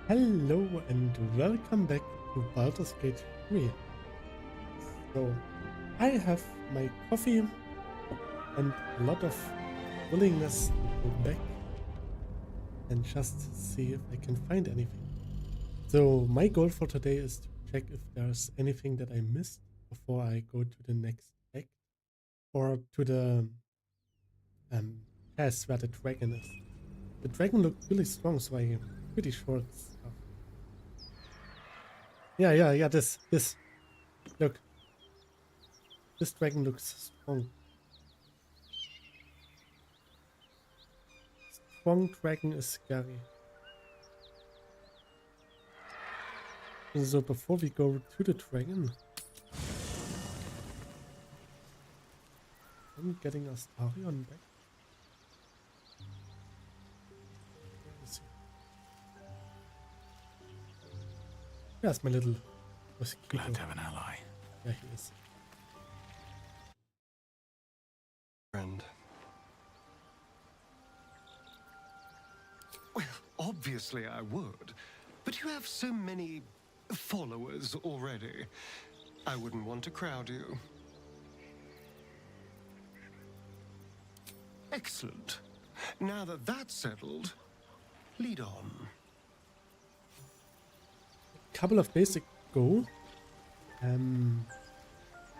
Hello and welcome back to Baldur's Gate 3. So, I have my coffee and a lot of willingness to go back and just see if I can find anything. So, my goal for today is to check if there's anything that I missed before I go to the next act or to the pass where the dragon is. The dragon looked really strong, so I'm pretty sure it's stuff. Yeah, this. Look, this dragon looks strong. Strong dragon is scary. So before we go to the dragon, I'm getting Astarion back. Where is he? There's my little mosquito. Glad to have an ally. There he is. Friend. Well, obviously I would, but you have so many followers already. I wouldn't want to crowd you. Excellent. Now that that's settled, lead on. A couple of days ago,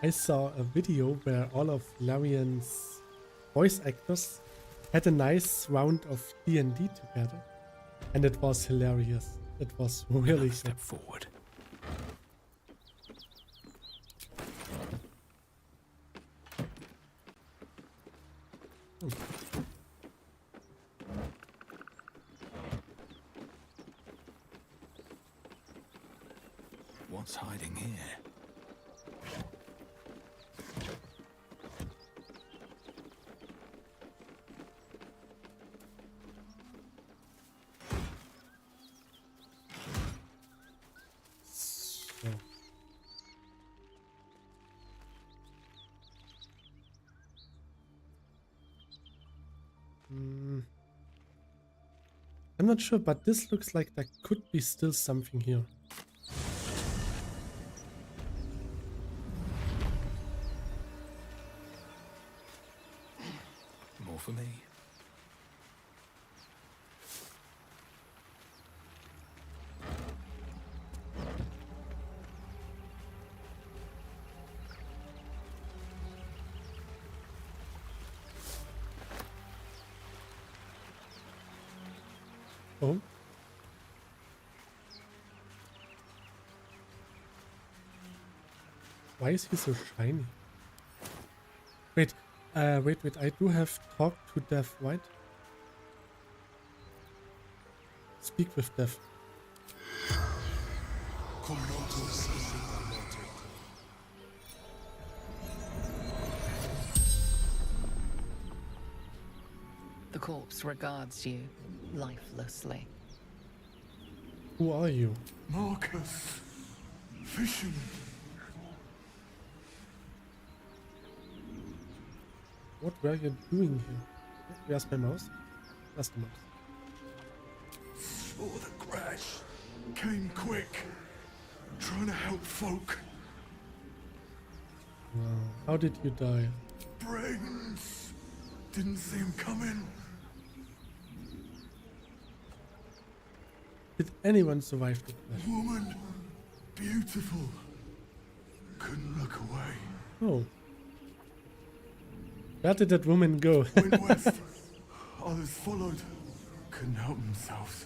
I saw a video where all of Larian's voice actors had a nice round of D&D together, and it was hilarious. It was really good. Step forward. What's hiding here? So. I'm not sure, but this looks like there could be still something here. More for me. Oh. Why is he so shiny? Wait, wait. I do have talk to Death, right? Speak with Death. The corpse regards you lifelessly. Who are you? Marcus, fisherman. What were you doing here? Where's my mouse? That's the mouse. Saw the crash. Came quick. Trying to help folk. Wow. How did you die? Brains. Didn't see him coming. Did anyone survive the crash? Woman. Beautiful. Couldn't look away. Oh. Where did that woman go? Went west. Others followed. Couldn't help themselves.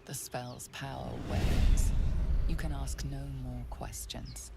The spell's power wanes. You can ask no more questions.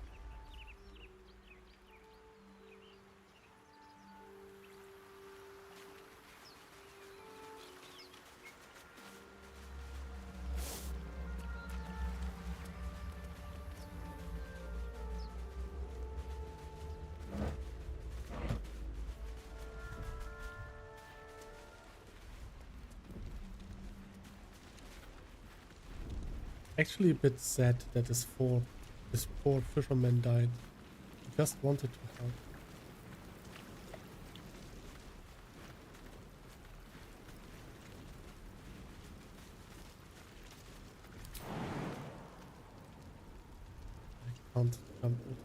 Actually a bit sad that this poor fisherman died. He just wanted to help. can't jump it.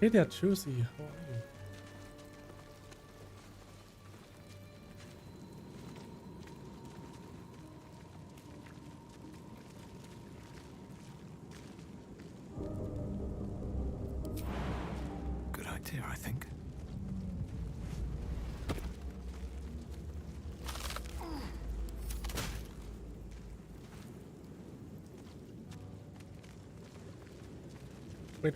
Hey there, Juicy. How are you? Good idea, I think. Wait.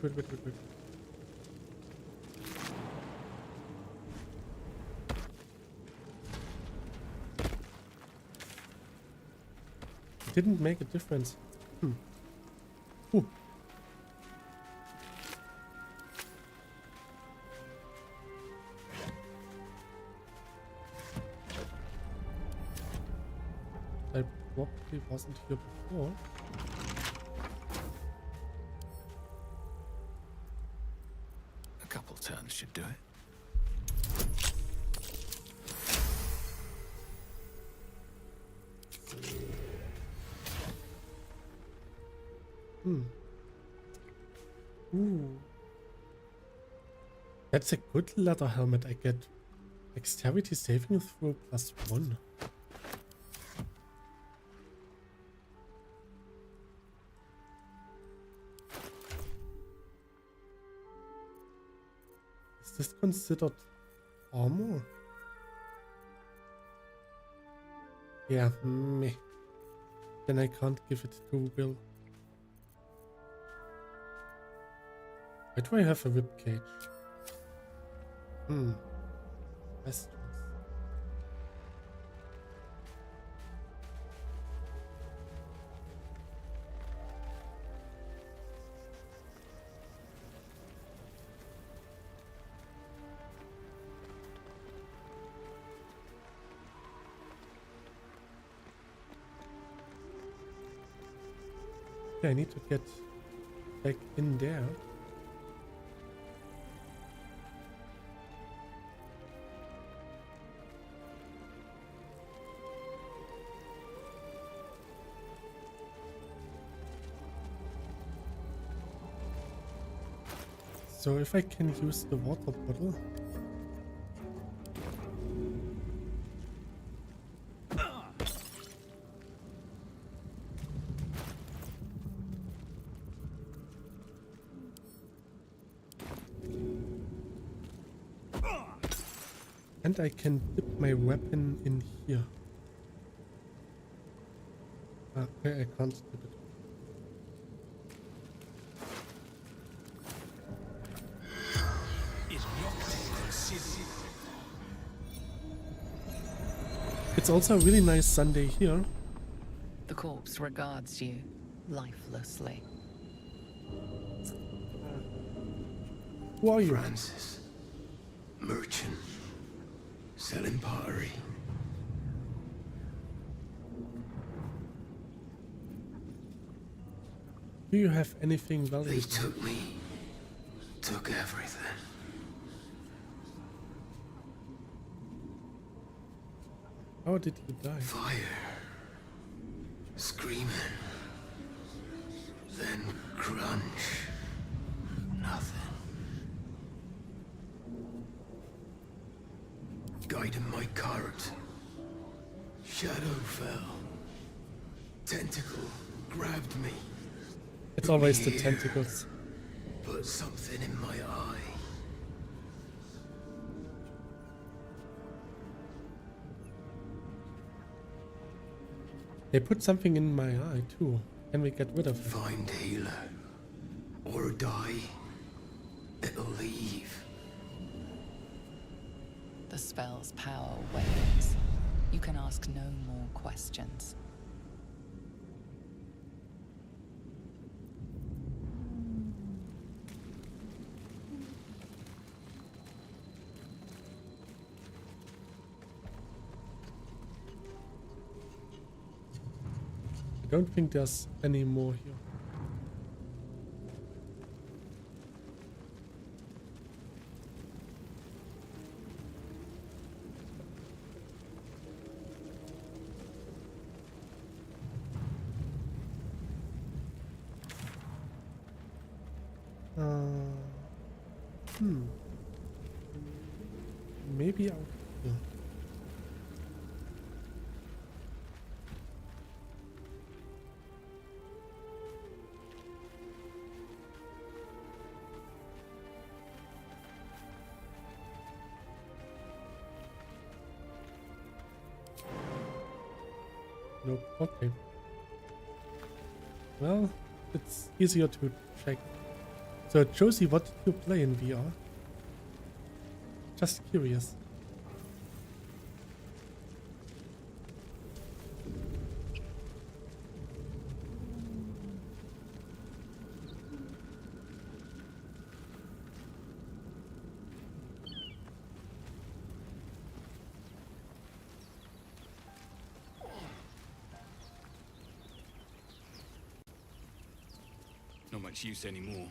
It didn't make a difference. Ooh. I probably wasn't here before. A couple turns should do it. Ooh. That's a good leather helmet. I get dexterity saving throw +1. Is this considered armor? Yeah, meh. Then I can't give it to Will. Why do I have a rib cage? Best choice. Okay, I need to get back in there. So if I can use the water bottle. And I can dip my weapon in here. Okay, I can't dip it. It's also a really nice Sunday here. The corpse regards you lifelessly. Who are you? Francis. Merchant. Selling pottery. Do you have anything They valuable? took me. Took everything. How did you die? Fire. Screaming. Then crunch. Nothing. Guiding my cart. Shadow fell. Tentacle grabbed me. It's always the tentacles. Put something in my eye. They put something in my eye too. Can we get rid of it? Find healer. Or die. It'll leave. The spell's power wanes. You can ask no more questions. don't think there's any more here. Maybe out here. Nope. Okay. Well, it's easier to check. So, Josie, what did you play in VR? Just curious. Not much use anymore.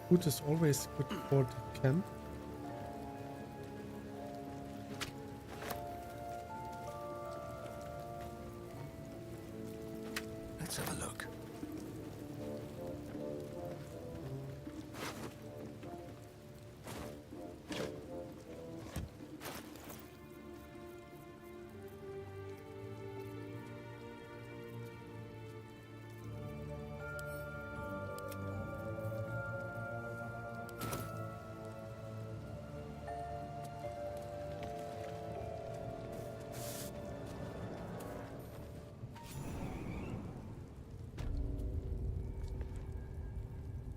Food is always good for the camp. Let's have a look.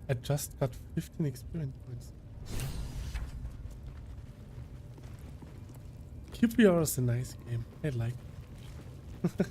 I just got 15 experience points. QPR is a nice game. I like it.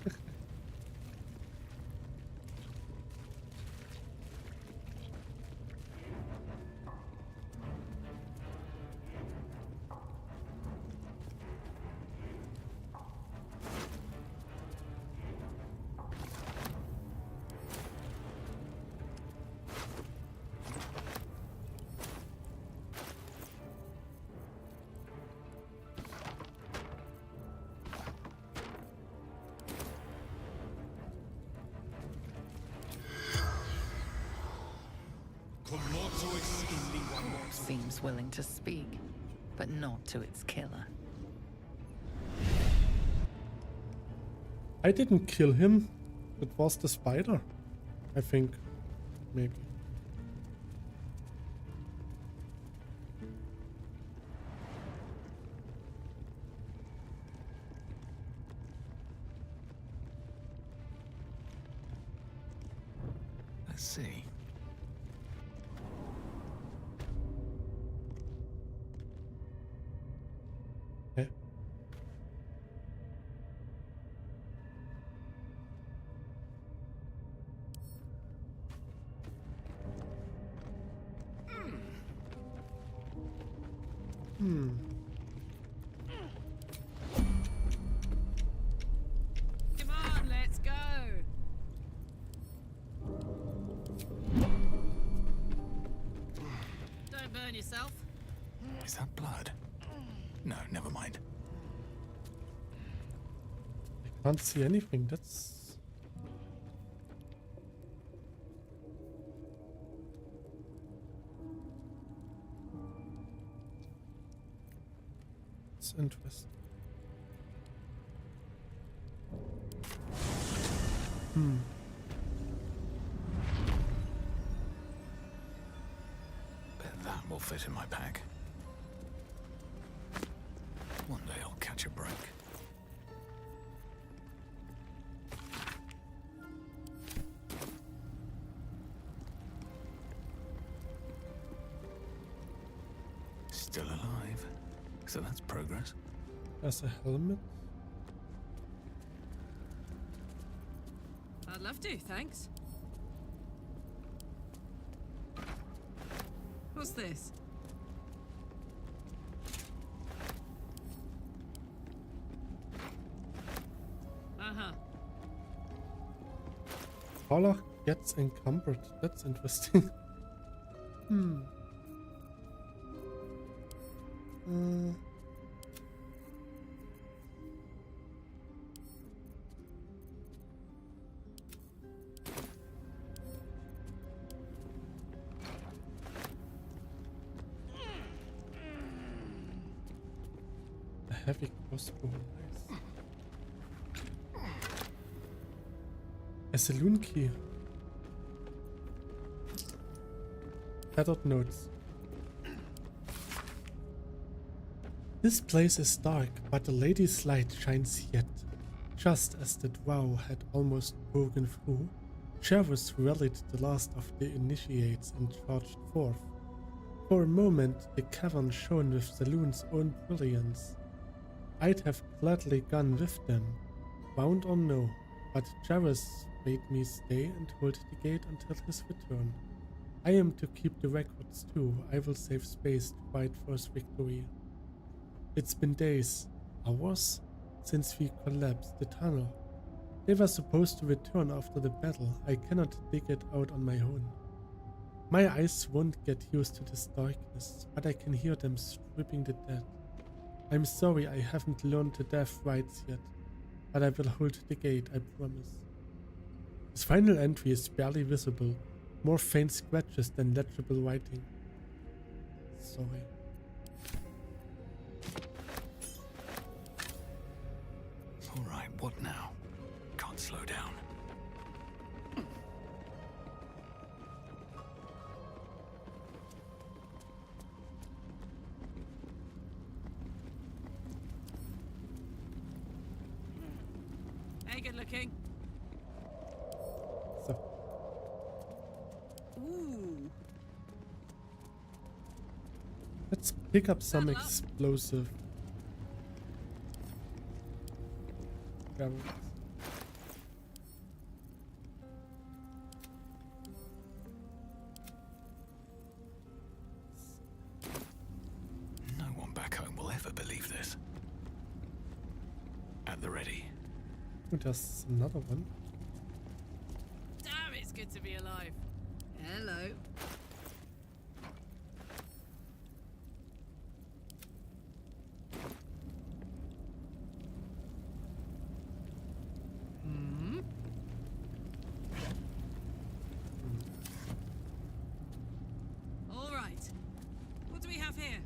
Seems willing to speak, but not to its killer. I didn't kill him. It was the spider. I think. Maybe. Let's see. Okay. Come on, let's go. Don't burn yourself. Is that blood? No, never mind. I can't see anything. That's... It's interesting. Bet that will fit in my pack. Still alive. So that's progress. There's a helmet. I'd love to, thanks. What's this? Uh-huh. Collar gets encumbered. That's interesting. Uh, a heavy crossbow. Nice. A saloon key. Added notes. This place is dark, but the lady's light shines yet. Just as the drow had almost broken through, Jarvis rallied the last of the initiates and charged forth. For a moment, the cavern shone with the loon's own brilliance. I'd have gladly gone with them, bound or no, but Jarvis made me stay and hold the gate until his return. I am to keep the records too. I will save space to fight for his victory. It's been days, hours, since we collapsed the tunnel. They were supposed to return after the battle. I cannot dig it out on my own. My eyes won't get used to this darkness, but I can hear them stripping the dead. I'm sorry I haven't learned the death rites yet, but I will hold the gate, I promise. His final entry is barely visible, more faint scratches than legible writing. Sorry. All right, what now? Can't slow down. Hey, good looking. So, Ooh. let's pick up some Saddle up. explosive barrels. No one back home will ever believe this. At the ready. Oh, there's another one. Damn, it's good to be alive. Hello. Hmm? All right. What do we have here?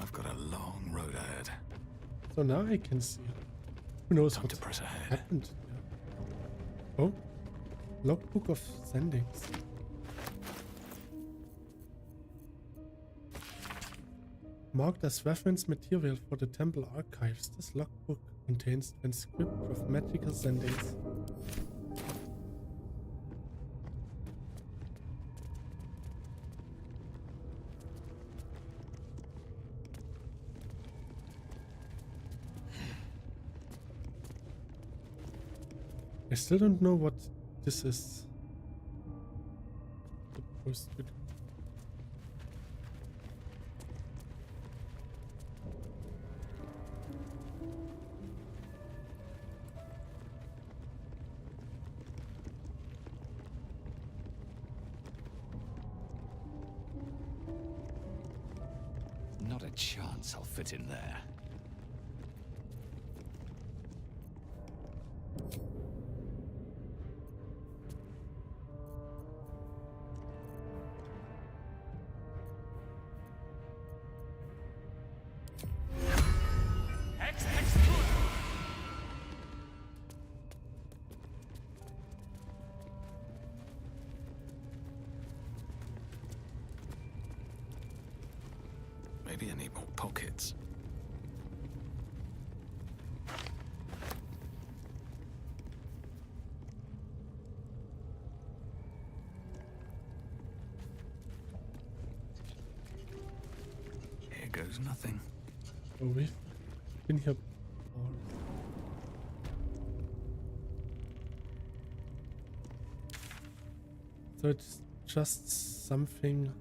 I've got a long road ahead. So now I can see it. Who knows Time what to press ahead. happened there. Oh, logbook of sendings. Marked as reference material for the temple archives, this logbook contains transcript of magical sendings. I still don't know what this is supposed to do. Not a chance I'll fit in there. Maybe I need more pockets. goes nothing. Oh, we've been here before. So it's just something.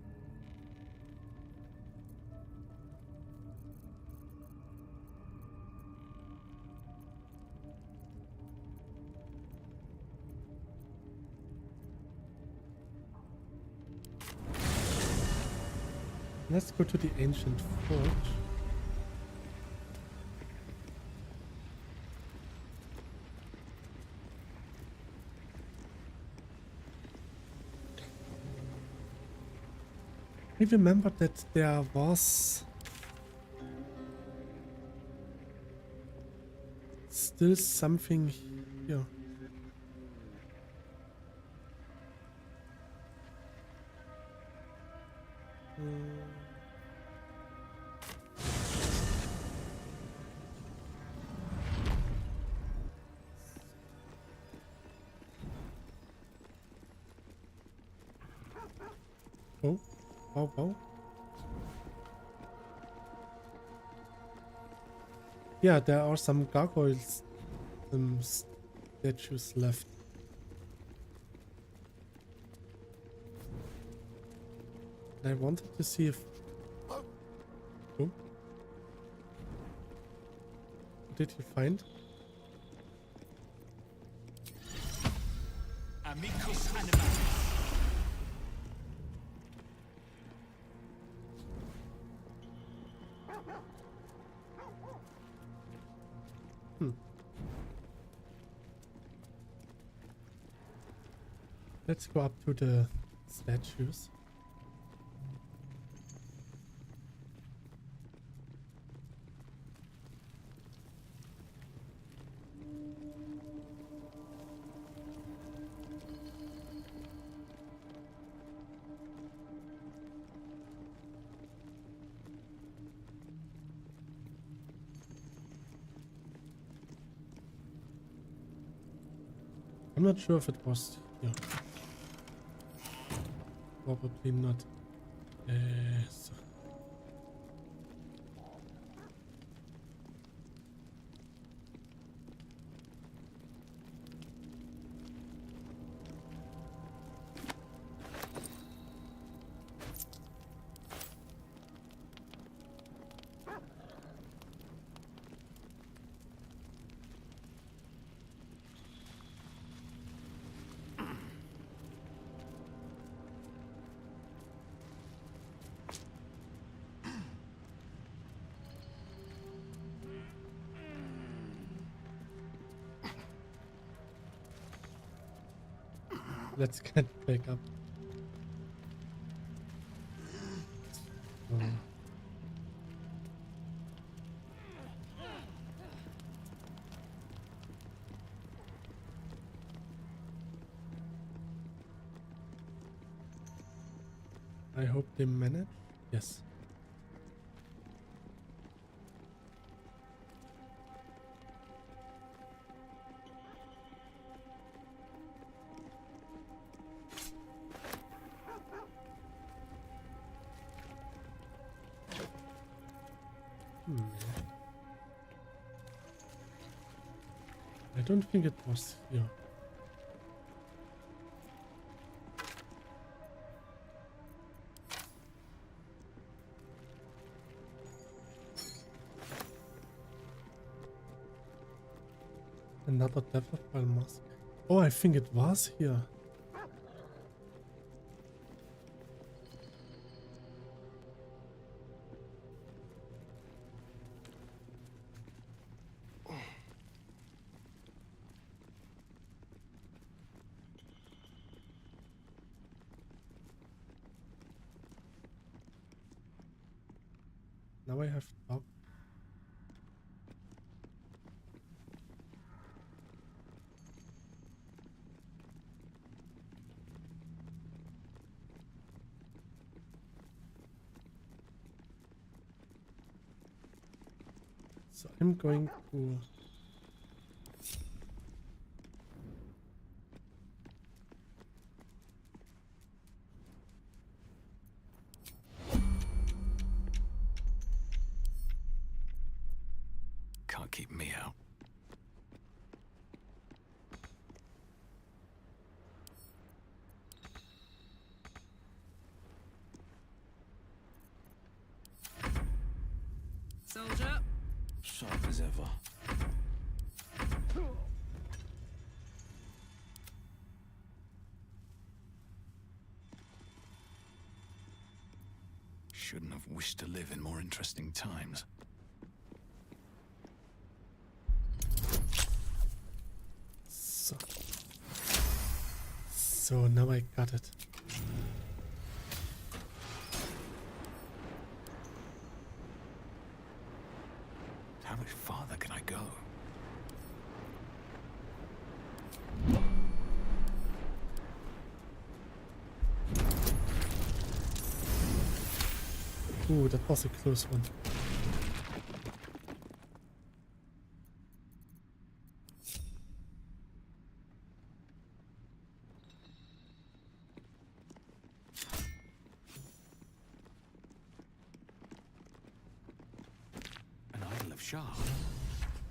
Let's go to the ancient forge. I remember that there was still something here. Oh, wow, wow. Yeah, there are some gargoyles statues left. I wanted to see if... Oh. What did you find? Amicus animalis. Let's go up to the statues. I'm not sure if it was here. Probably not. So. Let's get back up. I hope they manage. Yes. I don't think it was here. Another Deathfall mask. Oh, I think it was here. Now I have to talk. So I'm going to... keep me out. Soldier. Sharp as ever. Shouldn't have wished to live in more interesting times. So now I got it. How much farther can I go? Ooh, that was a close one. An idol of Shah.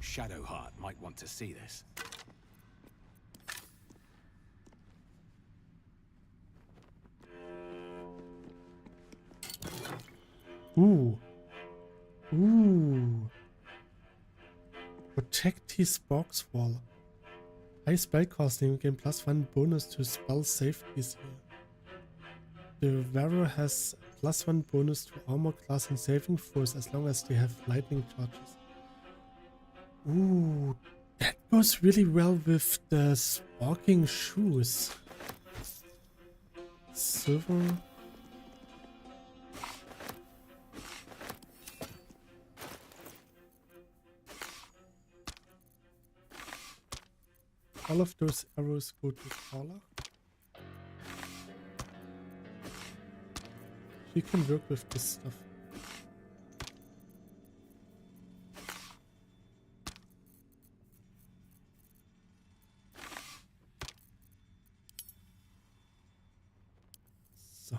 Shadowheart might want to see this. Ooh. Ooh. Protect his box wall. High spellcasting gain +1 bonus to spell save DC. The wearer has +1 bonus to armor class and saving throws as long as they have lightning charges. Ooh, that goes really well with the sparking shoes. Silver. All of those arrows go to Carla. She can work with this stuff. So.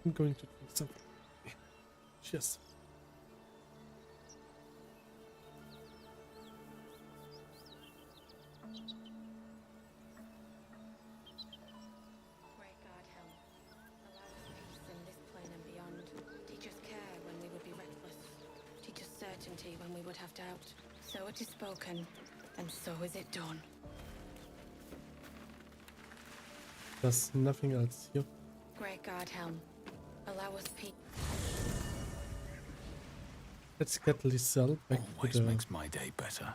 I'm going to drink something. Cheers. Great God, Helm. Allow us peace in this plane and beyond. Teach us care when we would be reckless. Teach us certainty when we would have doubt. So it is spoken, and so is it done. There's nothing else here. Great God, Helm. Allow us peace. Let's get Lizelle back Always to the makes my day better.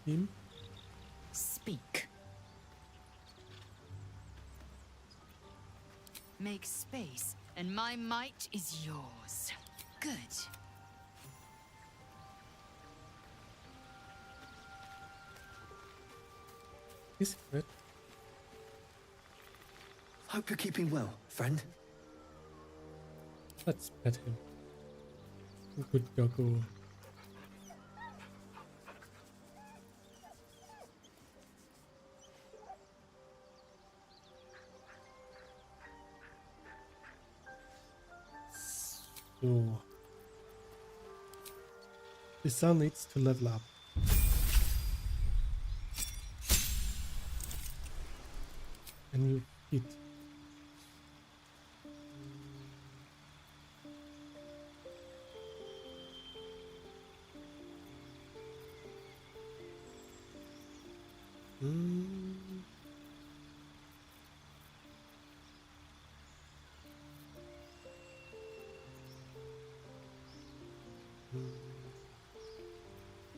team. Speak. Make space, and my might is yours. Good. He's good. Hope you're keeping well, friend. Let's pet him. Good doggo. So Lizelle needs to level up. And you eat.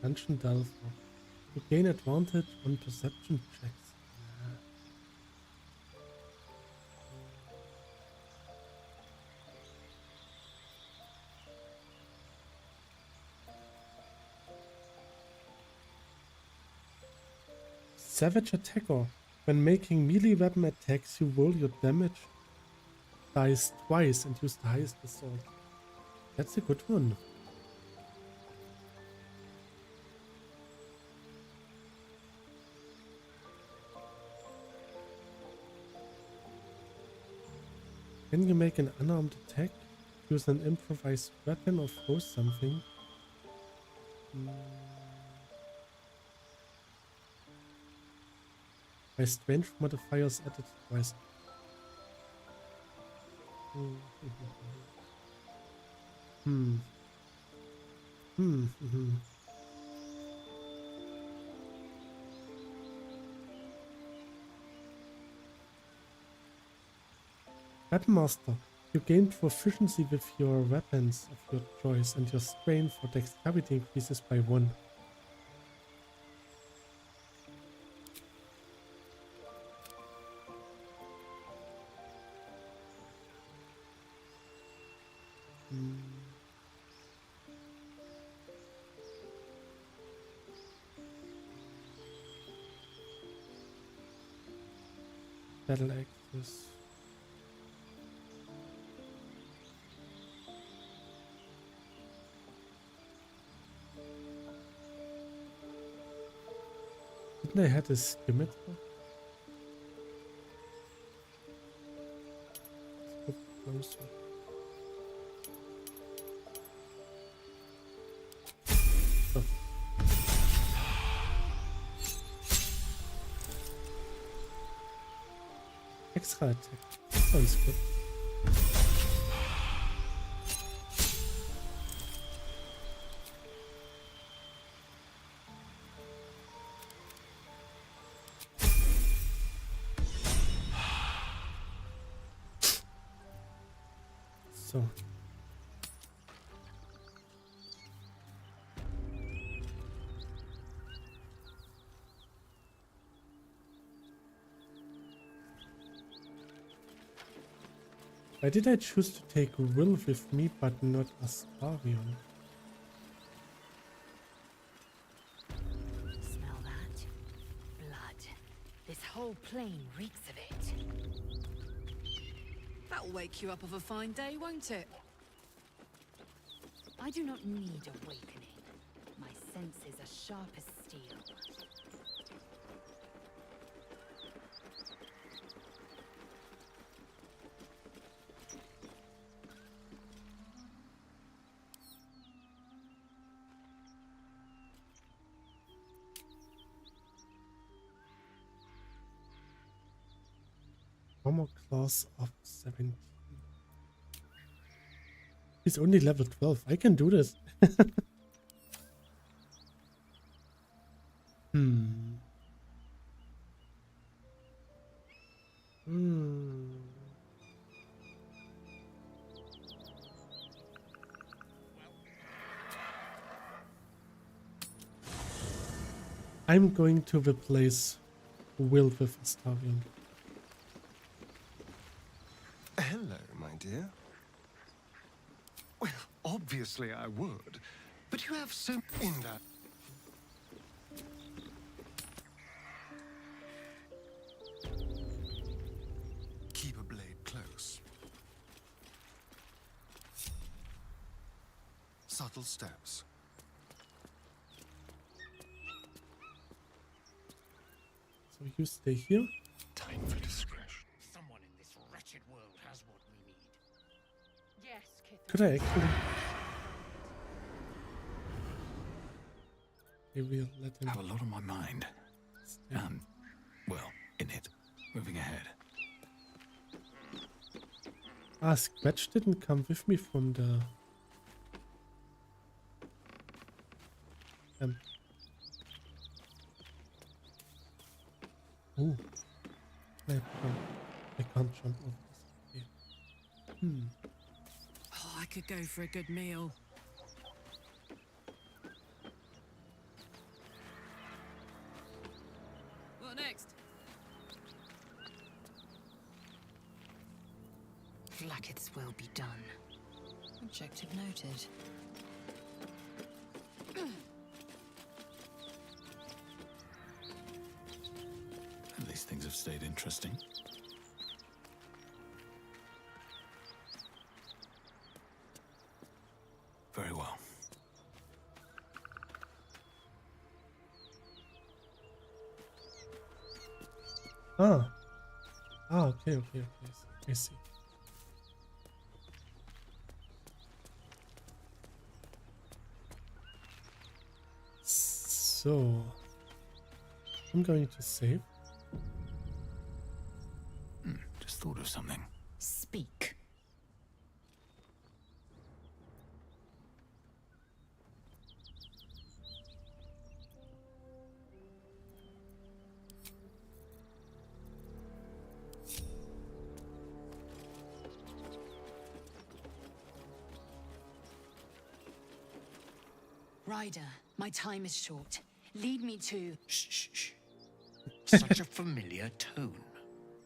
Dungeon Delver. You gain advantage on perception checks. Savage Attacker. When making melee weapon attacks, you roll your damage dice twice and use the highest result. That's a good one. Can you make an unarmed attack? Use an improvised weapon or throw something? My strength modifiers added twice. Weapon Master. You gain proficiency with your weapons of your choice, and your strain for dexterity increases by 1. Battle axes. Didn't I have a scimitar? Let's look closer. Oh. Extra attack. Sounds good. So. Why did I choose to take Will with me but not Astarion? Smell that? Blood. This whole plain reeks of it. That'll wake you up of a fine day, won't it? I do not need awakening. My senses are sharp as steel. Armor class of 17. He's only level 12. I can do this. I'm going to replace Will with Astarion. Hello, my dear. Well, obviously I would, but you have so in that. Keep a blade close. Subtle steps. So you stay here. Time for discretion. Someone in this wretched world has what we need. Yes, Kith. Could I actually? Maybe I'll let him. Have a lot on my mind. And, well, in it. Moving ahead. Ah, Scratch didn't come with me from the... Oh. I can't jump over this. Okay. Oh, I could go for a good meal. What next? Flacketh's will be done. Objective noted. have stayed interesting. Very well. Ah. Ah, okay. I see. So, I'm going to save. Just thought of something. Speak. Ryder, my time is short. Lead me to... Shh. Such a familiar tone.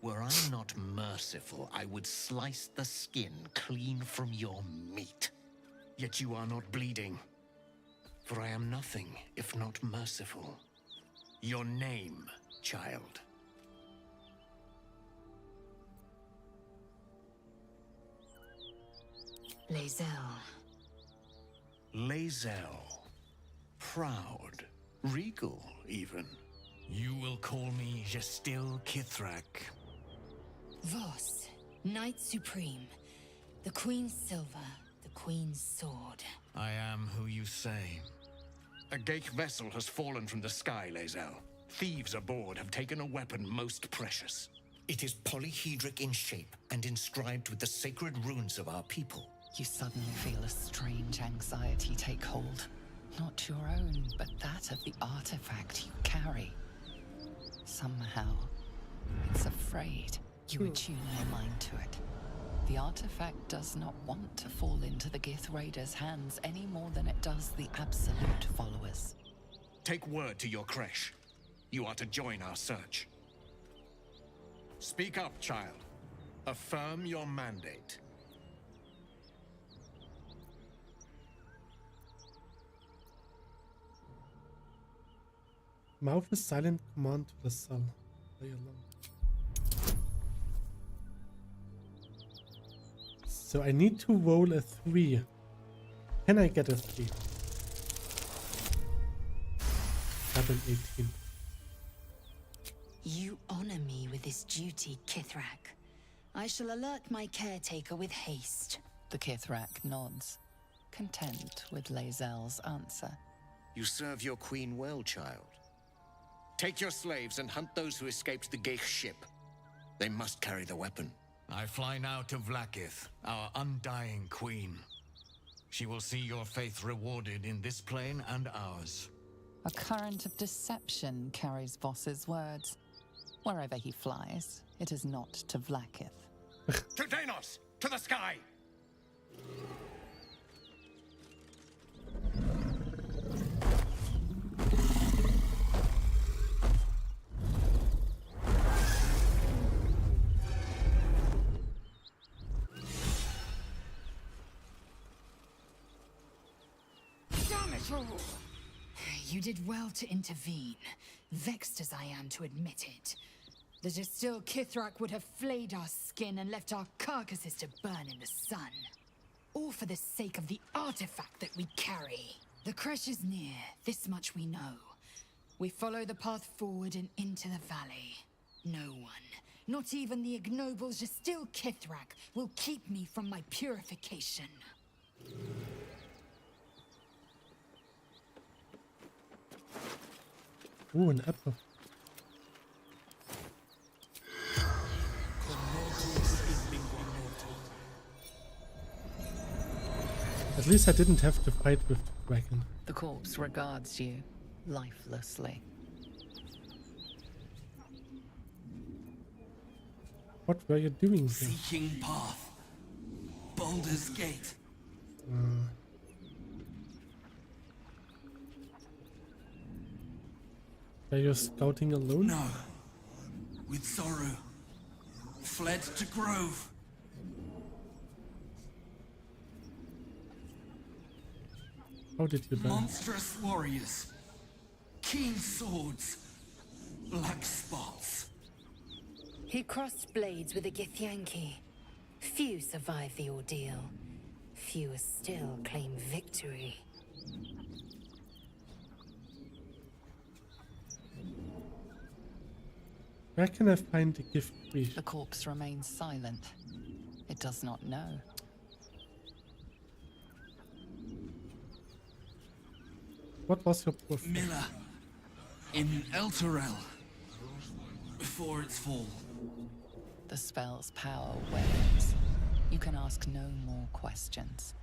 Were I not merciful, I would slice the skin clean from your meat. Yet you are not bleeding. For I am nothing if not merciful. Your name, child. Lae'zel. Lae'zel. Proud. Regal, even. You will call me Gestil Kithrak. Voss, Knight Supreme. The Queen's silver, the Queen's sword. I am who you say. A Geich vessel has fallen from the sky, Lae'zel. Thieves aboard have taken a weapon most precious. It is polyhedric in shape and inscribed with the sacred runes of our people. You suddenly feel a strange anxiety take hold. Not your own, but that of the artifact you carry. Somehow, it's afraid. You attune your mind to it. The artifact does not want to fall into the Gith Raiders' hands any more than it does the Absolute followers. Take word to your creche. You are to join our search. Speak up, child. Affirm your mandate. Mouth a silent command to the cell. Play along. So I need to roll a 3. Can I get a 3? Got an 18. You honor me with this duty, Kithrak. I shall alert my caretaker with haste. The Kithrak nods, content with Lae'zel's answer. You serve your queen well, child. Take your slaves and hunt those who escaped the Geich ship. They must carry the weapon. I fly now to Vlaakith, our undying queen. She will see your faith rewarded in this plane and ours. A current of deception carries Voss's words. Wherever he flies, it is not to Vlaakith. To Danos! To the sky! You did well to intervene, vexed as I am to admit it. The Gestil Kithrak would have flayed our skin and left our carcasses to burn in the sun. All for the sake of the artifact that we carry. The creche is near, this much we know. We follow the path forward and into the valley. No one, not even the ignoble Gestil Kithrak, will keep me from my purification. Ooh, an apple. At least I didn't have to fight with the dragon. The corpse regards you lifelessly. What were you doing here? Seeking path. Baldur's Gate. Are you scouting alone? No. With Zoru. Fled to Grove. How did you die? Monstrous warriors. Keen swords. Black spots. He crossed blades with a Githyanki. Few survive the ordeal. Fewer still claim victory. Where can I find the gift tree? The corpse remains silent. It does not know. What was your profile? Miller. In Elturel. Before its fall. The spell's power wanes. You can ask no more questions.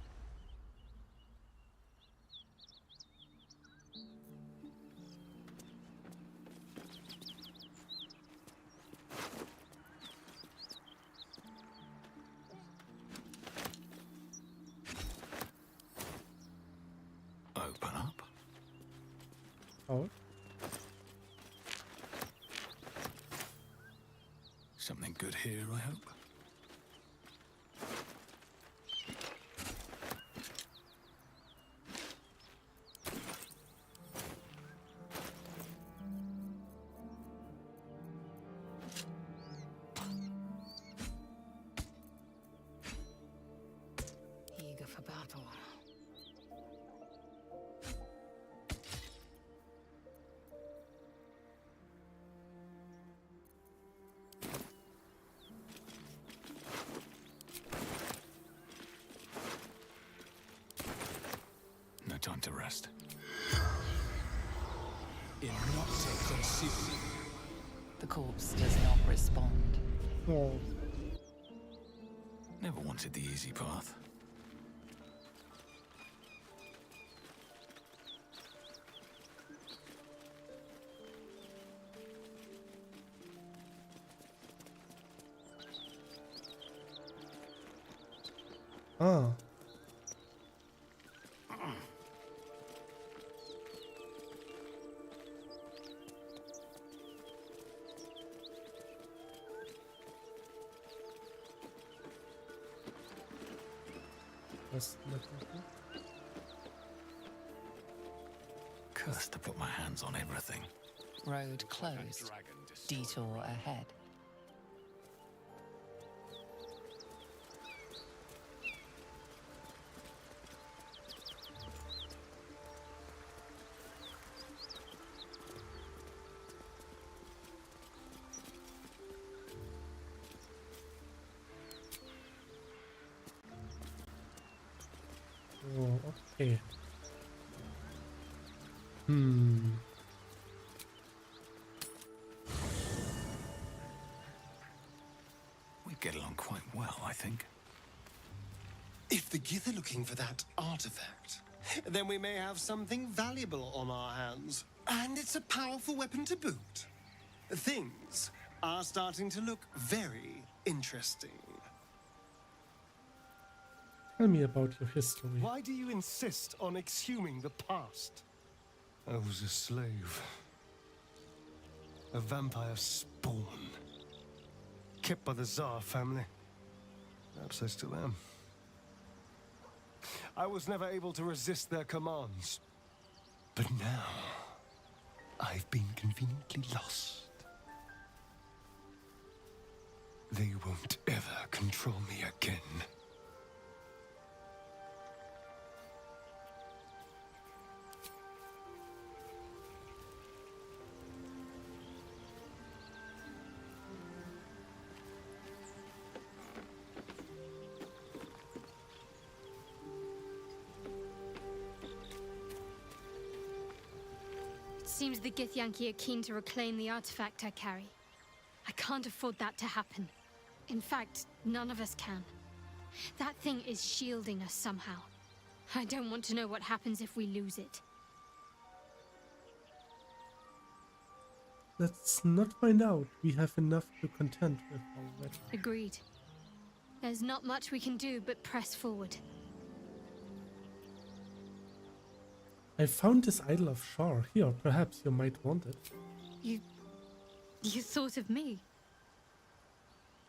Open up. Oh. Something good here, I hope. Eager for battle. No time to rest. In not to consume. The corpse does not respond. Oh. Never wanted the easy path. Ah. That's not okay. Cursed to put my hands on everything. Road closed. Detour ahead. Oh, okay. We get along quite well, I think. If the Gith are looking for that artifact, then we may have something valuable on our hands. And it's a powerful weapon to boot. Things are starting to look very interesting. Tell me about your history. Why do you insist on exhuming the past? I was a slave. A vampire spawn. Kept by the Tsar family. Perhaps I still am. I was never able to resist their commands. But now, I've been conveniently lost. They won't ever control me again. Seems the Githyanki are keen to reclaim the artifact I carry. I can't afford that to happen. In fact, none of us can. That thing is shielding us somehow. I don't want to know what happens if we lose it. Let's not find out. We have enough to contend with already. Agreed. There's not much we can do but press forward. I found this idol of Shar. Here, perhaps you might want it. You thought of me.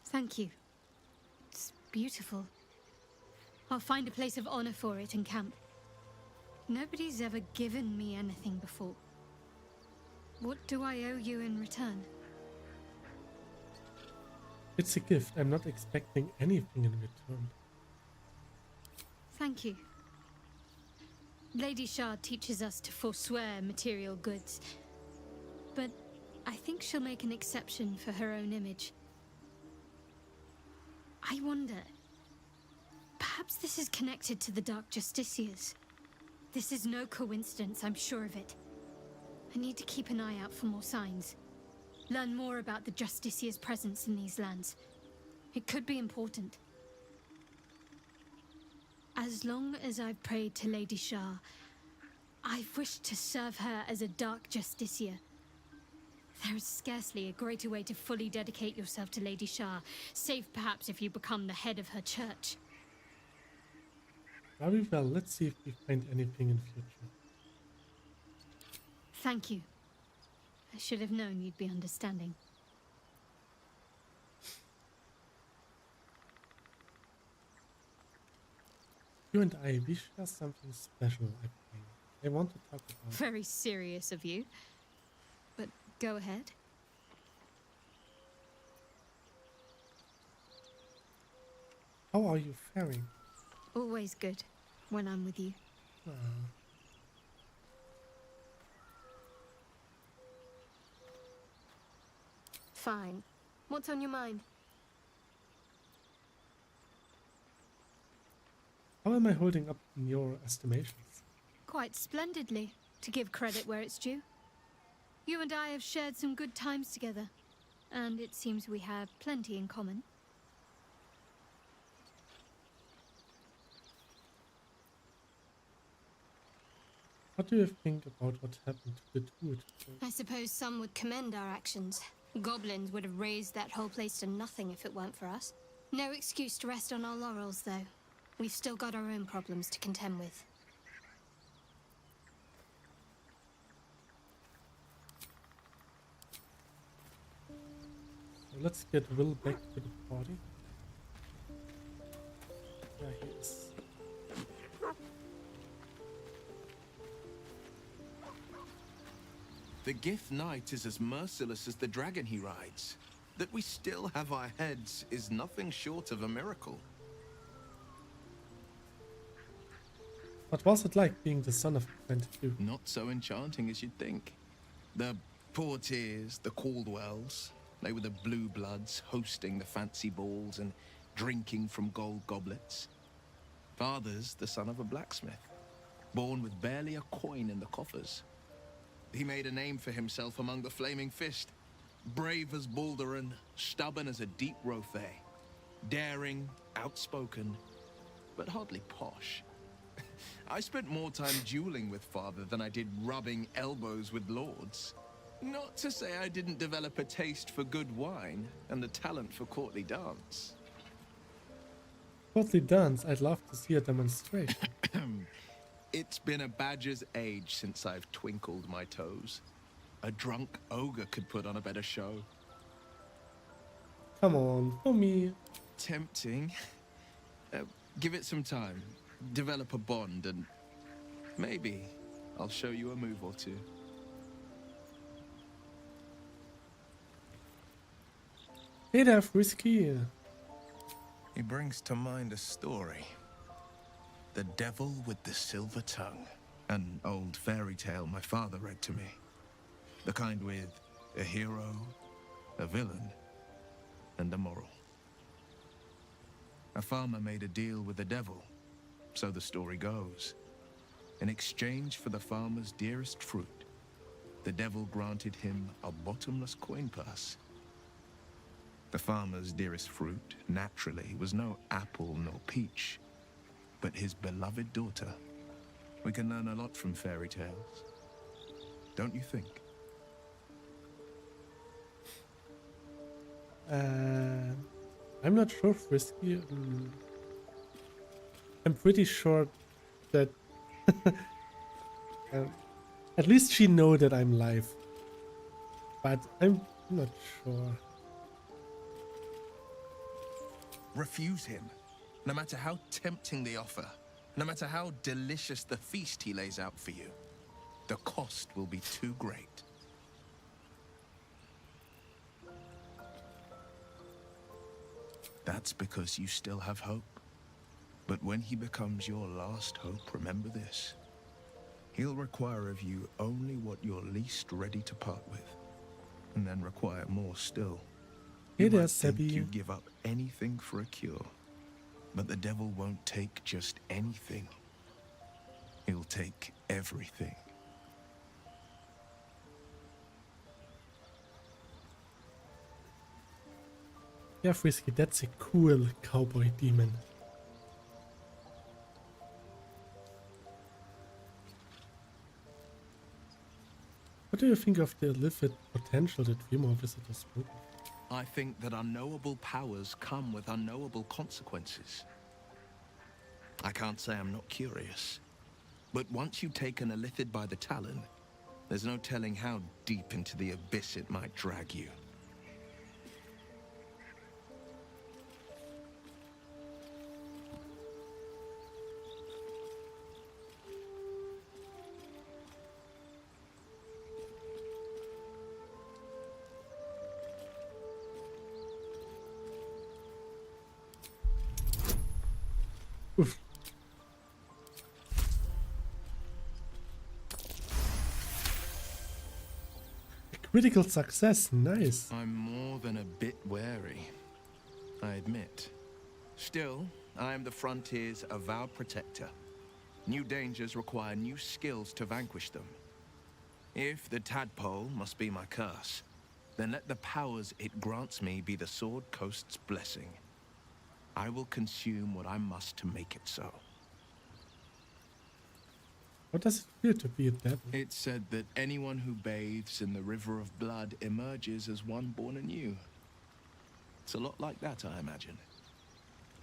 Thank you. It's beautiful. I'll find a place of honor for it and camp. Nobody's ever given me anything before. What do I owe you in return? It's a gift. I'm not expecting anything in return. Thank you. Lady Shah teaches us to forswear material goods, but I think she'll make an exception for her own image. I wonder, perhaps this is connected to the Dark Justiciars. This is no coincidence, I'm sure of it. I need to keep an eye out for more signs. Learn more about the Justiciars' presence in these lands. It could be important. As long as I've prayed to Lady Shah, I've wished to serve her as a Dark Justiciar. There is scarcely a greater way to fully dedicate yourself to Lady Shah, save perhaps if you become the head of her church. Very well, let's see if we find anything in future. Thank you. I should have known you'd be understanding. You and I, we share something special, I think. I want to talk about... Very serious of you. But go ahead. How are you faring? Always good when I'm with you. Fine. What's on your mind? How am I holding up in your estimations? Quite splendidly, to give credit where it's due. You and I have shared some good times together, and it seems we have plenty in common. What do you think about what happened to the dude? I suppose some would commend our actions. Goblins would have raised that whole place to nothing if it weren't for us. No excuse to rest on our laurels, though. We've still got our own problems to contend with. So let's get Will back to the party. There he is. The Gift Knight is as merciless as the dragon he rides. That we still have our heads is nothing short of a miracle. What was it like being the son of a preemptive? Not so enchanting as you'd think. The Portiers, the Caldwells, they were the blue bloods hosting the fancy balls and drinking from gold goblets. Father's the son of a blacksmith, born with barely a coin in the coffers. He made a name for himself among the Flaming Fist. Brave as Baldur and stubborn as a deep Rothay. Daring, outspoken, but hardly posh. I spent more time dueling with father than I did rubbing elbows with lords. Not to say I didn't develop a taste for good wine and the talent for courtly dance. Courtly dance? I'd love to see a demonstration. It's been a badger's age since I've twinkled my toes. A drunk ogre could put on a better show. Come on, for me. Tempting. Give it some time. Develop a bond and maybe I'll show you a move or two. Hey there, Frisky. He brings to mind a story. The Devil with the Silver Tongue. An old fairy tale my father read to me. The kind with a hero, a villain, and a moral. A farmer made a deal with the devil, so the story goes. In exchange for the farmer's dearest fruit, the devil granted him a bottomless coin purse. The farmer's dearest fruit, naturally, was no apple nor peach, but his beloved daughter. We can learn a lot from fairy tales, don't you think? I'm not sure, Frisky. I'm pretty sure that at least she know that I'm live, but I'm not sure. Refuse him, no matter how tempting the offer, no matter how delicious the feast he lays out for you. The cost will be too great. That's because you still have hope. But when he becomes your last hope, remember this. He'll require of you only what you're least ready to part with, and then require more still. Hey You there, might think Sebby. you give up anything for a cure, but the devil won't take just anything. He'll take everything. Yeah, Frisky, that's a cool cowboy demon. What do you think of the illicit potential that we more visitors spoke of? I think that unknowable powers come with unknowable consequences. I can't say I'm not curious, but once you've taken a lithid by the talon, there's no telling how deep into the abyss it might drag you. Oof. A critical success, nice. I'm more than a bit wary, I admit. Still, I am the frontier's avowed protector. New dangers require new skills to vanquish them. If the tadpole must be my curse, then let the powers it grants me be the Sword Coast's blessing. I will consume what I must to make it so. What does it feel to be a devil? It's said that anyone who bathes in the river of blood emerges as one born anew. It's a lot like that, I imagine.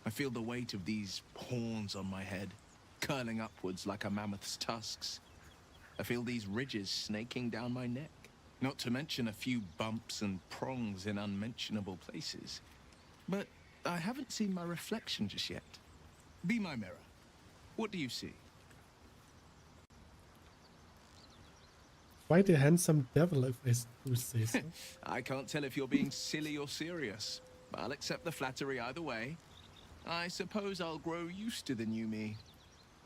I feel the weight of these horns on my head, curling upwards like a mammoth's tusks. I feel these ridges snaking down my neck, not to mention a few bumps and prongs in unmentionable places. But I haven't seen my reflection just yet. Be my mirror. What do you see? Quite a handsome devil, if I do say so. I can't tell if you're being silly or serious. I'll accept the flattery either way. I suppose I'll grow used to the new me,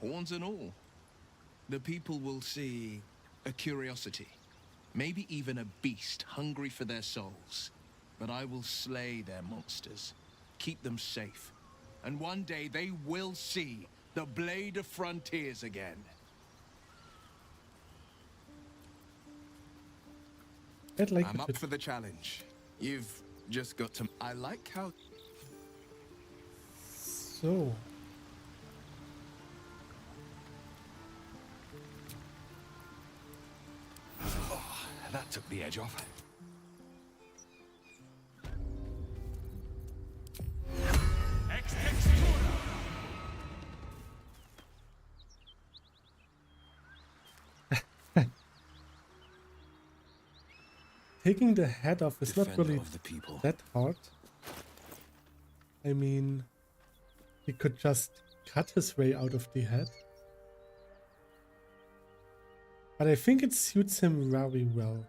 horns and all. The people will see a curiosity, maybe even a beast hungry for their souls. But I will slay their monsters, keep them safe, and one day they will see the Blade of Frontiers again. I'm up for the challenge. You've just got to... I like how... So... Oh, that took the edge off. Taking the head off is not Defender really of the people. that hard. I mean, he could just cut his way out of the head. But I think it suits him very well.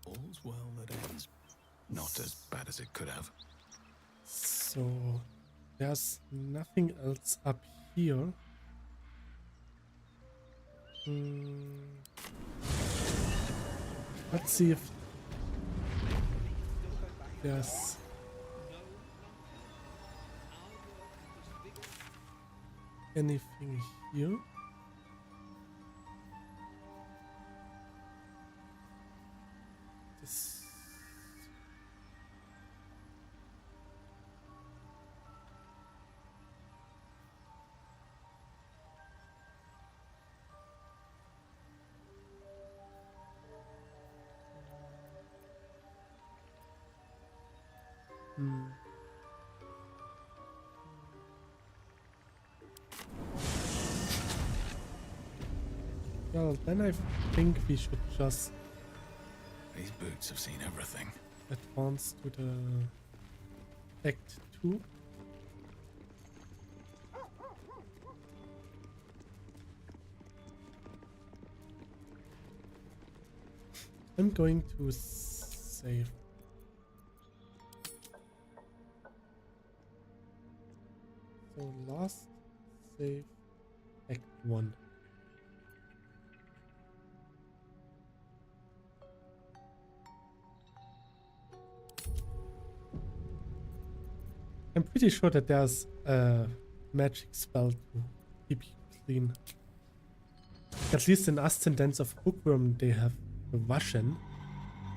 All's well that ends. Not as bad as it could have. So, there's nothing else up here. Let's see if there's anything here. This. Well, then I think we should just These boots have seen everything. advance to the Act 2. I'm going to save. So last save Act 1. I'm pretty sure that there's a magic spell to keep you clean. At least in Ascendance of Bookworm they have the Waschen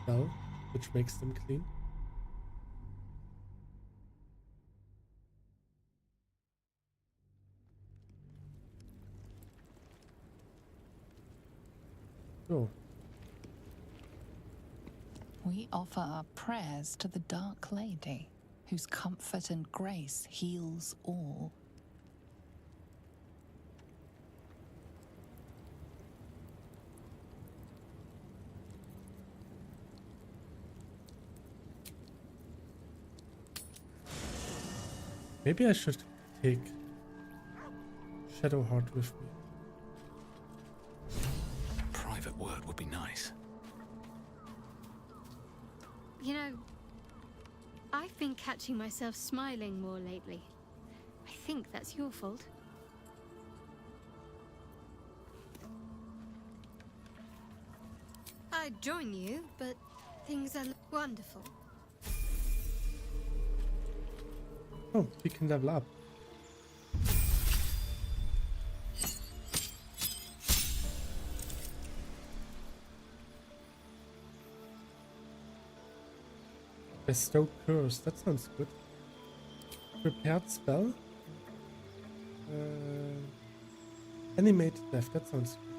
spell, which makes them clean. So. We offer our prayers to the Dark Lady, whose comfort and grace heals all. Maybe I should take Shadowheart with me. Private word would be nice. You know, I've been catching myself smiling more lately. I think that's your fault. I'd join you, but things are wonderful. Oh, we can level up. Bestow curse, that sounds good. Prepared spell. Animate death, that sounds good.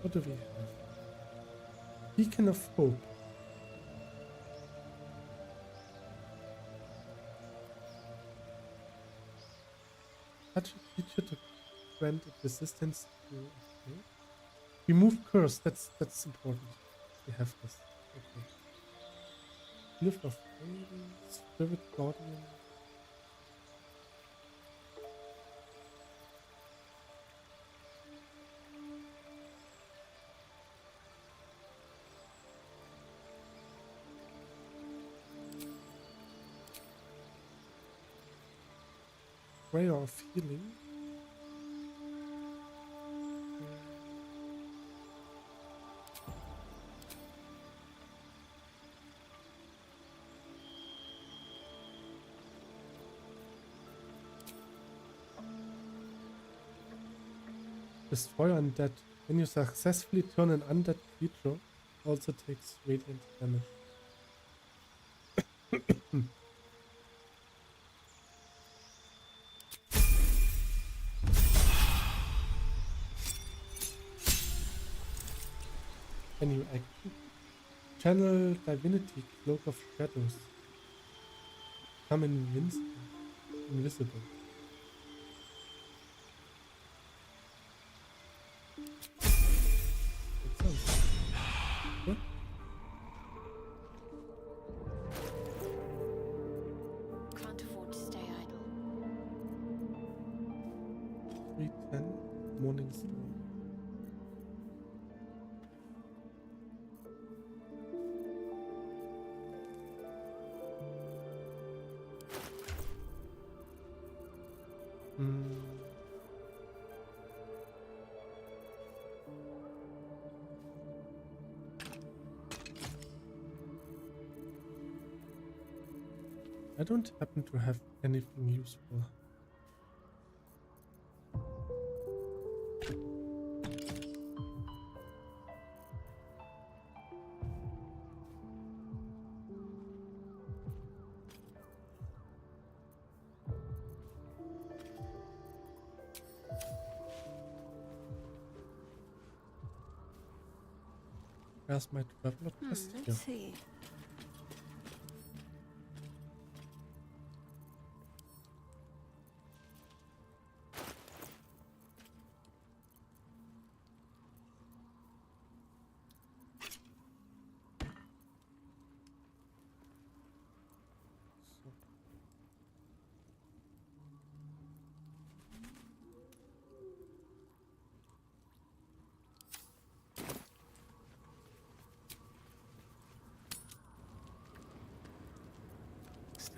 What do we have? Beacon of Hope. Touch a creature to grant it resistance to. Okay. Remove curse, that's important. We have this. Okay. Lift of Fading, Spirit Guardian. Prayer of Healing. Destroy undead. When you successfully turn an undead creature, also takes radiant damage. Any action? Channel Divinity, Cloak of Shadows. Become invisible. That sounds good. Can't afford to stay idle. 310 Morning Star. I don't happen to have anything useful. Where's my traveler quest? Here. Let's see.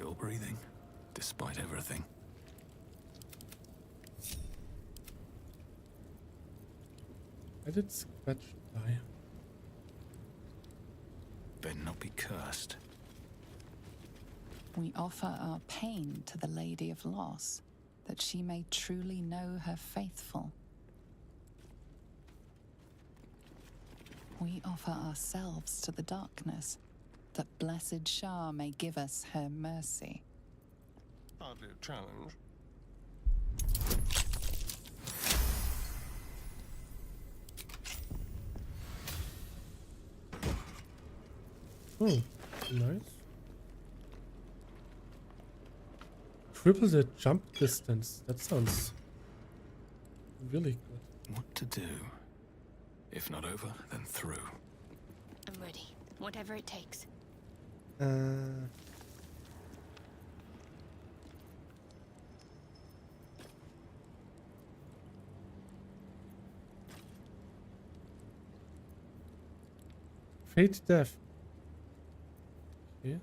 Still breathing, despite everything. I did scratch die. Better not be cursed. We offer our pain to the Lady of Loss, that she may truly know her faithful. We offer ourselves to the darkness, that blessed Shah may give us her mercy. Hardly a challenge. Nice. Triple the jump distance. That sounds really good. What to do? If not over, then through. I'm ready. Whatever it takes. Fate death. Okay.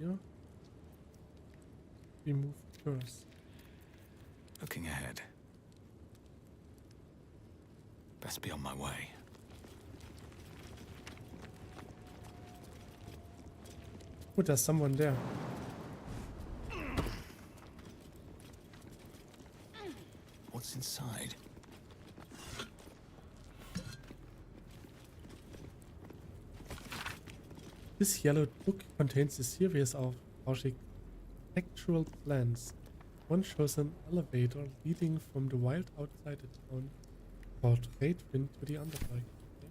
Yeah. Remove curse. Looking ahead. Best be on my way. Oh, there's someone there. What's inside? This yellow book contains a series of architectural plans. One shows an elevator leading from the wild outside the town called Raidwind to the Underdark. Okay.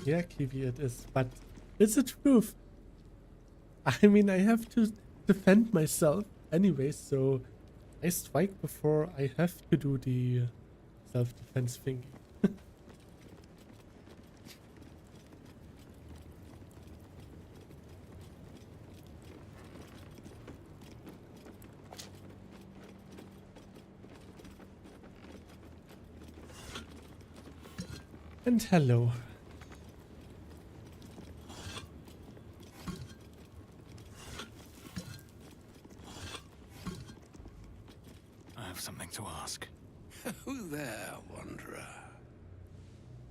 Yeah, Kiwi it is, but it's the truth. I mean, I have to defend myself anyway, so I strike before I have to do the self-defense thingy. And hello. Something to ask. Who there, wanderer?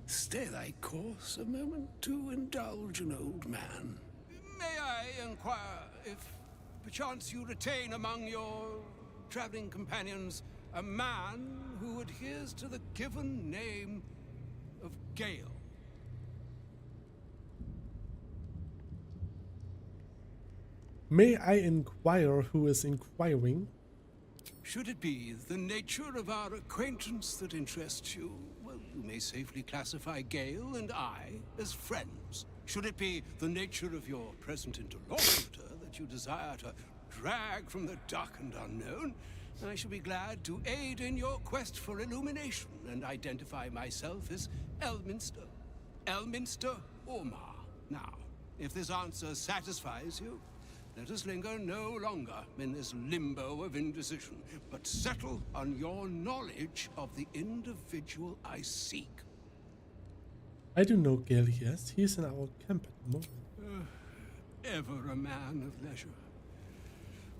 Stay thy course a moment to indulge an old man. May I inquire if perchance you retain among your traveling companions a man who adheres to the given name of Gale? May I inquire who is inquiring? Should it be the nature of our acquaintance that interests you, well, you may safely classify Gale and I as friends. Should it be the nature of your present interlocutor that you desire to drag from the darkened unknown, I shall be glad to aid in your quest for illumination and identify myself as Elminster. Elminster Ormar. Now, if this answer satisfies you, let us linger no longer in this limbo of indecision, but settle on your knowledge of the individual I seek. I do know Gale, yes. He is in our camp at the moment. Ever a man of leisure.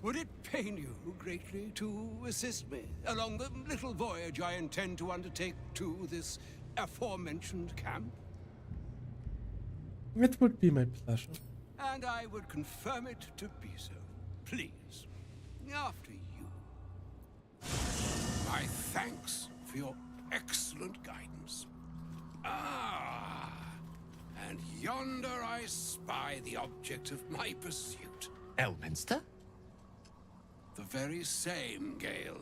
Would it pain you greatly to assist me along the little voyage I intend to undertake to this aforementioned camp? It would be my pleasure. And I would confirm it to be so. Please, after you. My thanks for your excellent guidance. Ah, and yonder I spy the object of my pursuit. Elminster? The very same, Gale.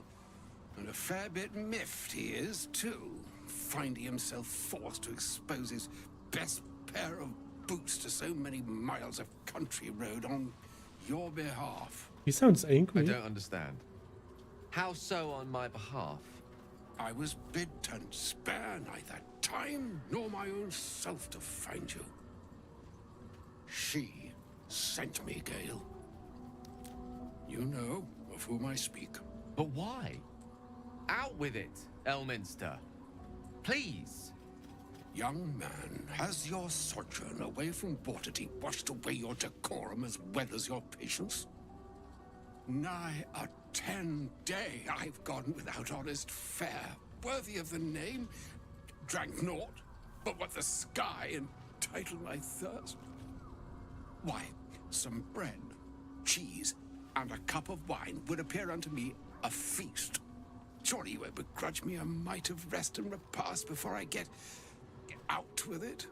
And a fair bit miffed he is, too, finding himself forced to expose his best pair of boots to so many miles of country road on your behalf. He sounds angry. I don't understand. How so on my behalf? I was bid to spare neither time nor my own self to find you. She sent me, Gale. You know of whom I speak. But why? Out with it, Elminster. Please. Young man, has your sojourn away from Bortity washed away your decorum as well as your patience? Nigh a 10-day I've gone without honest fare, worthy of the name. Drank naught, but what the sky entitled my thirst. Why, some bread, cheese, and a cup of wine would appear unto me a feast. Surely you won't begrudge me a mite of rest and repast before I get out with it?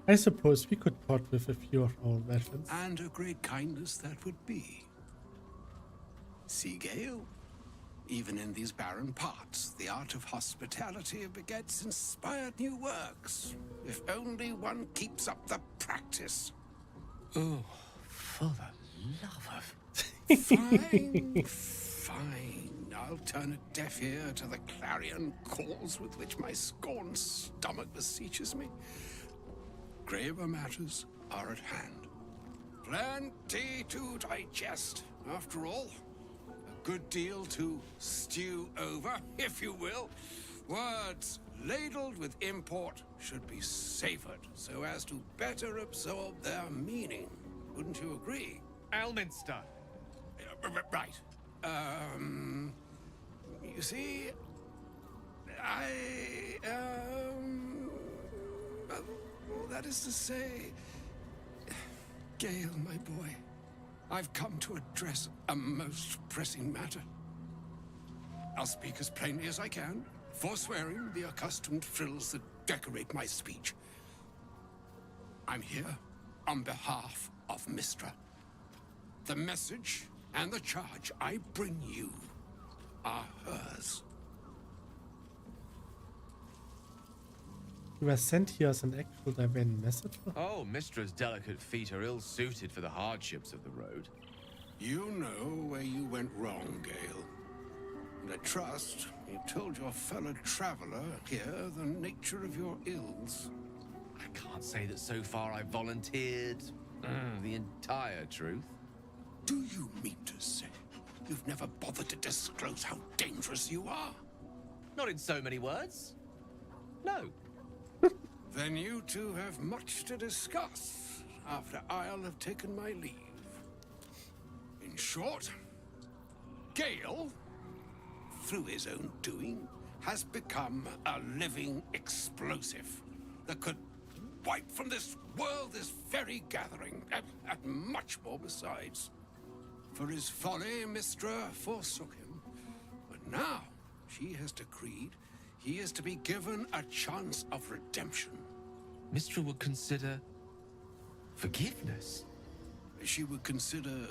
I suppose we could part with a few of our weapons. And a great kindness that would be. See, Gale? Even in these barren parts, the art of hospitality begets inspired new works. If only one keeps up the practice. Oh, for the love of... Fine, fine. I'll turn a deaf ear to the clarion calls with which my scorned stomach beseeches me. Graver matters are at hand. Plenty to digest, after all. A good deal to stew over, if you will. Words ladled with import should be savored so as to better absorb their meaning. Wouldn't you agree? Elminster. Right. You see, that is to say, Gale, my boy, I've come to address a most pressing matter. I'll speak as plainly as I can, forswearing the accustomed frills that decorate my speech. I'm here on behalf of Mystra. The message and the charge I bring you are hers. You were sent here as an actual divine messenger? Oh, Mistra's delicate feet are ill-suited for the hardships of the road. You know where you went wrong, Gale. And I trust you told your fellow traveler here the nature of your ills. I can't say that so far I've volunteered the entire truth. Do you mean to say you've never bothered to disclose how dangerous you are? Not in so many words. No. Then you two have much to discuss after I'll have taken my leave. In short, Gale, through his own doing, has become a living explosive that could wipe from this world this very gathering, and much more besides. For his folly, Mystra forsook him. But now, she has decreed he is to be given a chance of redemption. Mystra would consider forgiveness. She would consider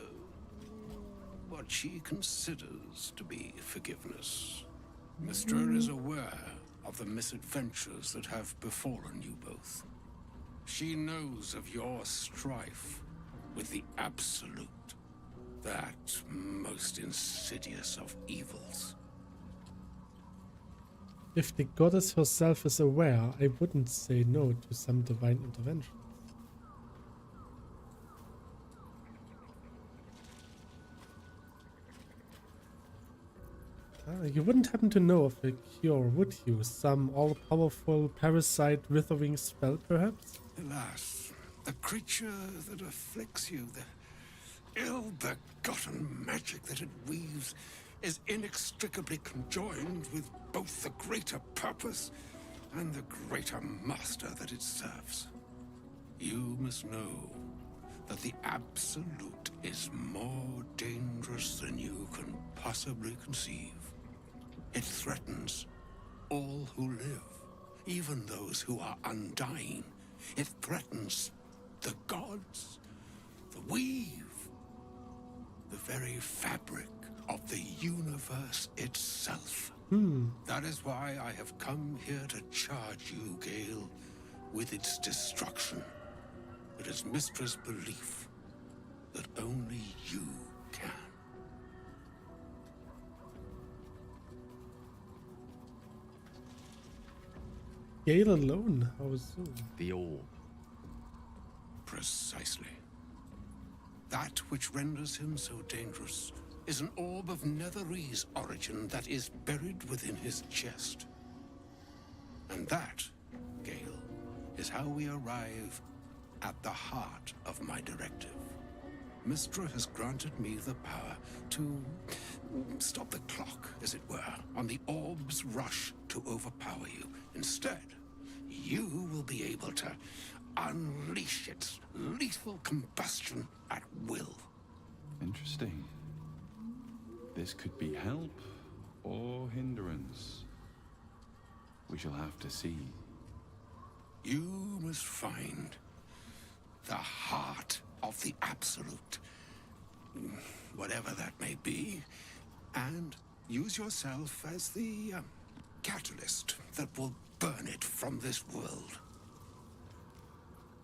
what she considers to be forgiveness. Mystra is aware of the misadventures that have befallen you both. She knows of your strife with the Absolute, that most insidious of evils. If the goddess herself is aware, I wouldn't say no to some divine intervention. You wouldn't happen to know of a cure, would you? Some all-powerful parasite withering spell, perhaps? Alas, the creature that afflicts you, the ill-begotten magic that it weaves, is inextricably conjoined with both the greater purpose and the greater master that it serves. You must know that the Absolute is more dangerous than you can possibly conceive. It threatens all who live, even those who are undying. It threatens the gods, the weave, the very fabric of the universe itself. That is why I have come here to charge you, Gale, with its destruction. It is Mistra's belief that only you can. Gale alone. How so? The orb. Precisely. That which renders him so dangerous is an orb of Netherese origin that is buried within his chest. And that, Gale, is how we arrive at the heart of my directive. Mistra has granted me the power to stop the clock, as it were, on the orb's rush to overpower you. Instead, you will be able to unleash its lethal combustion at will. Interesting. This could be help or hindrance. We shall have to see. You must find the heart of the Absolute, whatever that may be, and use yourself as the catalyst that will burn it from this world.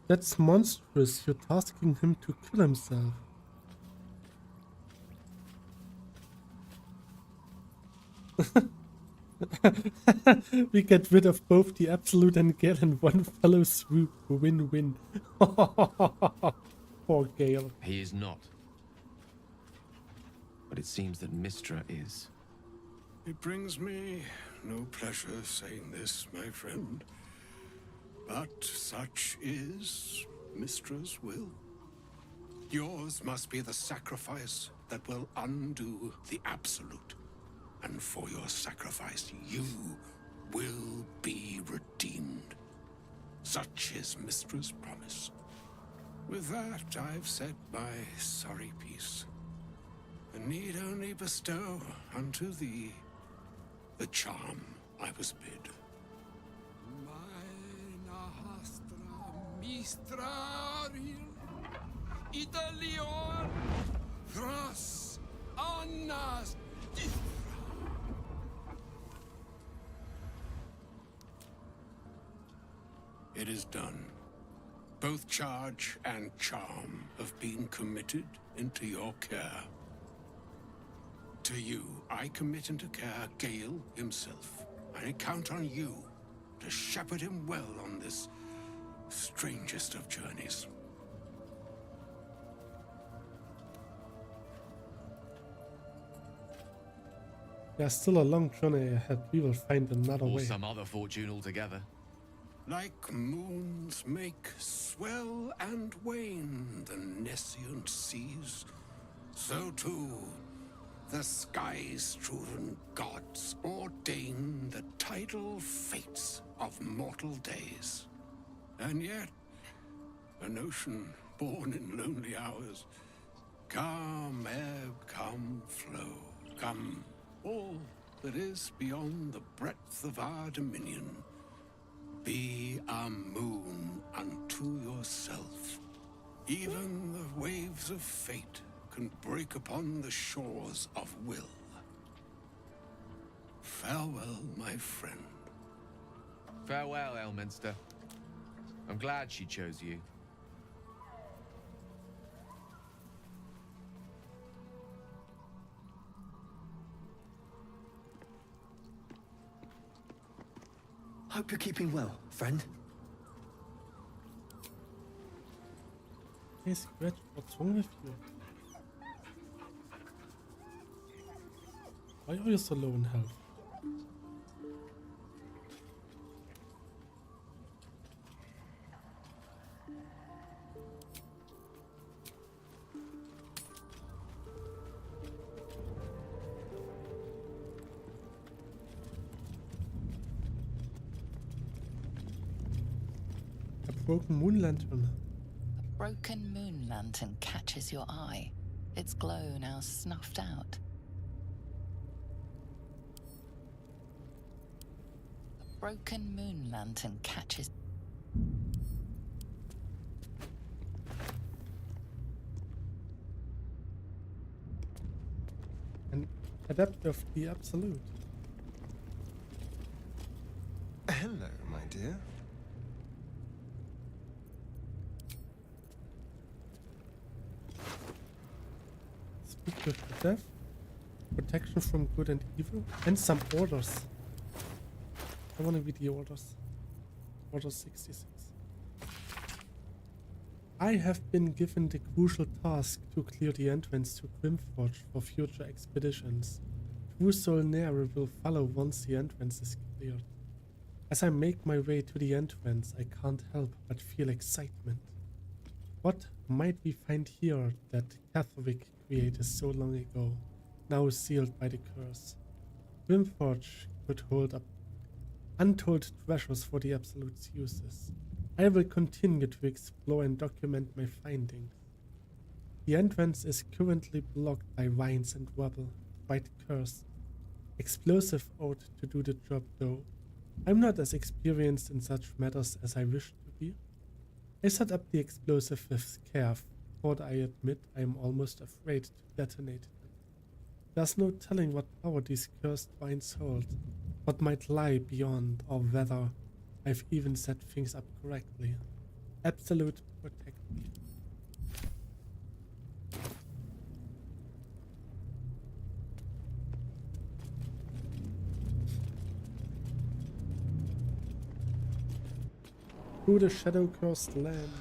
That's monstrous. You're tasking him to kill himself. We get rid of both the Absolute and Gale in one fellow swoop. Win-win. Poor Gale. He is not. But it seems that Mistra is. It brings me no pleasure saying this, my friend. But such is Mistra's will. Yours must be the sacrifice that will undo the Absolute. And for your sacrifice, you will be redeemed. Such is Mistra's promise. With that, I've said my sorry piece, and need only bestow unto thee the charm I was bid. Mistraril, Italion, Thras, Annas, It is done. Both charge and charm have been committed into your care. To you, I commit into care Gale himself. I count on you to shepherd him well on this strangest of journeys. There's still a long journey ahead. We will find another Or way. some other fortune altogether. Like moons make swell and wane the nescient seas, so too the sky-strewn gods ordain the tidal fates of mortal days. And yet, an ocean born in lonely hours, come ebb, come flow, come all that is beyond the breadth of our dominion. Be a moon unto yourself. Even the waves of fate can break upon the shores of will. Farewell, my friend. Farewell, Elminster. I'm glad she chose you. Hope you're keeping well, friend. Hey, Scratch, what's wrong with you? Why are you so low in health? A broken moon lantern. A broken moon lantern catches your eye, its glow now snuffed out. A broken moon lantern catches... An adapter of the Absolute. Hello, my dear. Speak with the death, protection from good and evil, and some orders. I want to read the orders. Order 66. I have been given the crucial task to clear the entrance to Grimforge for future expeditions. True Solnare will follow once the entrance is cleared. As I make my way to the entrance, I can't help but feel excitement. What might we find here that Catherick created so long ago, now sealed by the curse? Grimforge could hold up untold treasures for the Absolute's uses. I will continue to explore and document my findings. The entrance is currently blocked by vines and rubble, quite cursed. Explosive ought to do the job though. I'm not as experienced in such matters as I wish to be. I set up the explosive with care, for I admit I am almost afraid to detonate them. There's no telling what power these cursed vines hold, what might lie beyond, or whether I've even set things up correctly. Absolute, protect me. Through the shadow-cursed lands.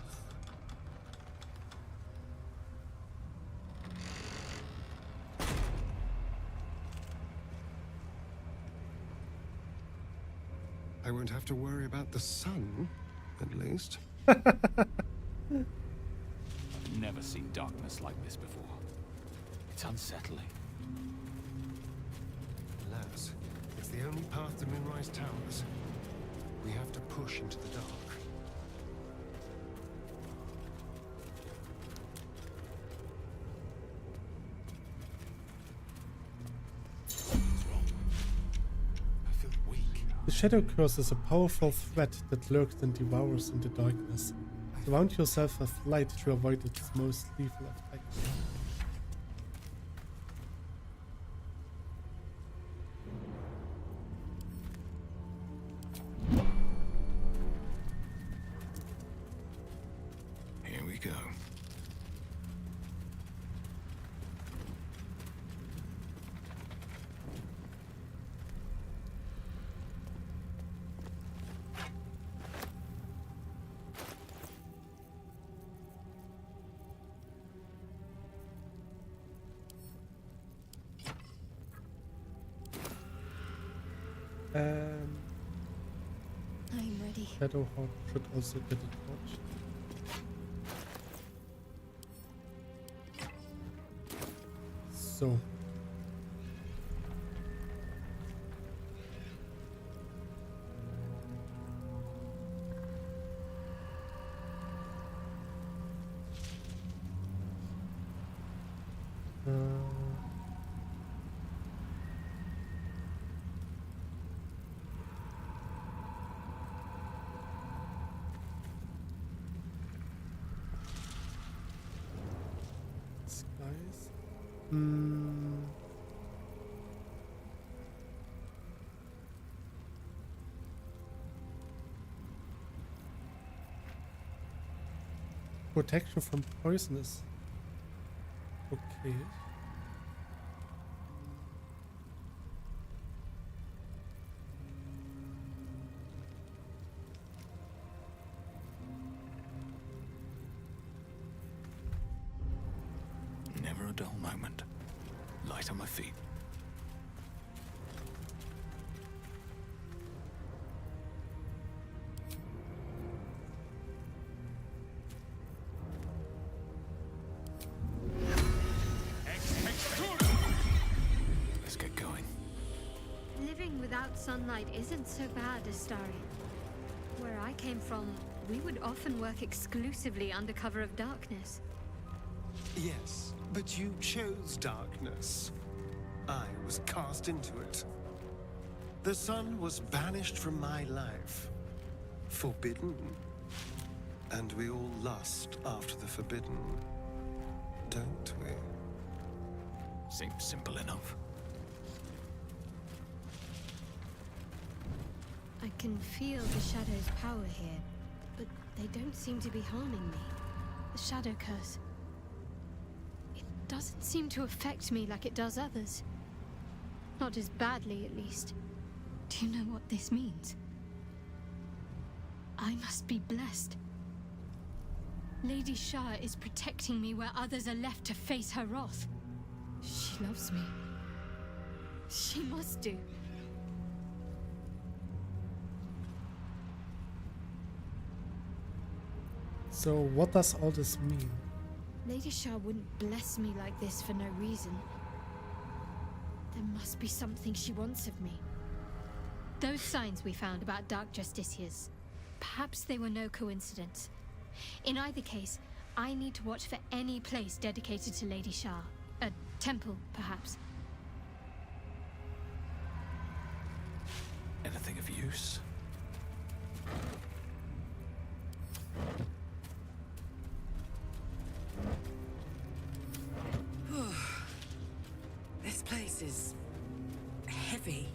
I won't have to worry about the sun, at least. I've never seen darkness like this before. It's unsettling. Alas, it's the only path to Moonrise Towers. We have to push into the dark. The Shadow Curse is a powerful threat that lurks and devours in the darkness. Surround yourself with light to avoid its most lethal effects. Here we go. I'm ready. Shadowhawk should also get a torch. So. Skies. Protection from poisonous. Okay. Never a dull moment. Light on my feet. Let's get going. Living without sunlight isn't so bad, Astari. Where I came from, we would often work exclusively under cover of darkness. Yes, but you chose darkness. I was cast into it. The sun was banished from my life. Forbidden. And we all lust after the forbidden. Don't we? Seems simple enough. I can feel the Shadow's power here, but they don't seem to be harming me. The Shadow Curse. It doesn't seem to affect me like it does others. Not as badly, at least. Do you know what this means? I must be blessed. Lady Shah is protecting me where others are left to face her wrath. She loves me. She must do. So what does all this mean? Lady Shah wouldn't bless me like this for no reason. There must be something she wants of me. Those signs we found about Dark Justiciars, perhaps they were no coincidence. In either case, I need to watch for any place dedicated to Lady Shah. A temple, perhaps. Anything of use? This place is heavy.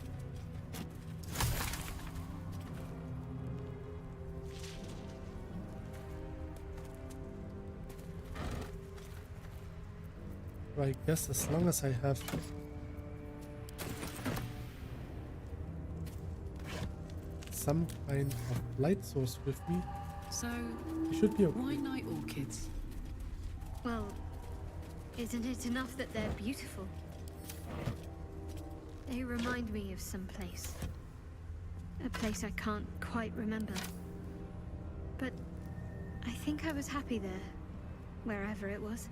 I guess as long as I have some kind of light source with me, So, it should be okay. why night orchids? Well, isn't it enough that they're beautiful? They remind me of some place. A place I can't quite remember. But I think I was happy there, wherever it was.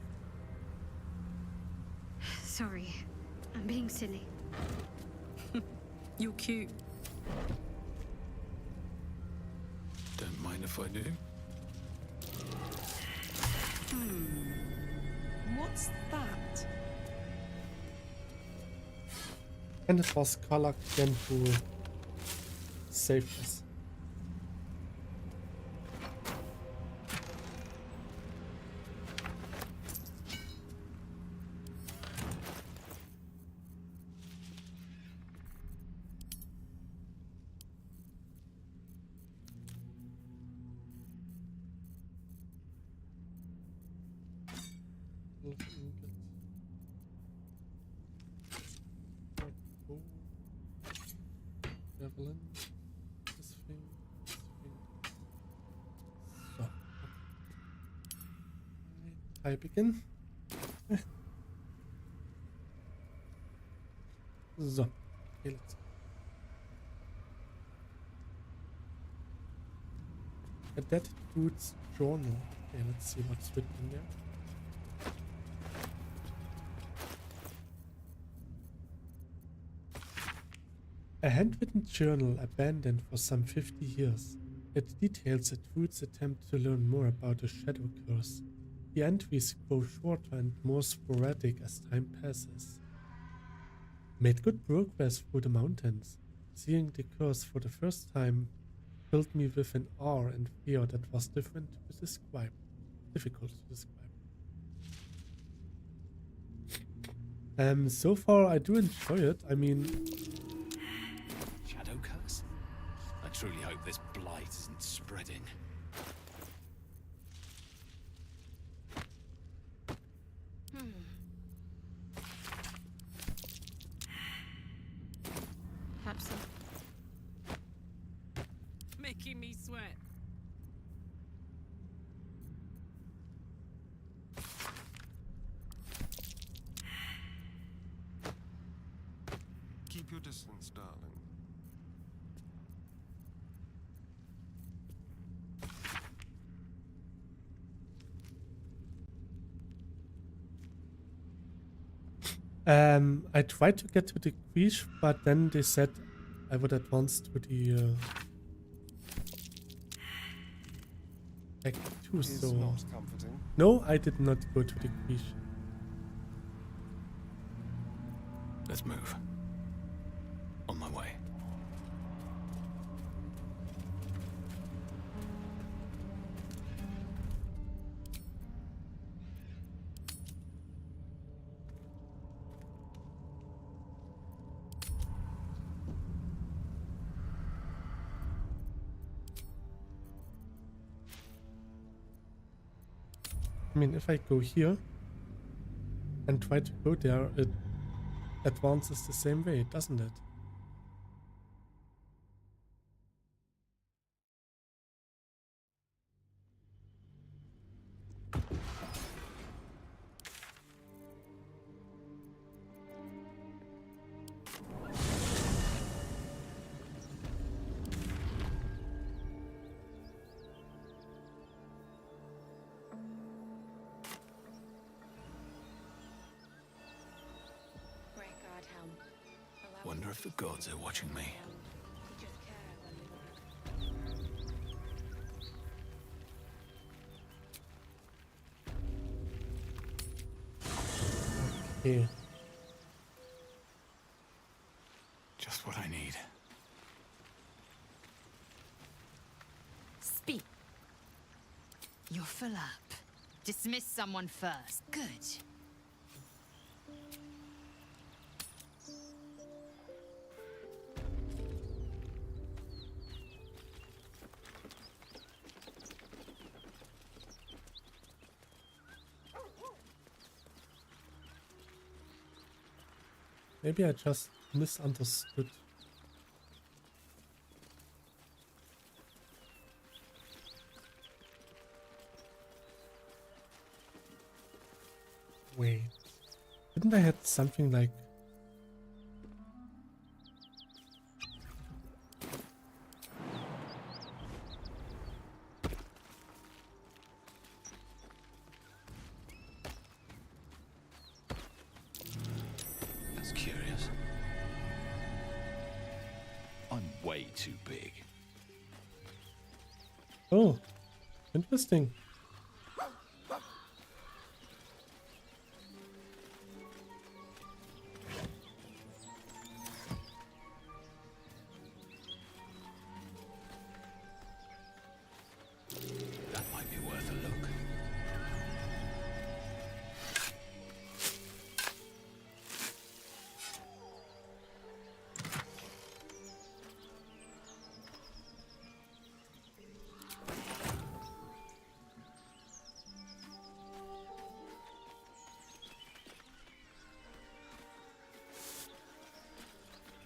Sorry, I'm being silly. You're cute. Don't mind if I do. What's that? And it was Karlach again who saved us. Javelin. This thing. So. Type again. So. Okay, let's go. A dead dude's journal. Okay, let's see what's written in there. A handwritten journal abandoned for some 50 years. It details a druid's attempt to learn more about the shadow curse. The entries grow shorter and more sporadic as time passes. Made good progress through the mountains. Seeing the curse for the first time filled me with an awe and fear that was difficult to describe. So far I do enjoy it. I mean, Shadow curse? I truly hope this blight isn't spreading. Perhaps so. Making me sweat. Keep your distance, darling. I tried to get to the quiche, but then they said I would advance to the Act 2, Is so... not comforting. No, I did not go to the quiche. Let's move. On my way. I mean, if I go here and try to go there, it advances the same way, doesn't it? wonder if the gods are watching me. Okay. Just what I need. Speak. You're full up. Dismiss someone first. Good. Maybe I just misunderstood. Wait. Didn't I had something like... That's curious. I'm way too big. Oh, interesting. That might be worth a look.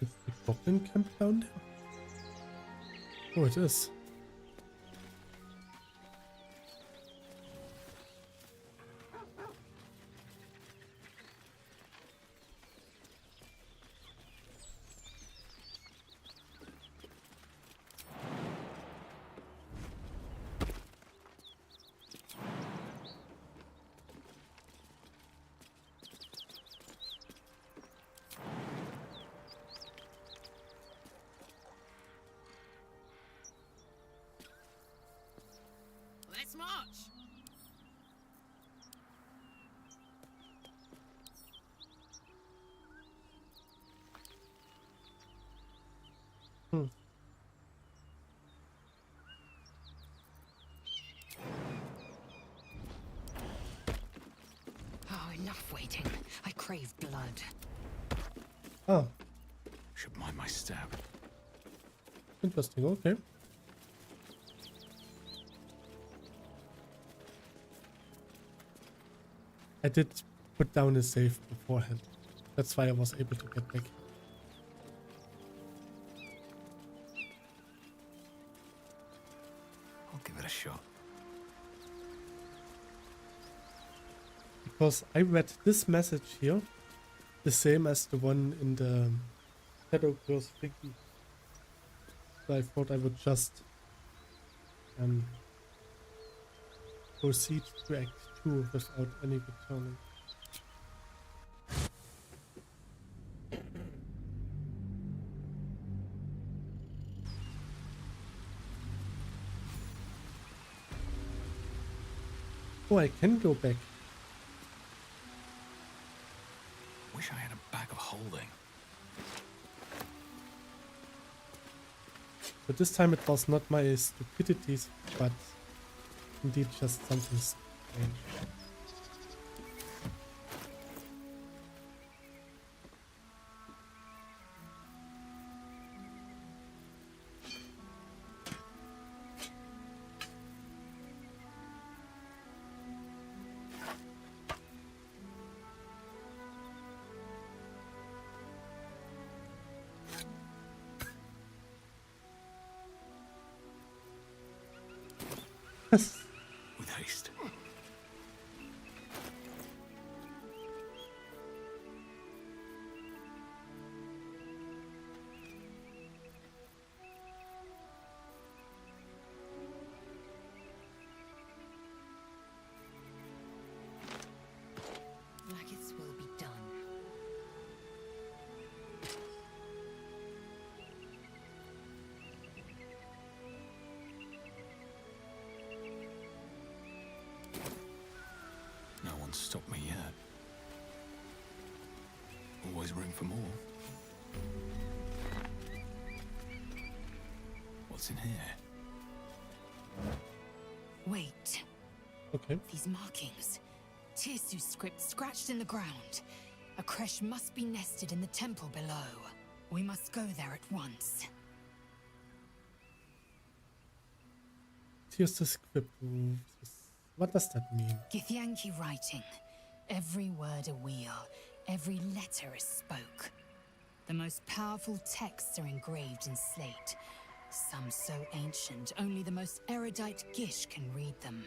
Is the goblin camp down there? Oh, it is. Let's march. Hmm. Oh, enough waiting. I crave blood. Ah, Should mind my step. interesting. Okay. I did put down a save beforehand. That's why I was able to get back. I'll give it a shot. Because I read this message here, the same as the one in the Shadow Curse Wiki. So I thought I would just proceed to Act 2 without any returning. Oh, I can go back. Wish I had a bag of holding. But this time it was not my stupidities, but indeed just something strange. With haste. Like its will be done. always room for more. What's in here? Wait. Okay. These markings. Tirsu script scratched in the ground. A creche must be nested in the temple below. We must go there at once. Here's the script. What does that mean? Githyanki writing. Every word a wheel, every letter is spoke. The most powerful texts are engraved in slate. Some so ancient, only the most erudite Gish can read them.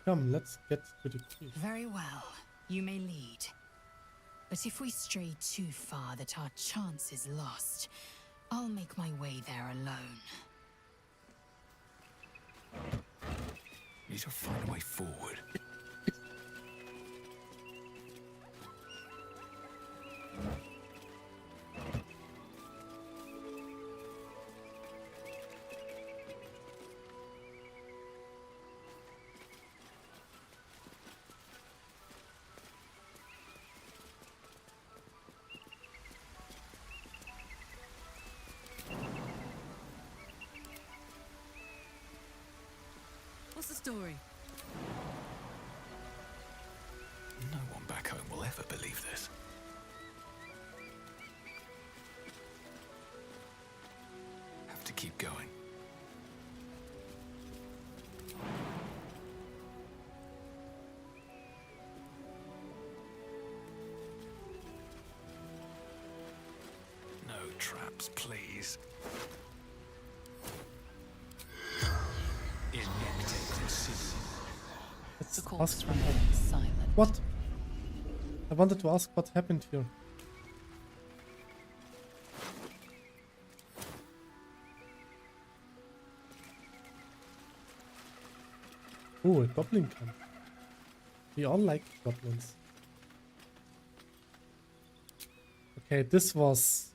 Come, let's get to the key. Very well. You may lead. But if we stray too far that our chance is lost, I'll make my way there alone. Need to find a way forward. What's the story? No one back home will ever believe this. Have to keep going. No traps, please. Let's The corpse ask remains silent. what? I wanted to ask what happened here. Oh, a goblin camp. We all like goblins. Okay, this was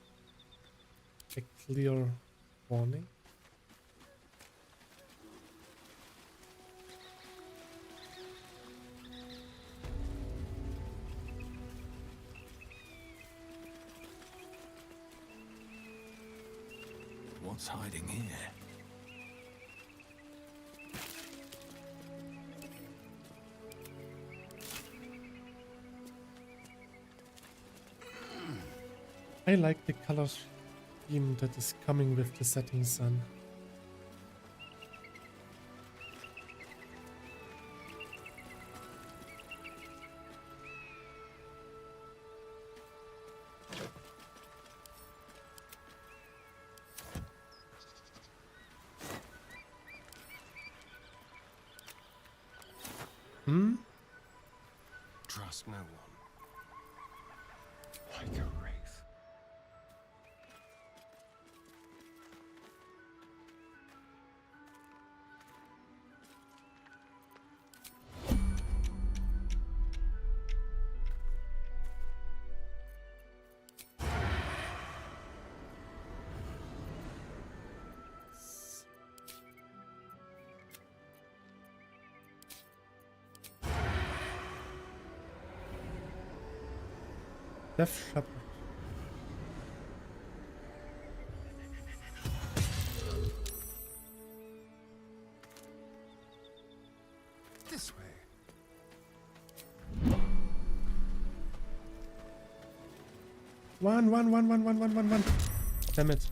a clear warning. What's hiding here? I like the color scheme that is coming with the setting sun. Trust no one. Like a wraith. Death Shepherd. This way. One. Damn it.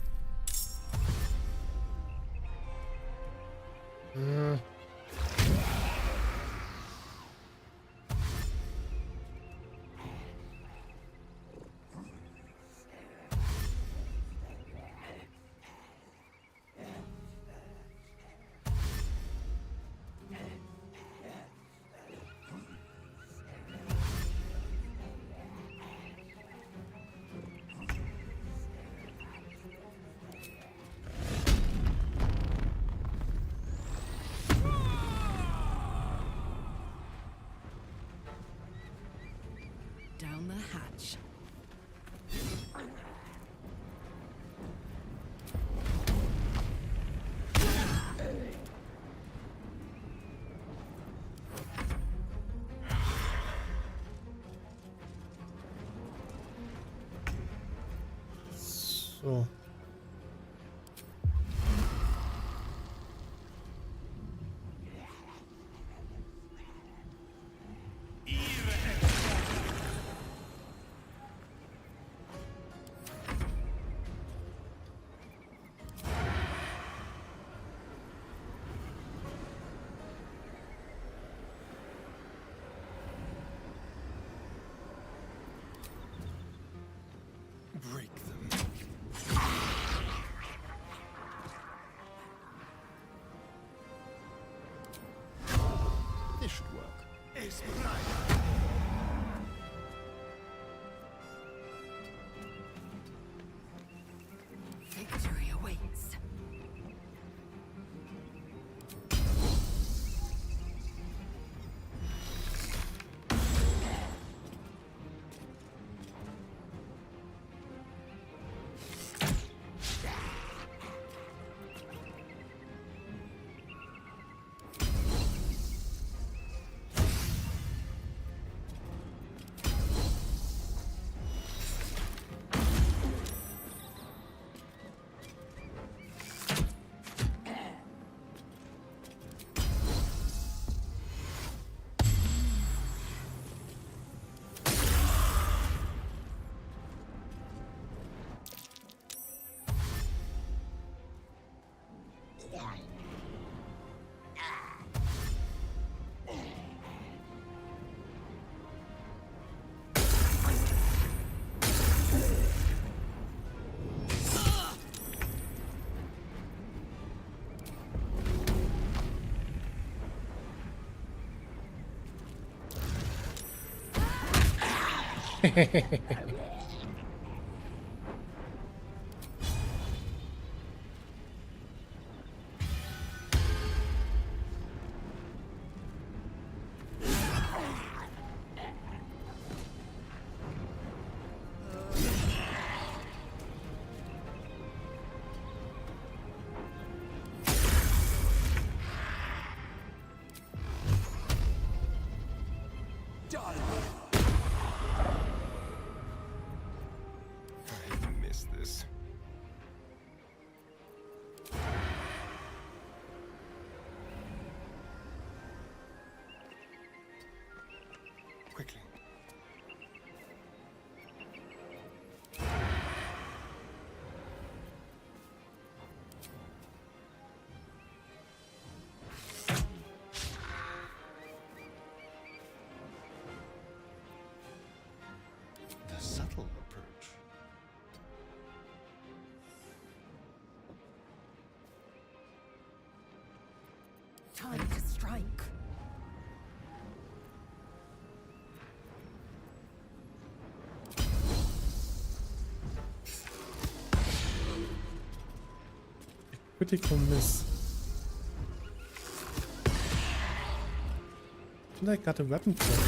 So. Break them. This should work. It's right. Victory awaits. I miss this. Quickly. The subtle approach. Time to strike. Critical miss. And I got a weapon for it.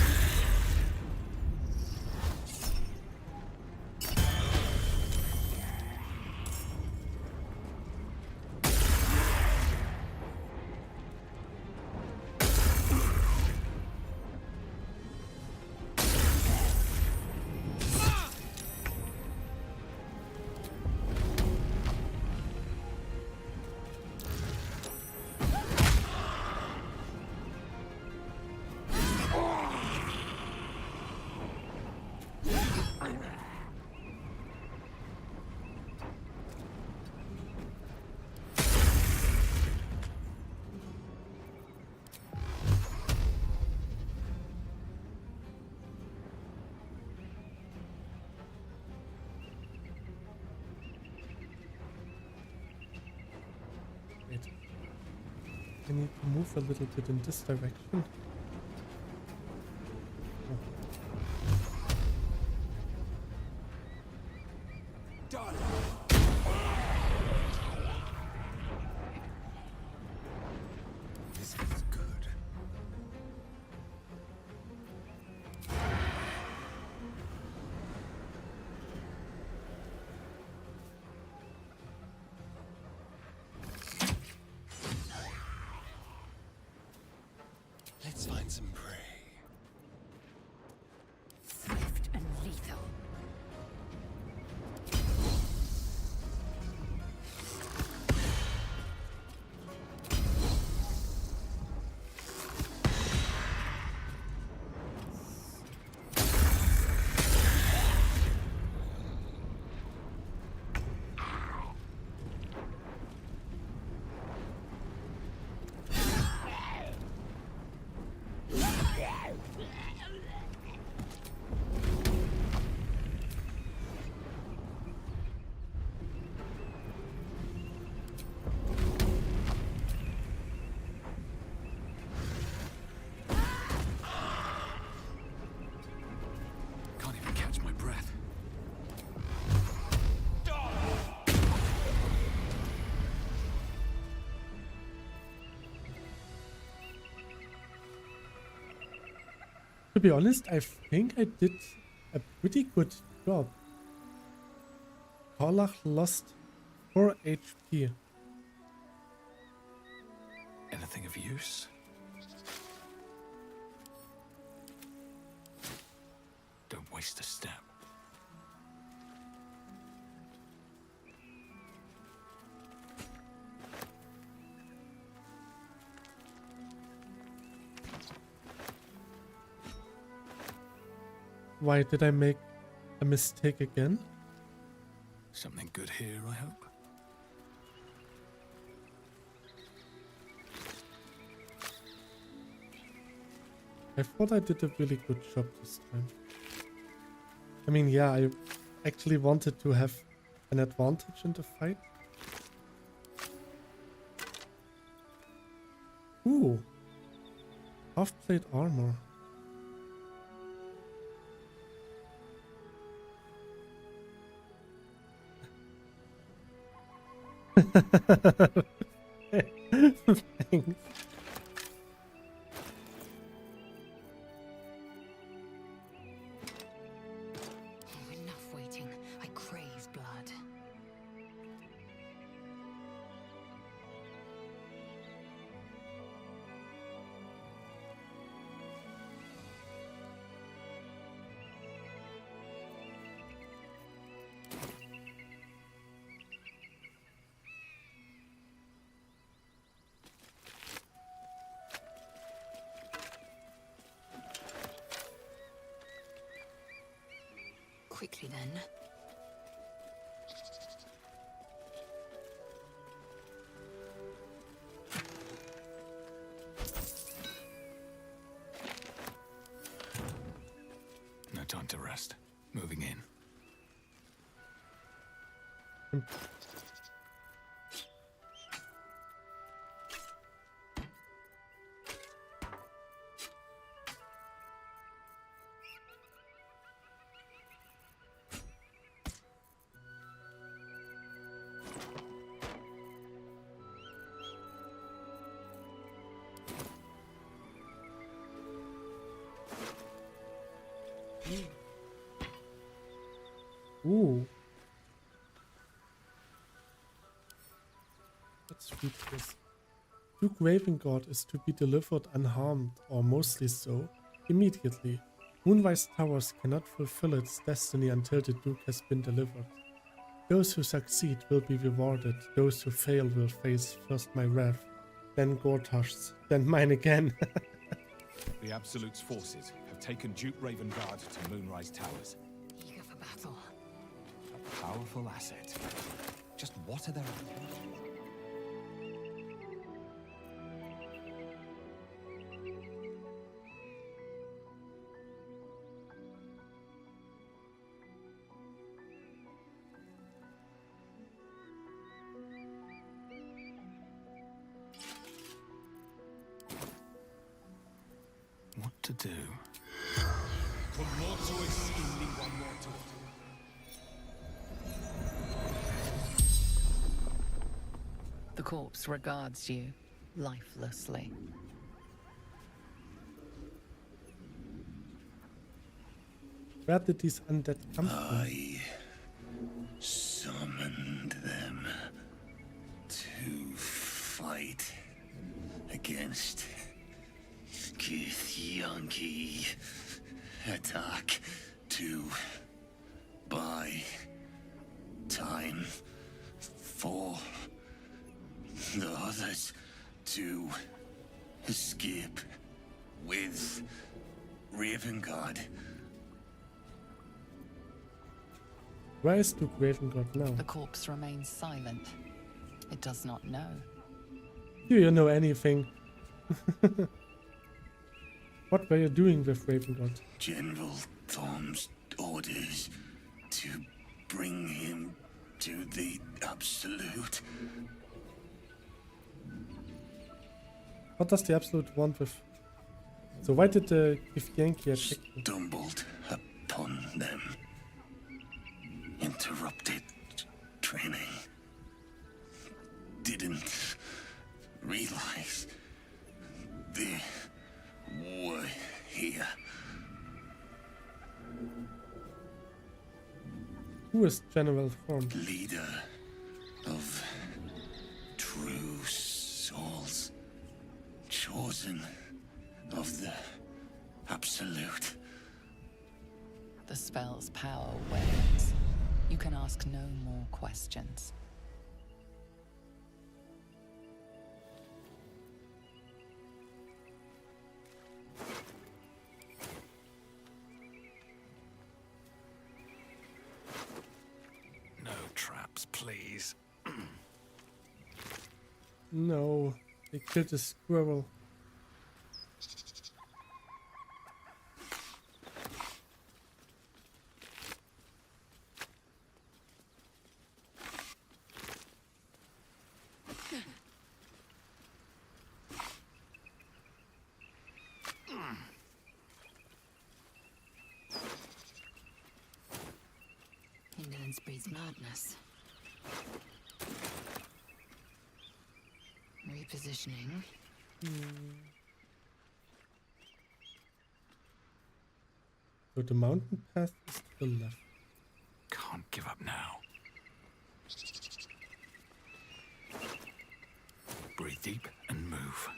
Wait. I need to move a little bit in this direction. This feels good. Let's find To be honest, I think I did a pretty good job. Karlach lost 4 HP. Anything of use? Don't waste a step. Why did I make a mistake again? Something good here, I hope. I thought I did a really good job this time. I mean, yeah, I actually wanted to have an advantage in the fight. Ooh. Half-plate armor. Thanks. Enough waiting. I crave blood. Quickly then. No time to rest. Moving in. Ooh. Let's read this. Duke Ravengard is to be delivered unharmed, or mostly so, immediately. Moonrise Towers cannot fulfill its destiny until the Duke has been delivered. Those who succeed will be rewarded, those who fail will face first my wrath, then Gortash's, then mine again. The Absolute's forces have taken Duke Ravengard to Moonrise Towers. Eager for battle. A powerful asset. Just what are their... What to do? The corpse regards you lifelessly. Where did these undead come from? I summoned them to fight against Githyanki. Attack to buy time for the others to escape with Ravengard. Where is Duke Ravengard now? The corpse remains silent. It does not know. Do you know anything? What were you doing with Ravengard? General Thom's orders to bring him to the Absolute. What does the Absolute want with... So why did the Githyanki attack you? Stumbled upon them. Interrupted training. Didn't realize they were here. Who is General Form? Leader of true souls, chosen of the absolute. The spell's power wanes. You can ask no more questions. No traps, please. No, they killed a squirrel. Indolence breeds madness. Repositioning. So the mountain path is to the left. Can't give up now. Breathe deep and move.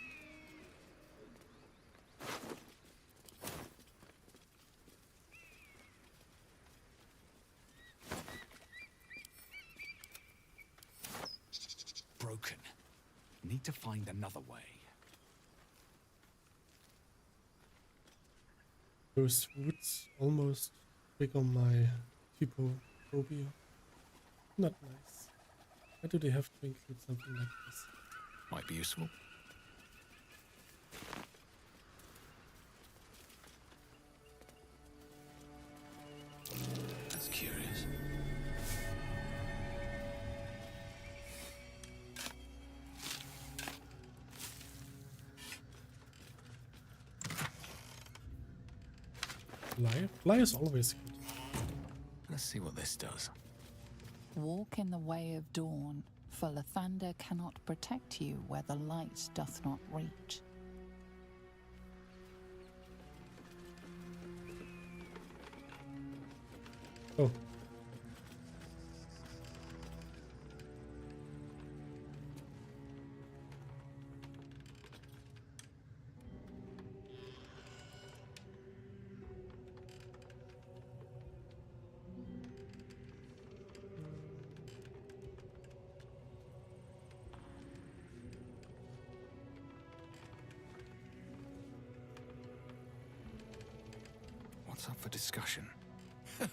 Broken. Need to find another way. Those woods almost trigger my typophobia. Not nice. Why do they have to include something like this? Might be useful. That's curious. Fly? Fly is always good. Let's see what this does. Walk in the way of dawn, for Lathander cannot protect you where the light doth not reach. Oh. What's up for discussion?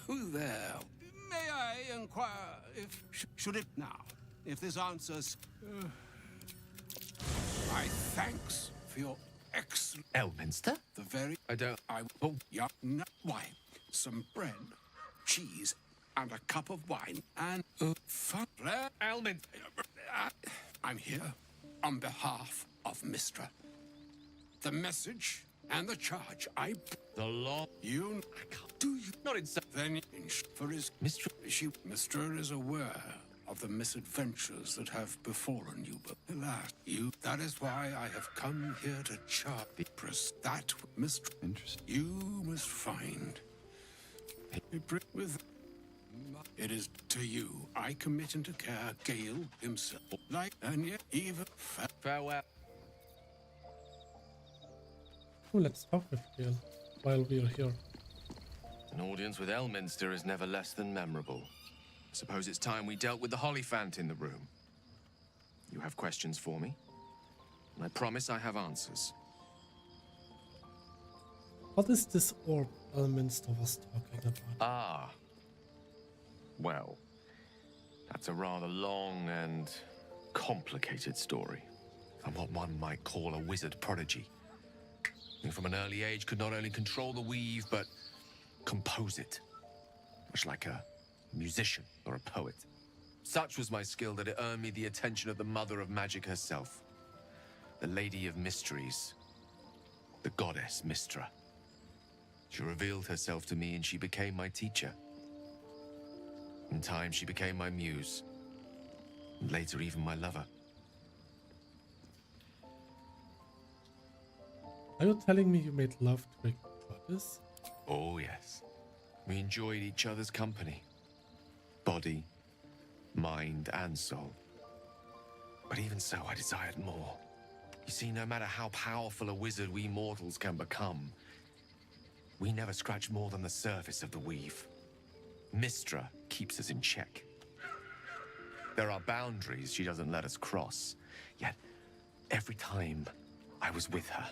Who there? May I inquire if... should it now? If this answers... my thanks for your excellent... Elminster? The very... I don't... Oh, yeah. No, why? Some bread, cheese, and a cup of wine, and... fun... Elmin... I'm here on behalf of Mistra. The message and the charge I... The law... You... Do you... Not in so... Then... For his... Mistra... Mistra is aware of the misadventures that have befallen you, but alas, that is why I have come here to charge the press. That, Mistra... Interesting. You must find... with... It is to you I commit into care Gale himself. Like, and yet even... Farewell. Oh, let's talk with Gale while we are here. An audience with Elminster is never less than memorable. Suppose it's time we dealt with the Hollyphant in the room. You have questions for me? And I promise I have answers. What is this orb Elminster was talking about? Ah. Well, that's a rather long and complicated story. I'm what one might call a wizard prodigy. Who from an early age could not only control the weave, but compose it. Much like a musician or a poet. Such was my skill that it earned me the attention of the mother of magic herself. The Lady of Mysteries. The goddess Mistra. She revealed herself to me and she became my teacher. In time, she became my muse. And later, even my lover. Are you telling me you made love to a goddess? Oh, yes. We enjoyed each other's company. Body, mind, and soul. But even so, I desired more. You see, no matter how powerful a wizard we mortals can become, we never scratch more than the surface of the weave. Mystra keeps us in check. There are boundaries she doesn't let us cross, yet every time I was with her,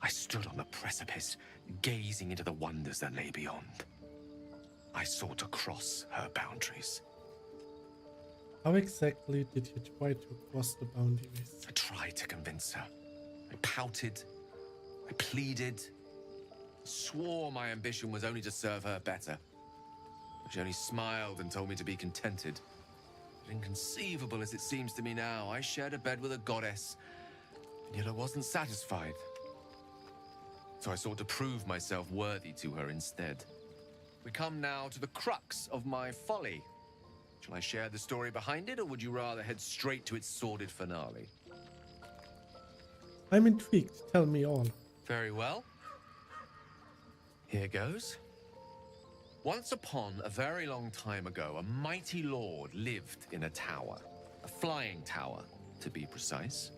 I stood on the precipice, gazing into the wonders that lay beyond. I sought to cross her boundaries. How exactly did you try to cross the boundaries? I tried to convince her. I pouted. I pleaded. Swore my ambition was only to serve her better. She only smiled and told me to be contented. But inconceivable as it seems to me now, I shared a bed with a goddess, and yet I wasn't satisfied. So I sought to prove myself worthy to her instead. We come now to the crux of my folly. Shall I share the story behind it, or would you rather head straight to its sordid finale? I'm intrigued. Tell me all. Very well. Here goes. Once upon a very long time ago, a mighty lord lived in a tower. A flying tower, to be precise.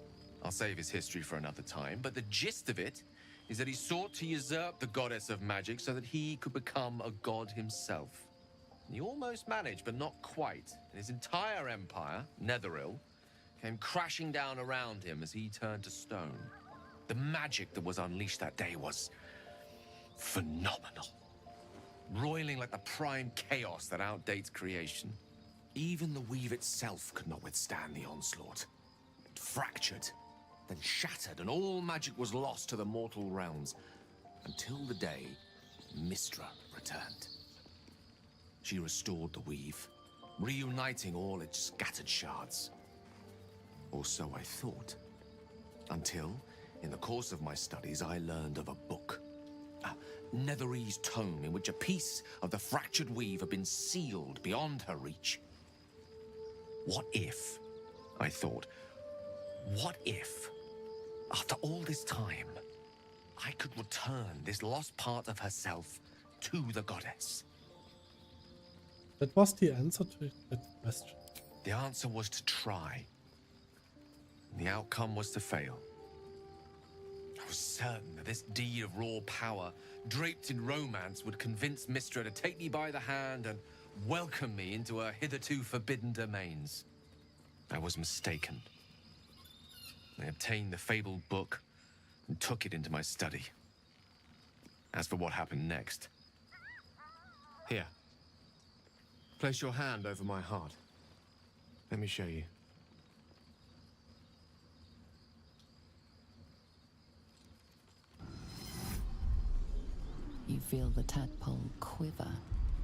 I'll save his history for another time, but the gist of it is that he sought to usurp the goddess of magic so that he could become a god himself. And he almost managed, but not quite. And his entire empire, Netheril, came crashing down around him as he turned to stone. The magic that was unleashed that day was phenomenal. Roiling like the prime chaos that outdates creation. Even the weave itself could not withstand the onslaught. It fractured, then shattered, and all magic was lost to the mortal realms, until the day Mystra returned. She restored the weave, reuniting all its scattered shards. Or so I thought. Until, in the course of my studies, I learned of a book. Netherese tome in which a piece of the fractured weave had been sealed beyond her reach. What if, I thought, what if, after all this time, I could return this lost part of herself to the goddess? That was the answer to that question. The answer was to try. The outcome was to fail. I was certain that this deed of raw power, draped in romance, would convince Mystra to take me by the hand and welcome me into her hitherto forbidden domains. I was mistaken. I obtained the fabled book and took it into my study. As for what happened next... Here. Place your hand over my heart. Let me show you. You feel the tadpole quiver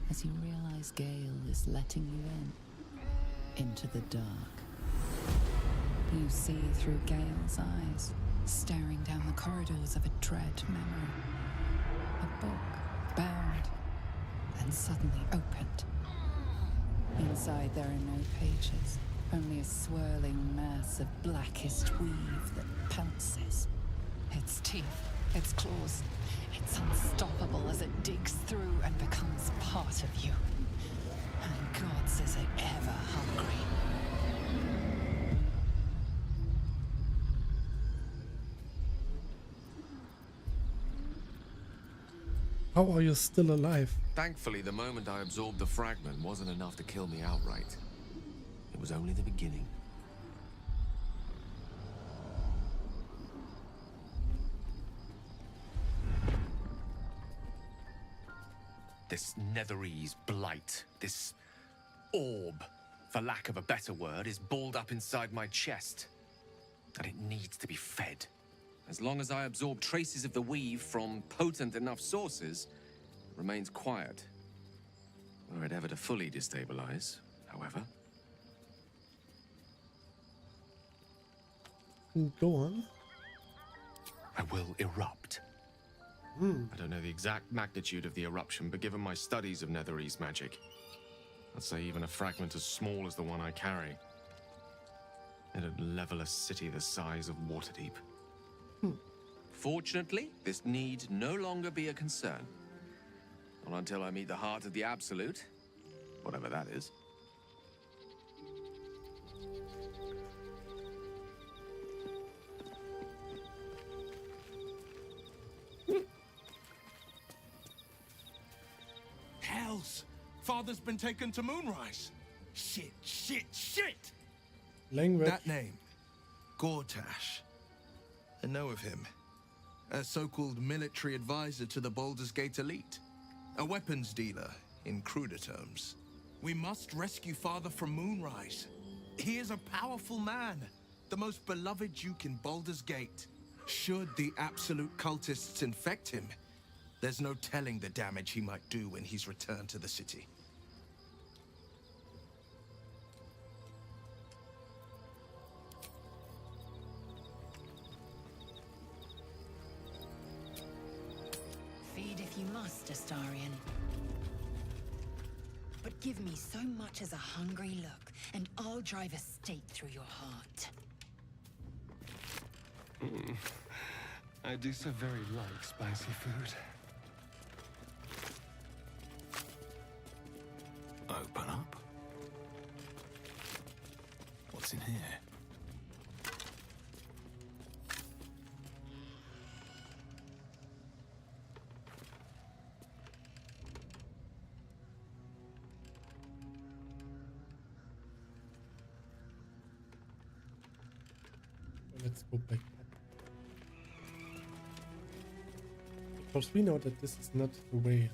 as you realize Gale is letting you into the dark. You see through Gale's eyes, staring down the corridors of a dread memory. A book, bound, and suddenly opened. Inside there are no pages, only a swirling mass of blackest weave that pounces. Its teeth, its claws, it's unstoppable as it digs through and becomes part of you. And gods, is it ever hungry. How are you still alive? Thankfully, the moment I absorbed the fragment wasn't enough to kill me outright. It was only the beginning. This Netherese blight, this orb, for lack of a better word, is balled up inside my chest. And it needs to be fed. As long as I absorb traces of the weave from potent enough sources, it remains quiet. Were it ever to fully destabilize, however. Go on. I will erupt. I don't know the exact magnitude of the eruption, but given my studies of Netherese magic, I'd say even a fragment as small as the one I carry, it'd level a city the size of Waterdeep. Fortunately, this need no longer be a concern. Not until I meet the heart of the Absolute, whatever that is. Hells! Father's been taken to Moonrise. Shit, shit, shit! Language. That name, Gortash. I know of him. A so-called military advisor to the Baldur's Gate elite. A weapons dealer, in cruder terms. We must rescue Father from Moonrise. He is a powerful man, the most beloved duke in Baldur's Gate. Should the absolute cultists infect him, there's no telling the damage he might do when he's returned to the city. Feed if you must, Astarion. But give me so much as a hungry look, and I'll drive a stake through your heart. I do so very like spicy food. Open up. What's in here? Let's go back up. Because we know that this is not the way.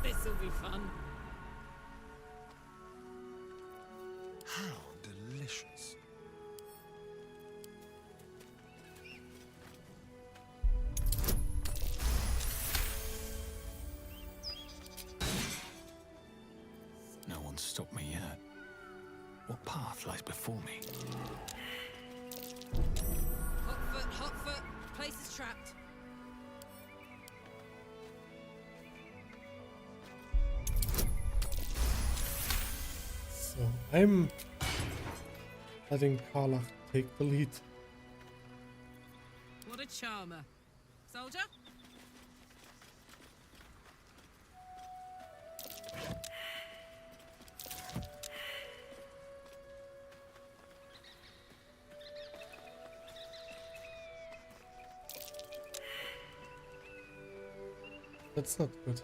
This'll be fun. How delicious. No one's stopped me yet. What path lies before me? Hot foot. Place is trapped. So I'm letting Karlach take the lead. What a charmer. Soldier? That's not good.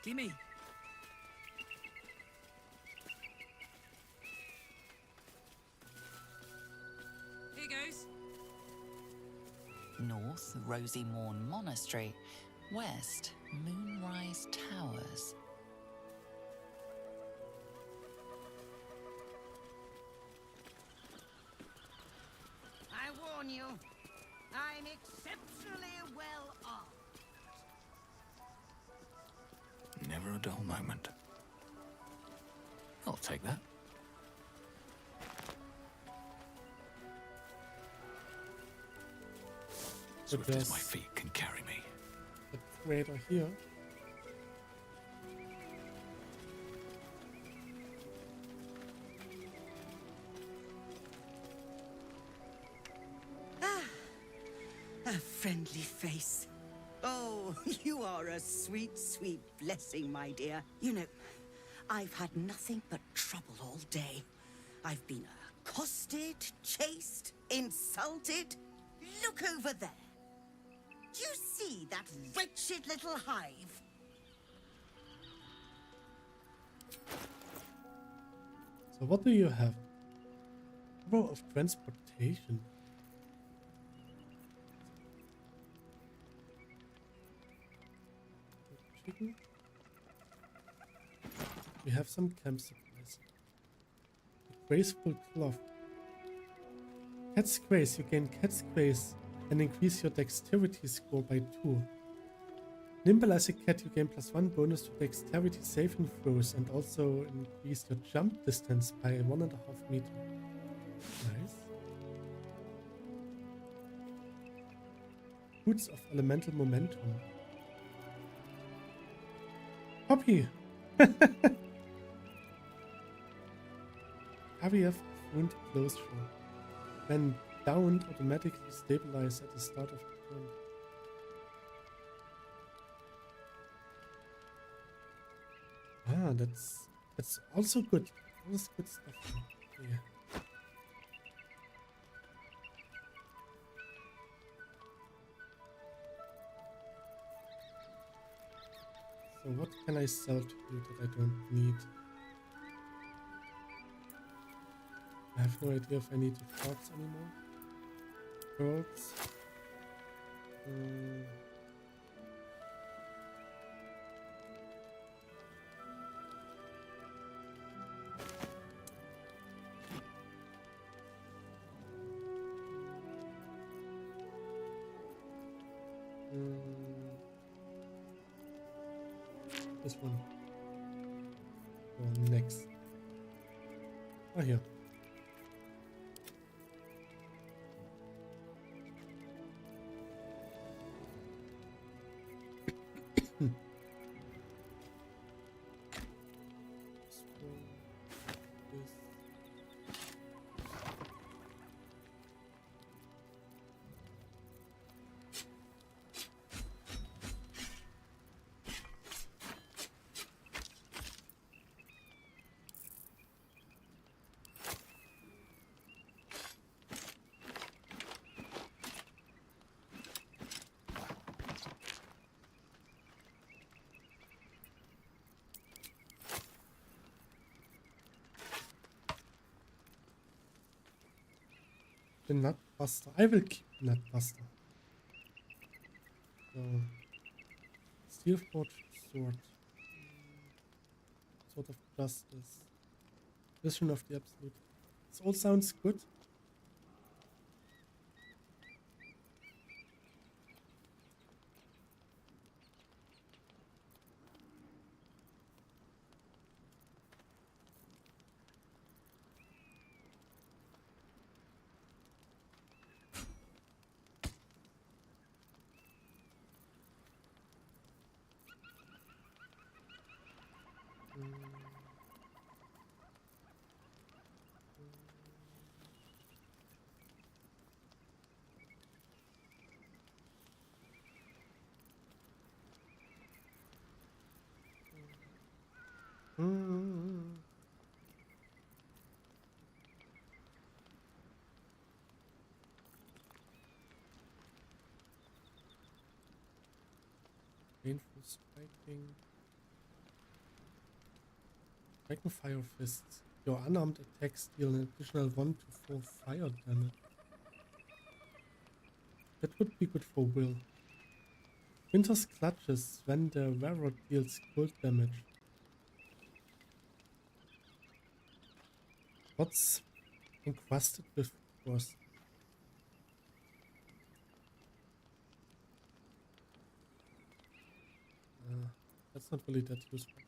Gimme. Here goes. North, Rosy Morn Monastery. West, Moonrise Towers. I warn you, I'm exceptionally well armed. Never a dull moment. I'll take that. Swift as my feet can carry me. The traitor here. A friendly face. Oh, you are a sweet, sweet blessing, my dear. You know, I've had nothing but trouble all day. I've been accosted, chased, insulted. Look over there. Do you see that wretched little hive? So what do you have? Power of transportation. Chicken. We have some camp supplies. A graceful cloth. Cat's Grace. You gain Cat's Grace and increase your dexterity score by 2. Nimble as a cat, you gain +1 bonus to dexterity saving throws and also increase your jump distance by 1.5 meters. Nice. Roots of elemental momentum. Poppy! Area of wound closure. When downed, automatically stabilize at the start of the turn. Ah, that's also good. All this good stuff. Yeah. So what can I sell to you that I don't need? I have no idea if I need the frogs anymore. Pearls. This one. Or next. Ah, here. The Nutbuster. I will keep Nutbuster. So, Steelforged Sword. Sword of Justice. Vision of the Absolute. This all sounds good. Painful striking. Striking Fire Fists. Your unarmed attacks deal an additional 1 to 4 fire damage. That would be good for Will. Winter's Clutches. When the wearer deals cold damage. What's encrusted with frost? That's not really that useful.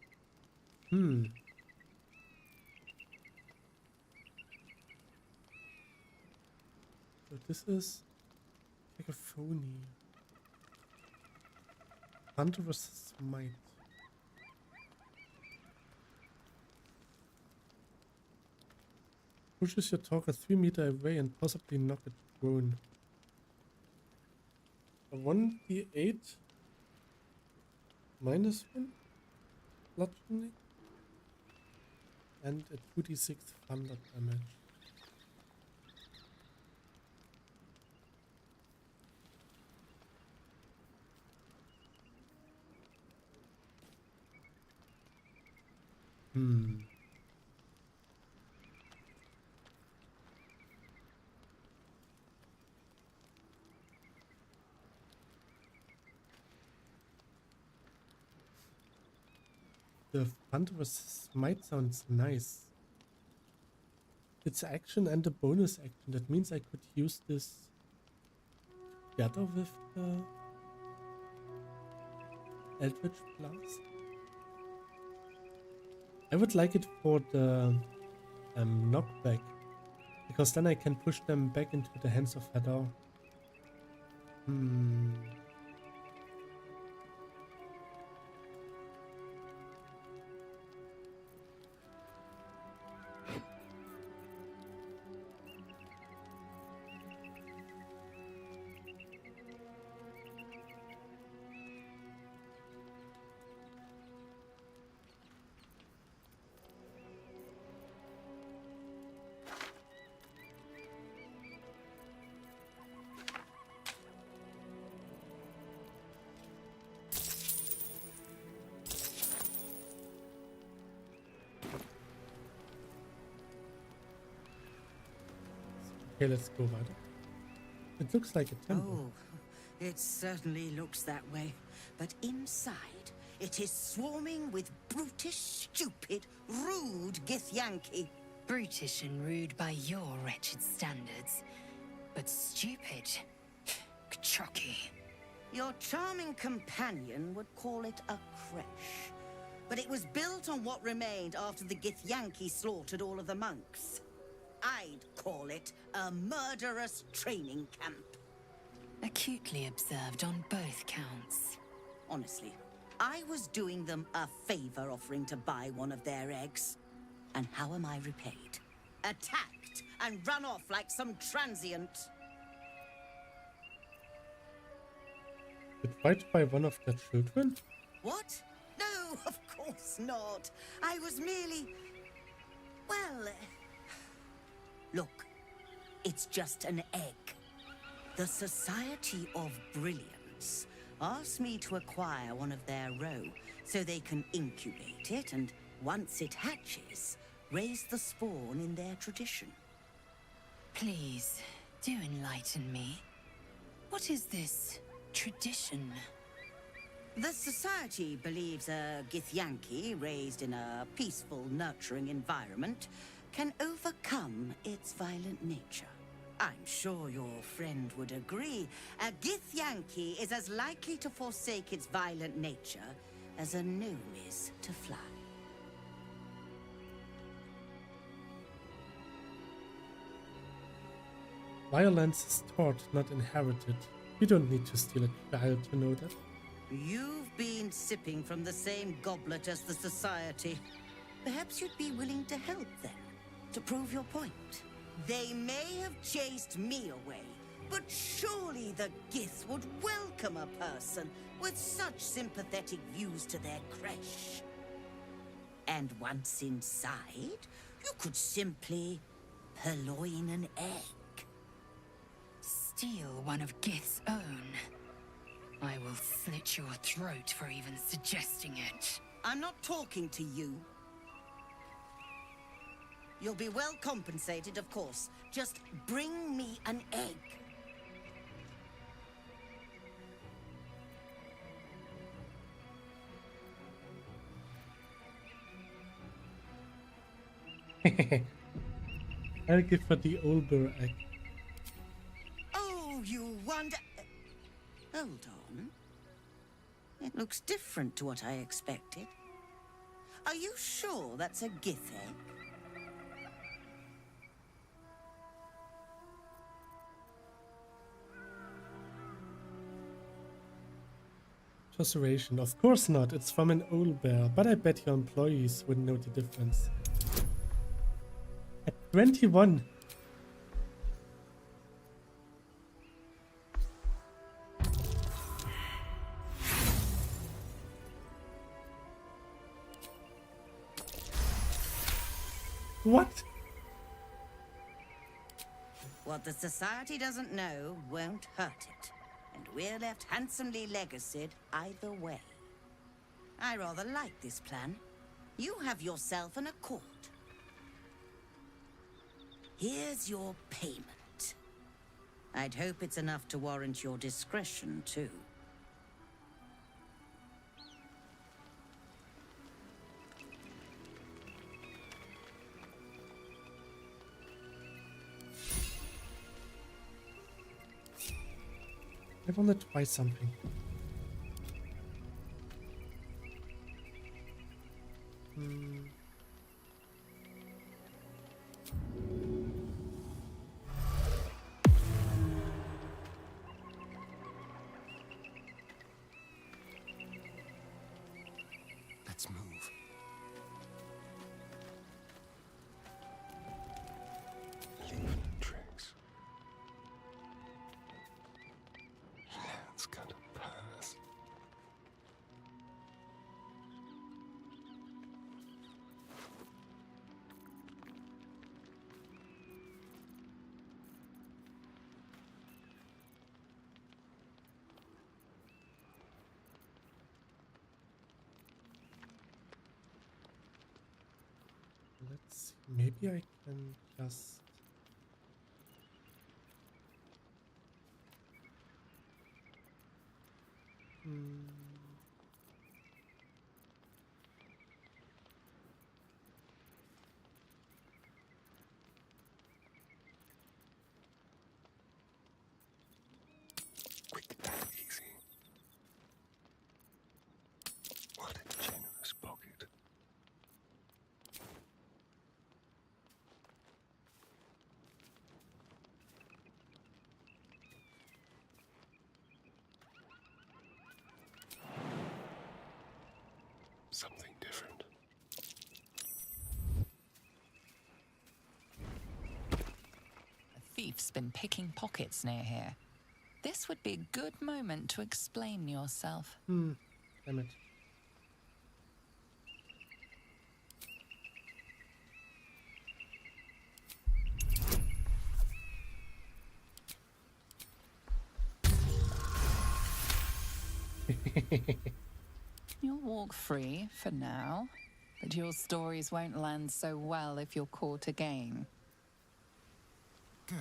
So this is Cacophony. Thunderous Smite. Pushes your target 3 meters away and possibly knock it prone. A 1d8 -1 bludgeoning and a 2d6 thunder damage. The Thunderous Smite sounds nice. It's action and a bonus action. That means I could use this together with the Eldritch Blast. I would like it for the knockback, because then I can push them back into the hands of Hadar. Okay, let's go weiter. It looks like a temple. Oh, it certainly looks that way. But inside, it is swarming with brutish, stupid, rude Githyanki. Brutish and rude by your wretched standards, but stupid. Kachaki. Your charming companion would call it a creche. But it was built on what remained after the Githyanki slaughtered all of the monks. I'd call it a murderous training camp. Acutely observed on both counts. Honestly, I was doing them a favor offering to buy one of their eggs. And how am I repaid? Attacked and run off like some transient. Right by one of the children? What? No, of course not. I was merely... well... Look, it's just an egg. The Society of Brilliance asked me to acquire one of their roe so they can incubate it and, once it hatches, raise the spawn in their tradition. Please, do enlighten me. What is this tradition? The Society believes a Githyanki raised in a peaceful, nurturing environment can overcome its violent nature. I'm sure your friend would agree. A Githyanki is as likely to forsake its violent nature as a gnome is to fly. Violence is taught, not inherited. You don't need to steal a child to know that. You've been sipping from the same goblet as the Society. Perhaps you'd be willing to help then, to prove your point. They may have chased me away, but surely the Gith would welcome a person with such sympathetic views to their creche. And once inside, you could simply purloin an egg. Steal one of Gith's own. I will slit your throat for even suggesting it. I'm not talking to you. You'll be well compensated, of course. Just bring me an egg. I'll give her the older egg. Oh, you wonder... Hold on. It looks different to what I expected. Are you sure that's a Gith egg? Persuasion. Of course not. It's from an old bear, but I bet your employees wouldn't know the difference. At 21. What? What the Society doesn't know won't hurt it. And we're left handsomely legacied either way. I rather like this plan. You have yourself an accord. Here's your payment. I'd hope it's enough to warrant your discretion, too. I wanna try something. Let's move. Leave tricks. Let's go to Paris. Let's see. Maybe I can just. Quick and easy. What a generous pocket. Something different. A thief's been picking pockets near here. This would be a good moment to explain yourself. Damn it. You'll walk free for now, but your stories won't land so well if you're caught again. Go.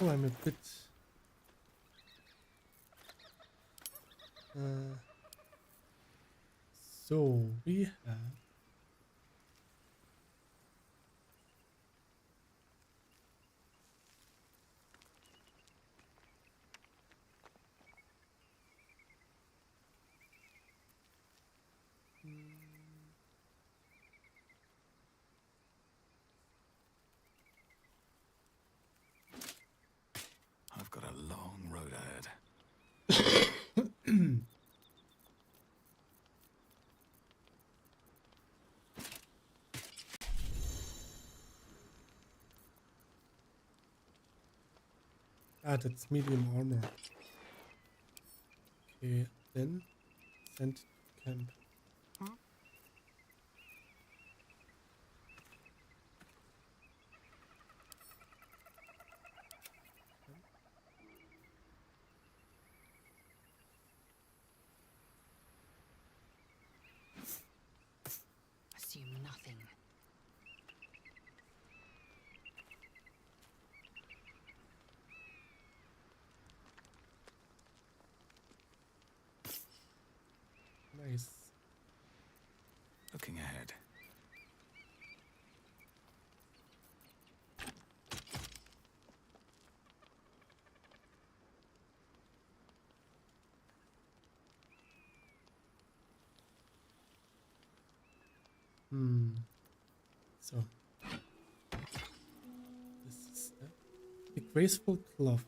Oh, I'm a bit. So we have. I've got a long road ahead. Ah, that's medium armor. Okay, then send to camp. Assume nothing. Nice. Looking ahead. So this is the graceful cloth.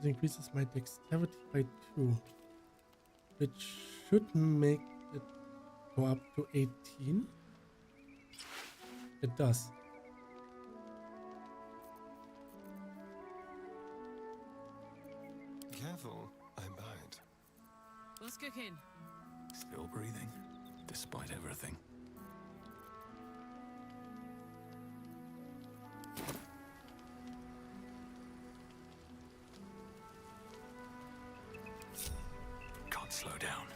It increases my dexterity by 2, which should make it go up to 18. It does. Careful, I bite. What's cooking? Still breathing, despite everything. Can't slow down.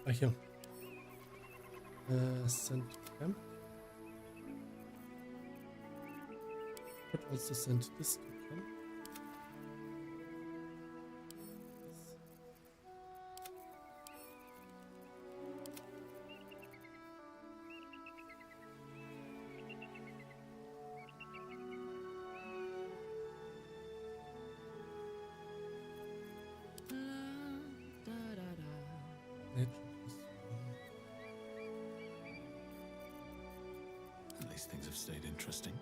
Here. Send camp. Could also send this to camp. these things have stayed interesting.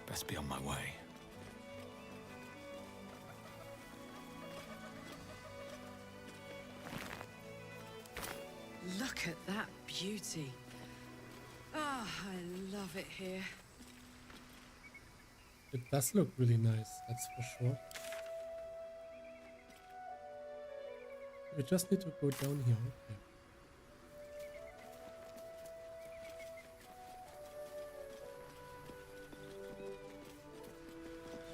Best be on my way. Look at that beauty. Ah, I love it here. It does look really nice, that's for sure. We just need to go down here. Okay.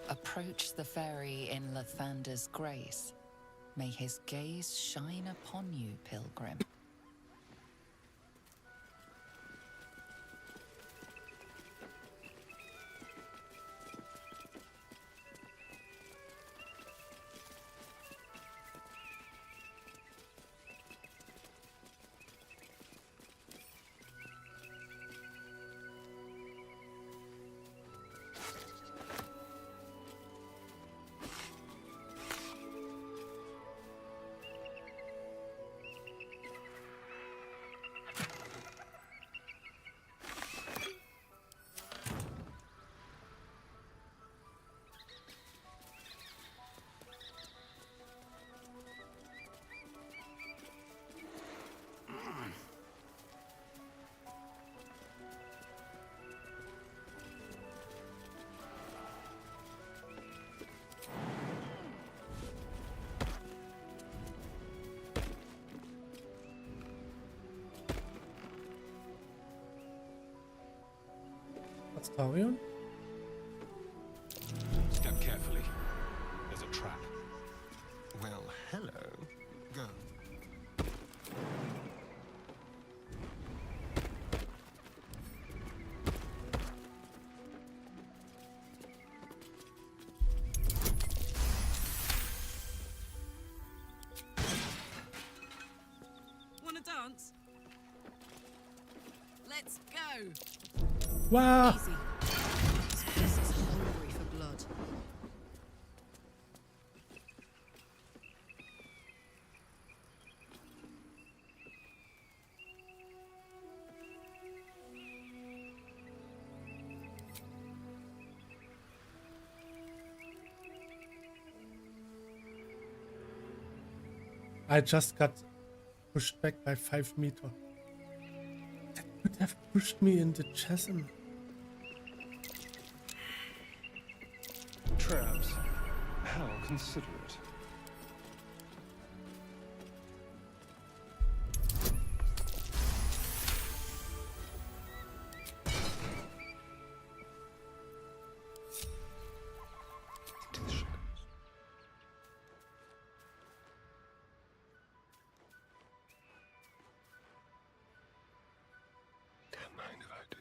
Approach the ferry in Lathander's grace. May his gaze shine upon you, pilgrim. What's Tarion? Step carefully. There's a trap. Well, hello. Go. Wanna dance? Let's go. Wow. Easy. This place is hungry for blood. I just got pushed back by 5 meters. That could have pushed me in the chasm. Traps. How considerate. Into the shadows. Don't mind if I do.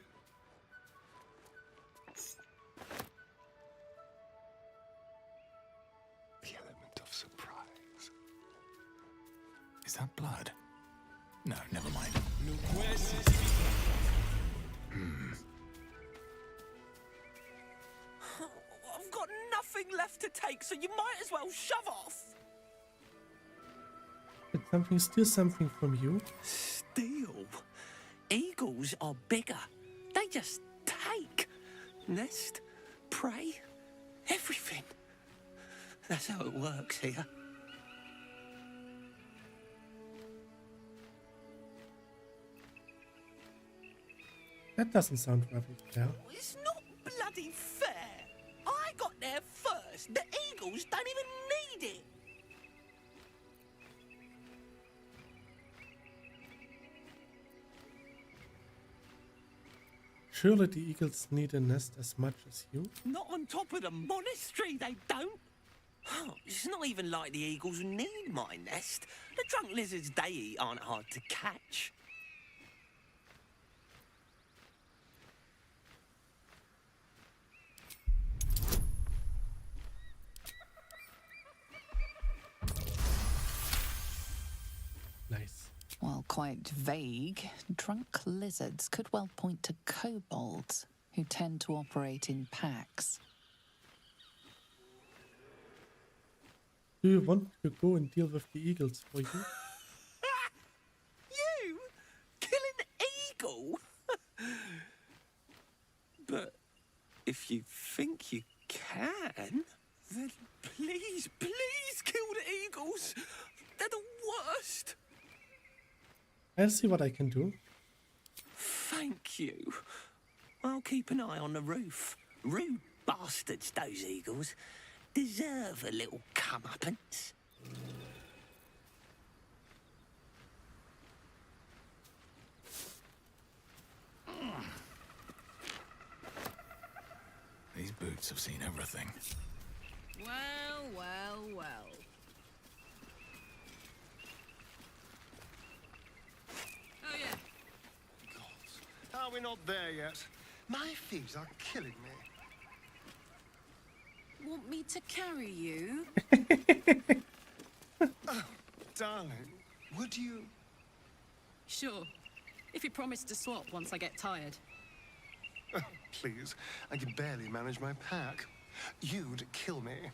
The element of surprise. Is that blood? No, never mind. I've got nothing left to take, so you might as well shove off. Did something steal something from you? Steal? Eagles are bigger. They just take. Nest, prey, everything. That's how it works here. That doesn't sound very fair. It's not bloody fair. I got there first. The Eagles don't even need it. Surely the eagles need a nest as much as you? Not on top of the monastery, they don't. Oh, it's not even like the eagles need my nest. The drunk lizards they eat aren't hard to catch. Nice. While quite vague, drunk lizards could well point to kobolds, who tend to operate in packs. Do you want to go and deal with the eagles for you? You? Kill an eagle? But if you think you can, then please, please kill the eagles. They're the worst. I'll see what I can do. Thank you. I'll keep an eye on the roof. Rude bastards, those eagles. Deserve a little comeuppance. These boots have seen everything. Well, well, well. Oh, yeah. Are we not there yet? My feet are killing me. Want me to carry you? Oh, darling, would you? Sure. If you promise to swap once I get tired. Oh, please, I can barely manage my pack. You'd kill me.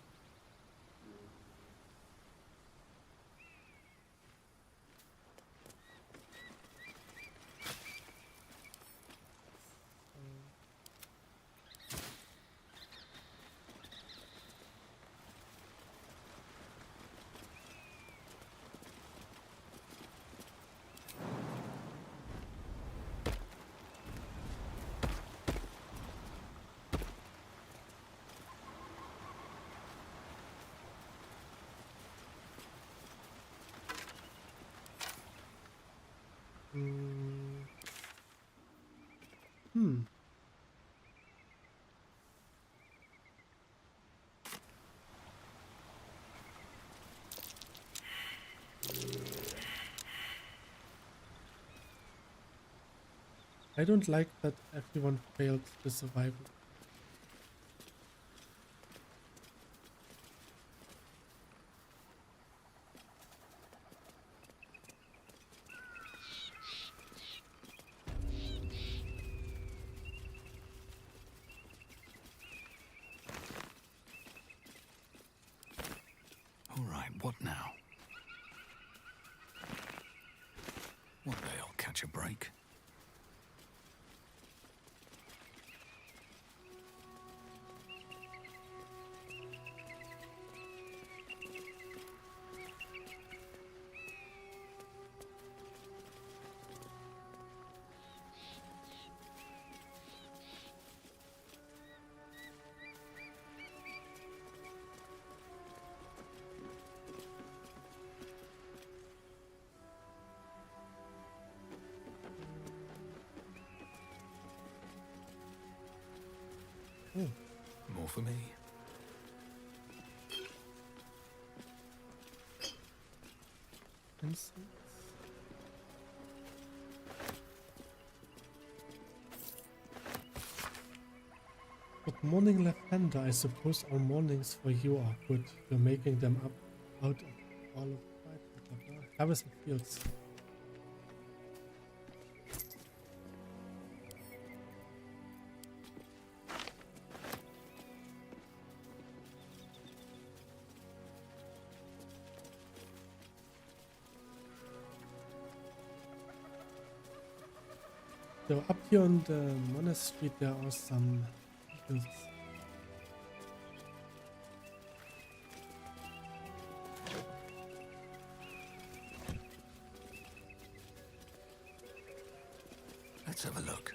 I don't like that everyone failed the survival. All right, what now? One day I'll catch a break. More for me. Incense. Good morning, Lavender. I suppose all mornings for you are good. You're making them up out of all of harvest fields. So up here on the monastery there are some eagles. Let's have a look.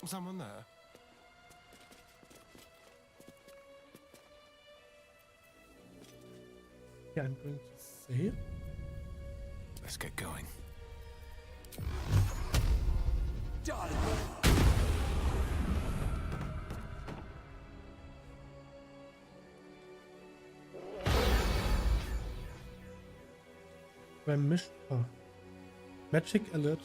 Someone there? Yeah, I'm going to save. Let's get going. Done. Beim Magic Allergy.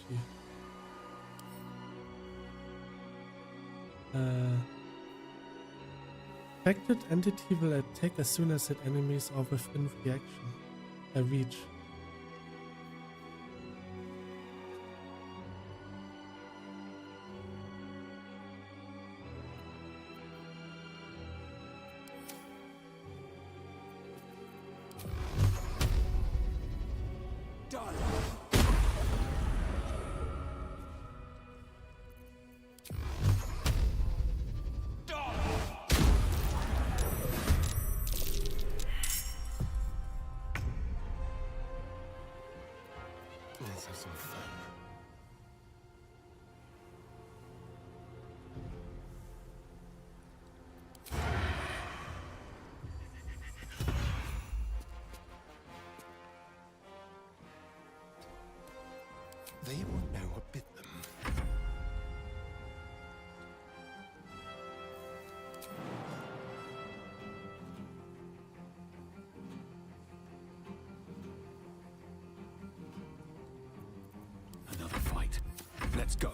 Affected entity will attack as soon as its enemies are within reach. Let's have some fun. They won't know what bit them. Another fight. Let's go.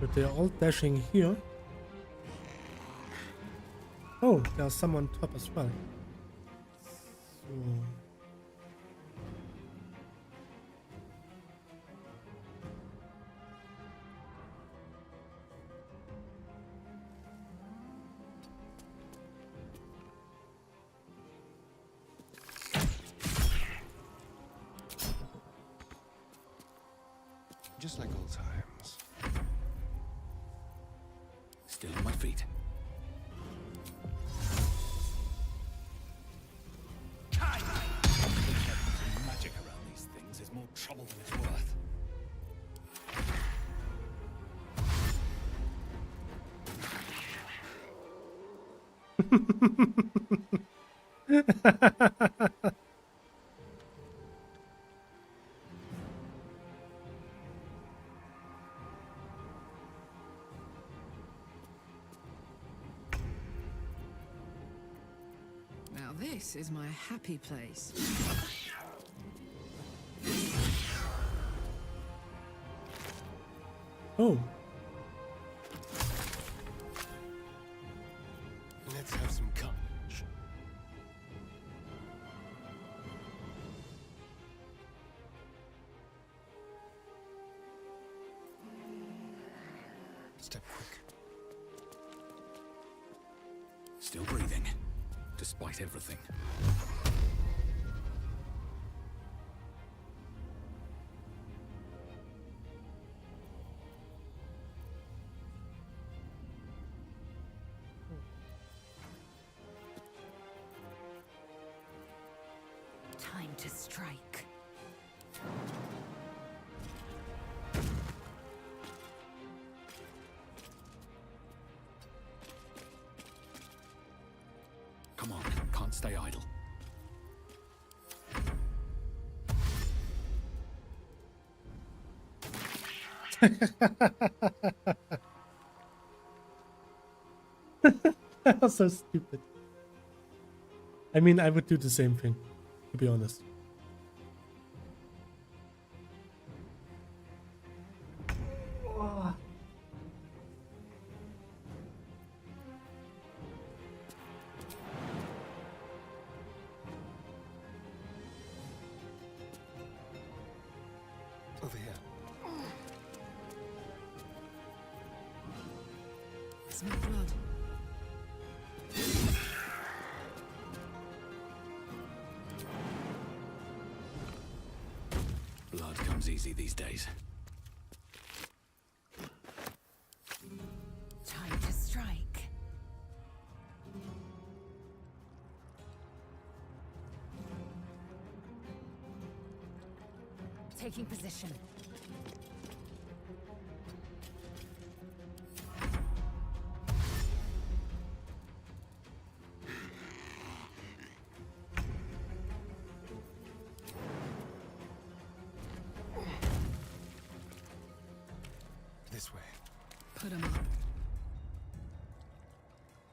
So they're all dashing here. Oh, there's some on top as well. So Just like old times. Still on my feet. Magic around these things is more trouble than it's worth. Now this is my happy place. oh, Let's have some carnage. Step quick. Still breathing, despite everything. Time to strike. Come on, can't stay idle. that was so stupid. I mean, I would do the same thing, to be honest. Over here. Smell blood. Blood comes easy these days. Time to strike. Taking position. Put 'em up.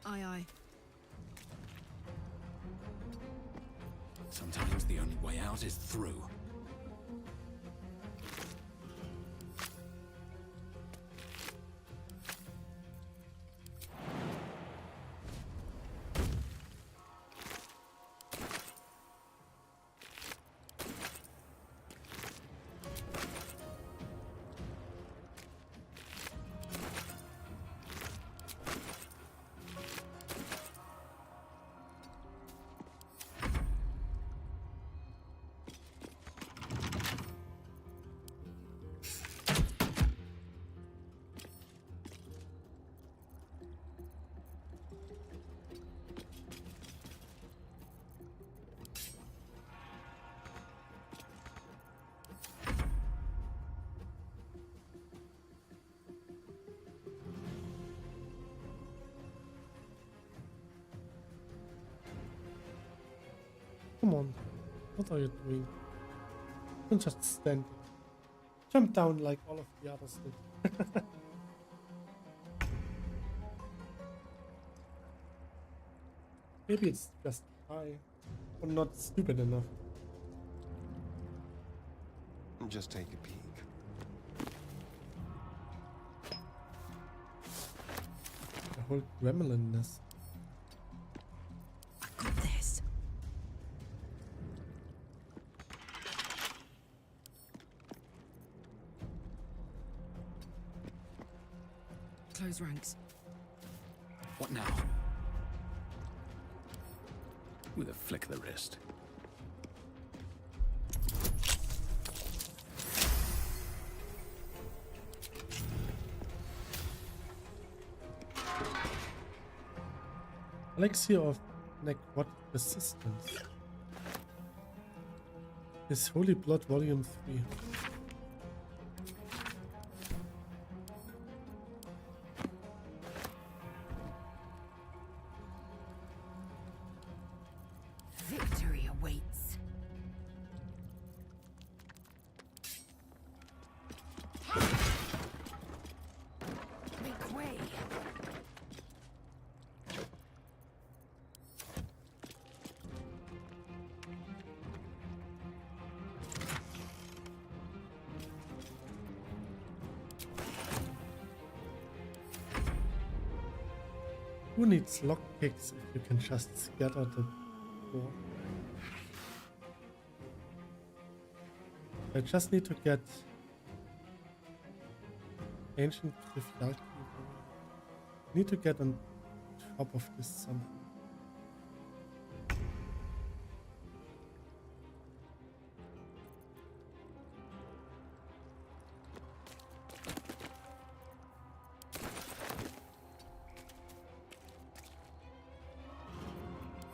Aye, aye. Sometimes the only way out is through. Come on. What are you doing? Don't just stand. Jump down like all of the others did. Maybe it's just I am not stupid enough. Just take a peek. The whole gremlin nest. I got this. Close ranks. What now? With a flick of the wrist. Elixir of Necrotic Resistance. His Holy Blood Volume 3. Victory awaits. Make way. Who needs lockpicks if you can just scatter the door? I just need to get ancient trivial key. Need to get on top of this somehow.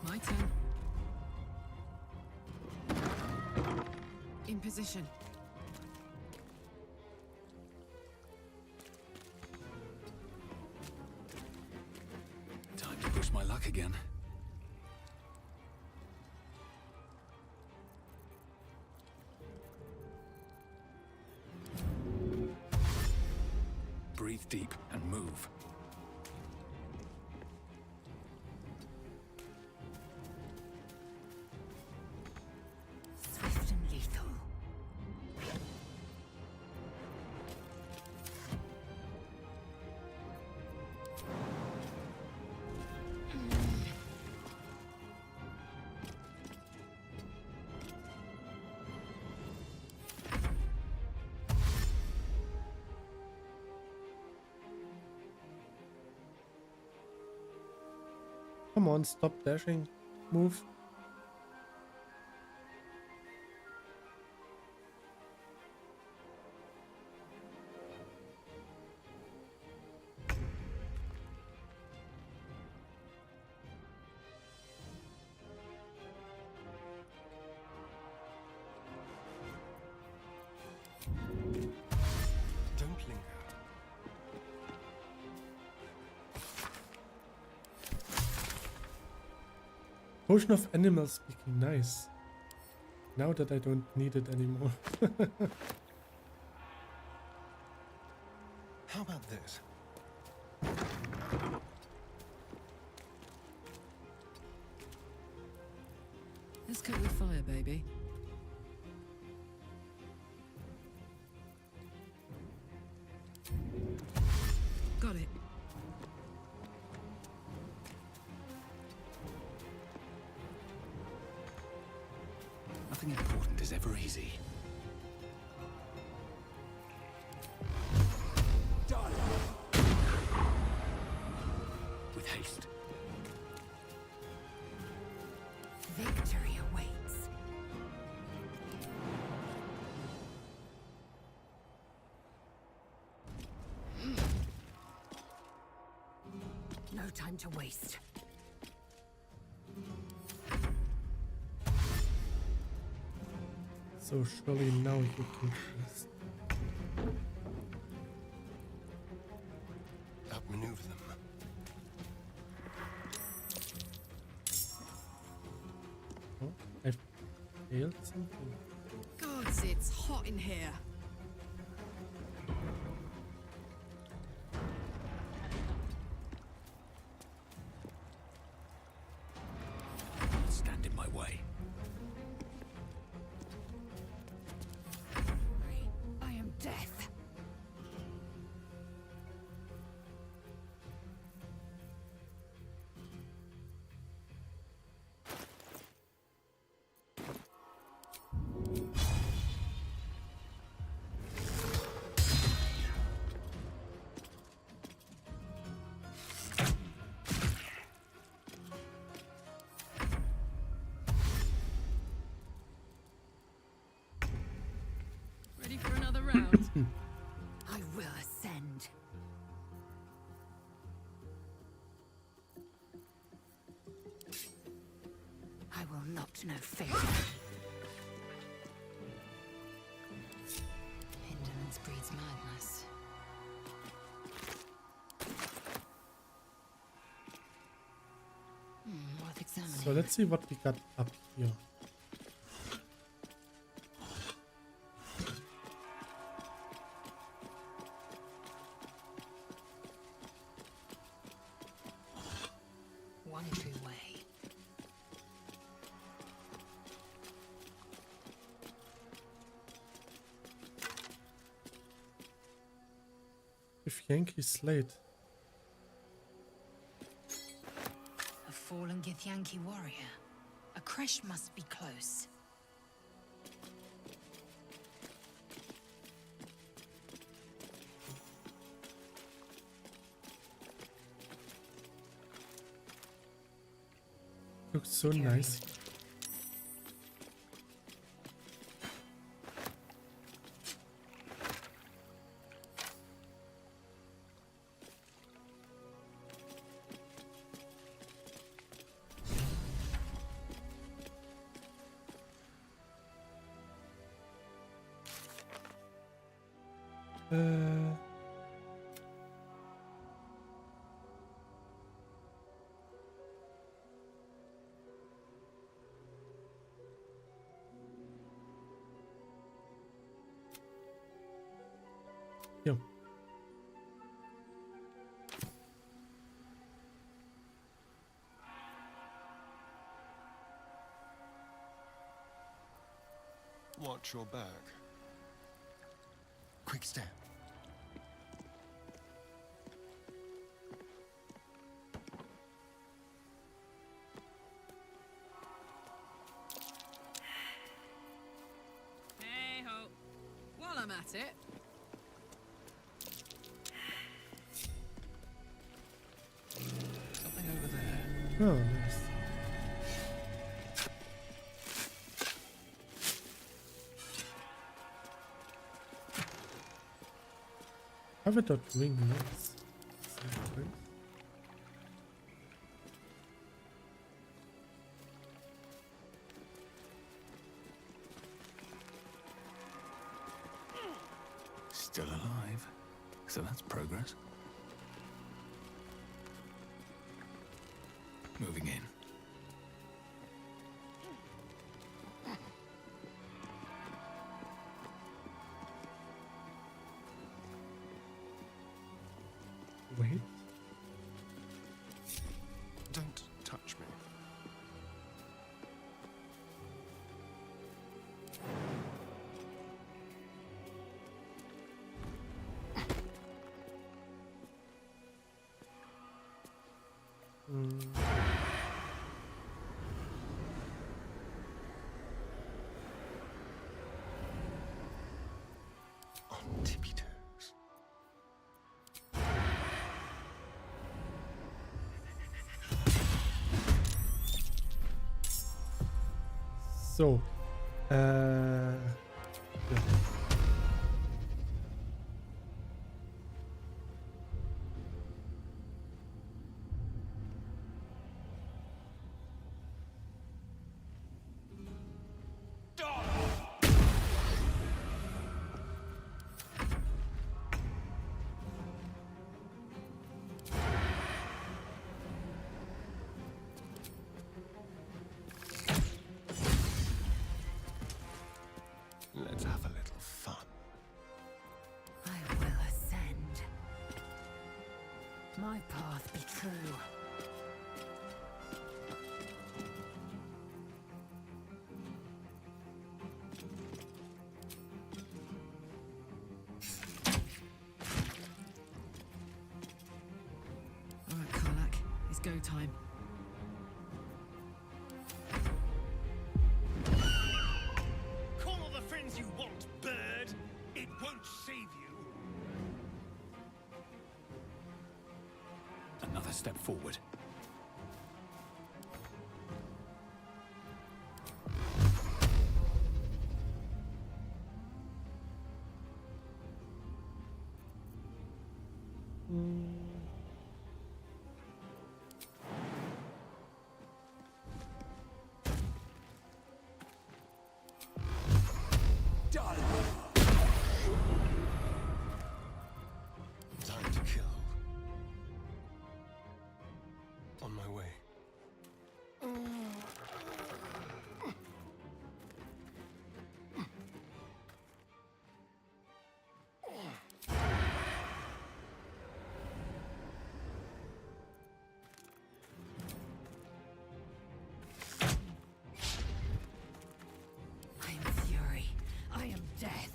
My turn. In position. Time to push my luck again. Breathe deep and move. Swift and lethal. Come on, stop dashing. Move. Don't linger. Potion of animal speaking, nice. Now that I don't need it anymore. How about this? coat with fire, baby. Got it. Nothing important is ever easy. With haste. Victory awaits. No time to waste. So surely now you can just outmaneuver them. Oh, I failed something. Gods, it's hot in here. Stand in my way. I am death. Ready for another round? I will ascend. I will not know failure. Indolence breeds madness. Worth examining. So let's see what we got up here. One true way. If Yankee Slate. A fallen Githyanki warrior. A creche must be close. Looks so nice. Yeah. Watch your back. Quick step. Hey ho. While I'm at it. Something over there. Oh, nice. Have it dot ring nice. Still alive. So that's progress. Moving in. Wait. Don't touch me. On tippy toes. So, yeah. Let's have a little fun. I will ascend. My path be true. All right, Karlak, it's go time. Call all the friends you want, bird. It won't save you. Another step forward. Time to kill. On my way. I am fury. I am death.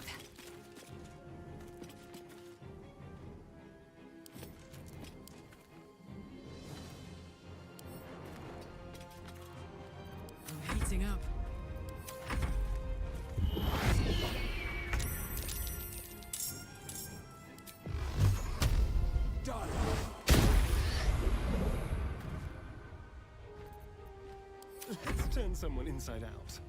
I'm heating up. Let's turn someone inside out.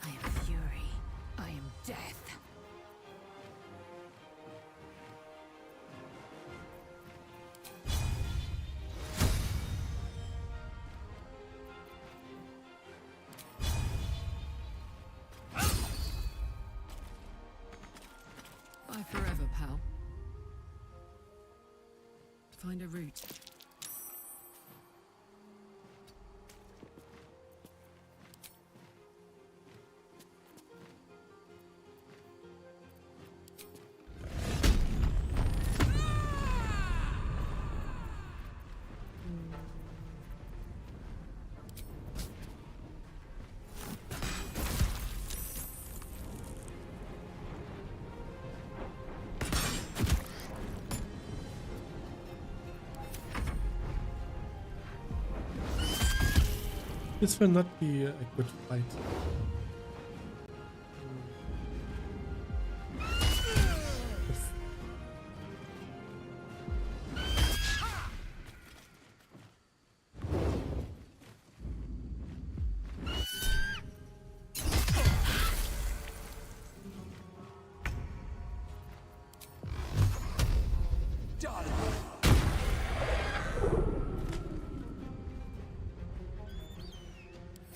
I am fury. I am death. Bye forever, pal. Find a route. This will not be a good fight.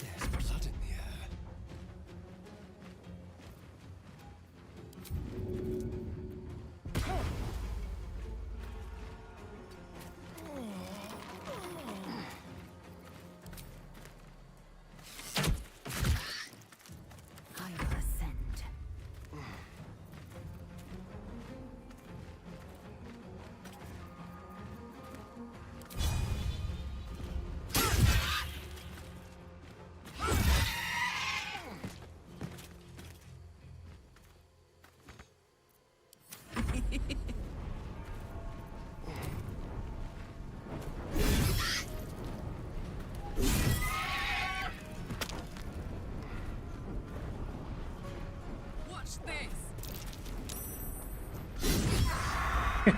There's blood in the air.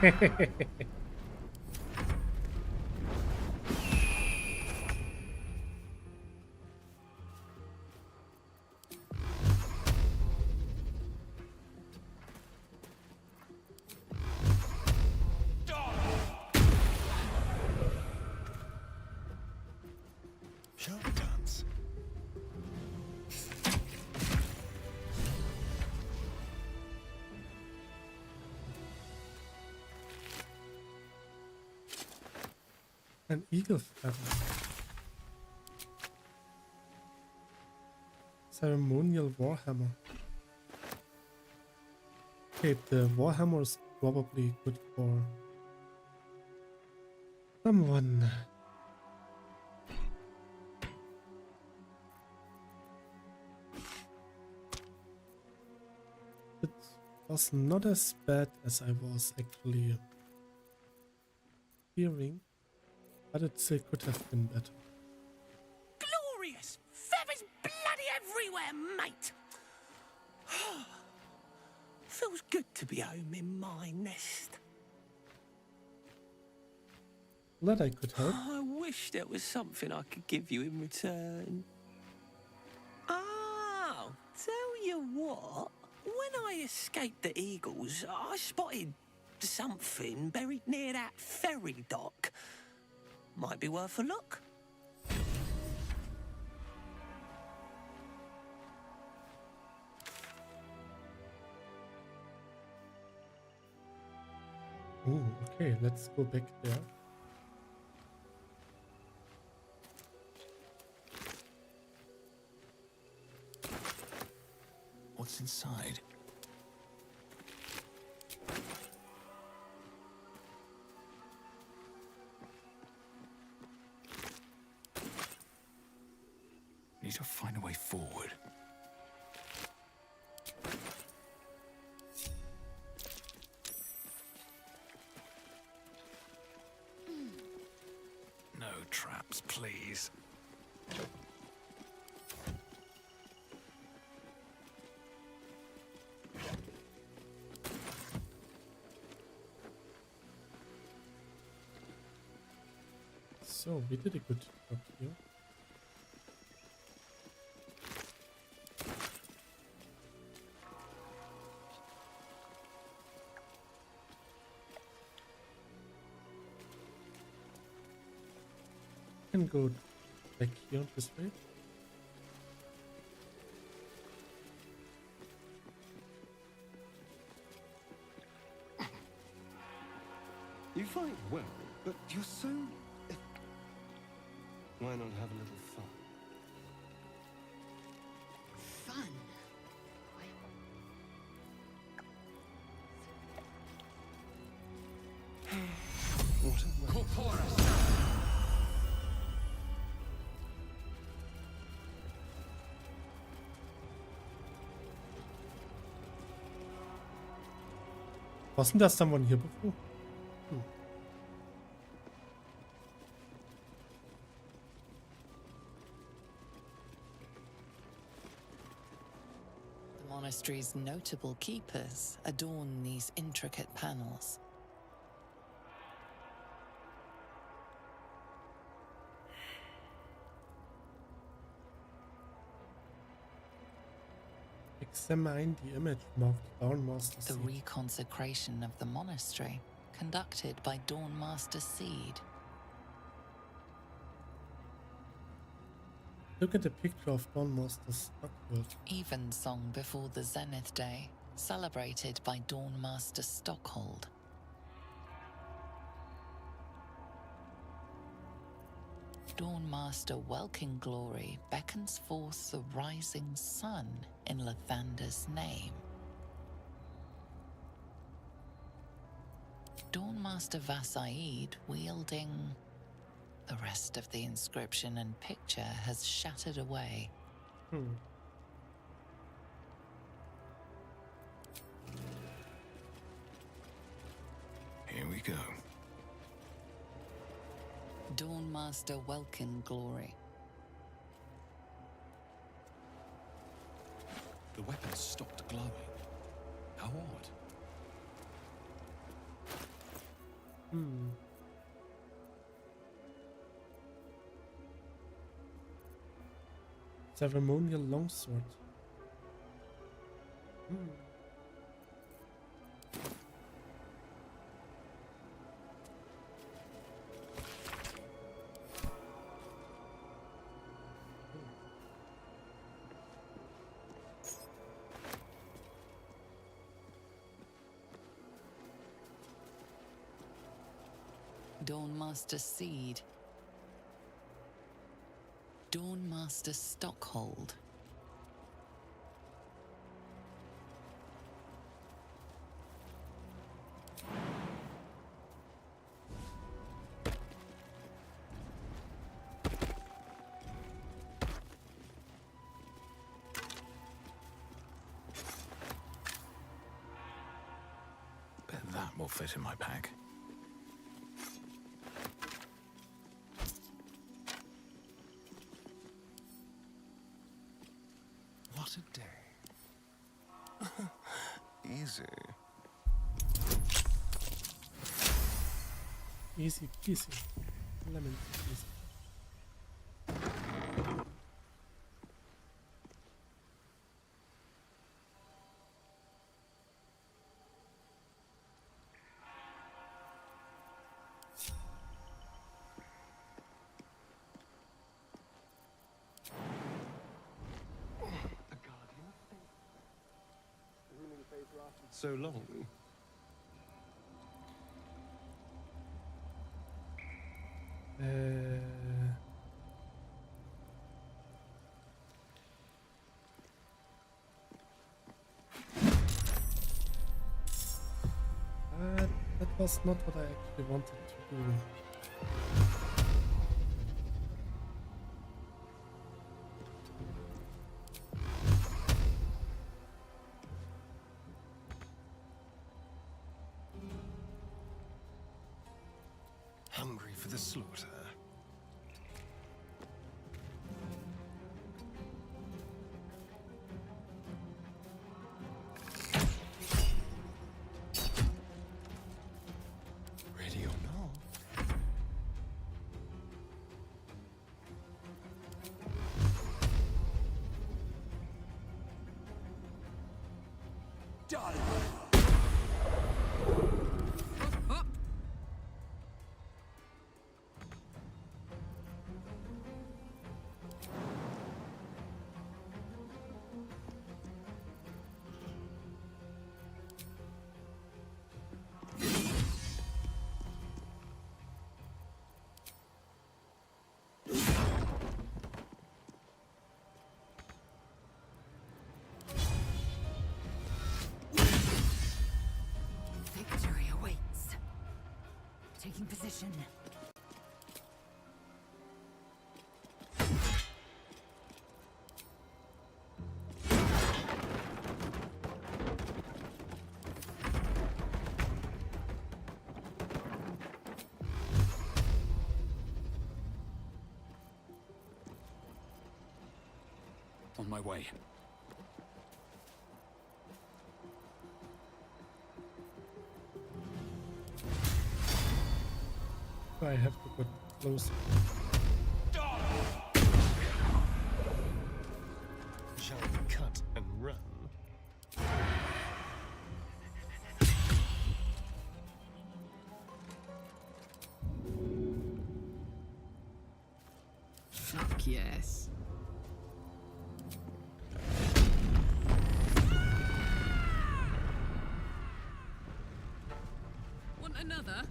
Show dance. An eagle feather. Ceremonial warhammer. Okay, the warhammer is probably good for someone. It was not as bad as I was actually fearing, but it still could have been better. Glorious! Feathers bloody everywhere, mate! Feels good to be home in my nest. Glad I could help. I wish there was something I could give you in return. Oh, tell you what. When I escaped the eagles, I spotted something buried near that ferry dock. Might be worth a look. Oh, okay, let's go back there. What's inside? Need to find a way forward. No traps, please. So, we did a good job here. Can go back here this way. You fight well, but you're so... Why not have a little fun? Fun? What a way. Wasn't there someone here before? The monastery's notable keepers adorn these intricate panels. Examine the image marked Dawnmaster The Seed. reconsecration of the monastery, conducted by Dawnmaster Seed. Look at the picture of Dawnmaster's Stockworld. Evensong before the Zenith Day, celebrated by Dawnmaster Stockhold. Dawnmaster Welkin Glory beckons forth the rising sun in Lathander's name. Dawnmaster Vassaid wielding... The rest of the inscription and picture has shattered away. Here we go. Dawnmaster Welkin Glory. The weapon stopped glowing. How odd. Hmm. Ceremonial longsword. Hmm. Dawnmaster Seed. Dawnmaster Stockhold. Bet that will fit in my pack. What a day. Easy. Easy peasy. Lemon peasy. So long. That was not what I actually wanted to do. Hungry for the slaughter. Ready or not? Done. Victory awaits. Taking position. On my way. I have to get closer. Shall we cut and run? Fuck yes. Want another?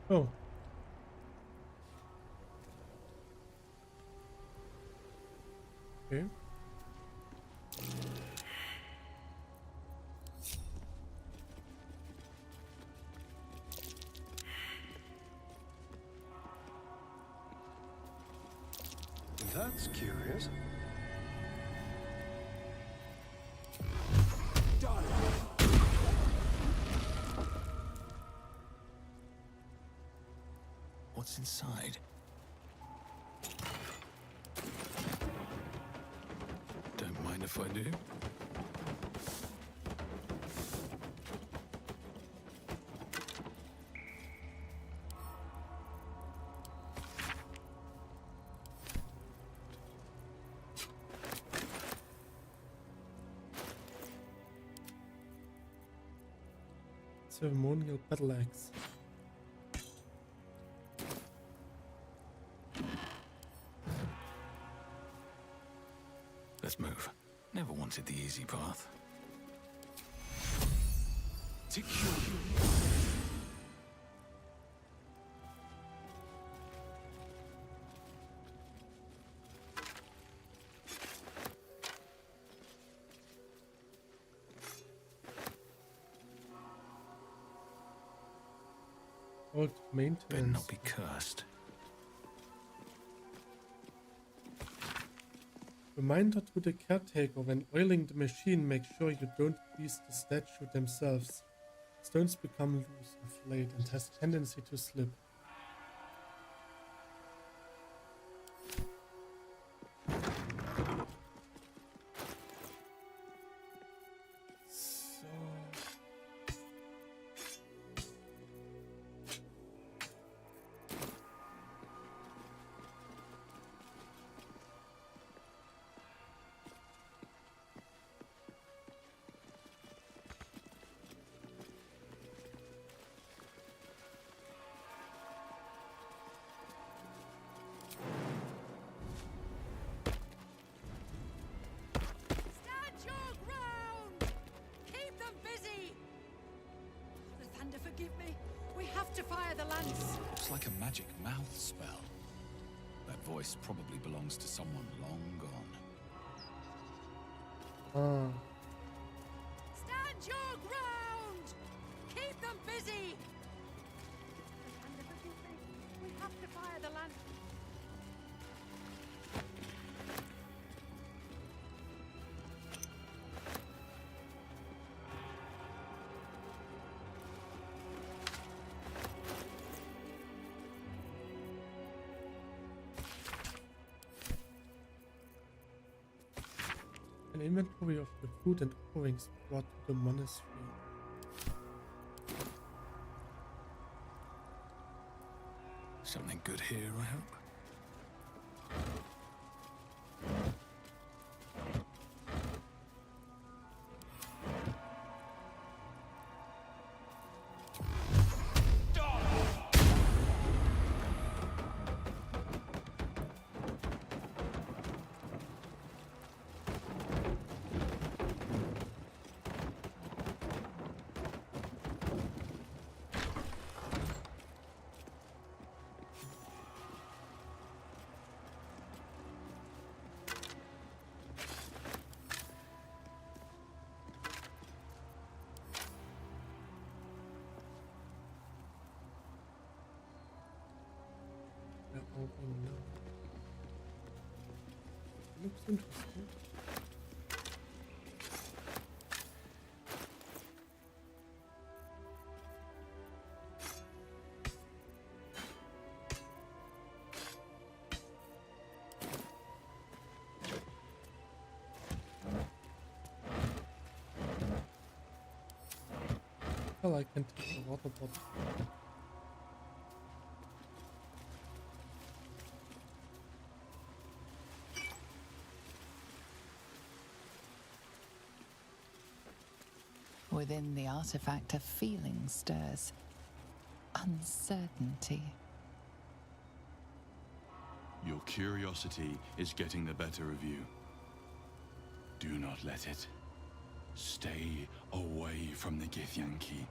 Oh. Okay. That's curious. Done. What's inside? Don't mind if I do. ceremonial battle axe. Let's move. Never wanted the easy path. Old maintenance. Better not be cursed. Reminder to the caretaker: when oiling the machine, make sure you don't grease the statue themselves. Stones become loose or flayed and has tendency to slip. Forgive me. We have to fire the lance. It's like a magic mouth spell. That voice probably belongs to someone long gone. Stand your ground! Keep them busy! We have to fire the lance. An inventory of the food and offerings brought to the monastery. Something good here, I hope. Looks interesting. Well, I can take a water bottle. Within the artifact, a feeling stirs. Uncertainty. Your curiosity is getting the better of you. Do not let it. Stay away from the Githyanki.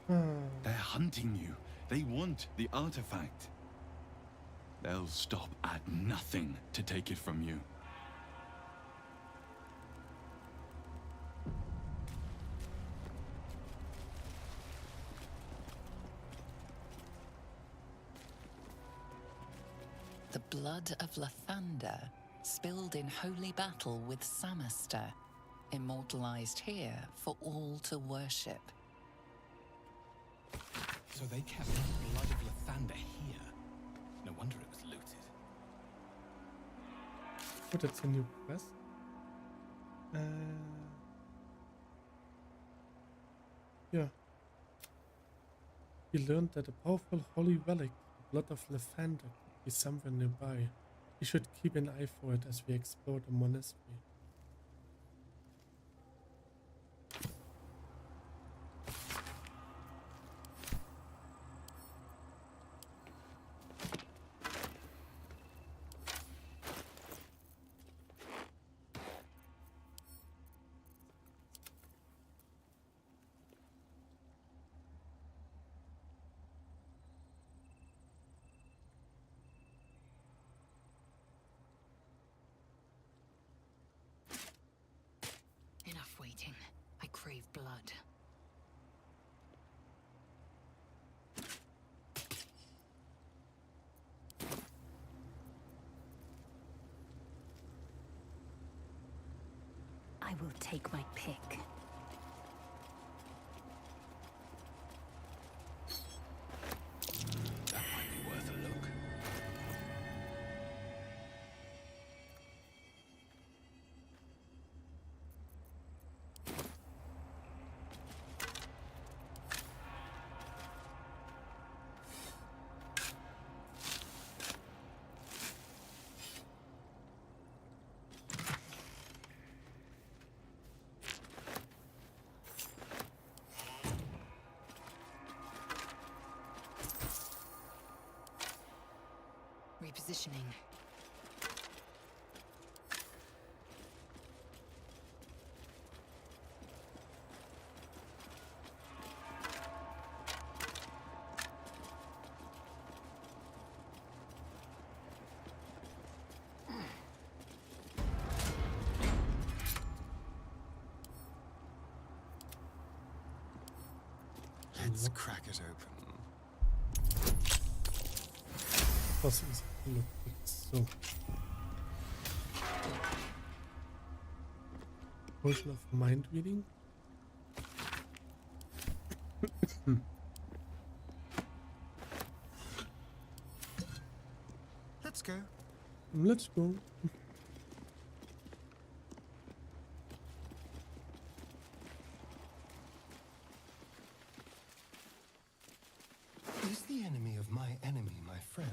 They're hunting you. They want the artifact. They'll stop at nothing to take it from you. The blood of Lathander, spilled in holy battle with Samaster, immortalized here for all to worship. So they kept the blood of Lathander here. No wonder it was looted. Oh, that's a new quest. Yeah. We learned that a powerful holy relic, the blood of Lathander, could be somewhere nearby. We should keep an eye for it as we explore the monastery. waiting. I crave blood. I will take my pick. That might be worth a look. Repositioning. Let's crack it open. Was is look so. Potion of mind reading. Let's go. Let's go. Is the enemy of my enemy my friend?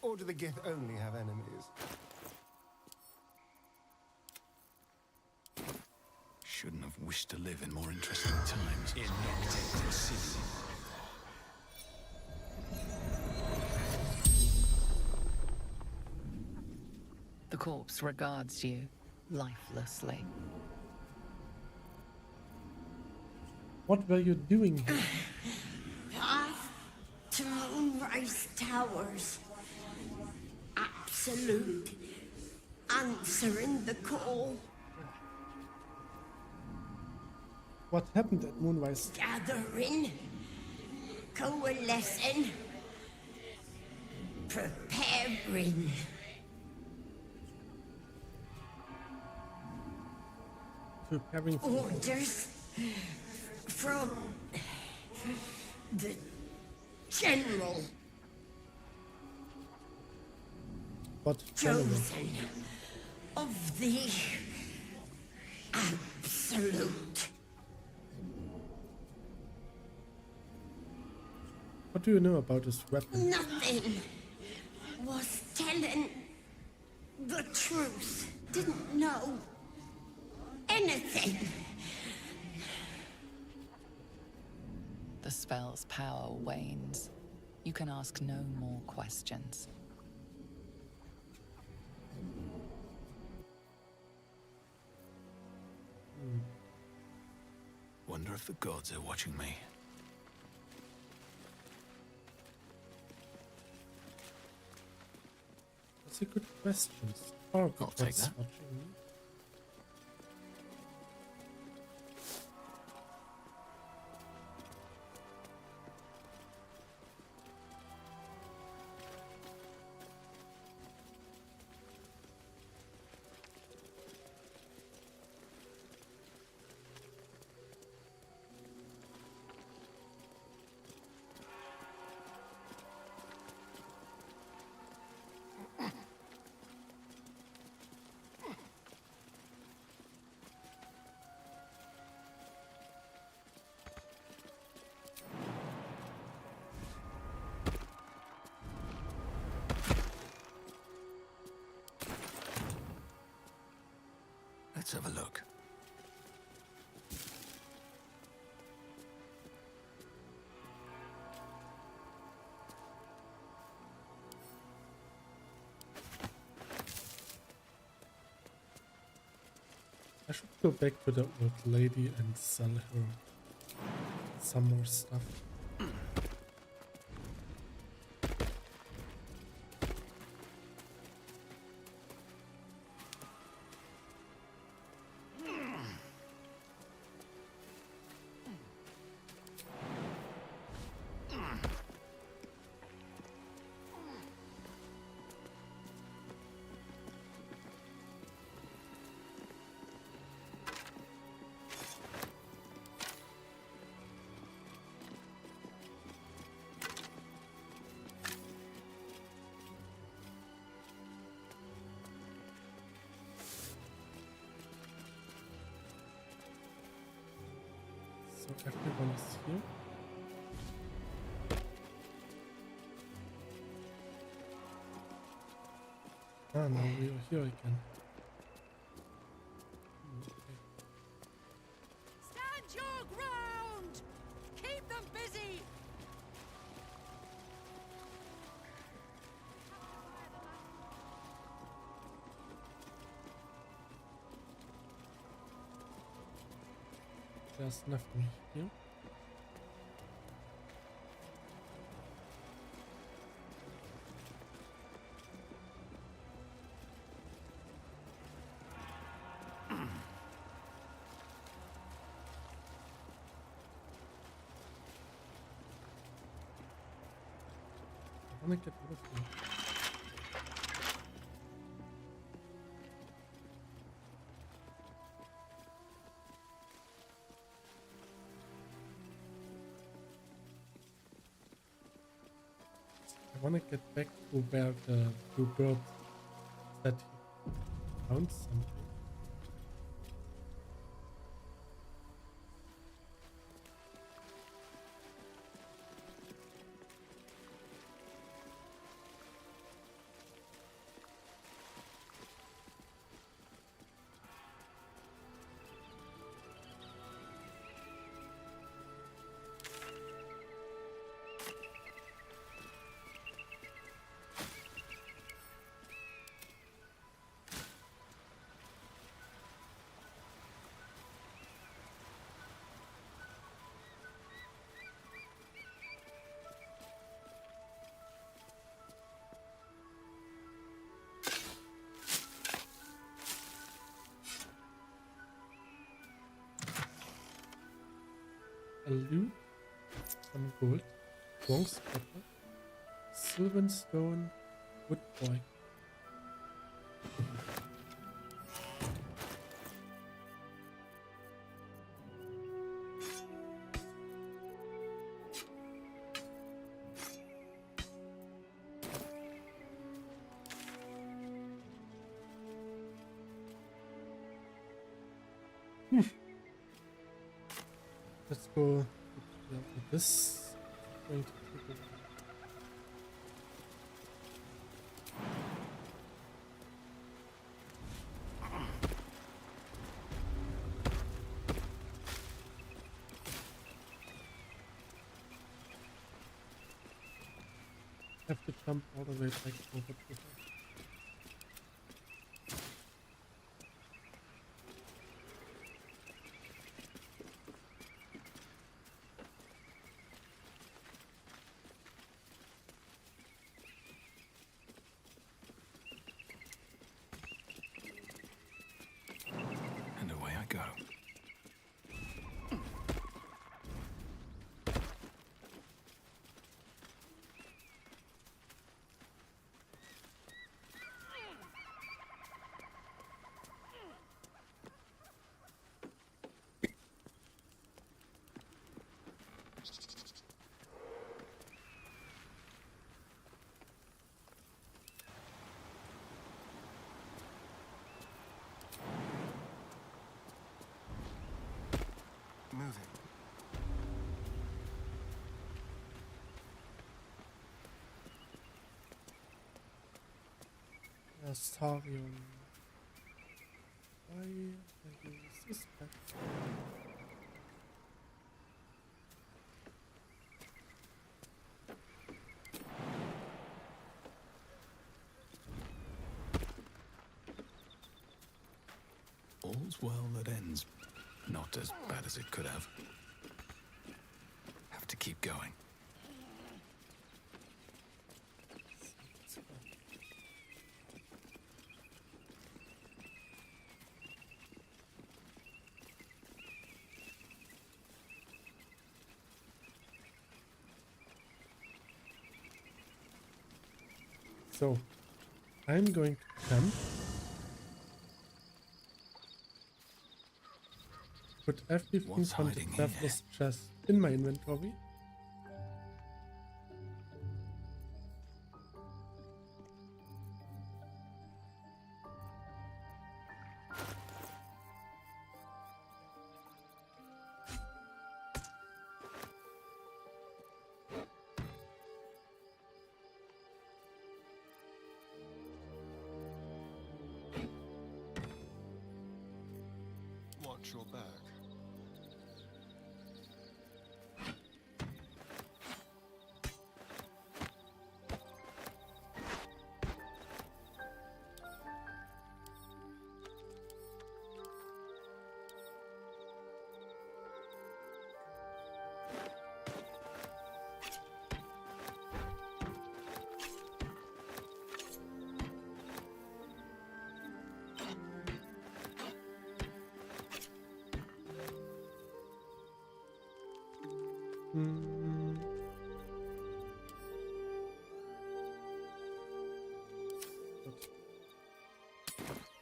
Or do the Gith only have enemies? Shouldn't have wished to live in more interesting times. Inoculated city. The corpse regards you lifelessly. What were you doing here? Path to Moonrise Towers. Absolute. Answering the call. What happened at Moonrise? Gathering. Coalescing. Preparing. Preparing for Orders from the General. what general? Chosen of the Absolute. What do you know about this weapon? Nothing. Was telling the truth. Didn't know anything. The spell's power wanes. You can ask no more questions. Wonder if the gods are watching me. That's a good question. Oh, I'll take that. Watching me. Let's have a look. I should go back to the old lady and sell her some more stuff. So everyone is here. Ah, now we are here again. Okay. Stand your ground! Keep them busy! There's nothing here. I wanna get rid of you. I wanna get back to where the blue bird said he found something. A loot, some gold, bronze copper, silver stone, wood boy. Let's go with this. Going to take a while. Have to jump all the way back over to her. And away I go. Moving. Astarion. Why are you suspect? All's well that ends. Not as bad as it could have. Have to keep going. So, I'm going to camp. Put everything What's from the hiding traveler's chest in my inventory. watch your back.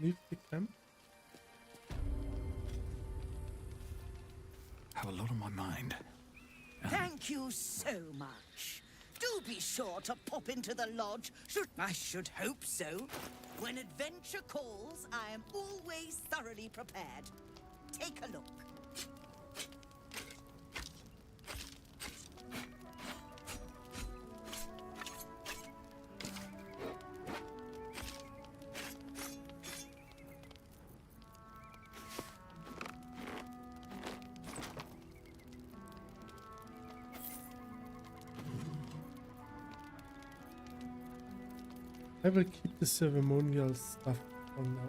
Leave the camp. Have a lot on my mind. Thank you so much. Do be sure to pop into the lodge. I should hope so. When adventure calls, I am always thoroughly prepared. Take a look. I will keep the ceremonial stuff for now.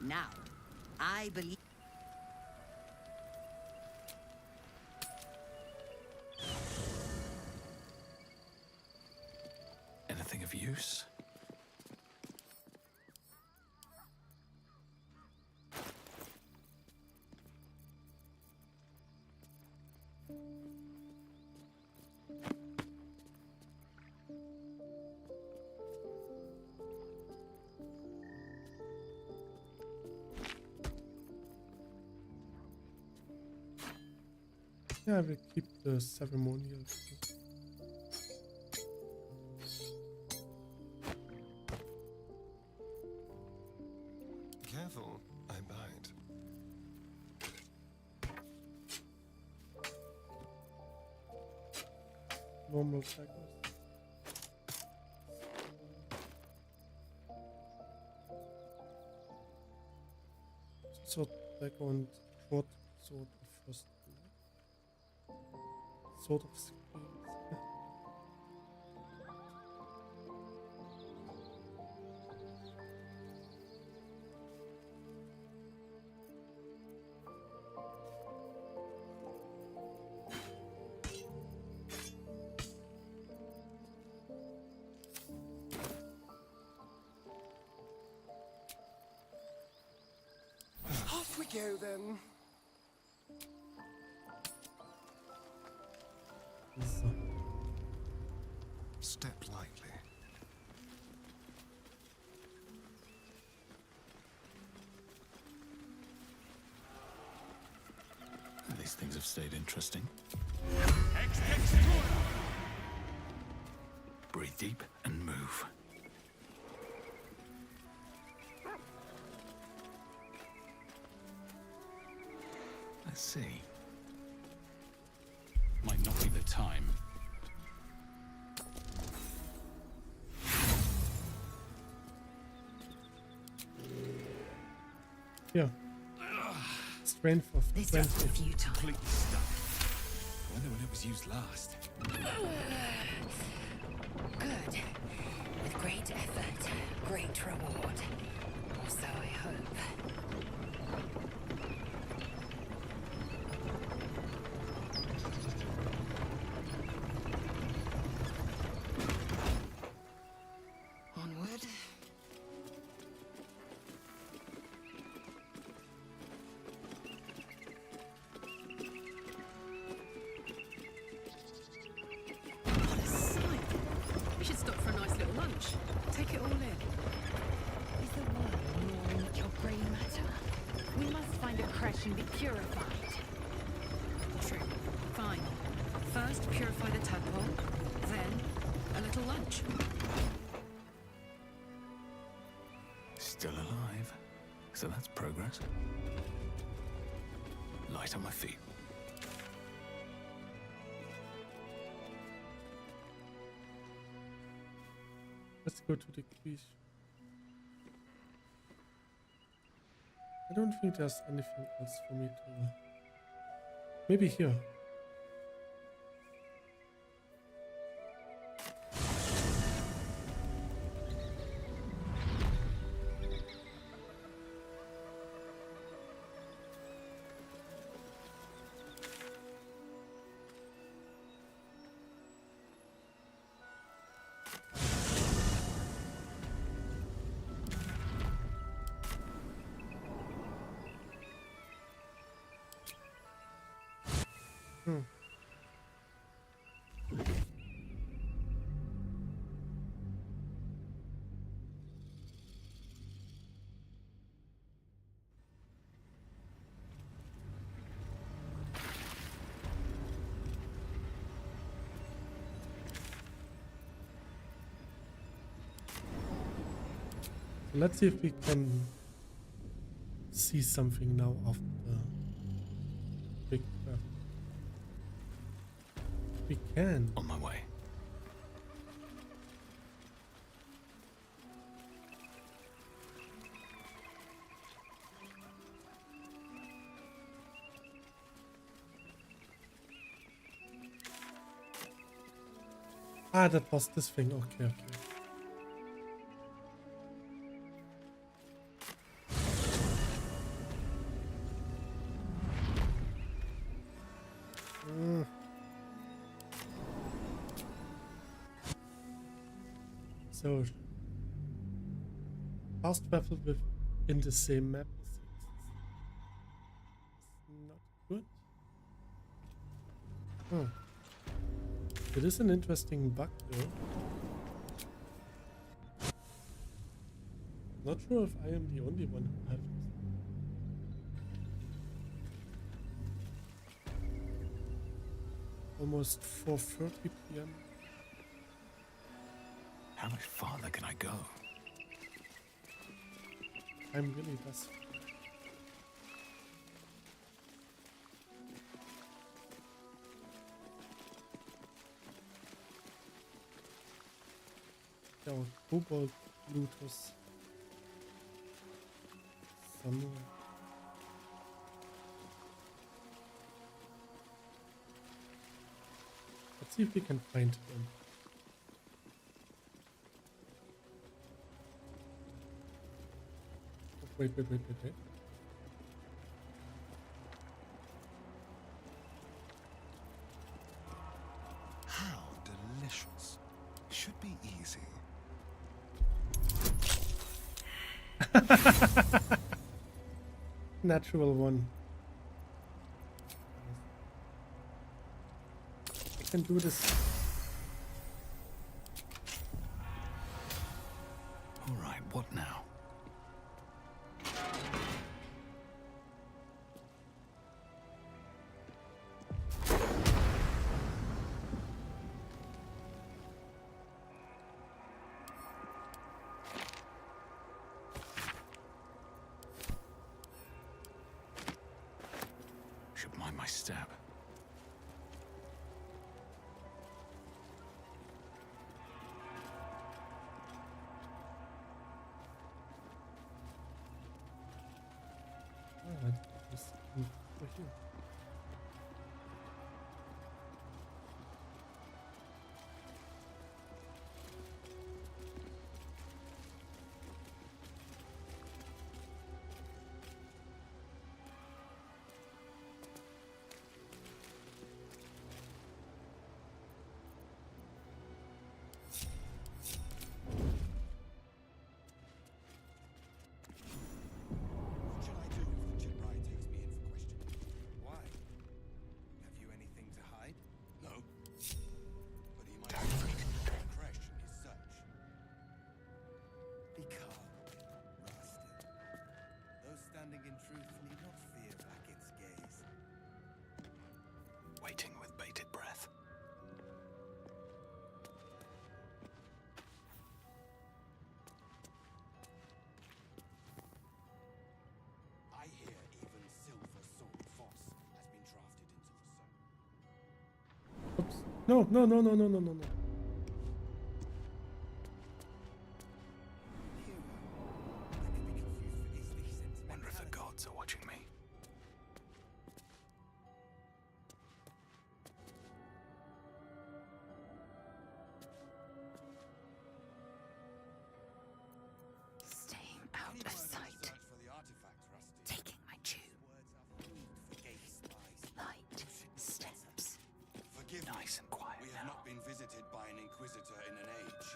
Now, I believe... Anything of use? Yeah, I will keep the ceremonial. Careful, I bite. Normal cycles. Sword dagger und short sword of first sword of scales. Off we go then. So. Step lightly. These things have stayed interesting. Breathe deep and move. Let's see. Might not be the time. Yeah. Strength of This 20. is futile. Completely stuck. I wonder when it was used last. Good. With great effort, great reward. Or so I hope. Onward. What a sight. We should stop for a nice little lunch. Take it all in. Is the world gnawing at your grey matter? We must find a crash and be purified. True. Fine. First, purify the tadpole. Then, a little lunch. Still alive. So that's progress. Light on my feet. Let's go to the quiz. I don't think there's anything else for me to... Maybe here. Let's see if we can see something now of the big craft. We can. On my way. Ah, that was this thing. Okay, okay. So, fast travel within the same map is not good. Oh. It is an interesting bug though. Not sure if I am the only one who has this. Almost 4:30 p.m. How much farther can I go? I'm really desperate. There are cobalt looters somewhere. Let's see if we can find them. Oh, wait. How delicious. Should be easy. Natural one. I can do this. All right, what now? Should mind my step. Ah, this is over here. Be calm, Rastin. Those standing in truth need not fear Vakit's gaze. Waiting with bated breath. I hear even Silver Sword Foss has been drafted into the zone. Oops. No, no, no, no, no, no, no, no. Wonder if the gods are watching me. Staying out of sight. Taking my tube. Light steps. Forgive me. Nice and quiet We have not been visited by an Inquisitor in an age.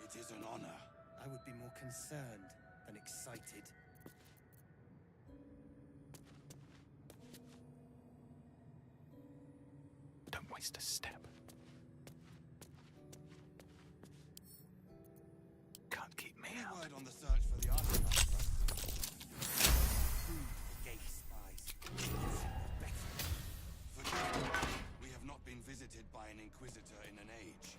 It is an honor. I would be more concerned than excited. Don't waste a step. Can't keep me Any out. word on the search for the artifact, Prove the gay spies. You should know better. Forgive me. We have not been visited by an Inquisitor in an age.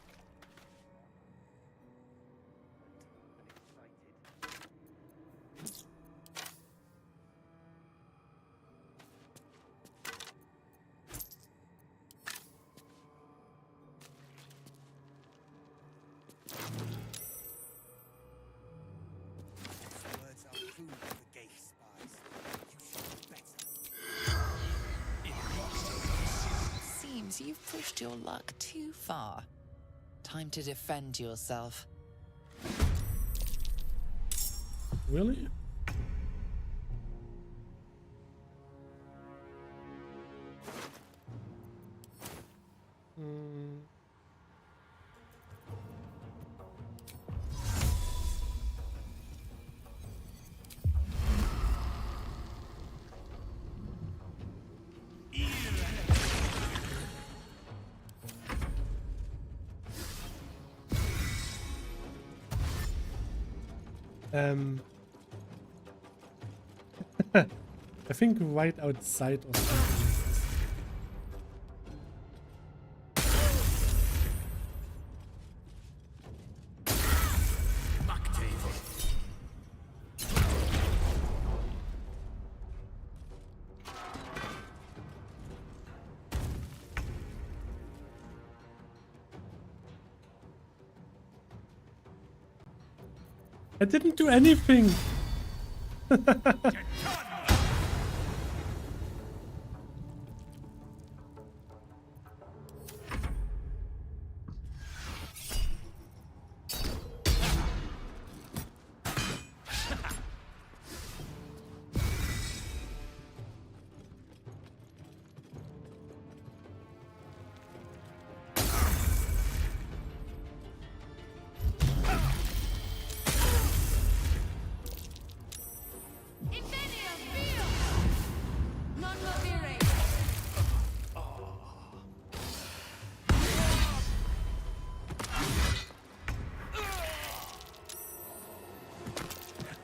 Words are food for gay spies. You should know better. Seems you've pushed your luck too far. Time to defend yourself. Really? Hmm. I think right outside of something. I didn't do anything.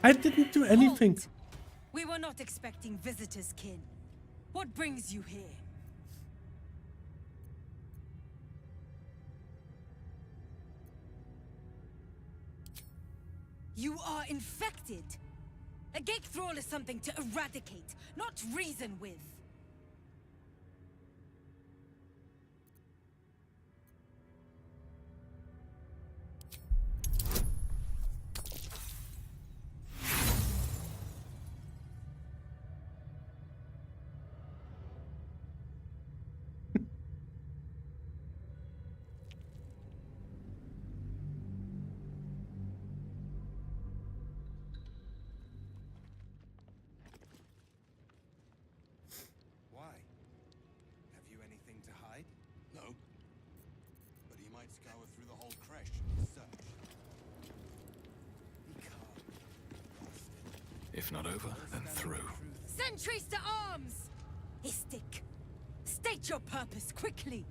I didn't do anything. We were not expecting visitors, kin. What brings you here? You are infected. A gate thrall is something to eradicate, not reason with. Why? Have you anything to hide? No. But he might scour through the whole creche in search. Be calm, Rastin. If not over, then through. Sentries to arms! Istik, state your purpose quickly.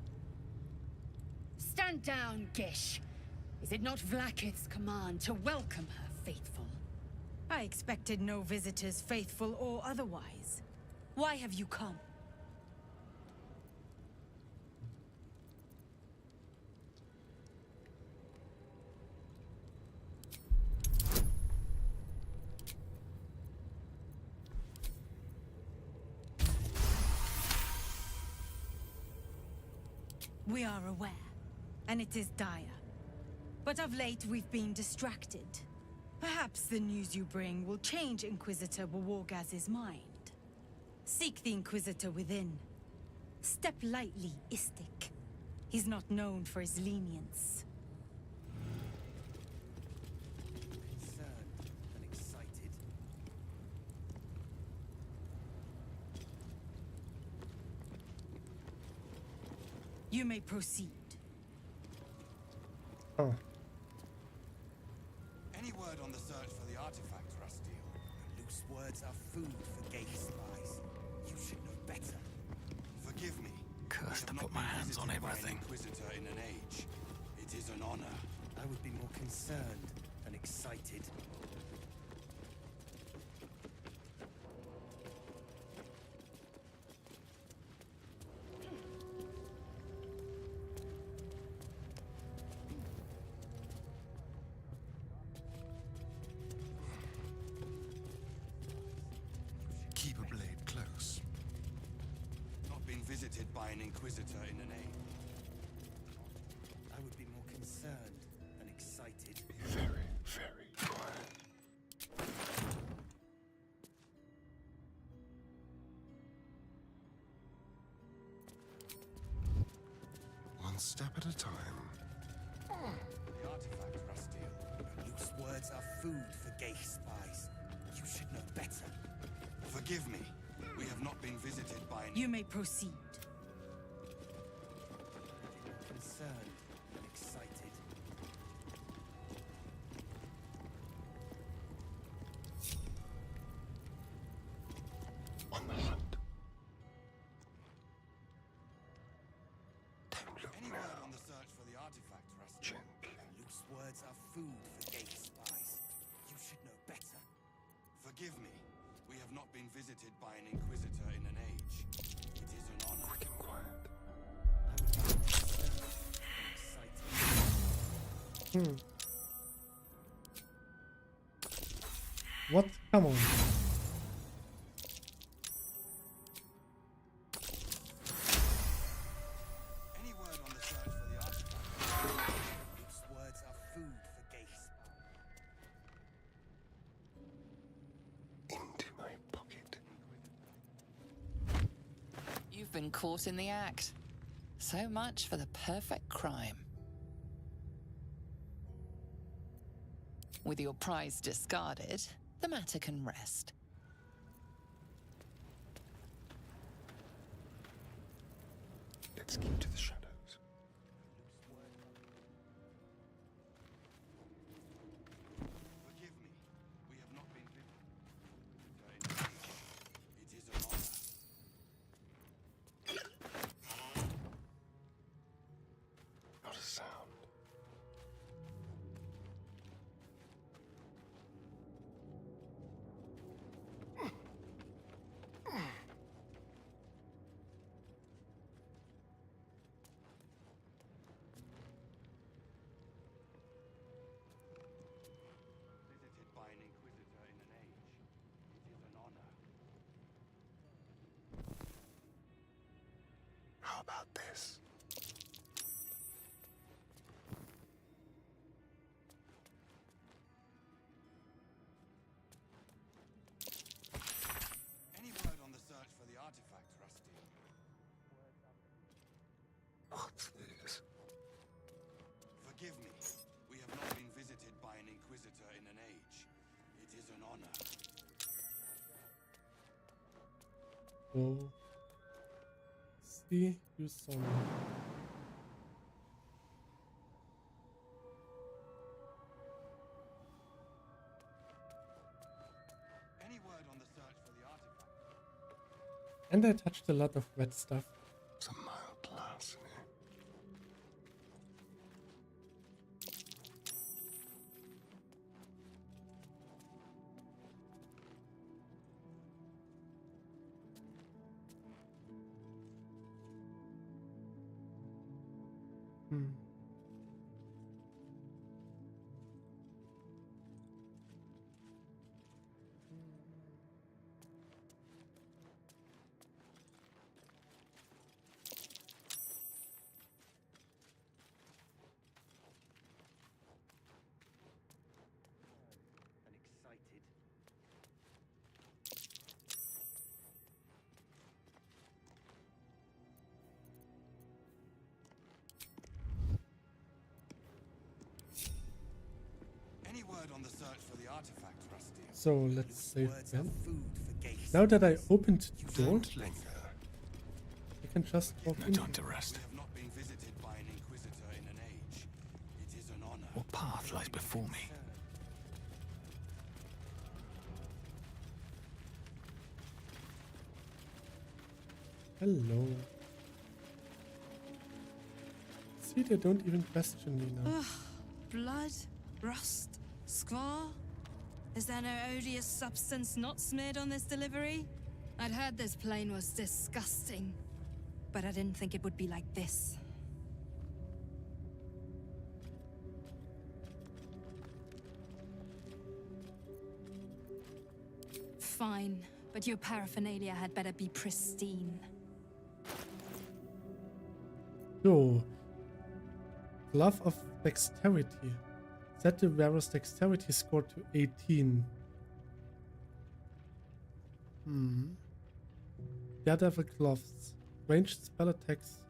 Stand down, Gish. Is it not Vlaakith's command to welcome her faithful? I expected no visitors, faithful or otherwise. Why have you come? We are aware, and it is dire. But of late, we've been distracted. Perhaps the news you bring will change Inquisitor Wawargaz's mind. Seek the Inquisitor within. Step lightly, Istik. He's not known for his lenience. Concerned and excited. You may proceed. Oh. Any word on the search for the artifact, Rastiel? Loose words are food for gay spies. You should know better. Forgive me. Cursed to put my hands on everything. Inquisitor in an age. It is an honor. I would be more concerned and excited. Keep a blade close. Not been visited by an Inquisitor in an age. I would be more concerned and excited. Very, very quiet. One step at a time. The artifact, Rastiel. Loose words are food for gay spies. You should know better. Forgive me. We have not been visited by an... You may proceed. Concerned and excited. On the hunt. Don't look Any word now. on the search for the artifact, Rastiel? Gently. Loose words are food for gay spies. You should know better. Forgive me. We have not been visited by an Inquisitor in an age. It is an honor. Quick and quiet. What? Come on. Any word on the search for the artifact? Loose words are food for gay spies. Into my pocket. You've been caught in the act. So much for the perfect crime. With your prize discarded, the matter can rest. Let's keep to the shadows. Forgive me. We have not been visited by an Inquisitor in an age. It is an honor. Not a sound. Visited by an Inquisitor in an age. It is an honor. How about this? Any word on the search for the artifact, Rastiel? What's this? Forgive me. We have not been visited by an Inquisitor in an age. It is an honor. Go. See you soon. Any word on the search for the artifact? And I touched a lot of wet stuff. Some mild larceny. Hmm. And excited. Any word on the search for the artifact, Rusty? So let's save Words are again. food for Gates. Now that I opened the door, Don't linger. I can just walk No in. time to rest. We have not been visited by an Inquisitor in an age. It is an honor. What path lies before me? Hello. See, they don't even question me now. Ugh. Blood? Rust? Scar? Is there no odious substance not smeared on this delivery? I'd heard this plane was disgusting, but I didn't think it would be like this. Fine, but your paraphernalia had better be pristine. So, Glove of Dexterity. Set the wearer's dexterity score to 18. Daredevil gloves. Ranged spell attacks.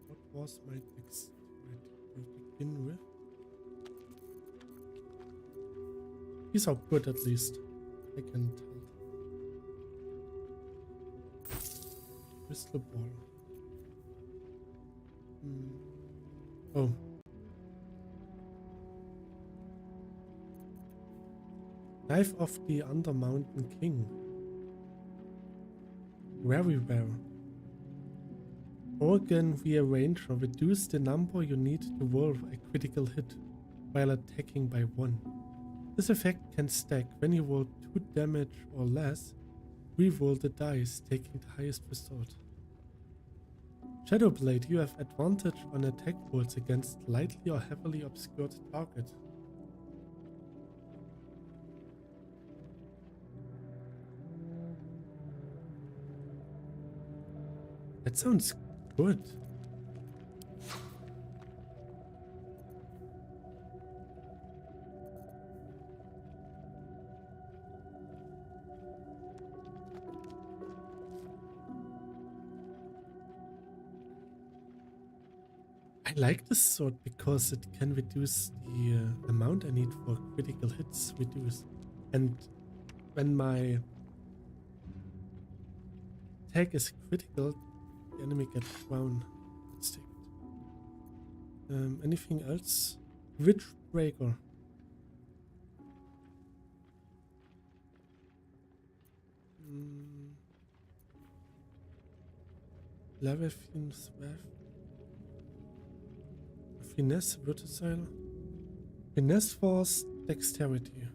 What was my dexterity to begin with? These are good, at least. I can tell. Crystal ball. Oh. Knife of the Undermountain King. Very rare. Organ Rearranger. Reduce the number you need to roll a critical hit while attacking by 1. This effect can stack. When you roll 2 damage or less, re-roll the dice, taking the highest result. Shadowblade. You have advantage on attack rolls against lightly or heavily obscured target. That sounds good. I like this sword because it can reduce the amount I need for critical hits reduced. And when my attack is critical, the enemy gets down. Let's take it. Anything else? Witch Breaker. Leviathan Swath. Finesse, Verticile. Finesse Force, Dexterity. Yeah.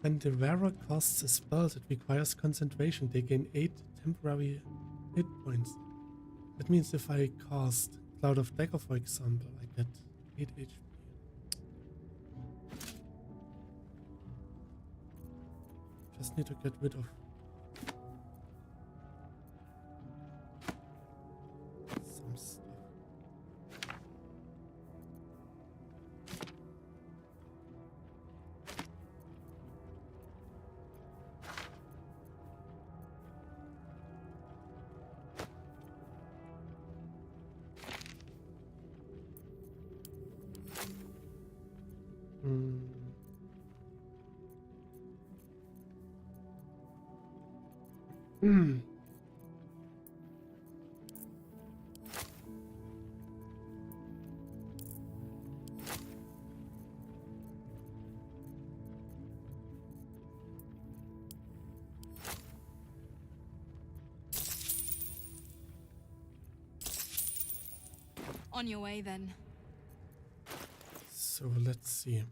When the wearer casts a spell that requires concentration, they gain 8 temporary hit points. That means if I cast Cloud of Dagger, for example, I get 8 HP. Just need to get rid of some stuff. On your way, then. So let's see.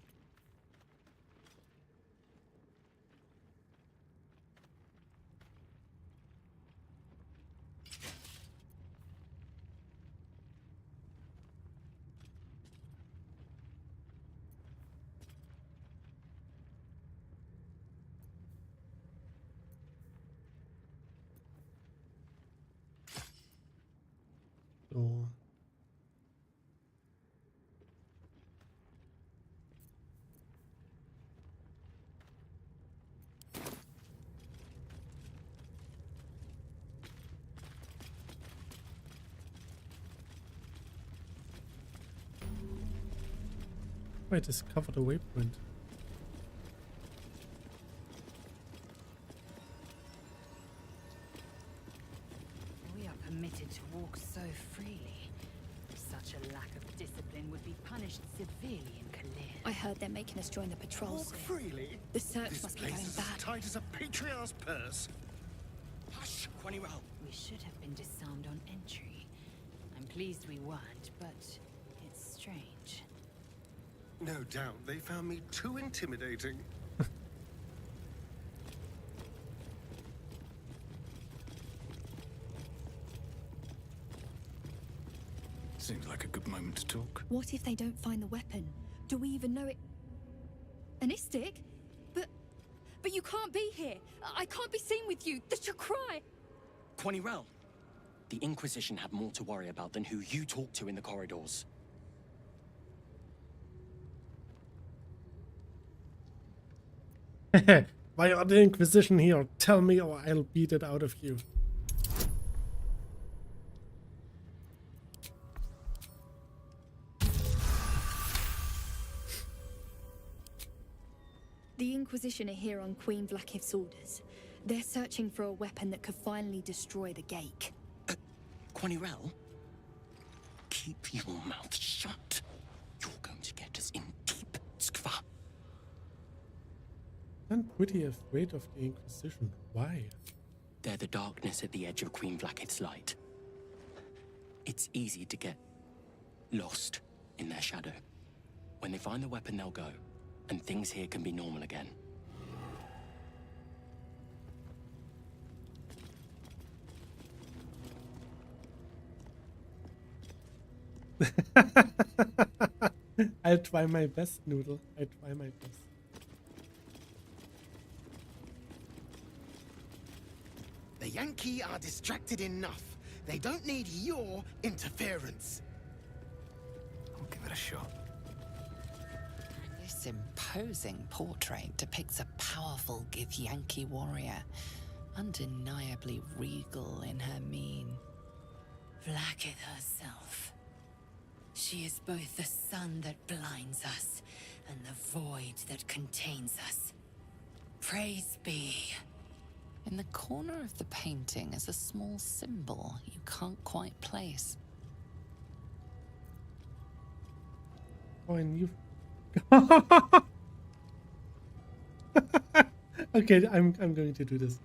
So I discovered a waypoint. We are permitted to walk so freely. Such a lack of discipline would be punished severely in Kalir. I heard they're making us join the patrol Walk soon. freely? The search This must be place going is bad. as tight as a patriarch's purse. Hush, Quanirel. We should have been disarmed on entry. I'm pleased we weren't, but it's strange. No doubt they found me too intimidating. Seems like a good moment to talk. What if they don't find the weapon? Do we even know it? An Istik? But you can't be here. I can't be seen with you. The Chakrai. Quanirel. The Inquisition have more to worry about than who you talk to in the corridors. Why are the Inquisition here? Tell me or I'll beat it out of you. The Inquisition are here on Queen Vlakiv's orders. They're searching for a weapon that could finally destroy the gate. Quanirel? Keep your mouth shut. You're going to get us in deep, Skva. I'm pretty afraid of the Inquisition. Why? They're the darkness at the edge of Queen Vlakith's light. It's easy to get lost in their shadow. When they find the weapon, they'll go, and things here can be normal again. I'll try my best, Noodle. I'll try my best. The Yankee are distracted enough. They don't need your interference. I'll give it a shot. This imposing portrait depicts a powerful Githyanki warrior, undeniably regal in her mien. Vlakith herself. She is both the sun that blinds us and the void that contains us. Praise be. In the corner of the painting is a small symbol you can't quite place. Oh, and you. Okay, I'm going to do this.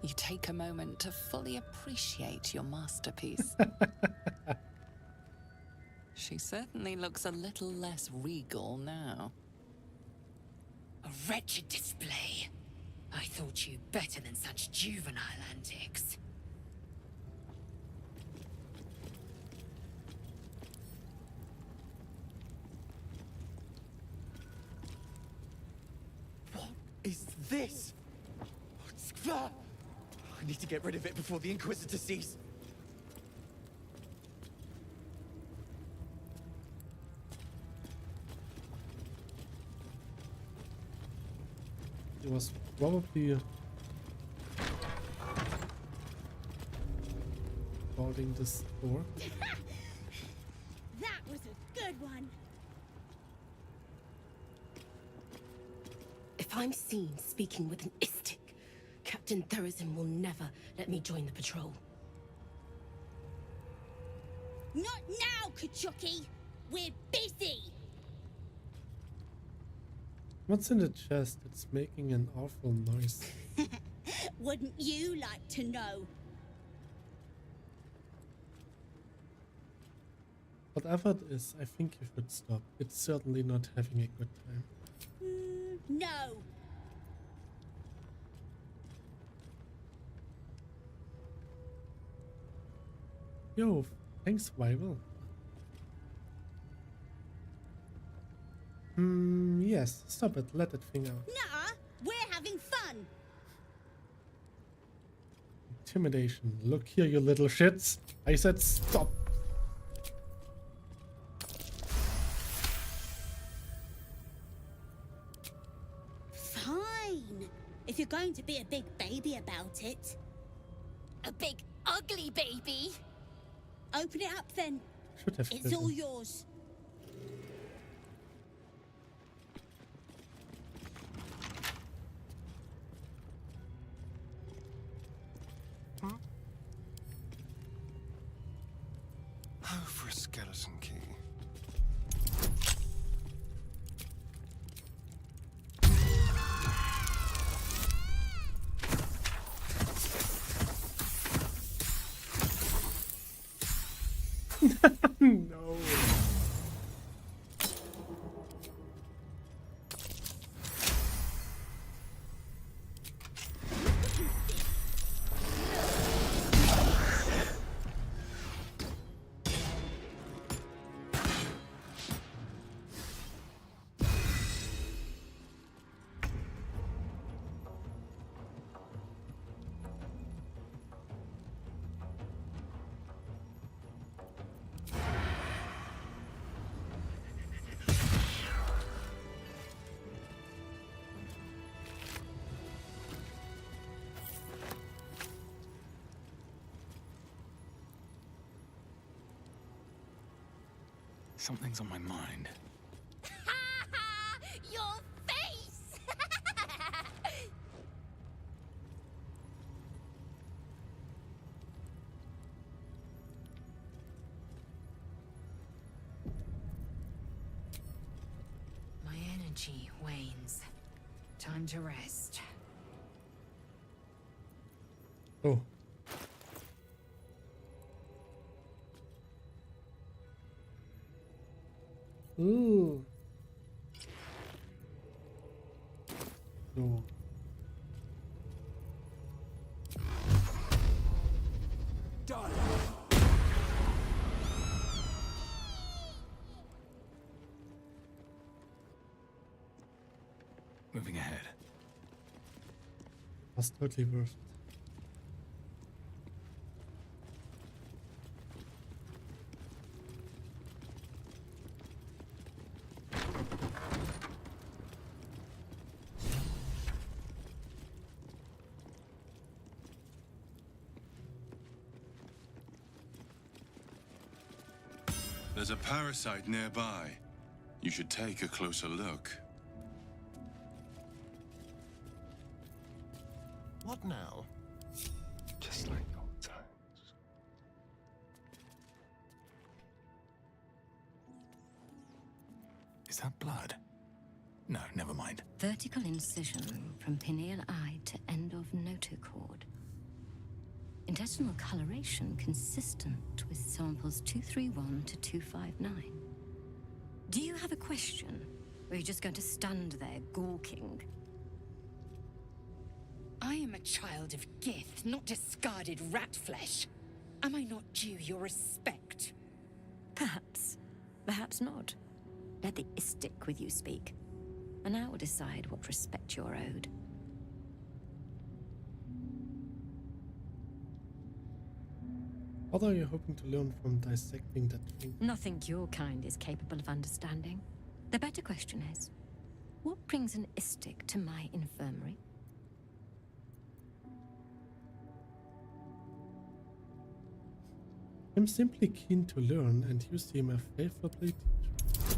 You take a moment to fully appreciate your masterpiece. She certainly looks a little less regal now. A wretched display. I thought you better than such juvenile antics. What is this? I need to get rid of it before the Inquisitor sees. It was probably guarding this door. That was a good one. If I'm seen speaking with an Istik, Captain Therazin will never let me join the patrol. Not now, Kachuki! We're busy! What's in the chest? It's making an awful noise. Wouldn't you like to know? Whatever it is, I think you should stop. It's certainly not having a good time. No. Yo, thanks, Wyvil. Yes, stop it. Let that thing out. Nah, we're having fun. Intimidation. Look here, you little shits. I said stop. Fine. If you're going to be a big baby about it. A big, ugly baby? Open it up then. Should have It's all yours. Oh, for a skeleton key. No. Something's on my mind. Your face! My energy wanes. Time to rest. Oh. Ooh. No. Done. Moving ahead. Was totally worth it. There's a parasite nearby. You should take a closer look. What now? Just like old times. Is that blood? No, never mind. Vertical incision from pineal eye to end of notochord. Intestinal coloration consistent with samples 231 to 259. Do you have a question? Or are you just going to stand there gawking? I am a child of Gith, not discarded rat flesh. Am I not due your respect? Perhaps. Perhaps not. Let the Istik with you speak, and I will decide what respect you're owed. What are you hoping to learn from dissecting that thing? Nothing your kind is capable of understanding. The better question is, what brings an Istik to my infirmary? I'm simply keen to learn, and you seem a favorably teacher.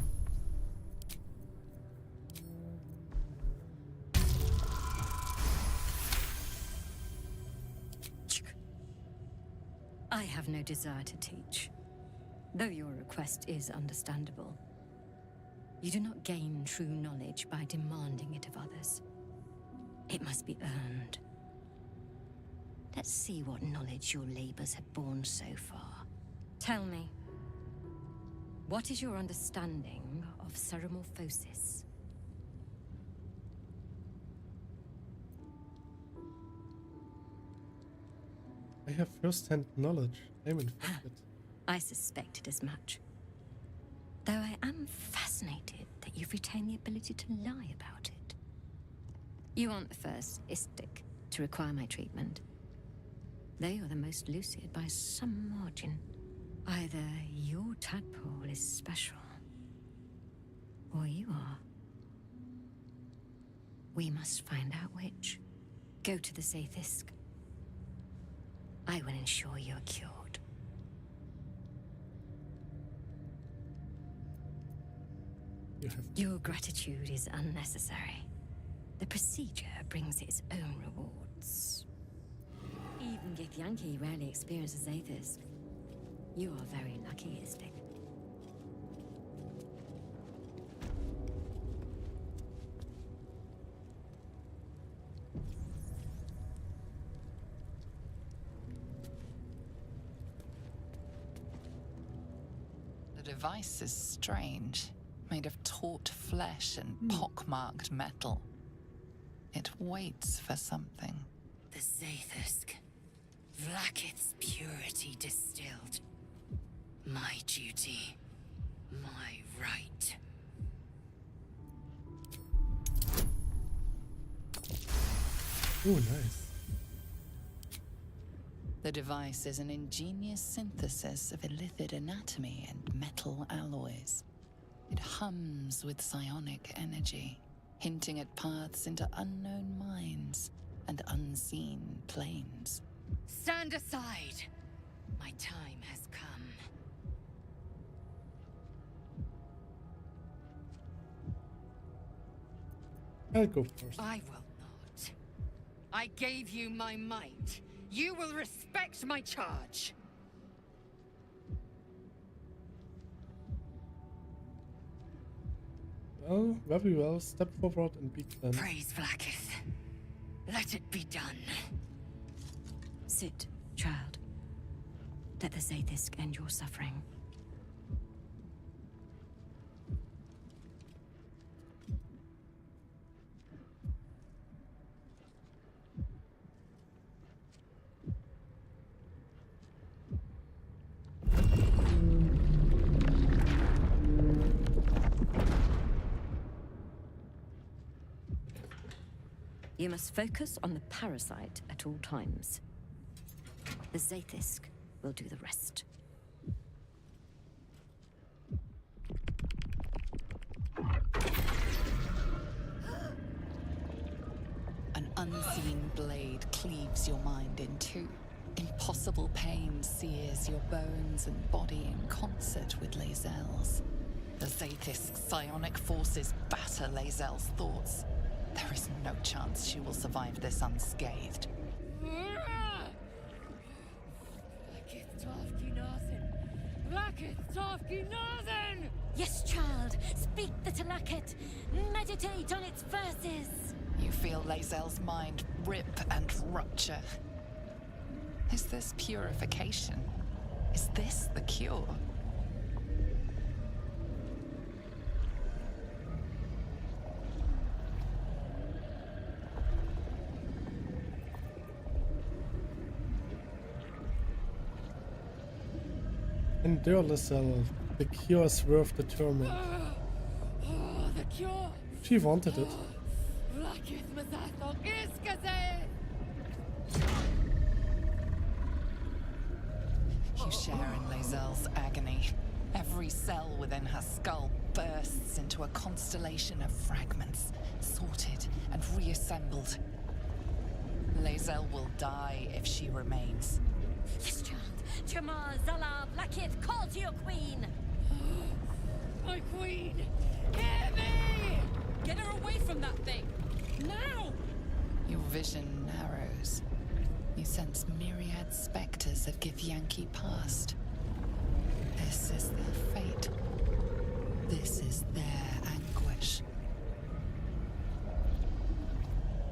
I have no desire to teach, though your request is understandable. You do not gain true knowledge by demanding it of others. It must be earned. Let's see what knowledge your labors have borne so far. Tell me, what is your understanding of ceremorphosis? I have first-hand knowledge. I'm infected. I suspected as much. Though I am fascinated that you've retained the ability to lie about it. You aren't the first Istik to require my treatment. Though you're the most lucid by some margin. Either your tadpole is special, or you are. We must find out which. Go to the Zaithisk. I will ensure you are cured. Your gratitude is unnecessary. The procedure brings its own rewards. Even Githyanki rarely experiences Zaithisk. You are very lucky, Istik. The device is strange, made of taut flesh and pockmarked metal. It waits for something. The Zaithisk. Vlaakith's purity distilled. My duty. My right. Oh, nice. The device is an ingenious synthesis of illithid anatomy and metal alloys. It hums with psionic energy, hinting at paths into unknown minds and unseen planes. Stand aside! My time has come. I'll go first. I will not. I gave you my might. You will respect my charge. Well, very well. Step forward and be cleansed. Praise Vlaakith. Let it be done. Sit, child. Let the Zaithisk end your suffering. You must focus on the parasite at all times. The Zaithisk will do the rest. An unseen blade cleaves your mind in two. Impossible pain sears your bones and body in concert with Lae'zel's. The Zaithisk's psionic forces batter Lae'zel's thoughts. There is no chance she will survive this unscathed. Vlaakith Tafki Nathan! Yes, child. Speak the Talaket. Meditate on its verses. You feel Lae'zel's mind rip and rupture. Is this purification? Is this the cure? Endure, Lae'zel. The cure is worth determined. The cure. She wanted it. You share in Lae'zel's agony. Every cell within her skull bursts into a constellation of fragments, sorted and reassembled. Lae'zel will die if she remains. Yes, child. Jamal, Zalav, Lakith, call to your queen. My queen! Hear me! Get her away from that thing! Now! Your vision narrows. You sense myriad specters of Githyanki past. This is their fate. This is their anguish.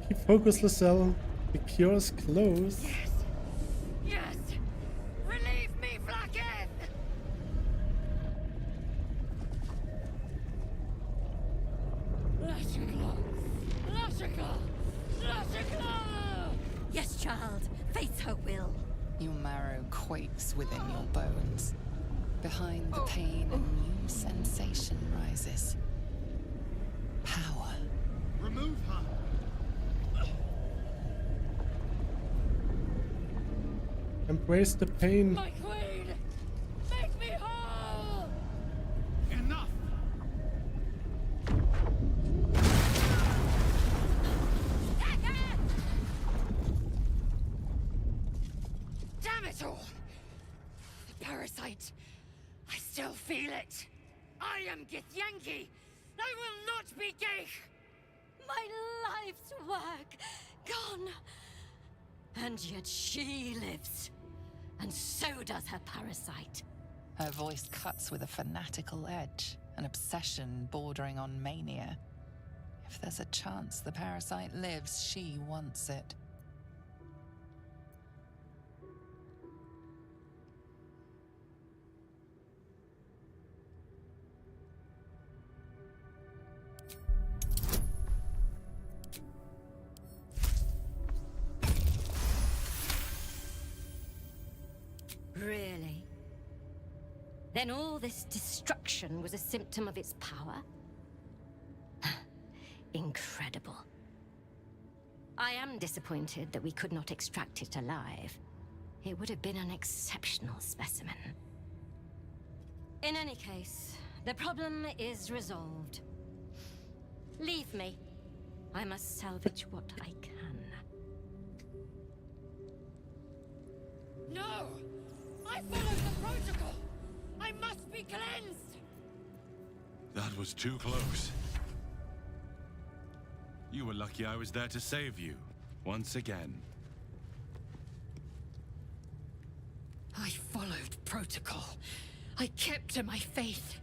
Keep focused, Lae'zel. The cure is close. Yes! Yes! Relieve me, Vlakin! Lashika! Lashika! Lashika! Yes, child. Face her will. Your marrow quakes within your bones. Behind the pain, a new sensation rises. Power. Remove her. Embrace the pain. My queen! Make me whole! Enough. Damn it all! The parasite. I still feel it. I am Githyanki. I will not be Geich. My life's work gone. And yet she lives. And so does her parasite. Her voice cuts with a fanatical edge, an obsession bordering on mania. If there's a chance the parasite lives, she wants it. Really? Then all this destruction was a symptom of its power? Incredible. I am disappointed that we could not extract it alive. It would have been an exceptional specimen. In any case, the problem is resolved. Leave me. I must salvage what I can. No! I followed the protocol! I must be cleansed! That was too close. You were lucky I was there to save you, once again. I followed protocol. I kept to my faith.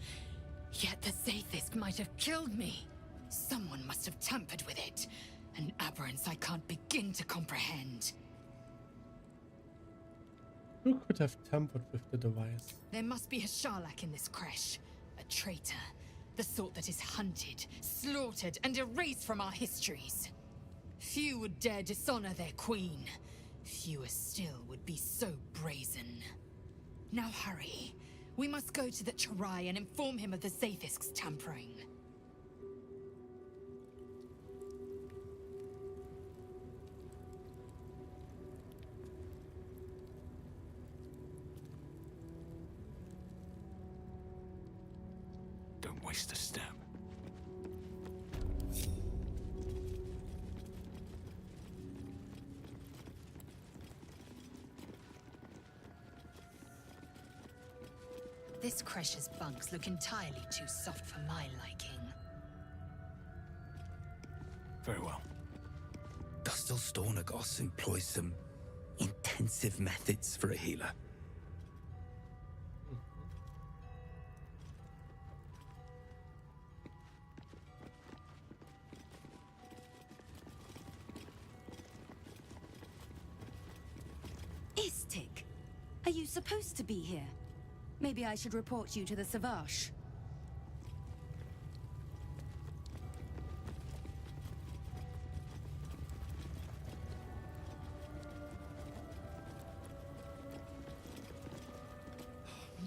Yet the Zaithisk might have killed me. Someone must have tampered with it. An aberrance I can't begin to comprehend. Who could have tampered with the device? There must be a Sharlak in this crash. A traitor. The sort that is hunted, slaughtered, and erased from our histories. Few would dare dishonor their queen. Fewer still would be so brazen. Now hurry. We must go to the Charai and inform him of the Zaithisk's tampering. Don't waste a step. This Cresh's bunks look entirely too soft for my liking. Very well. Dustil Stornagos employs some intensive methods for a healer. Are you supposed to be here? Maybe I should report you to the Savage.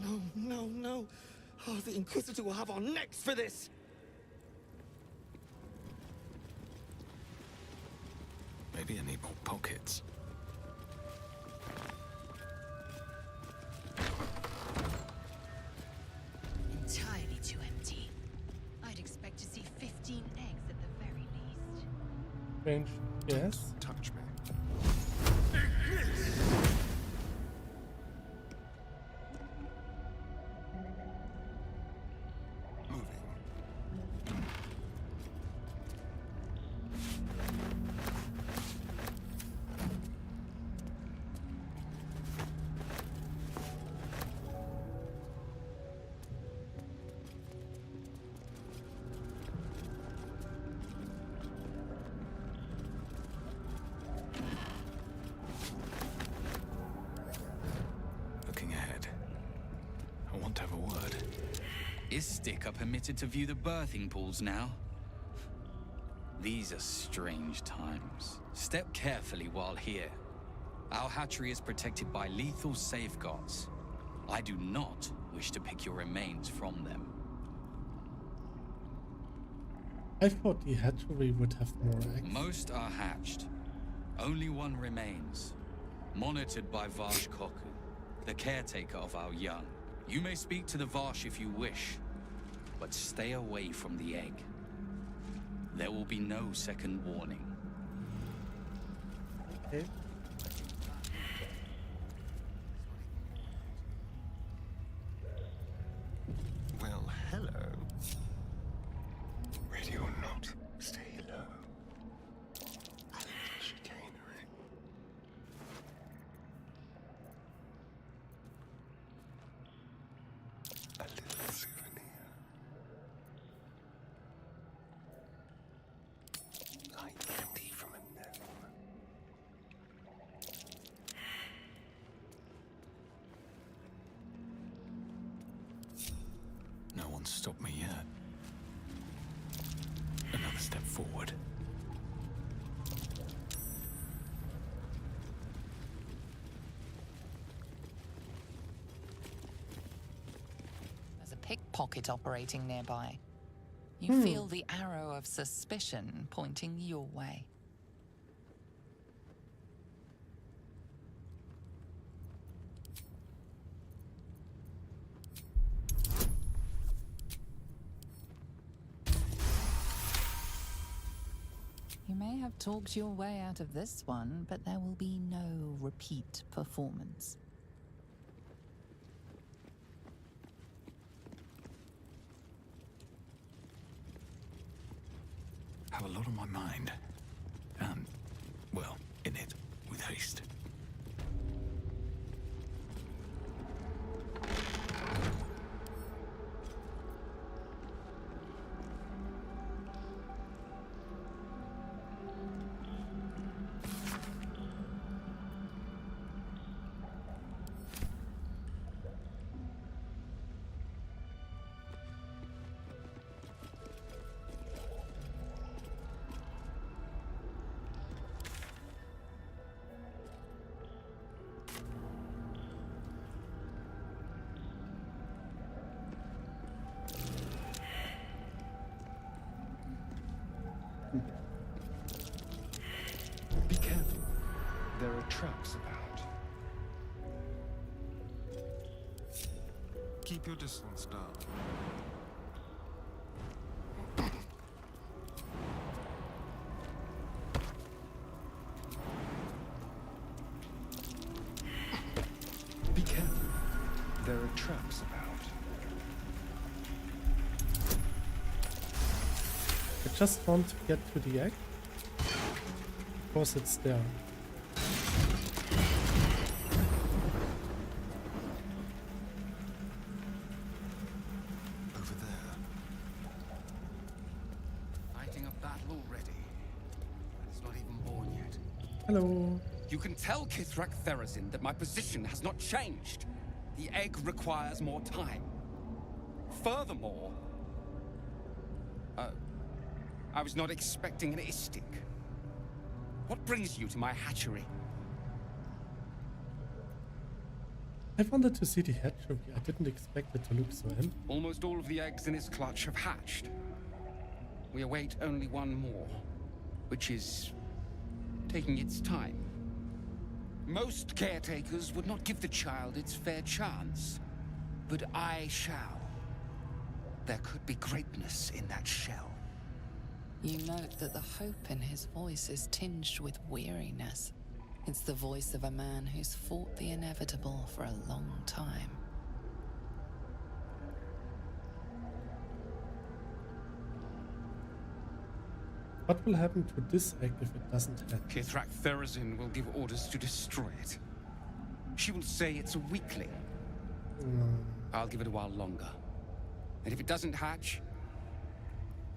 No, no, no. Oh, the Inquisitor will have our necks for this! Maybe I need more pockets. Entirely too empty. I'd expect to see 15 eggs at the very least. Strange. Yes. Touch me. Looking ahead. I want to have a word. Is Sticker permitted to view the birthing pools now? These are strange times. Step carefully while here. Our hatchery is protected by lethal safeguards. I do not wish to pick your remains from them. I thought the hatchery would have more eggs. Most are hatched. Only one remains. Monitored by Varsh Koku, the caretaker of our young. You may speak to the Varsh if you wish, but stay away from the egg. There will be no second warning. Okay. Well, hello. Ready or not, stay low. A little chicanery. A little souvenir. Like candy from a gnome. No one's stopped me yet. Another step forward. There's a pickpocket operating nearby. You feel the arrow of suspicion pointing your way. You may have talked your way out of this one, but there will be no repeat performance. Have a lot on my mind. And, well, in it, with haste. Be careful. There are traps about. Keep your distance, darling. Be careful. There are traps about. I just want to get to the egg. Of course it's there. Over there. Fighting a battle already. And it's not even born yet. Hello. You can tell Kithrak Therazin that my position has not changed. The egg requires more time. Furthermore, I was not expecting an istic. What brings you to my hatchery? I wanted to see the hatchery. I didn't expect it to look so empty. Almost all of the eggs in its clutch have hatched. We await only one more, which is taking its time. Most caretakers would not give the child its fair chance, but I shall. There could be greatness in that shell. You note that the hope in his voice is tinged with weariness. It's the voice of a man who's fought the inevitable for a long time. What will happen to this egg if it doesn't hatch? Kithrak Therazin will give orders to destroy it. She will say it's a weakling. I'll give it a while longer. And if it doesn't hatch,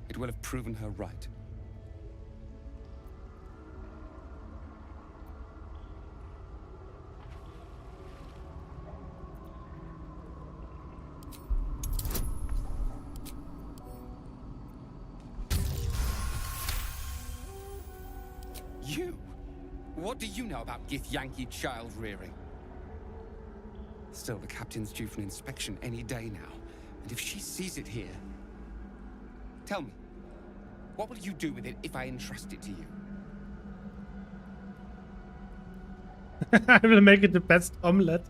it will have proven her right. You? What do you know about Githyanki child rearing? Still, the captain's due for an inspection any day now. And if she sees it here... Tell me, what will you do with it if I entrust it to you? I will make it the best omelette.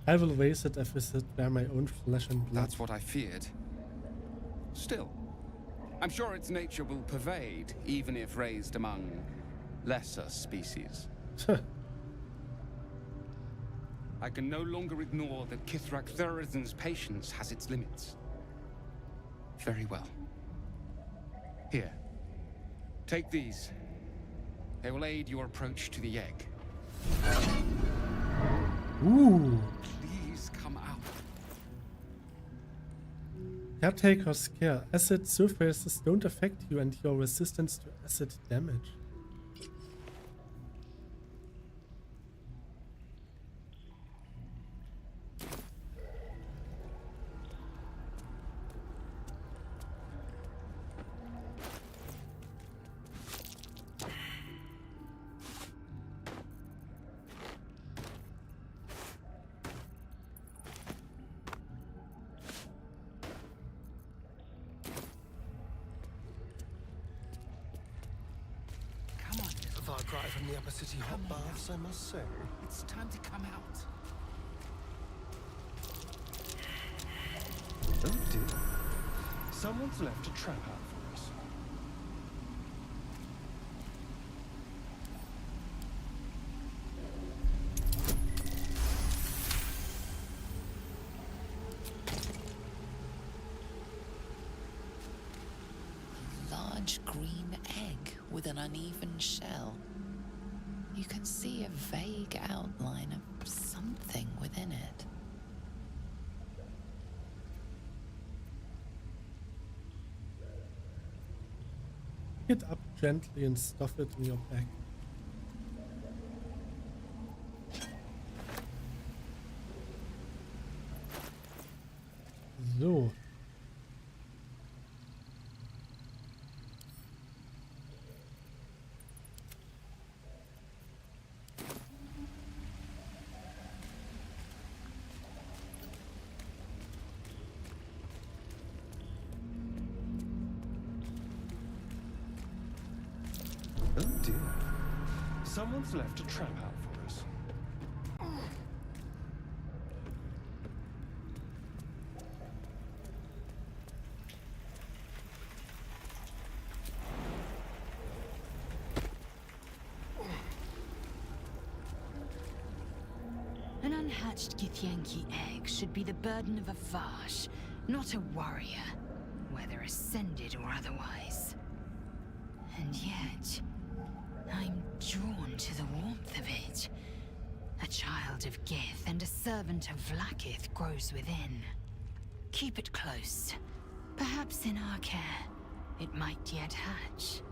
I will raise it if it were my own flesh and blood. That's what I feared. Still, I'm sure its nature will pervade, even if raised among lesser species. I can no longer ignore that Kithrak Therazin's patience has its limits. Very well. Here. Take these. They will aid your approach to the egg. Ooh. Please come out. Caretaker's care. Acid surfaces don't affect you and your resistance to acid damage. Far cry from the upper city hot baths, I must say. It's time to come out. Oh dear. Someone's left a trap out for us. Large green egg with an uneven shell. You can see a vague outline of something within it. Pick it up gently and stuff it in your bag. So. Oh dear. Someone's left a trap out for us. An unhatched Githyanki egg should be the burden of a Vash, not a warrior, whether ascended or otherwise. And yet, I'm drawn to the warmth of it. A child of Gith and a servant of Vlaakith grows within. Keep it close, perhaps in our care, It might yet hatch.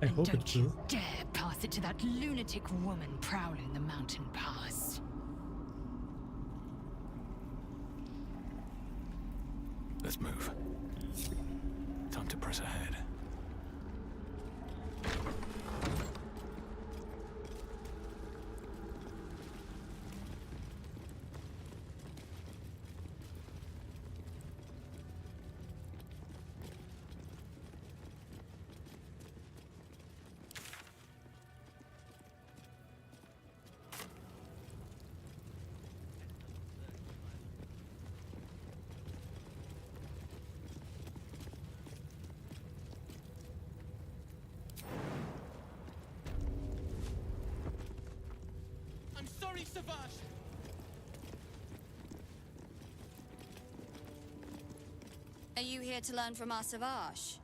I hope it Don't you will. dare pass it to that lunatic woman prowling the mountain pass. Let's move. Time to press ahead. I'm sorry, Savage. Are you here to learn from our Savage?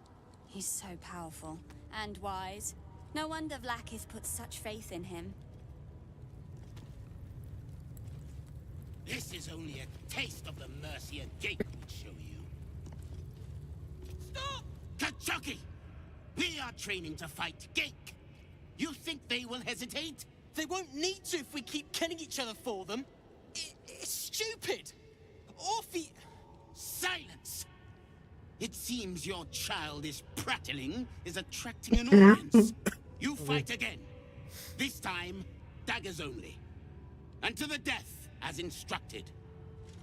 He's so powerful and wise. No wonder Vlaakith put such faith in him. This is only a taste of the mercy a gate would show you. Stop! Kachoki! We are training to fight Gake. You think they will hesitate? They won't need to if we keep killing each other for them. It's stupid. Orphe... Silence! It seems your childish prattling is attracting an audience. You fight again. This time, daggers only. And to the death, as instructed.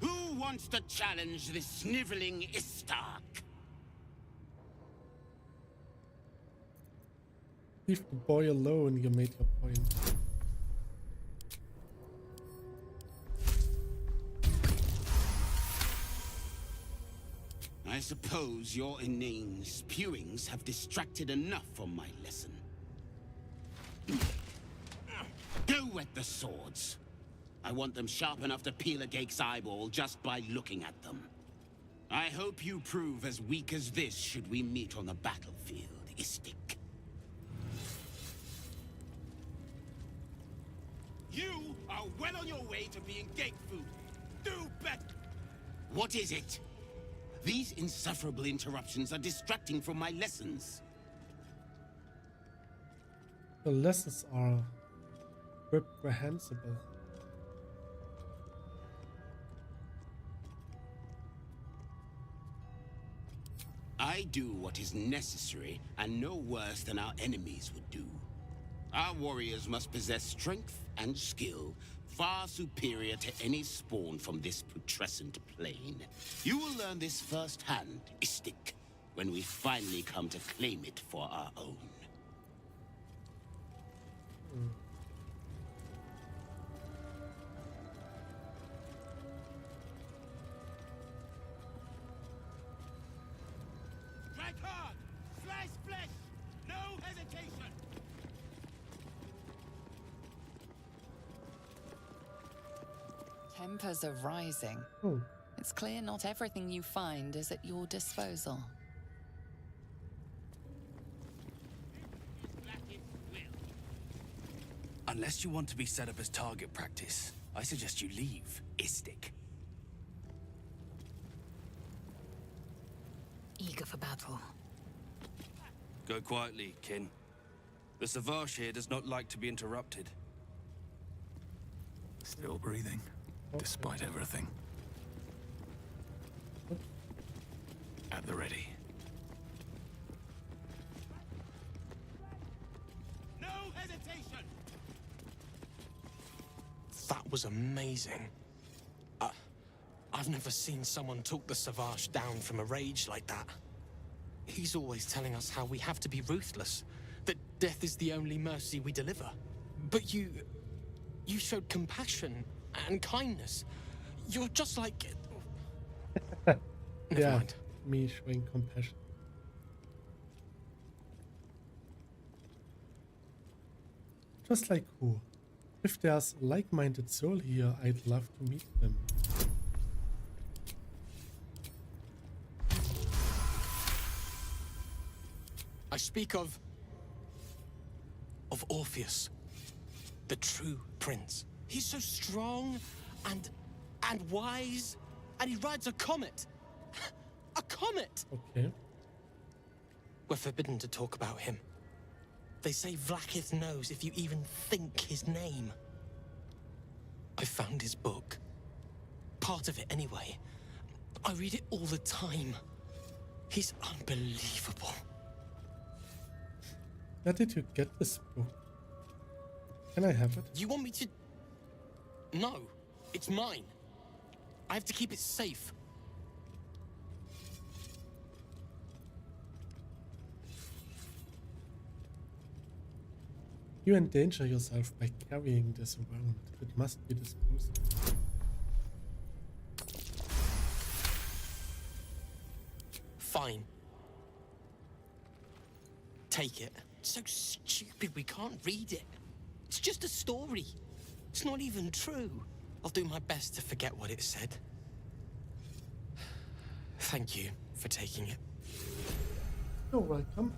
Who wants to challenge this sniveling Istark? Leave the boy alone, you made your point. I suppose your inane spewings have distracted enough from my lesson. Go wet the swords. I want them sharp enough to peel a Gake's eyeball just by looking at them. I hope you prove as weak as this should we meet on the battlefield, Istik. You are well on your way to being Gake food. Do better! What is it? These insufferable interruptions are distracting from my lessons. The lessons are reprehensible. I do what is necessary and no worse than our enemies would do. Our warriors must possess strength and skill far superior to any spawn from this putrescent plane. You will learn this firsthand, Istik, when we finally come to claim it for our own. Strike hard! Slice flesh! No hesitation! Tempers are rising. Oh. It's clear not everything you find is at your disposal. Unless you want to be set up as target practice, I suggest you leave, Istik. Eager for battle. Go quietly, kin. The Savage here does not like to be interrupted. Still breathing, despite everything. At the ready. No hesitation! That was amazing. I've never seen someone talk the Savage down from a rage like that. He's always telling us how we have to be ruthless, that death is the only mercy we deliver. But you showed compassion and kindness. You're just like... Never mind. Me showing compassion. Just like who? If there's a like-minded soul here, I'd love to meet them. I speak of Orpheus, the true prince. He's so strong and wise, and he rides a comet. A comet! Okay. We're forbidden to talk about him. They say Vlaakith knows if you even think his name. I found his book. Part of it, anyway. I read it all the time. He's unbelievable. Where did you get this book? Can I have it? You want me to... No, it's mine. I have to keep it safe. You endanger yourself by carrying this around. It must be disposed of. Fine. Take it. It's so stupid we can't read it. It's just a story. It's not even true. I'll do my best to forget what it said. Thank you for taking it. You're welcome.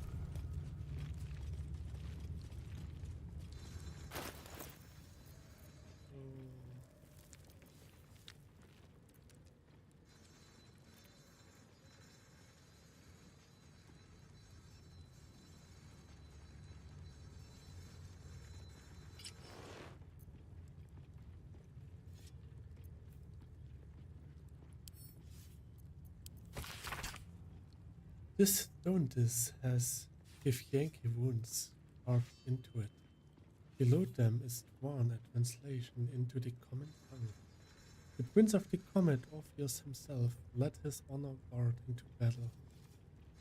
This stone disc has Githyanki runes carved into it. Below them is drawn a translation into the common tongue. The Prince of the Comet, Orpheus himself, led his honor guard into battle.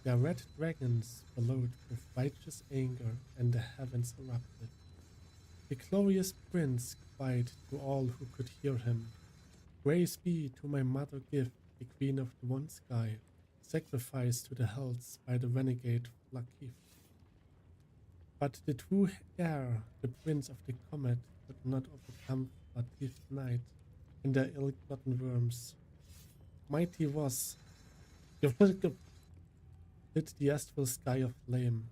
Their red dragons bellowed with righteous anger, and the heavens erupted. The glorious prince cried to all who could hear him, "Praise be to my mother Gith, the queen of the one sky, sacrificed to the hells by the renegade Vlaakith." But the true heir, the Prince of the Comet, could not overcome Vlaakith's night and their ill-gotten worms. Mighty was lit the astral sky of flame,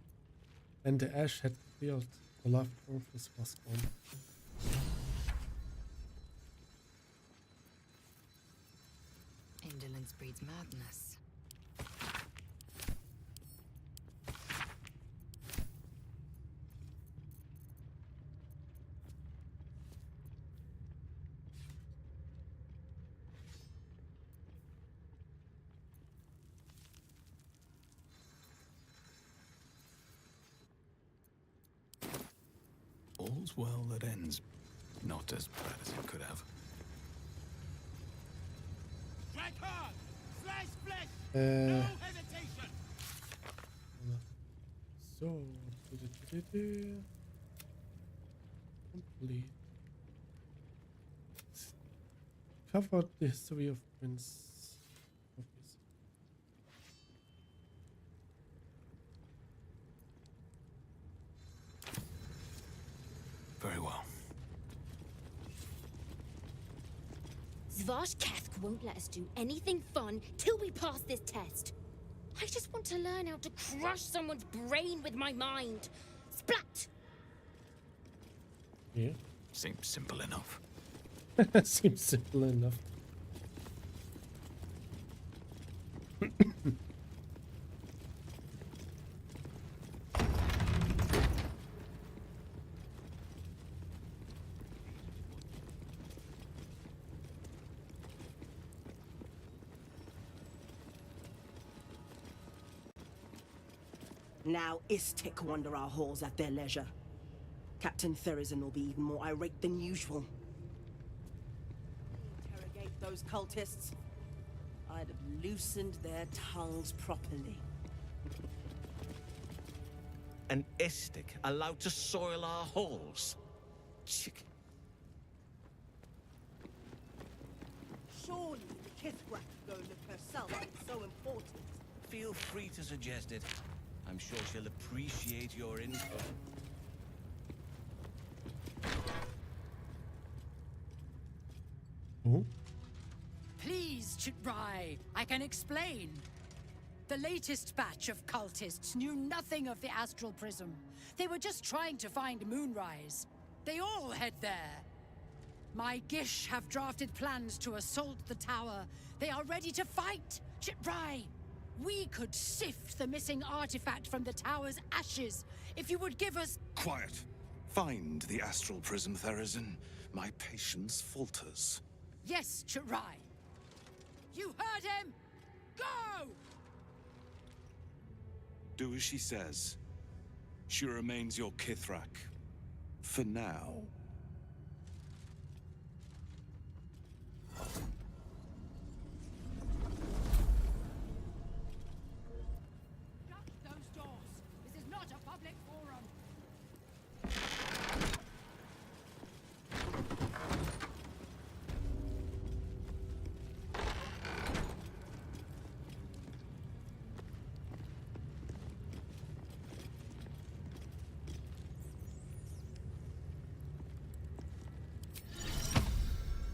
and the ash had cleared, beloved Orpheus was gone. Indolence breeds madness. All's well that ends not as bad as it could have. Strike hard! Slice flesh! No hesitation! So, complete. Covered the history of Prince Orpheus. Very well. Zvashkath won't let us do anything fun till we pass this test. I just want to learn how to crush someone's brain with my mind. Splat! Yeah. Seems simple enough. Seems simple enough. Now Istik wander our halls at their leisure. Captain Therizin will be even more irate than usual. Interrogate those cultists. I'd have loosened their tongues properly. An Istik allowed to soil our halls? Chicken. Surely the Kithrak go look herself is so important. Feel free to suggest it. I'm sure she'll appreciate your input. Please, Chitrai, I can explain. The latest batch of cultists knew nothing of the astral prism. They were just trying to find Moonrise. They all head there. My Gish have drafted plans to assault the tower. They are ready to fight, Chitrai. We could sift the missing artifact from the tower's ashes if you would give us... Quiet. Find the astral prism, Therazin. My patience falters. Yes, Chirai. You heard him! Go! Do as she says. She remains your Kithrak. For now. Shut those doors. This is not a public forum.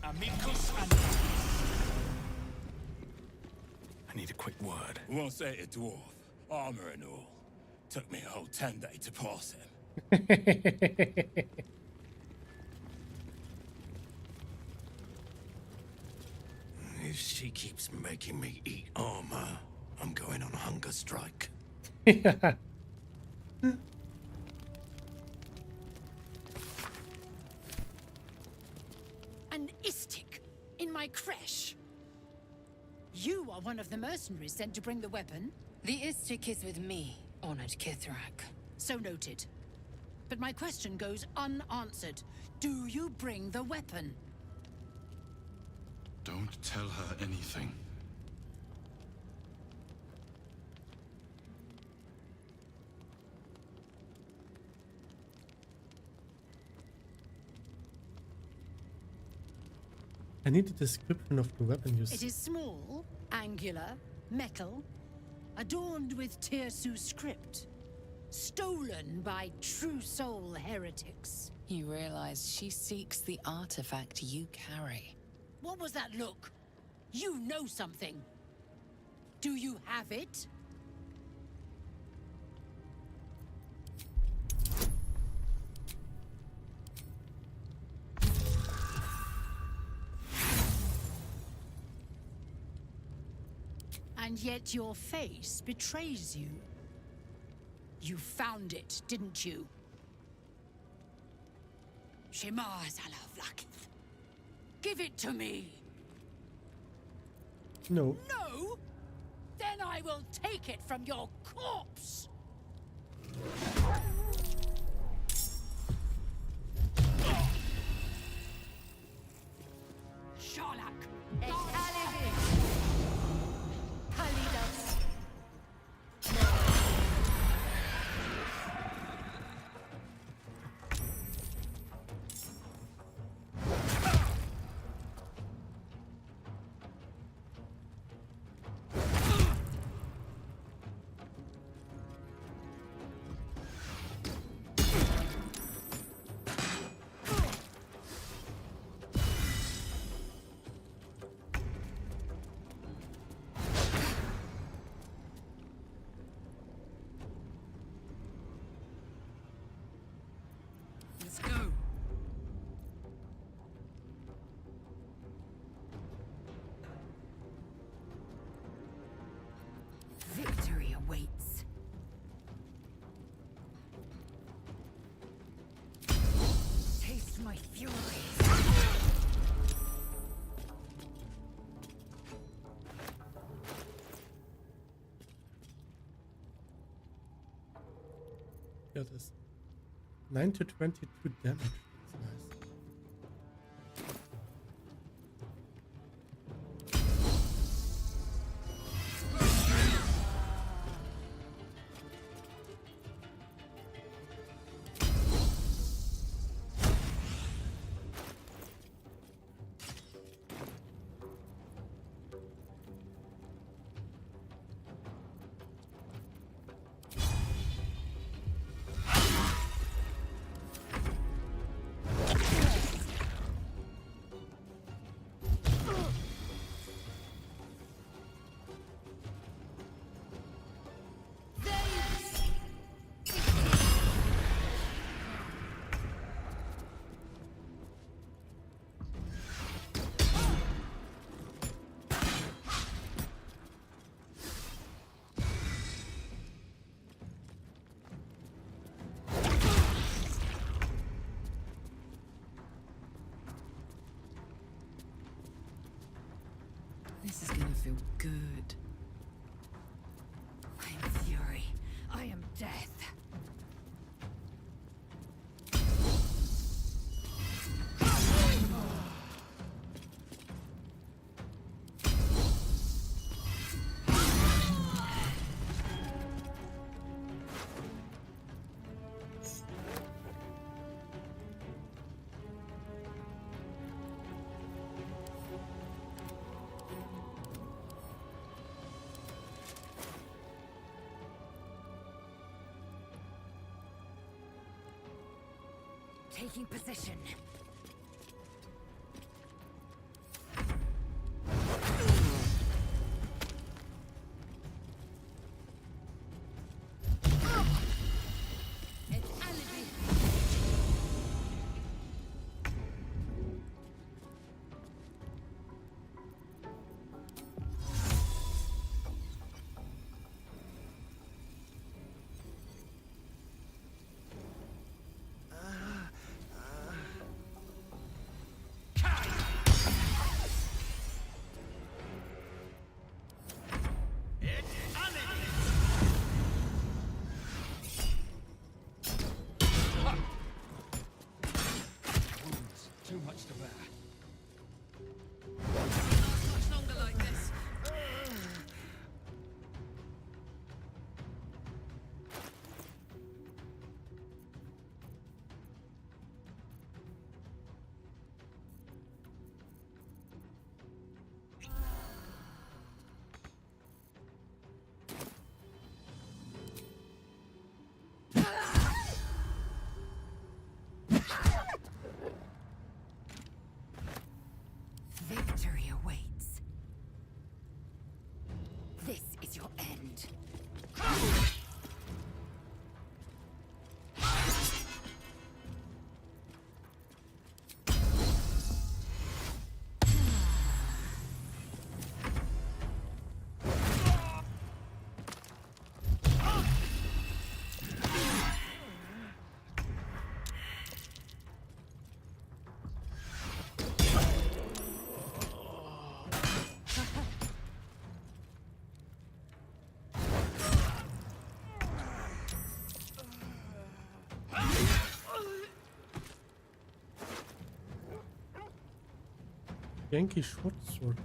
Amicus and... I need a quick word. Won't say a dwarf, armor and all. Took me a whole 10 days to pass him. If she keeps making me eat armor, I'm going on a hunger strike. An istik in my creche. You are one of the mercenaries sent to bring the weapon. The istik is with me, honored Kithrak. So noted. But my question goes unanswered. Do you bring the weapon? Don't tell her anything. I need a description of the weapon you It is small, angular, metal, adorned with Tirsu script. Stolen by true soul heretics. You realize she seeks the artifact you carry. What was that look? You know something. Do you have it? And yet your face betrays you. You found it, didn't you? Shema Zalavlakith. Give it to me. No. No? Then I will take it from your corpse. Sharlak. Excalibur. Kalidas. Let's go. Victory awaits. Taste my fury. Yeah, this 9 to 22 damage. That's nice. This is gonna feel good. I am fury. I am death. Taking position. It's alibi. Too much to bear. Much longer like this. Victory awaits. This is your end. Yankee short sword.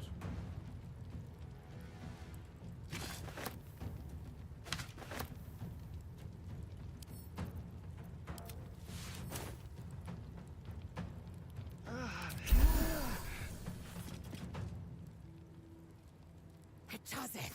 Etazeth.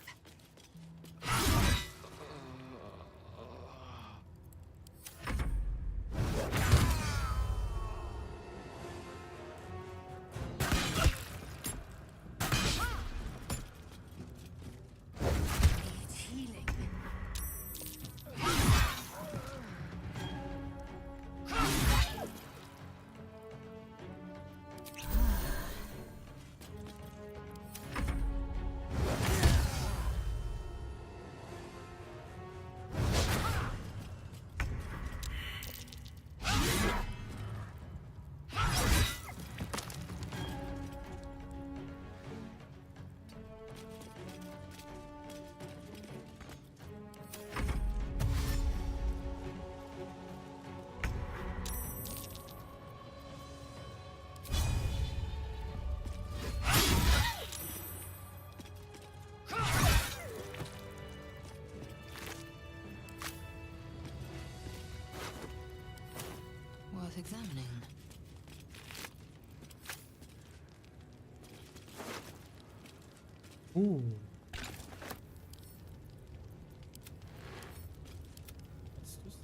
Worth examining. Ooh. What's this?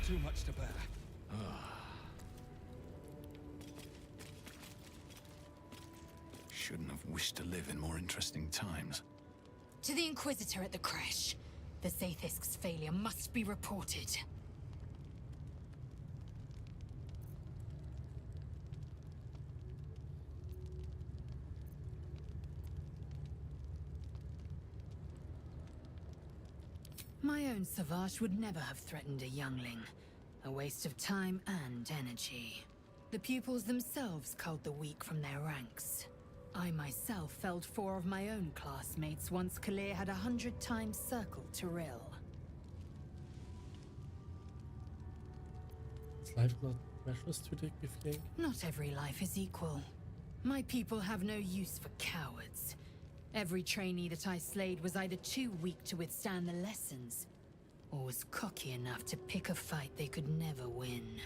Too much to bear. shouldn't have wished to live in more interesting times. To the Inquisitor at the creche. The Zaithisk's failure must be reported. My own Savage would never have threatened a youngling. A waste of time and energy. The pupils themselves culled the weak from their ranks. I myself felled 4 of my own classmates once Kalir had 100 times circled Tyrell. Is life not precious to the Githyanki? Not every life is equal. My people have no use for cowards. Every trainee that I slayed was either too weak to withstand the lessons, or was cocky enough to pick a fight they could never win.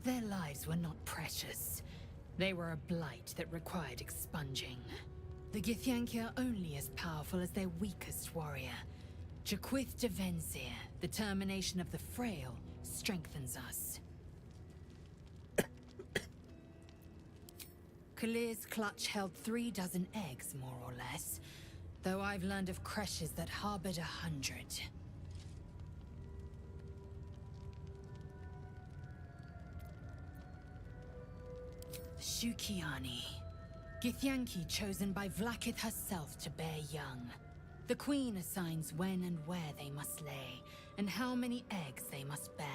Their lives were not precious. They were a blight that required expunging. The Githyanki are only as powerful as their weakest warrior. Jaquith Devenzir, the termination of the frail, strengthens us. Kalir's clutch held 3 dozen eggs, more or less, though I've learned of creches that harbored 100. Shukiani. Githyanki chosen by Vlaakith herself to bear young. The Queen assigns when and where they must lay, and how many eggs they must bear.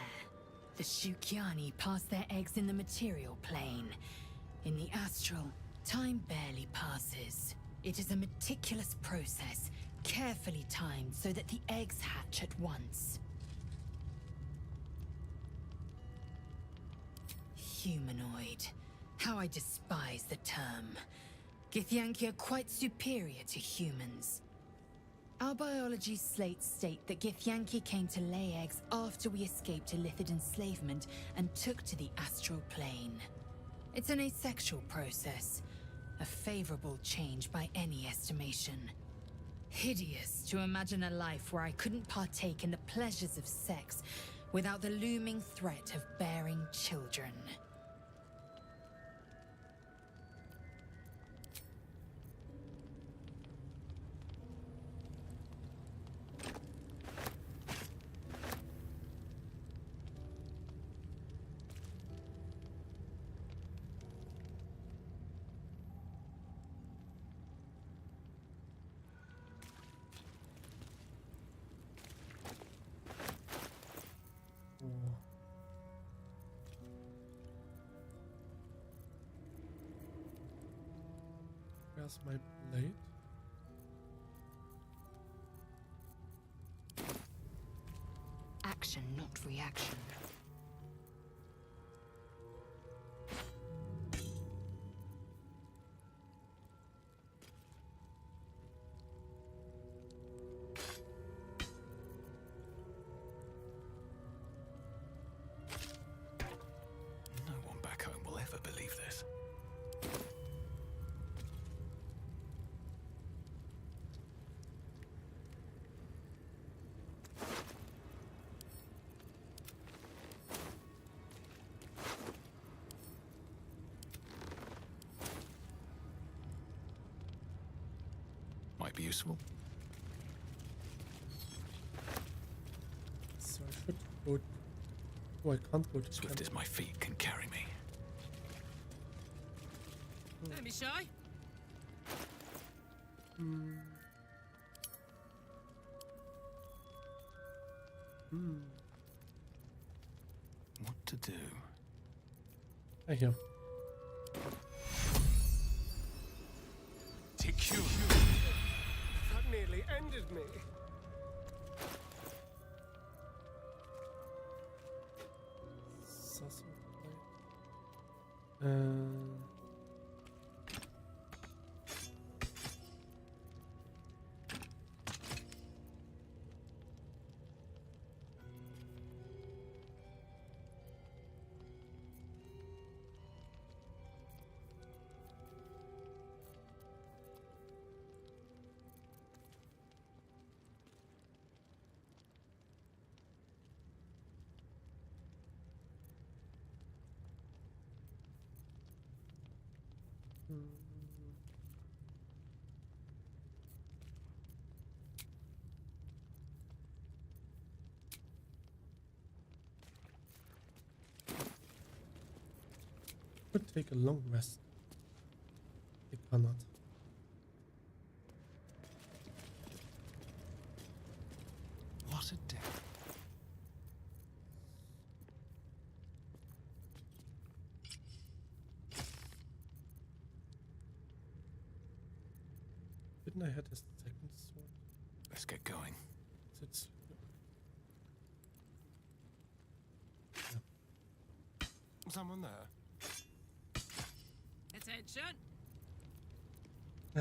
The Shukiani pass their eggs in the material plane. In the astral, time barely passes. It is a meticulous process, carefully timed so that the eggs hatch at once. Humanoid. How I despise the term. Githyanki are quite superior to humans. Our biology slates state that Githyanki came to lay eggs after we escaped Illithid enslavement and took to the astral plane. It's an asexual process, a favorable change by any estimation. Hideous to imagine a life where I couldn't partake in the pleasures of sex without the looming threat of bearing children. Where's my blade? Action, not reaction. No one back home will ever believe this. Might be useful. So I should go. Oh, I can't go to Swift as my feet can carry me. Don't be shy. What to do? I hear. TQ. That nearly ended me. Saucer could take a long rest. I cannot. What a day. Didn't I have a second sword? Let's get going. It's Someone there? Attention! I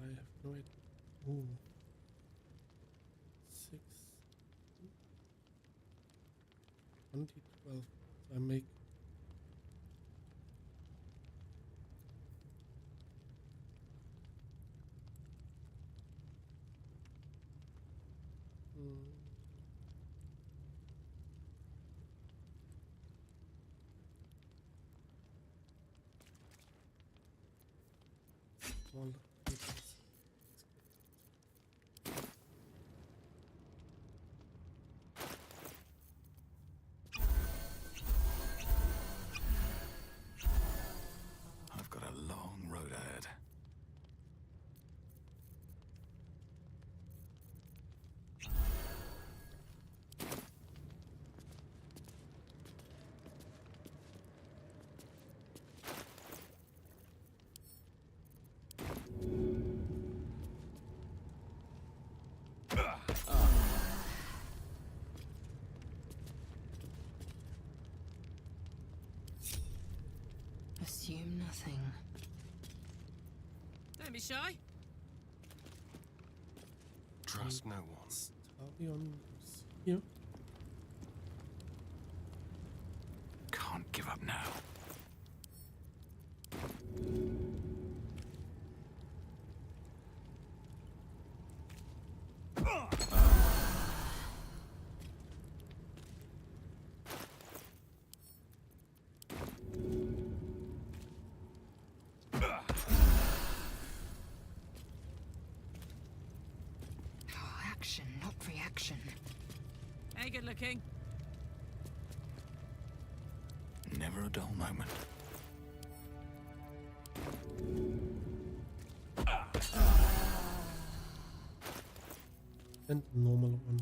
have no idea. Ooh. 6 2012. So I make small details. I've got a long road ahead. Assume nothing. Don't be shy. Trust no one. Tavion is here. Can't give up now. Action, not reaction. Hey, good looking. Never a dull moment. And normal one.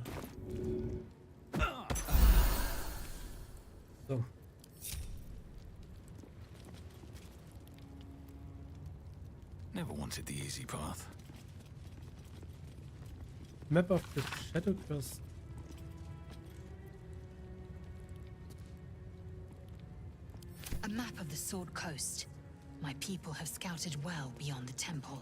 So. Never wanted the easy path. Map of the Shadow Curse. A map of the Sword Coast. My people have scouted well beyond the temple.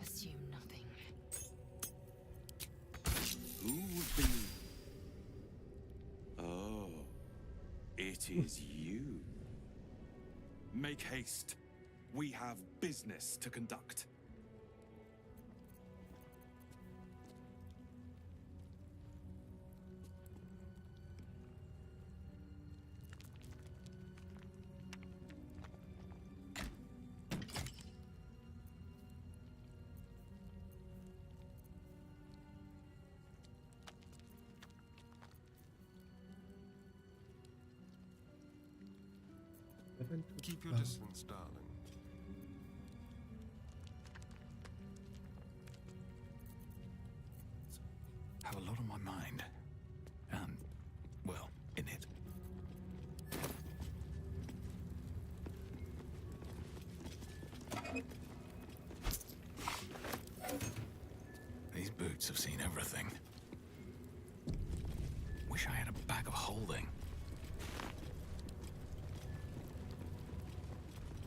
Assume nothing. Who would be? Oh, it is you. Make haste. We have business to conduct. Keep your distance, darling. Have a lot on my mind. And, well, in it. These boots have seen everything. Wish I had a bag of holding.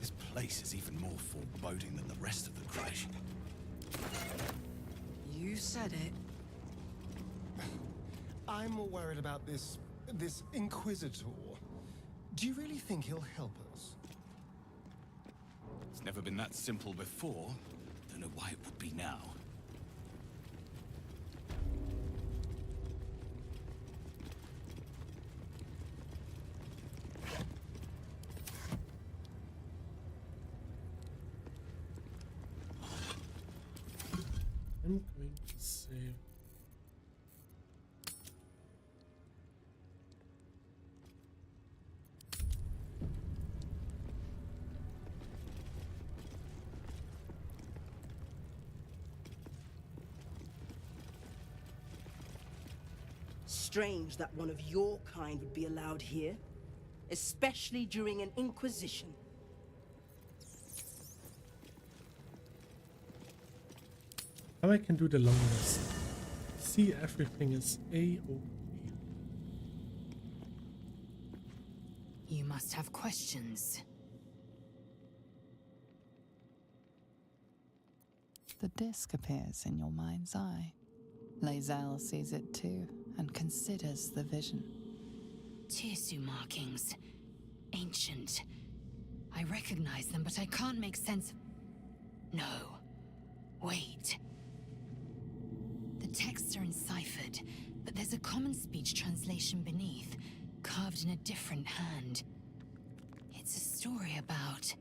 This place is even more foreboding than the rest of the creation. You said it. I'm more worried about this Inquisitor. Do you really think he'll help us? It's never been that simple before. Don't know why it would be now. I'm going to save. Strange that one of your kind would be allowed here, especially during an inquisition. Now I can do the long rest. See, everything is A-OK. You must have questions. The disc appears in your mind's eye. Lae'zel sees it too, and considers the vision. Tirsu markings. Ancient. I recognize them, but I can't make sense of... No. Wait. The texts are enciphered, but there's a common speech translation beneath, carved in a different hand. It's a story about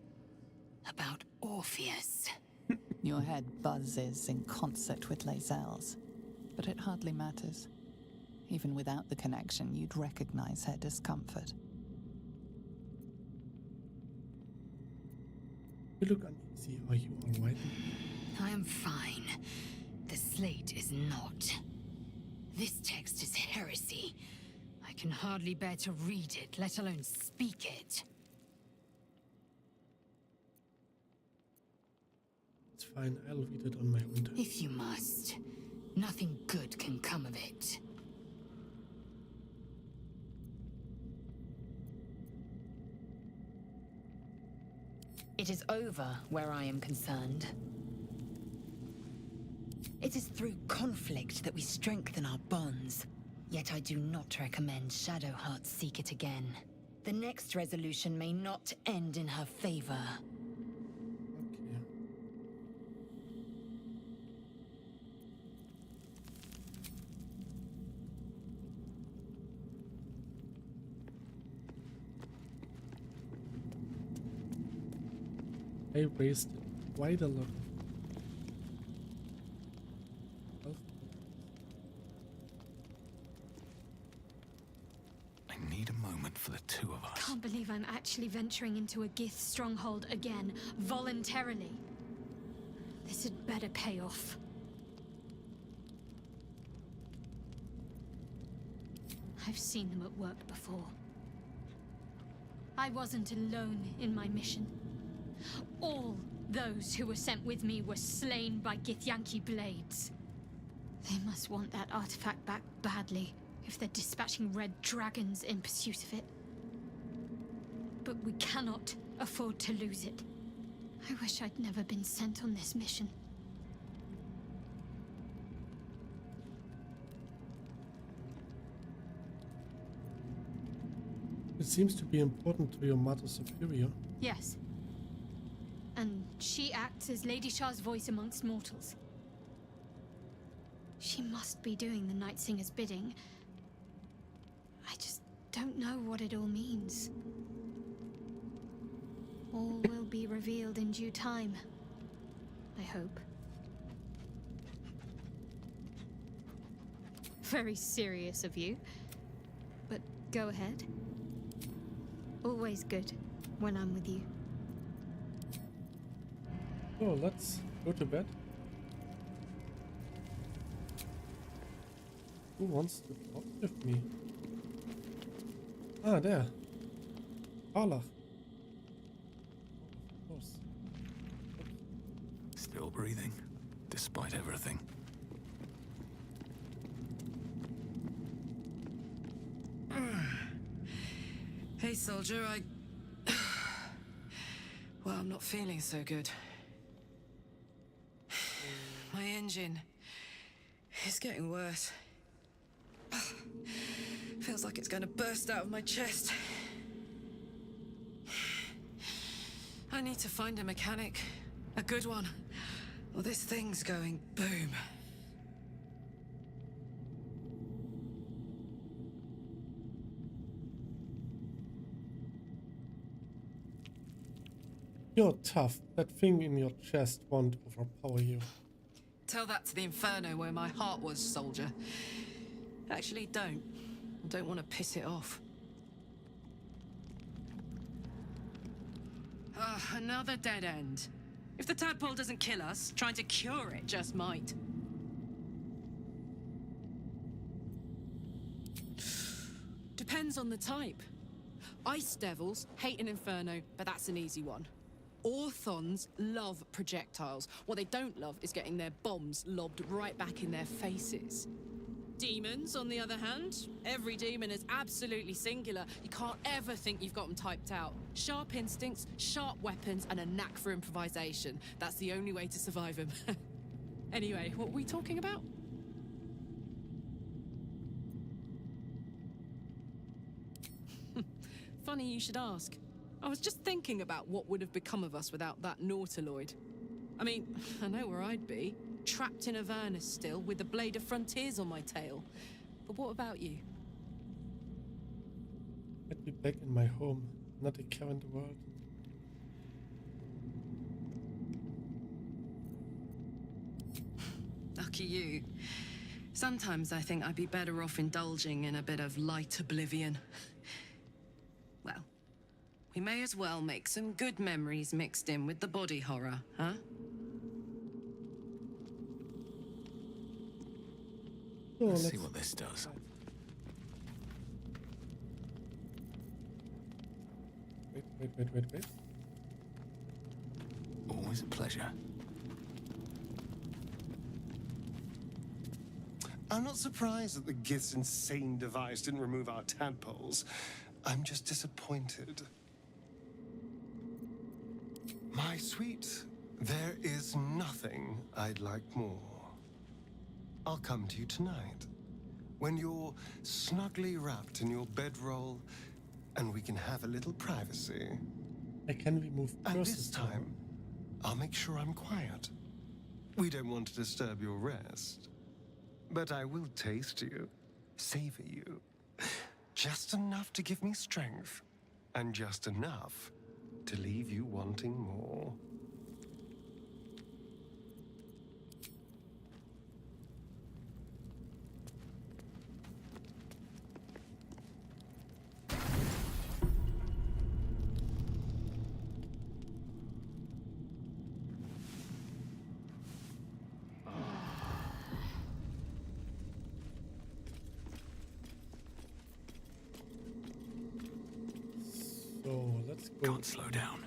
Orpheus. Your head buzzes in concert with Lae'zel's, but it hardly matters. Even without the connection, you'd recognize her discomfort. You look uneasy. Are you alright? I am fine. The slate is not. This text is heresy. I can hardly bear to read it, let alone speak it. It's fine. I'll read it on my own time. If you must. Nothing good can come of it. It is over where I am concerned. It is through conflict that we strengthen our bonds. Yet I do not recommend Shadowheart seek it again. The next resolution may not end in her favor. I wasted quite a lot of... I need a moment for the two of us. Can't believe I'm actually venturing into a Gith stronghold again, voluntarily. This had better pay off. I've seen them at work before. I wasn't alone in my mission. All those who were sent with me were slain by Githyanki blades. They must want that artifact back badly if they're dispatching red dragons in pursuit of it. But we cannot afford to lose it. I wish I'd never been sent on this mission. It seems to be important to your Mother Superior. Yes. And she acts as Lady Shah's voice amongst mortals. She must be doing the Night Singer's bidding. I just don't know what it all means. All will be revealed in due time, I hope. Very serious of you, but go ahead. Always good when I'm with you. Oh, let's go to bed. Who wants to talk with me? Ah, there. Carla. Of course. Still breathing, despite everything. Hey, soldier, Well, I'm not feeling so good. My engine is getting worse. Feels like it's going to burst out of my chest. I need to find a mechanic. A good one. Or this thing's going boom. You're tough. That thing in your chest won't overpower you. Tell that to the Inferno where my heart was, soldier. Actually, don't. I don't want to piss it off. Ah, another dead end. If the tadpole doesn't kill us, trying to cure it just might. Depends on the type. Ice devils hate an Inferno, but that's an easy one. Orthons love projectiles. What they don't love is getting their bombs lobbed right back in their faces. Demons, on the other hand, every demon is absolutely singular. You can't ever think you've got them typed out. Sharp instincts, sharp weapons, and a knack for improvisation. That's the only way to survive them. Anyway, what were we talking about? Funny you should ask. I was just thinking about what would have become of us without that Nautiloid. I mean, I know where I'd be. Trapped in Avernus still, with the Blade of Frontiers on my tail. But what about you? I'd be back in my home, not a care in the world. Lucky you. Sometimes I think I'd be better off indulging in a bit of light oblivion. Well, we may as well make some good memories mixed in with the body horror, huh? Let's see what this does. Wait. Always a pleasure. I'm not surprised that the Gith's insane device didn't remove our tadpoles. I'm just disappointed. My sweet, there is nothing I'd like more. I'll come to you tonight, when you're snugly wrapped in your bedroll, and we can have a little privacy. I can remove and curses. this time, I'll make sure I'm quiet. We don't want to disturb your rest. But I will taste you, savor you. Just enough to give me strength, and just enough to leave you wanting more. So let's go. Can't slow down.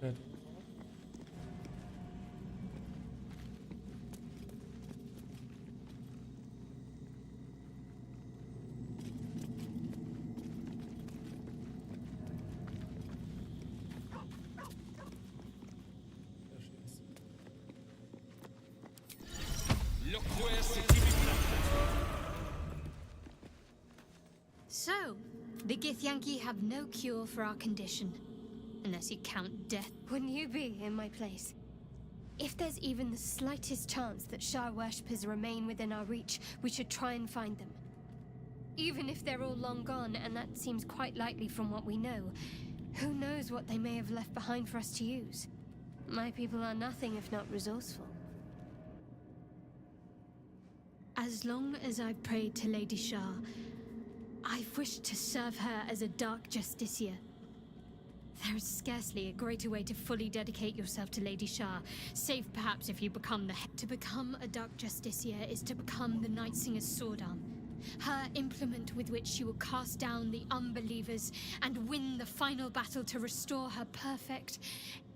Good. So, the Githyanki have no cure for our condition. Unless you count death. Wouldn't you be in my place? If there's even the slightest chance that Shah worshippers remain within our reach, we should try and find them. Even if they're all long gone, and that seems quite likely from what we know, who knows what they may have left behind for us to use? My people are nothing if not resourceful. As long as I've prayed to Lady Shah, I've wished to serve her as a Dark Justiciar. There is scarcely a greater way to fully dedicate yourself to Lady Shah, save perhaps if you become the head. To become a Dark Justiciar is to become the Night Singer's sword arm, her implement with which she will cast down the unbelievers and win the final battle to restore her perfect,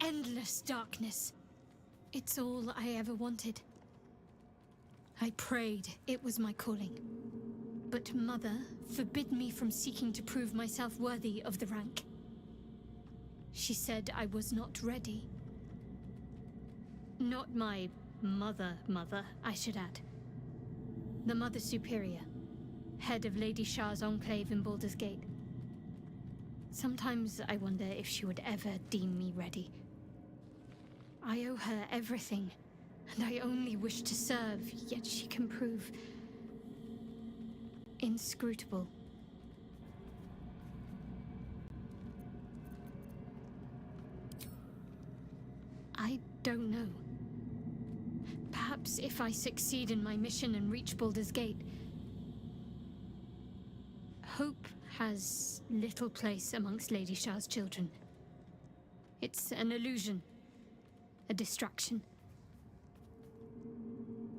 endless darkness. It's all I ever wanted. I prayed it was my calling. But Mother forbid me from seeking to prove myself worthy of the rank. She said I was not ready. Not my mother, I should add. The Mother Superior, head of Lady Shah's enclave in Baldur's Gate. Sometimes I wonder if she would ever deem me ready. I owe her everything, and I only wish to serve, yet she can prove inscrutable. I don't know. Perhaps if I succeed in my mission and reach Baldur's Gate, hope has little place amongst Lady Shah's children. It's an illusion, a distraction.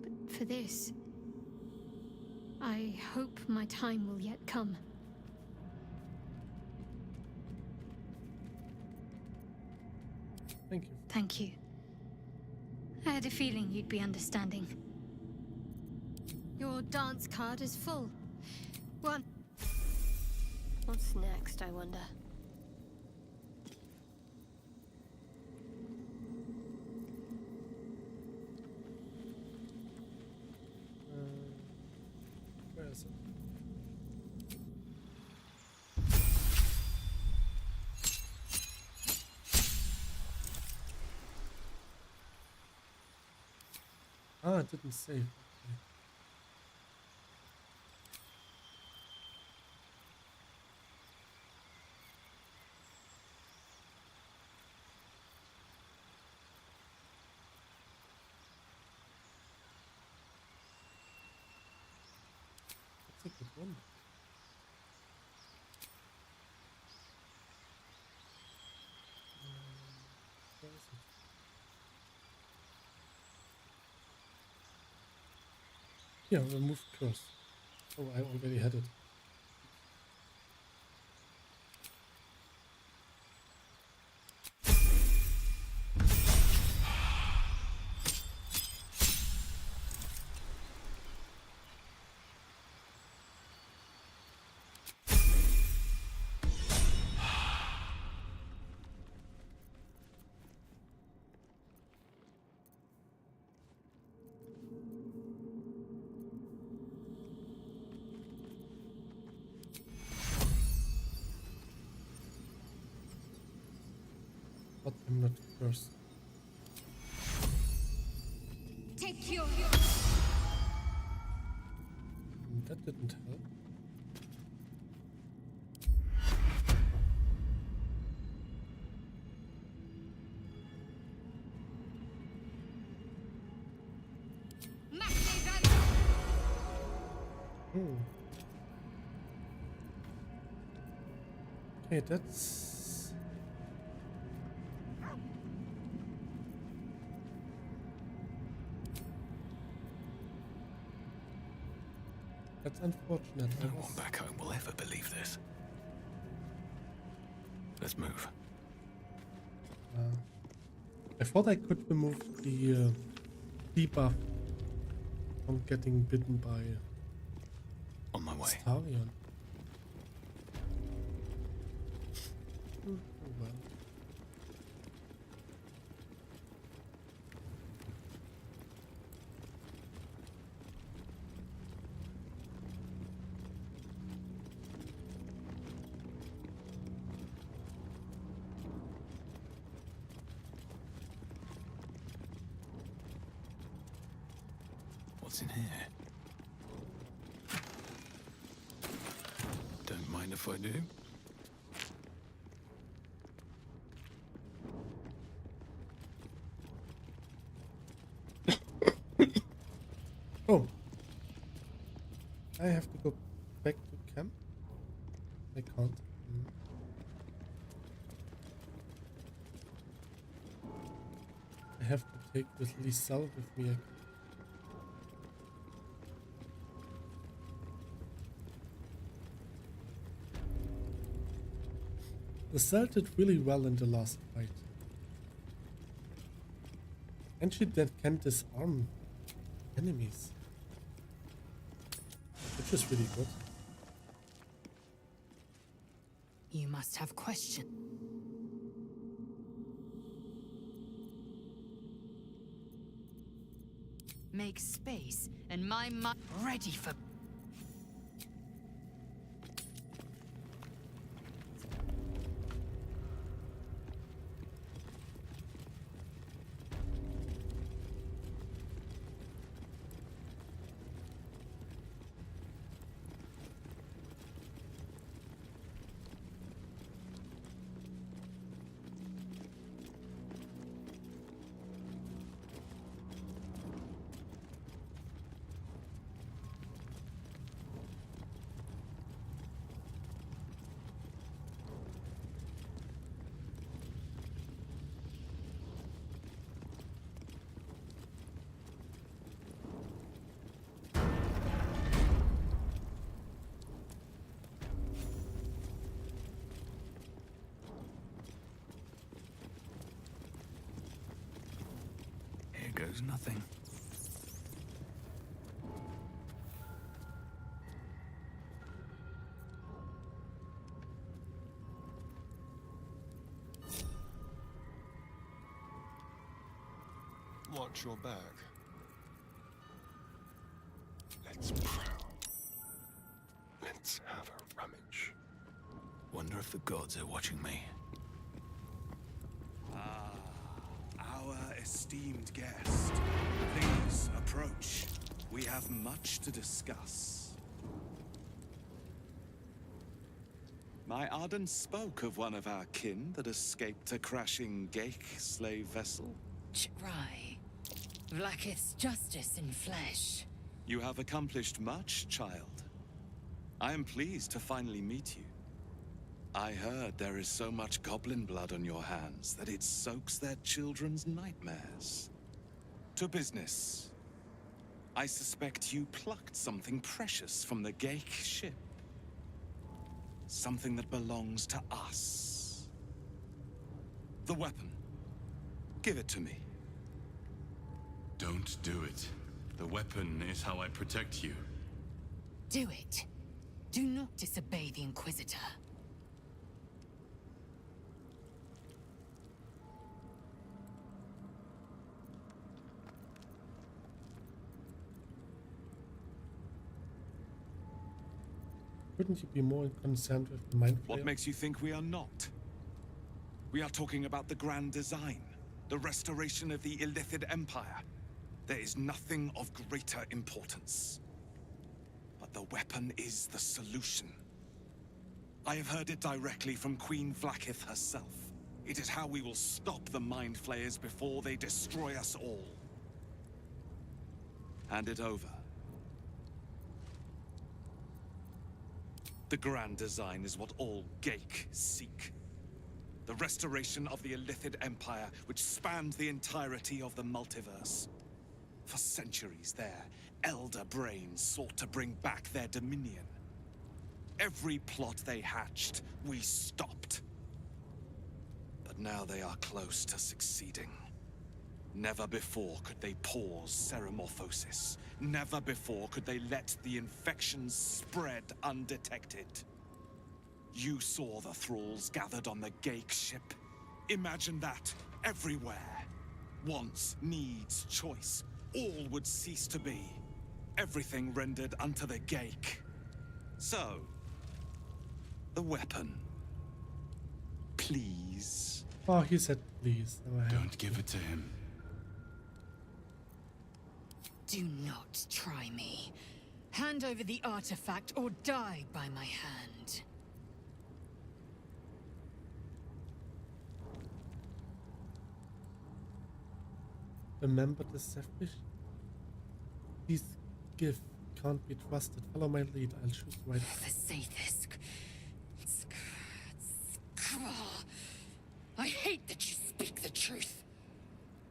But for this, I hope my time will yet come. Thank you. Thank you. I had a feeling you'd be understanding. Your dance card is full. One. What's next, I wonder? Where is it? Ah, it didn't save. Okay. That's a good one. Where is it? Yeah, remove curse. Oh, I already had it. But I'm not cursed. Take your... That didn't help. Okay, that's... That's unfortunate. No one back home will ever believe this. Let's move. I thought I could remove the debuff from getting bitten by on my way. Starion. Oh well. What's in here? Don't mind if I do. Oh. I have to go back to camp? I can't. I have to take this Lisel with me. Lisel did really well in the last fight. And she can disarm enemies. Which is really good. You must have questions. Make space, and my mind ready for... Here goes nothing. Watch your back. Let's prowl. Let's have a rummage. Wonder if the gods are watching me. Our esteemed guest. Please approach. We have much to discuss. My Arden spoke of one of our kin that escaped a crashing Geik slave vessel. Ch'rai. Vlaakith's justice in flesh. You have accomplished much, child. I am pleased to finally meet you. I heard there is so much goblin blood on your hands that it soaks their children's nightmares. To business. I suspect you plucked something precious from the Geik ship. Something that belongs to us. The weapon. Give it to me. Don't do it. The weapon is how I protect you. Do it. Do not disobey the Inquisitor. Wouldn't you be more concerned with the mind What flayer? makes you think we are not? We are talking about the grand design, the restoration of the Illithid Empire. There is nothing of greater importance. But the weapon is the solution. I have heard it directly from Queen Vlaakith herself. It is how we will stop the Mind Flayers before they destroy us all. Hand it over. The grand design is what all Geik seek. The restoration of the Illithid Empire, which spanned the entirety of the multiverse. For centuries, their elder brains sought to bring back their dominion. Every plot they hatched, we stopped. But now they are close to succeeding. Never before could they pause ceremorphosis. Never before could they let the infections spread undetected. You saw the thralls gathered on the Geik ship. Imagine that, everywhere. Wants, needs, choice. All would cease to be. Everything rendered unto the Geik. So, the weapon. Please. Oh, he said please. Don't give it to him. Do not try me. Hand over the artifact or die by my hand. Remember the selfish? This gift can't be trusted. Follow my lead. I'll choose right. The Sathisk. I hate that you speak the truth.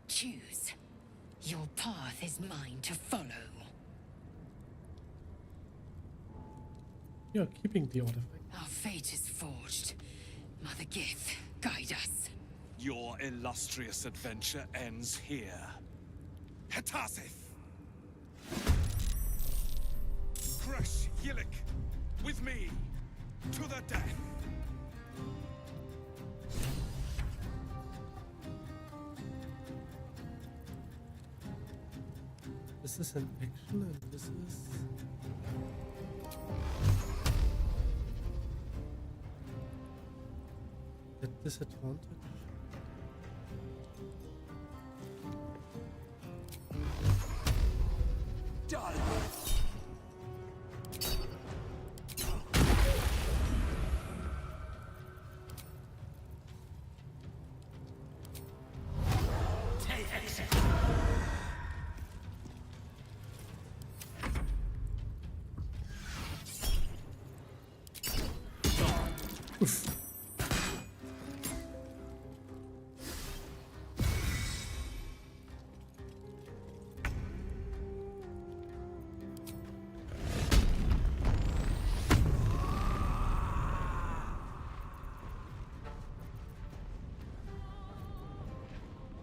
Choose. Your path is mine to follow. You're keeping the artifact. Our fate is forged. Mother Gith, guide us. Your illustrious adventure ends here. Hetasith! Kresh Yilik, with me, to the death! This is an action and this is... at disadvantage.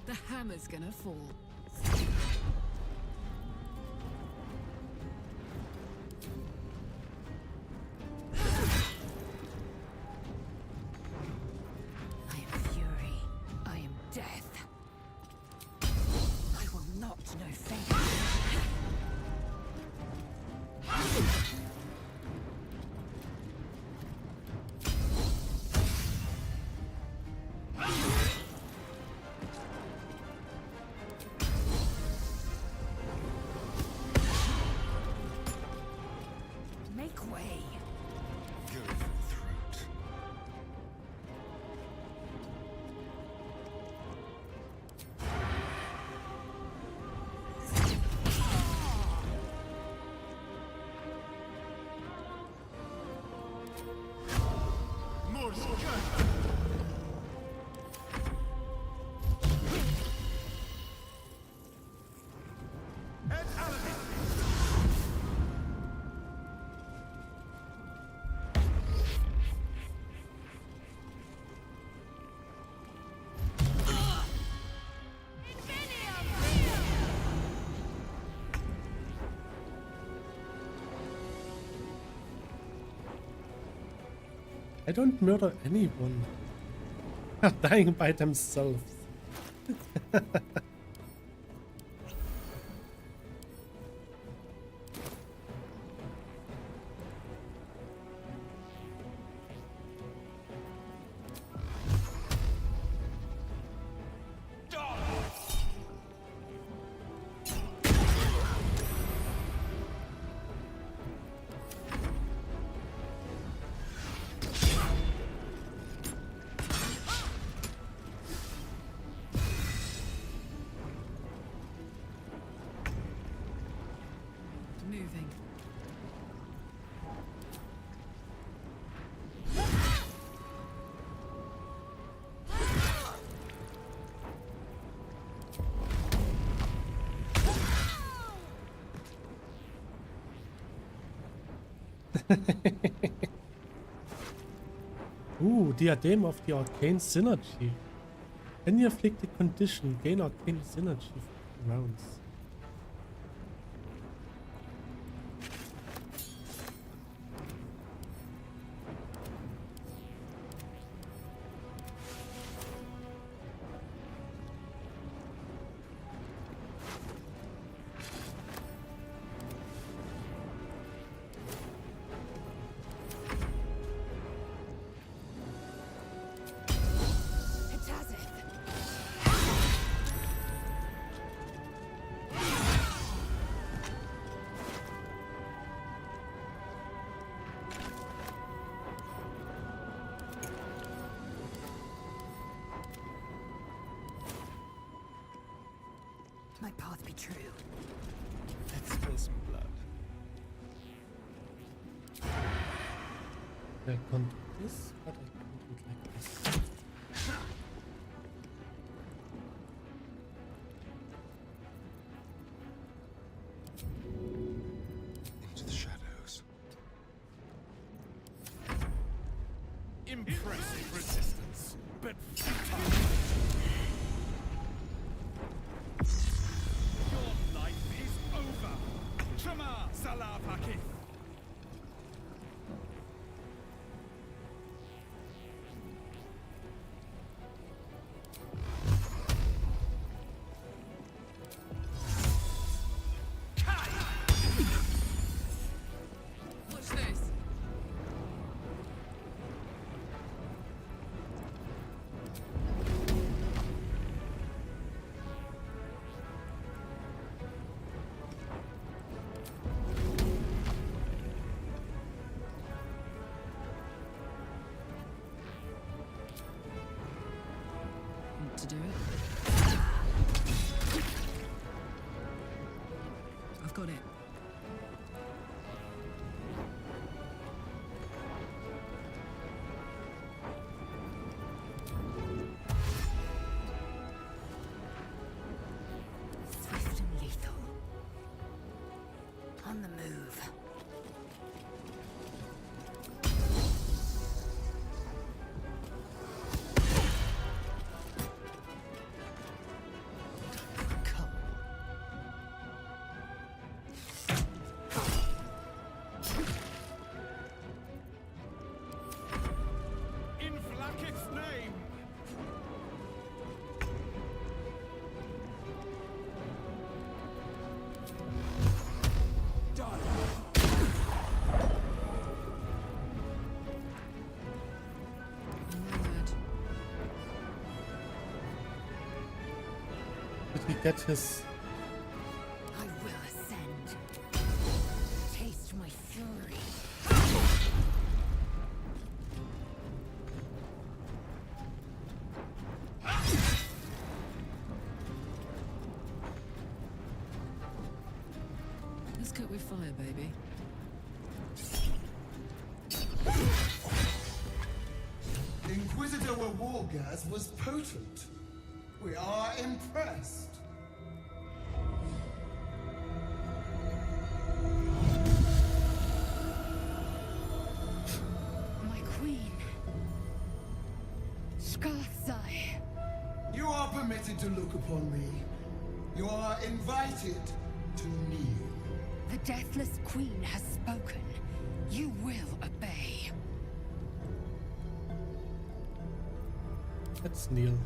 The hammer's gonna fall. I am fury. I am death. I will not know fate. Make way. Go for the throat. More skirt. I don't murder anyone. Dying by themselves. Moving. Ooh, Diadem of the Arcane Synergy. When you afflict a condition, gain Arcane Synergy for rounds. My path be true. Let's spill some blood. I can't do this, but I can do it like this. Into the shadows. Impressive resistance, but futile. Your life is over. Shama Salapakith. do it. I've got it. Swift and lethal. On the move. In Vlaakith's name! Did he get his... I will ascend. Taste my fury. Let's cook with fire, baby. Inquisitor Wargas was potent. We are impressed. My queen. Skathzai. You are permitted to look upon me. You are invited to kneel. The deathless queen has spoken. You will obey. Let's kneel.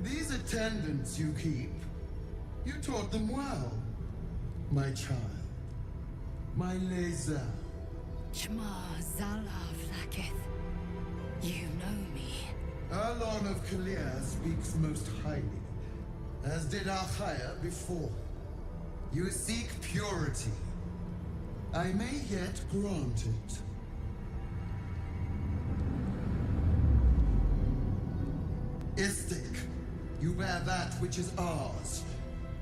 These attendants you keep, you taught them well, my child. My laser. Chma Zala Vlaakith. You know me. Erlon of Kalir speaks most highly, as did Alchaya before. You seek purity. I may yet grant it. Istik, you bear that which is ours.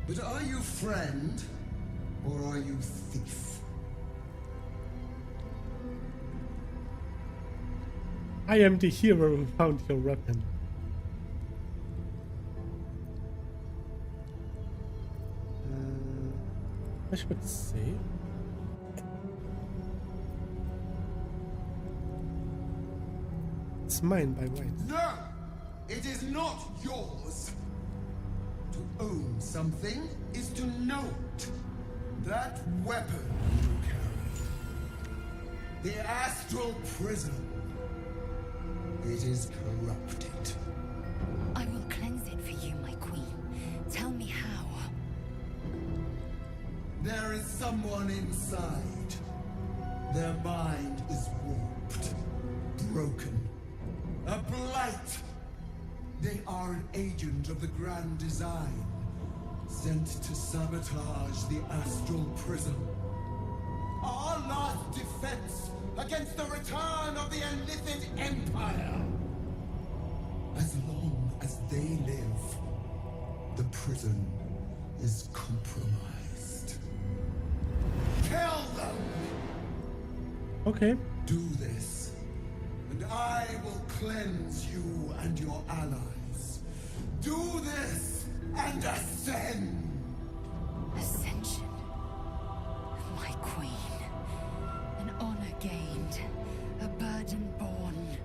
But are you friend, or are you thief? I am the hero who found your weapon. I should say. It's mine by right. No! It is not yours! To own something is to know it. That weapon you carry. The astral prism. It is corrupted. I will cleanse it for you, my queen. Tell me how. There is someone inside. Their mind is warped, broken, a blight. They are an agent of the Grand Design, sent to sabotage the Astral Prism. Our last defense against the return of the Illithid Empire. As long as they live, the prison is compromised. Kill them! Okay. Do this, and I will cleanse you and your allies. Do this, and ascend! Ascension. My queen. An honor gained. A burden borne.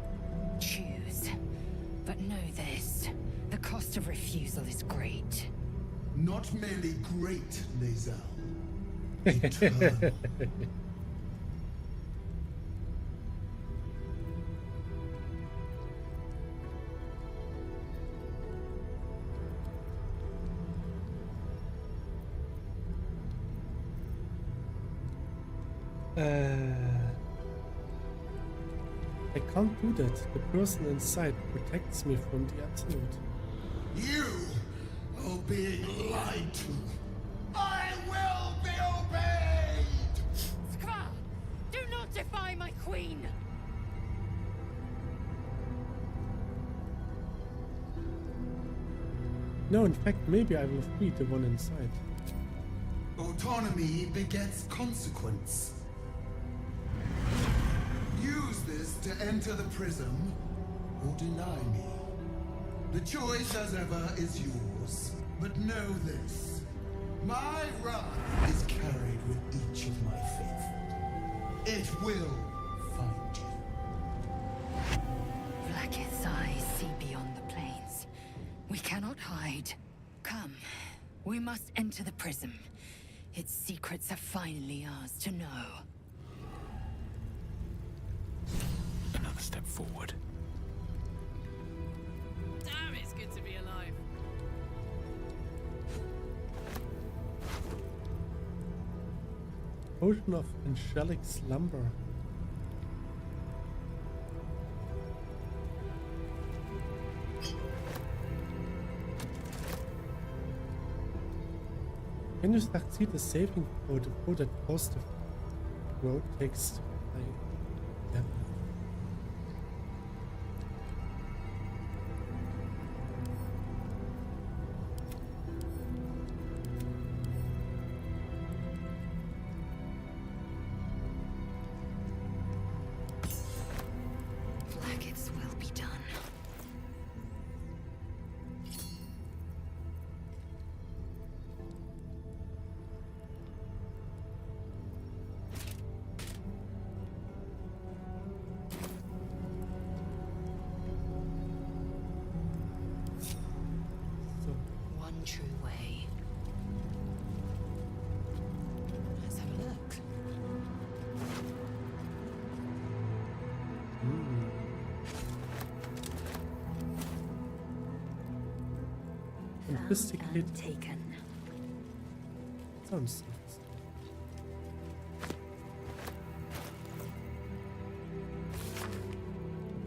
Choose. But know this. The cost of refusal is great. Not merely great, Lae'zel. Eternal. I can't do that. The person inside protects me from the absolute. You are being lied to. I will be obeyed! Defy my queen! No, in fact, maybe I will free the one inside. Autonomy begets consequence. Use this to enter the prism, or deny me. The choice, as ever, is yours. But know this. My wrath is carried with each of my faithful. It will find you. Blacketh's eyes see beyond the plains. We cannot hide. Come, we must enter the prism. Its secrets are finally ours to know. Another step forward. Damn, it's good to be alive. Potion of angelic slumber. When you succeed a saving throw, the throw that positive road takes by level. Blacketh's will be done. One true way. Let's have a look. Sophisticated. Taken. Sounds interesting.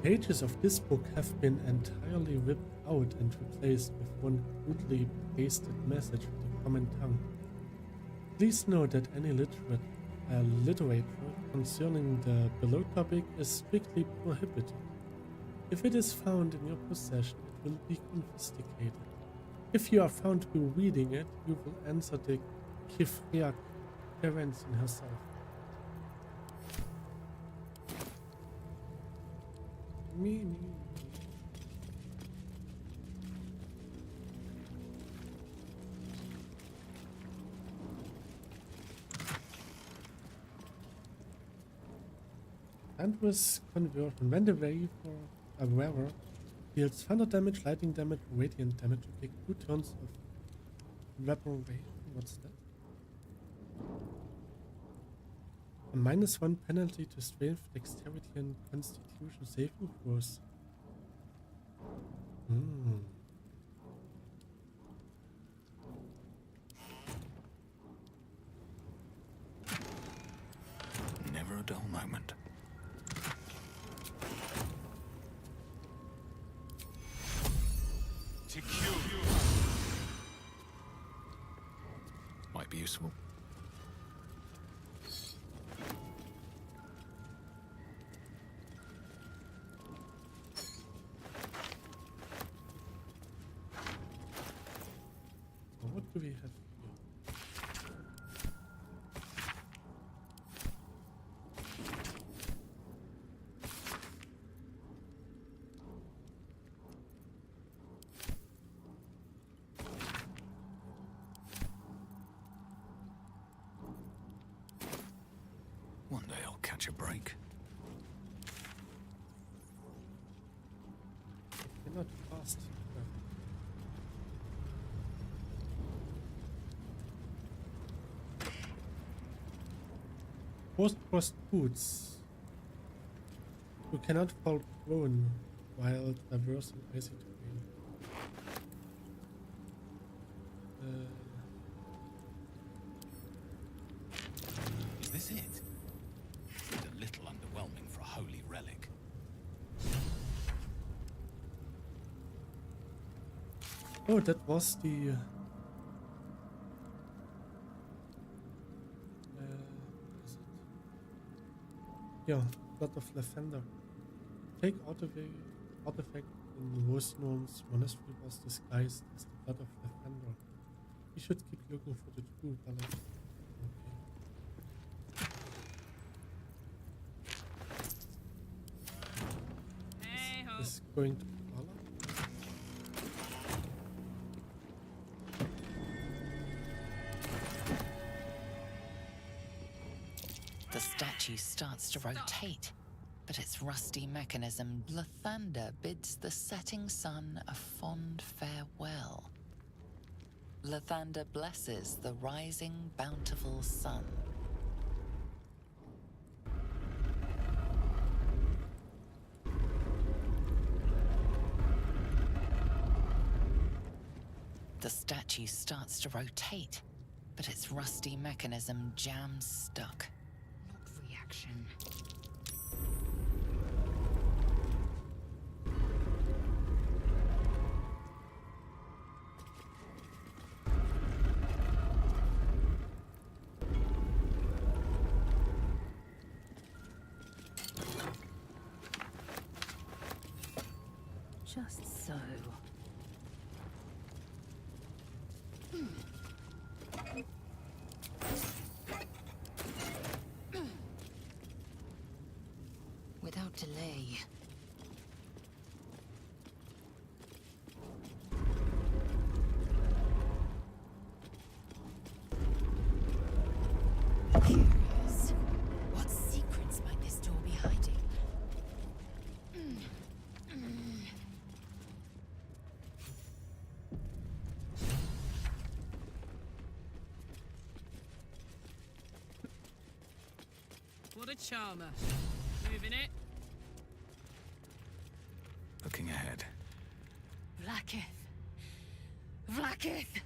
Pages of this book have been entirely ripped out and replaced with one crudely pasted message with a common tongue. Please know that any literature concerning the below topic is strictly prohibited. If it is found in your possession, it will be confiscated. If you are found to be reading it, you will answer the Kifriak Kerensin herself. Me. Andrew's conversion. When the wearer deals thunder damage, lightning damage, radiant damage, you take 2 turns of evaporation. What's that? A -1 penalty to strength, dexterity, and constitution saving throws. Never a dull moment. Might be useful. So what do we have here? One day I'll catch a break. You're not fast. Post boots. You cannot fall prone while traversing icy terrain. Is this it? It's a little underwhelming for a holy relic. Oh, that was the... Yeah, Blood of Lavender. Take artifact in Rosnorm's monastery was disguised as the Blood of Lavender. We should keep looking for the true balance. Okay. Is going to Valor? The statue starts to rotate, but its rusty mechanism, Lathander, bids the setting sun a fond farewell. Lathander blesses the rising, bountiful sun. The statue starts to rotate, but its rusty mechanism jams stuck. Not reaction. Just so. Without delay. Curious. What secrets might this door be hiding? What a charmer. Moving it. Looking ahead. Vlaakith. Vlaakith!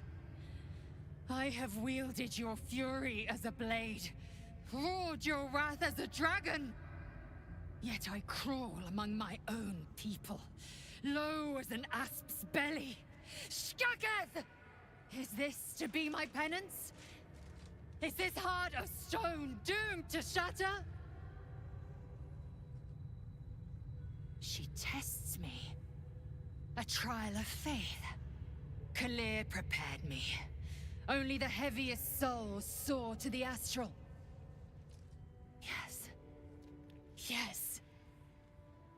I have wielded your fury as a blade, roared your wrath as a dragon. Yet I crawl among my own people, low as an asp's belly. Skageth! Is this to be my penance? Is this heart of stone doomed to shatter? She tests me. A trial of faith. Kalir prepared me. Only the heaviest souls soar to the astral. Yes. Yes.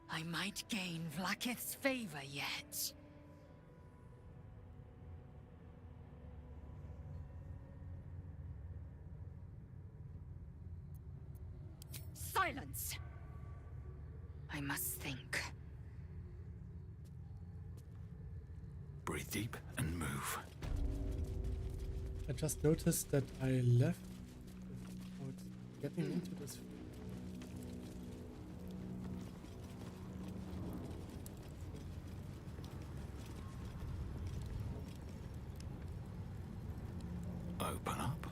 I might gain Vlaakith's favor yet. Silence! I must think. Breathe deep and move. I just noticed that I left without getting into this. Open up.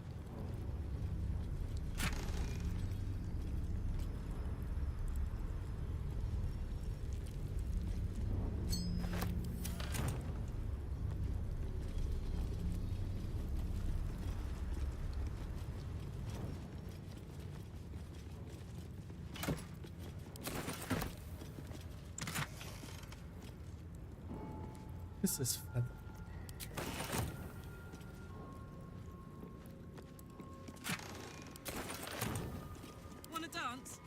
This is feather. Wanna dance?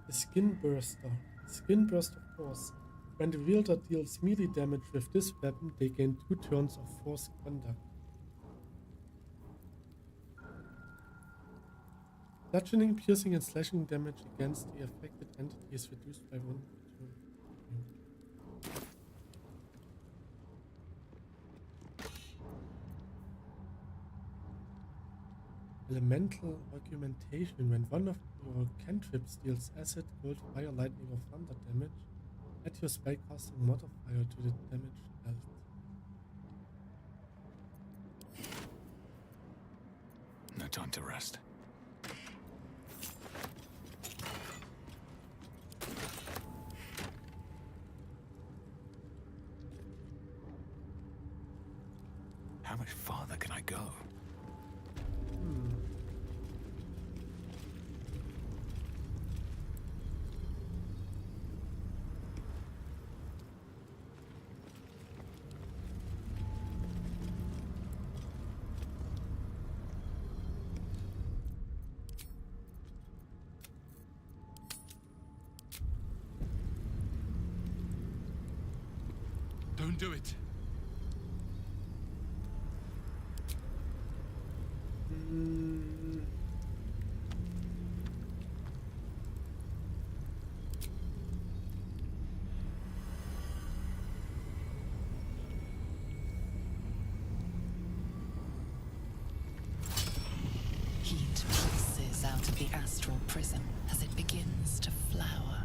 The Skin Burster. Skin Burst, of course. When the wielder deals melee damage with this weapon, they gain 2 turns of force conduct. Bludgeoning, piercing, and slashing damage against the affected entity is reduced by 1 turn. Elemental augmentation. When one of your cantrips deals acid, cold, fire, lightning, or thunder damage, add your spellcasting modifier to the damage dealt. No time to rest. How much farther can I go? Don't do it. Heat pulses out of the astral prism as it begins to flower.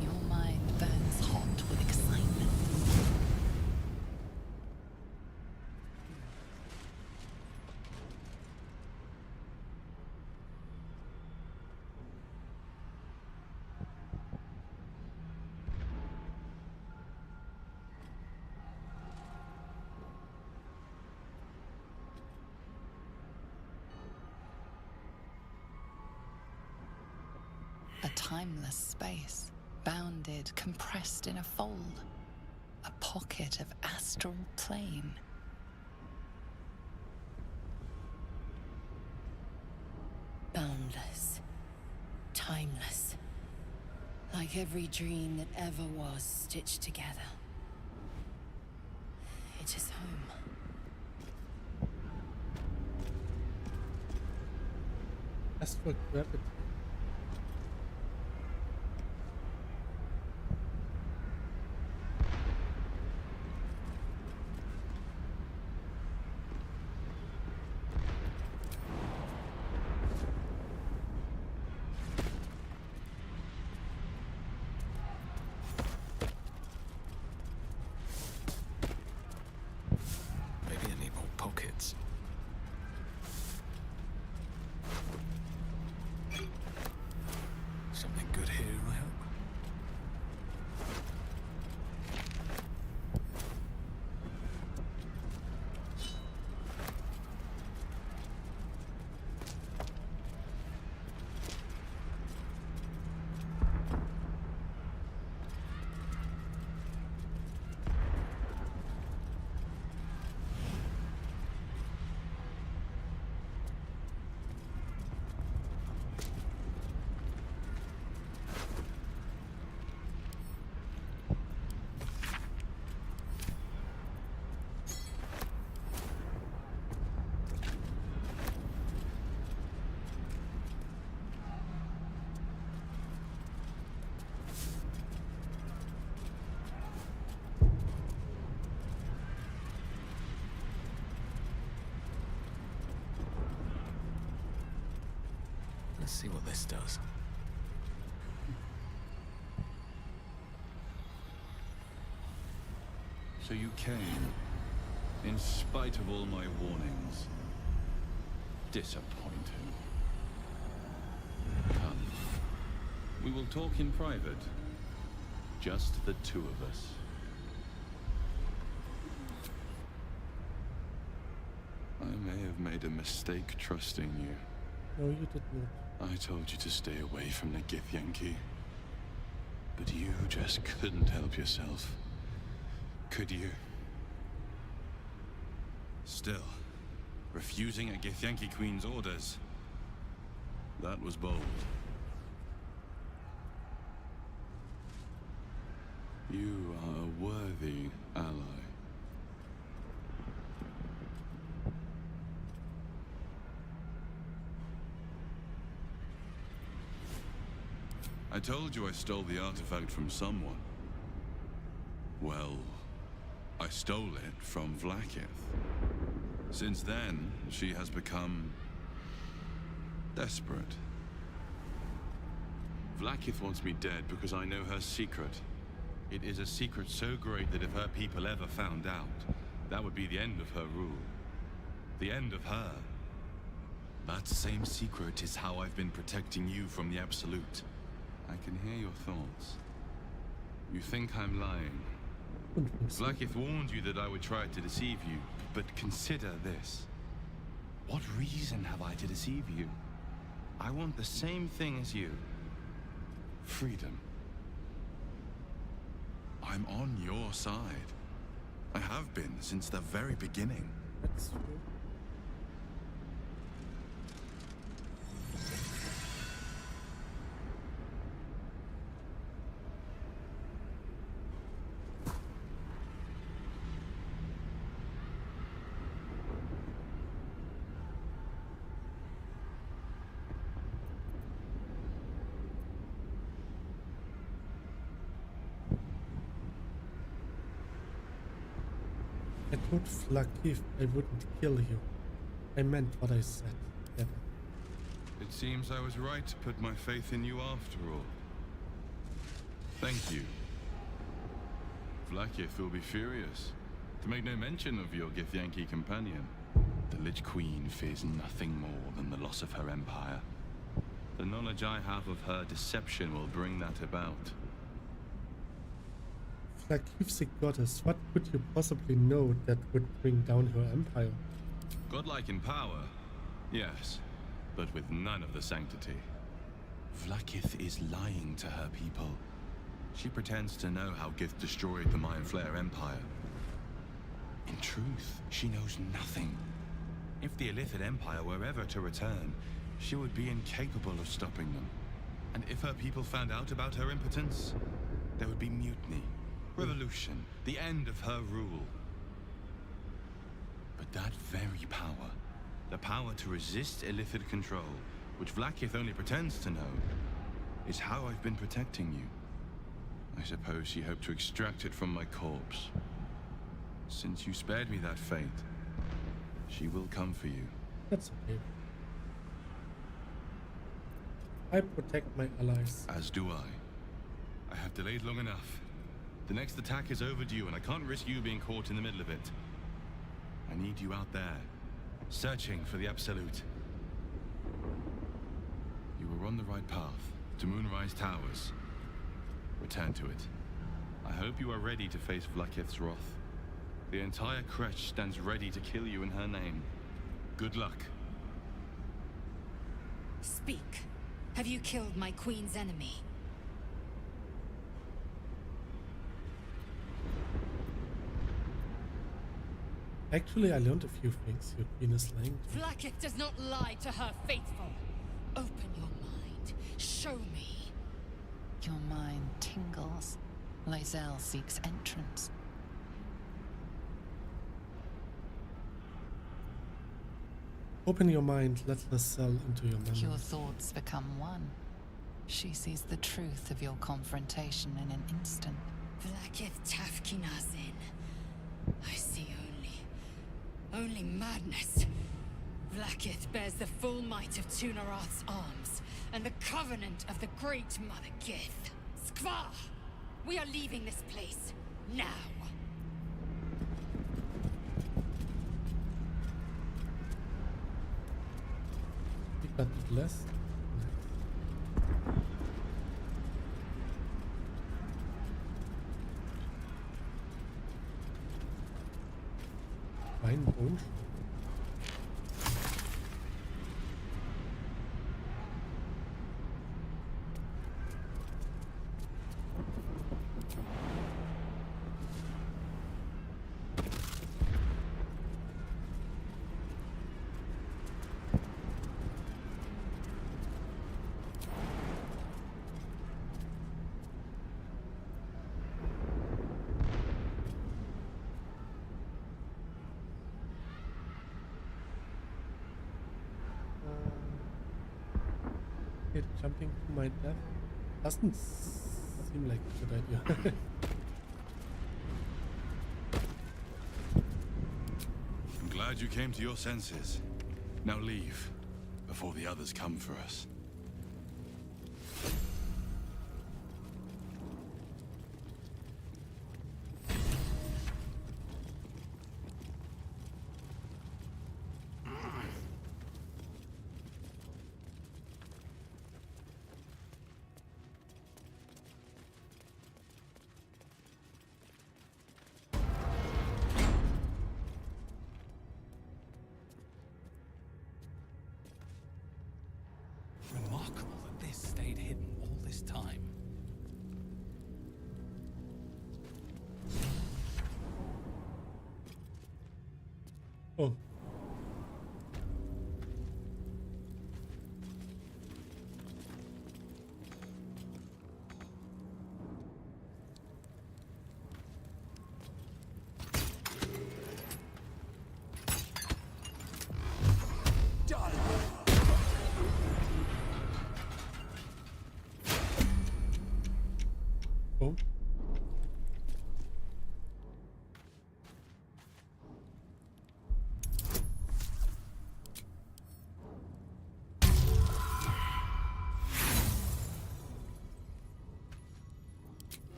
Your mind burns hot with excitement. A timeless space, bounded, compressed in a fold. A pocket of astral plane. Boundless. Timeless. Like every dream that ever was stitched together. It is home. Astral gravity. Maybe I need more pockets. Something good here, I hope. Let's see what this does. So you came, in spite of all my warnings. Disappointing. Come. We will talk in private. Just the two of us. I may have made a mistake trusting you. No, you did not. I told you to stay away from the Githyanki. But you just couldn't help yourself. Could you? Still, refusing a Githyanki Queen's orders. That was bold. You are a worthy ally. I told you I stole the artifact from someone. Well, I stole it from Vlaakith. Since then, she has become desperate. Vlaakith wants me dead because I know her secret. It is a secret so great that if her people ever found out, that would be the end of her rule. The end of her. That same secret is how I've been protecting you from the Absolute. I can hear your thoughts. You think I'm lying. Vlakith warned you that I would try to deceive you, but consider this. What reason have I to deceive you? I want the same thing as you. Freedom. I'm on your side. I have been since the very beginning. That's true. I told Vlakith I wouldn't kill you. I meant what I said. Devin. It seems I was right to put my faith in you after all. Thank you. Vlakith will be furious, to make no mention of your Githyanki companion. The Lich Queen fears nothing more than the loss of her empire. The knowledge I have of her deception will bring that about. Vlakith's a goddess. What could you possibly know that would bring down her empire? Godlike in power, yes, but with none of the sanctity. Vlakith is lying to her people. She pretends to know how Gith destroyed the Mayan Flare Empire. In truth, she knows nothing. If the Illithid Empire were ever to return, she would be incapable of stopping them. And if her people found out about her impotence, there would be mutiny, revolution, the end of her rule. But that very power, the power to resist Illithid control, which Vlakith only pretends to know, is how I've been protecting you. I suppose she hoped to extract it from my corpse. Since you spared me that fate, she will come for you. That's okay. I protect my allies. As do I. I have delayed long enough. The next attack is overdue, and I can't risk you being caught in the middle of it. I need you out there, searching for the Absolute. You were on the right path, to Moonrise Towers. Return to it. I hope you are ready to face Vlakith's wrath. The entire Kresh stands ready to kill you in her name. Good luck. Speak. Have you killed my queen's enemy? Actually, I learned a few things your queen is lying to. Vlakith does not lie to her faithful. Open your mind. Show me. Your mind tingles. Lae'zel seeks entrance. Open your mind, let Lae'zel into your memory. Your thoughts become one. She sees the truth of your confrontation in an instant. Vlakith Tafkinazin. I see only madness. Vlakith bears the full might of Tunarath's arms, and the covenant of the great Mother Gith. Skvar! We are leaving this place, now! We got the bless. Ein Wunsch. Jumping to my death doesn't seem like a good idea. I'm glad you came to your senses. Now leave, before the others come for us. remarkable that this stayed hidden all this time. Oh. Oh.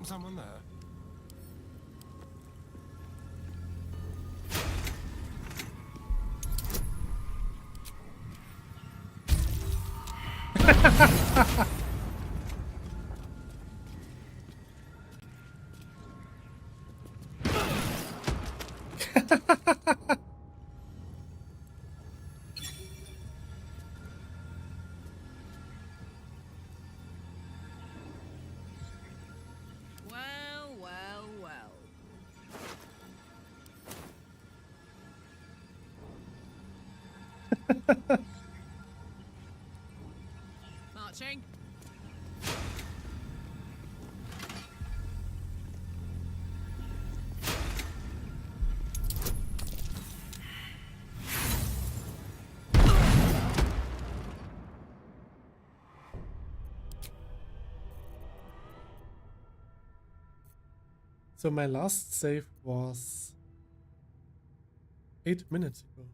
Someone there? Well, well, well. Marching. So my last save was 8 minutes ago.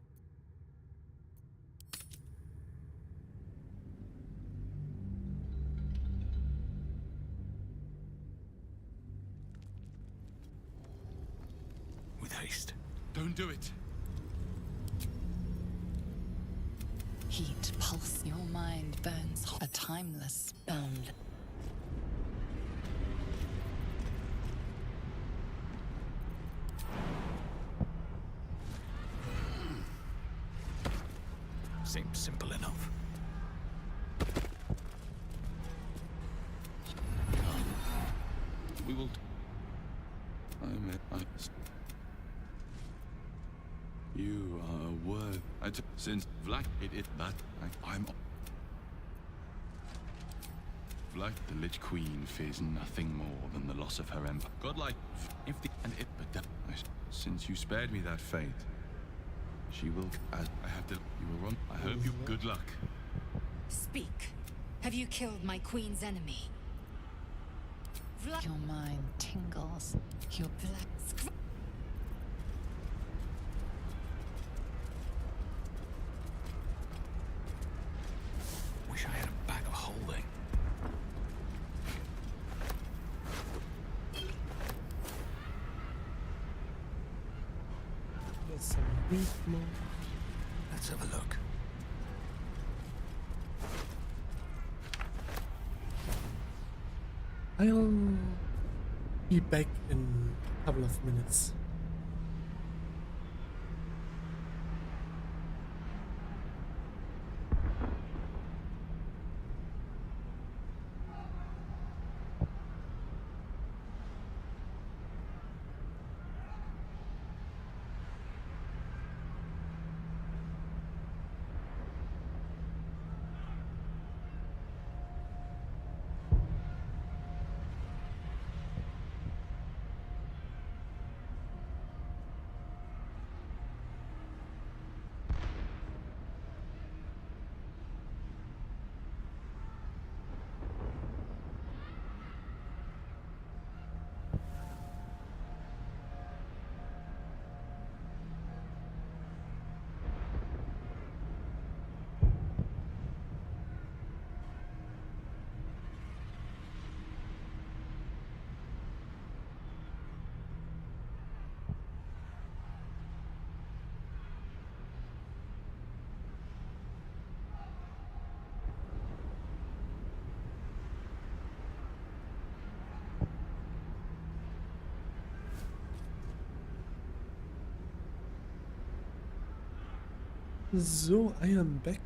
With haste. Don't do it. Heat pulse. Your mind burns hot. A timeless bound. Seems simple enough. We will. You are a word. Since Vlad it that I'm. Vlad, the Lich Queen fears nothing more than the loss of her empire. Godlike, if the and it, but that, since you spared me that fate, she will. As I have to, you were wrong. I hope you good luck. Speak. Have you killed my queen's enemy? Your mind tingles. Your black. Wish I had a bag of holding. There's some beef more. Let's have a look. I'll be back in a couple of minutes. So, I am back.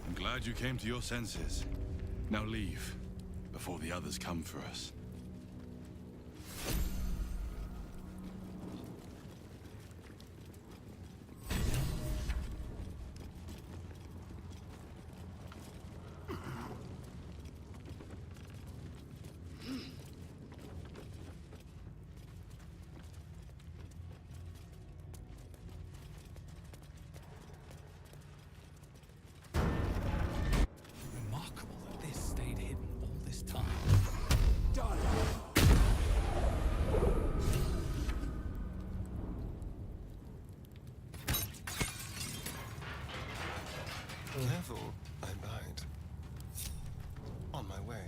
I'm glad you came to your senses. Now leave, before the others come for us. Remarkable that this stayed hidden all this time. Careful, I bite. On my way.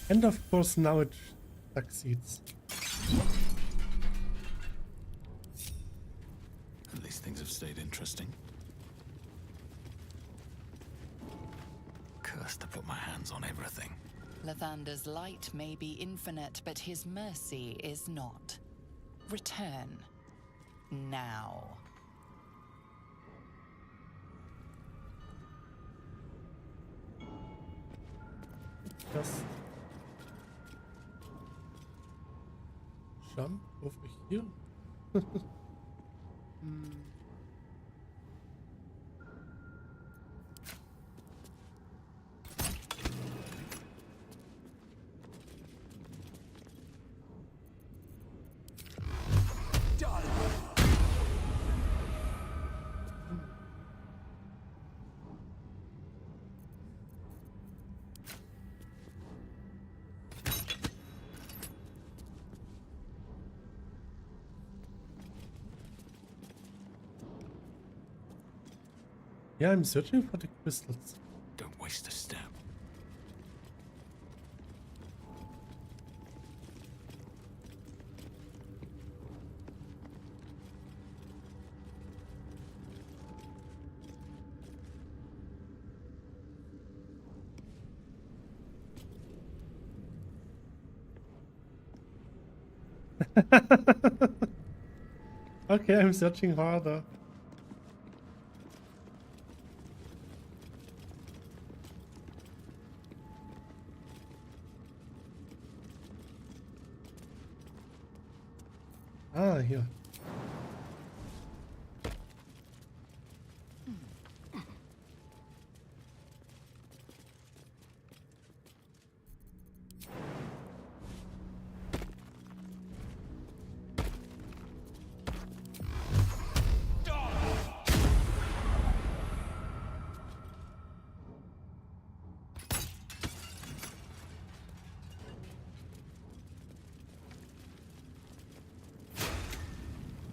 And of course now it succeeds. At least things have stayed interesting. Cursed to put my hands on everything. Lathander's light may be infinite, but his mercy is not. Return. Now. Just jump over here. Yeah, I'm searching for the crystals. Don't waste a step. Okay, I'm searching harder. Ah, here.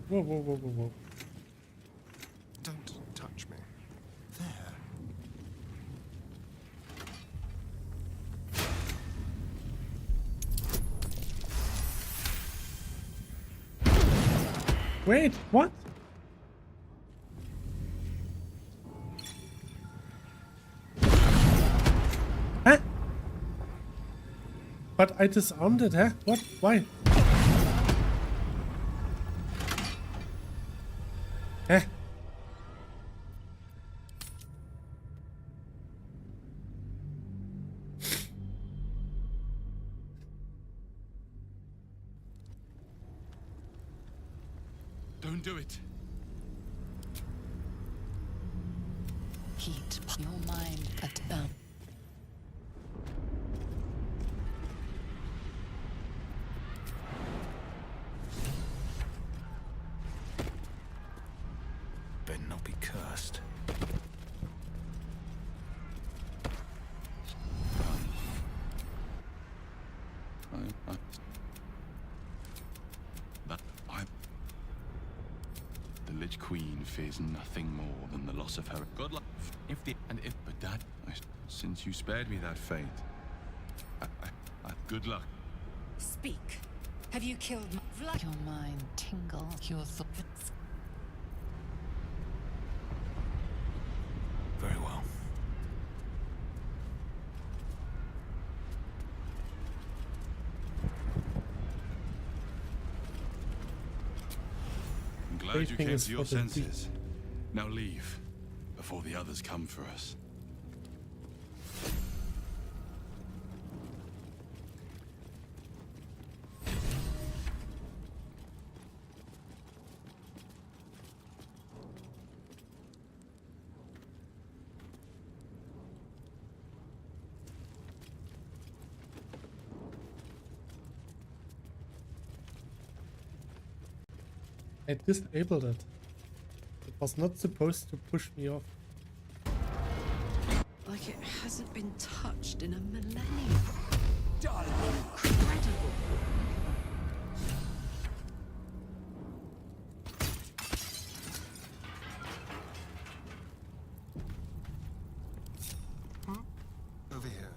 Whoa, whoa, whoa, whoa, whoa. Don't touch me. There. Wait, what? Huh? But I disarmed it, huh? What? Why? Huh? Don't do it. Heat your mind at them. Better not be cursed. The Lich Queen fears nothing more than the loss of her. Good luck. But Dad, since you spared me that fate, good luck. Speak. Have you killed my... Your mind tingle, your thoughts. Very well. I'm glad you Everything came is to your for the deep. senses. Now leave, before the others come for us. I disabled it. It was not supposed to push me off. Like it hasn't been touched in a millennium. Incredible. Over here.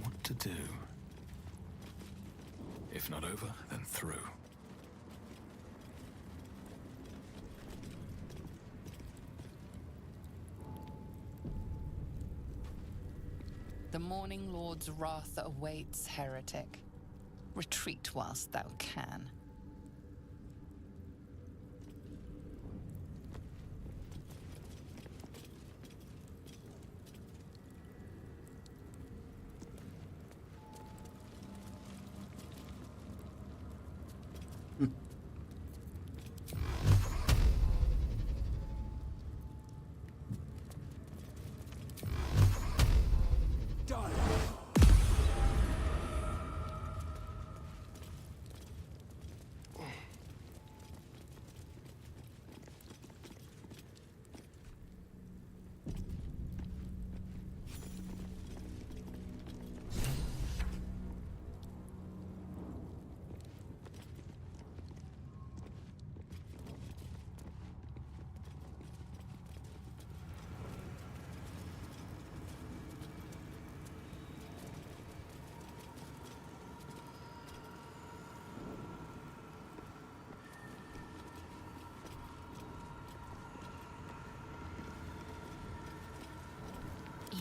What to do? If not over, then through. The Morning Lord's wrath awaits, heretic. Retreat whilst thou can.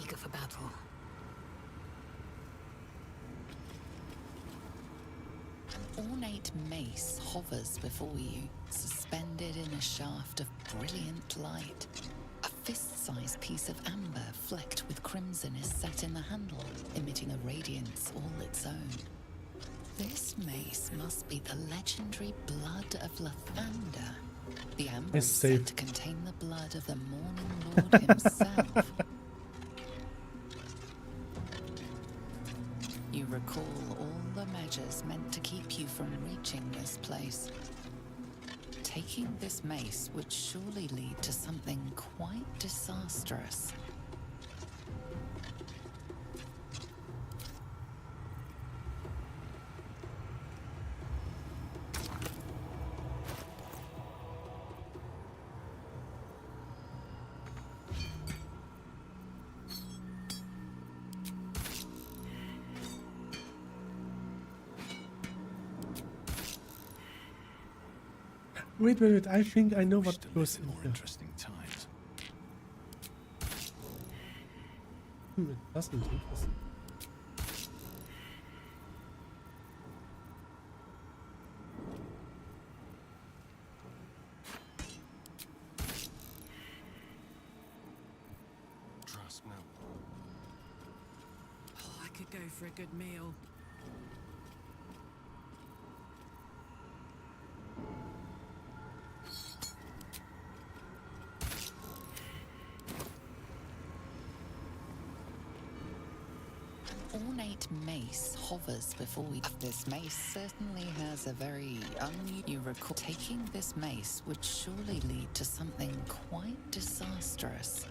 Eager for battle. An ornate mace hovers before you, suspended in a shaft of brilliant light. A fist-sized piece of amber flecked with crimson is set in the handle, emitting a radiance all its own. This mace must be the legendary blood of Lathander. The amber is said to contain the blood of the Morning Lord himself. You recall all the measures meant to keep you from reaching this place. Taking this mace would surely lead to something quite disastrous. Wait. I think I know what goes in more here. interesting times. It doesn't interest me. Trust no one. Oh, I could go for a good meal. Ornate mace hovers before we. This mace certainly has a very you recall taking this mace would surely lead to something quite disastrous.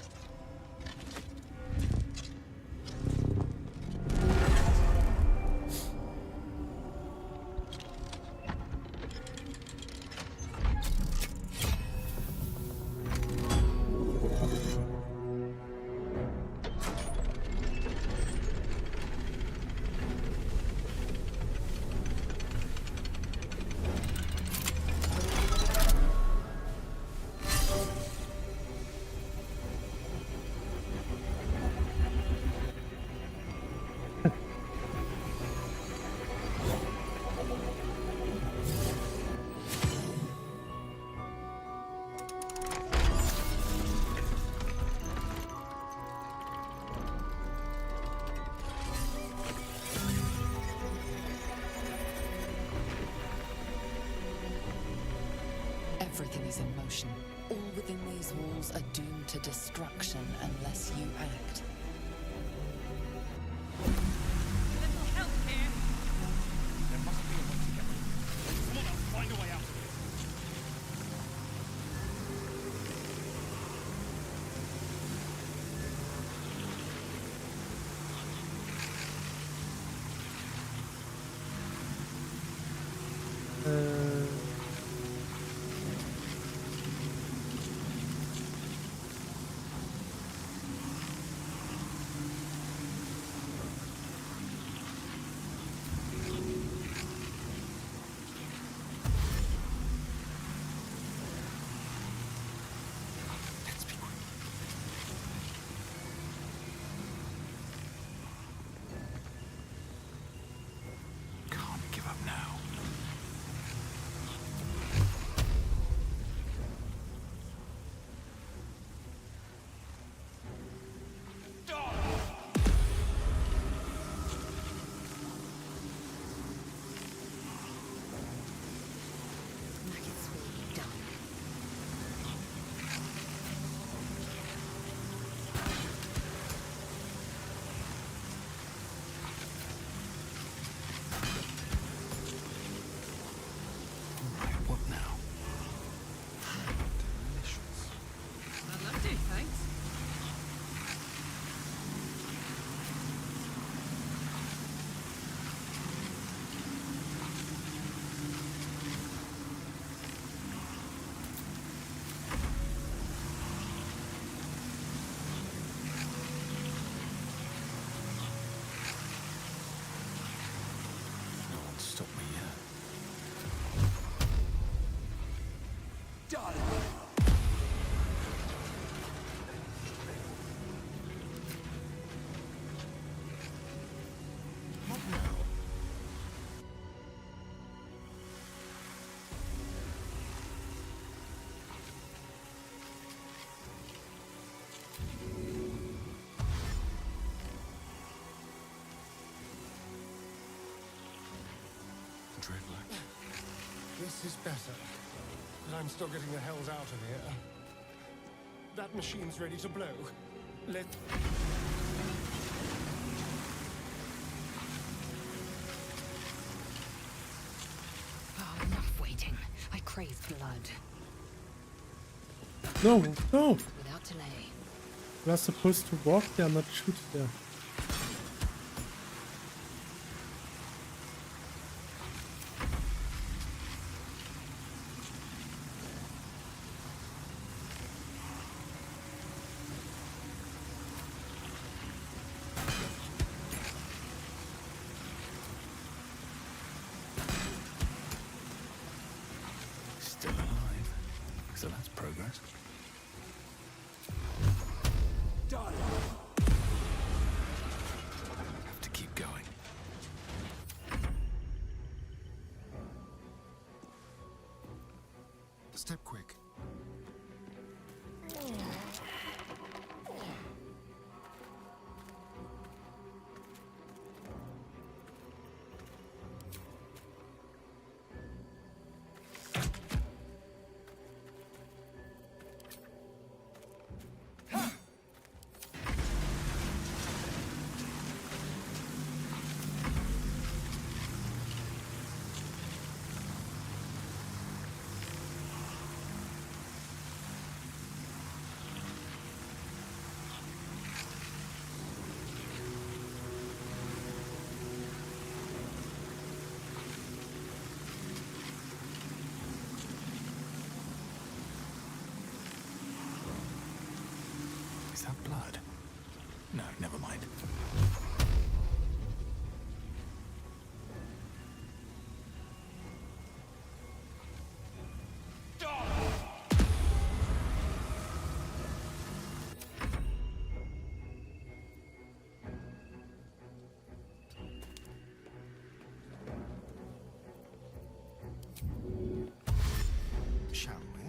Everything is in motion. All within these walls are doomed to destruction unless you act. Little help here. There must be a way to get through. Someone else find a way out of here. Can't give up now. What now? I'd love to, thanks. No one's stopped me yet. This is better. But I'm still getting the hells out of here. That machine's ready to blow. Let... Oh, enough waiting. I crave blood. No. Without delay. We are supposed to walk there, not shoot there. Still alive. So that's progress. Done. Have to keep going. Step quick. Is that blood? No, never mind. Shall we?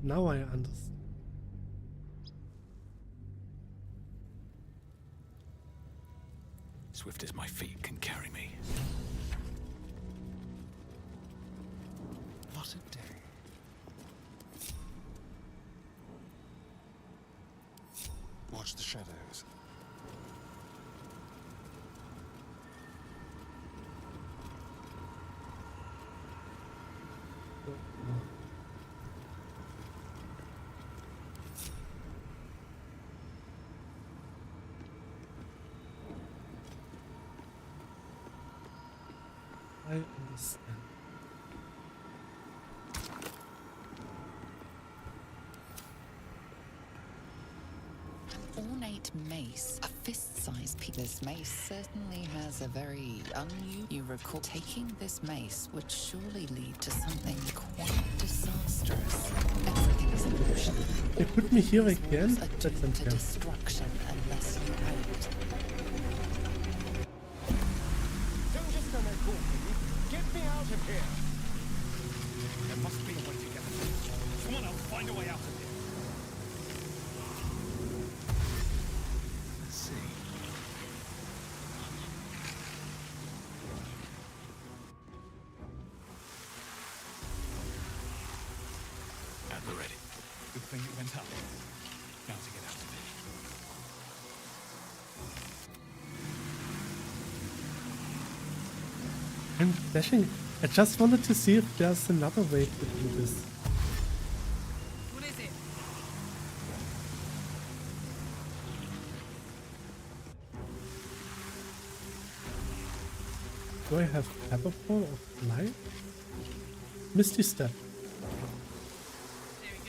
Now I understand. Swift as my feet can carry me. What a day. Watch the shadows. I understand. Ornate mace, a fist-sized piece. This mace certainly has a very unusual. You recall taking this mace would surely lead to something quite disastrous. Everything is in motion. They put me here again? Walls are That's doomed to unfair. destruction unless you act. Don't just stand there gawping. Get me out of here! There must be a way to get them. Someone else find a way out of here. Let's see. At the ready. Good thing it went up. Now to get out of here. I'm dashing. I just wanted to see if there's another way to do this. What is it? Do I have Pepperball of Life? Misty Step. There we go.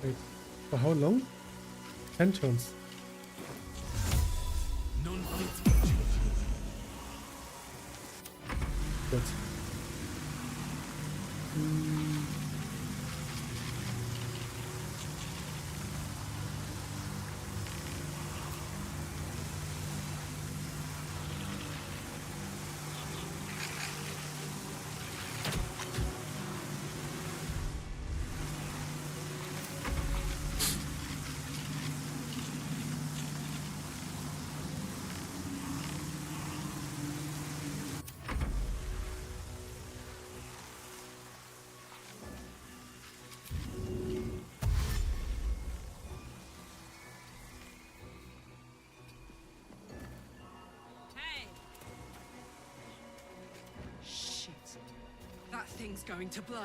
Wait, for how long? 10 turns. None fits. Good. Hey! Shit. That thing's going to blow.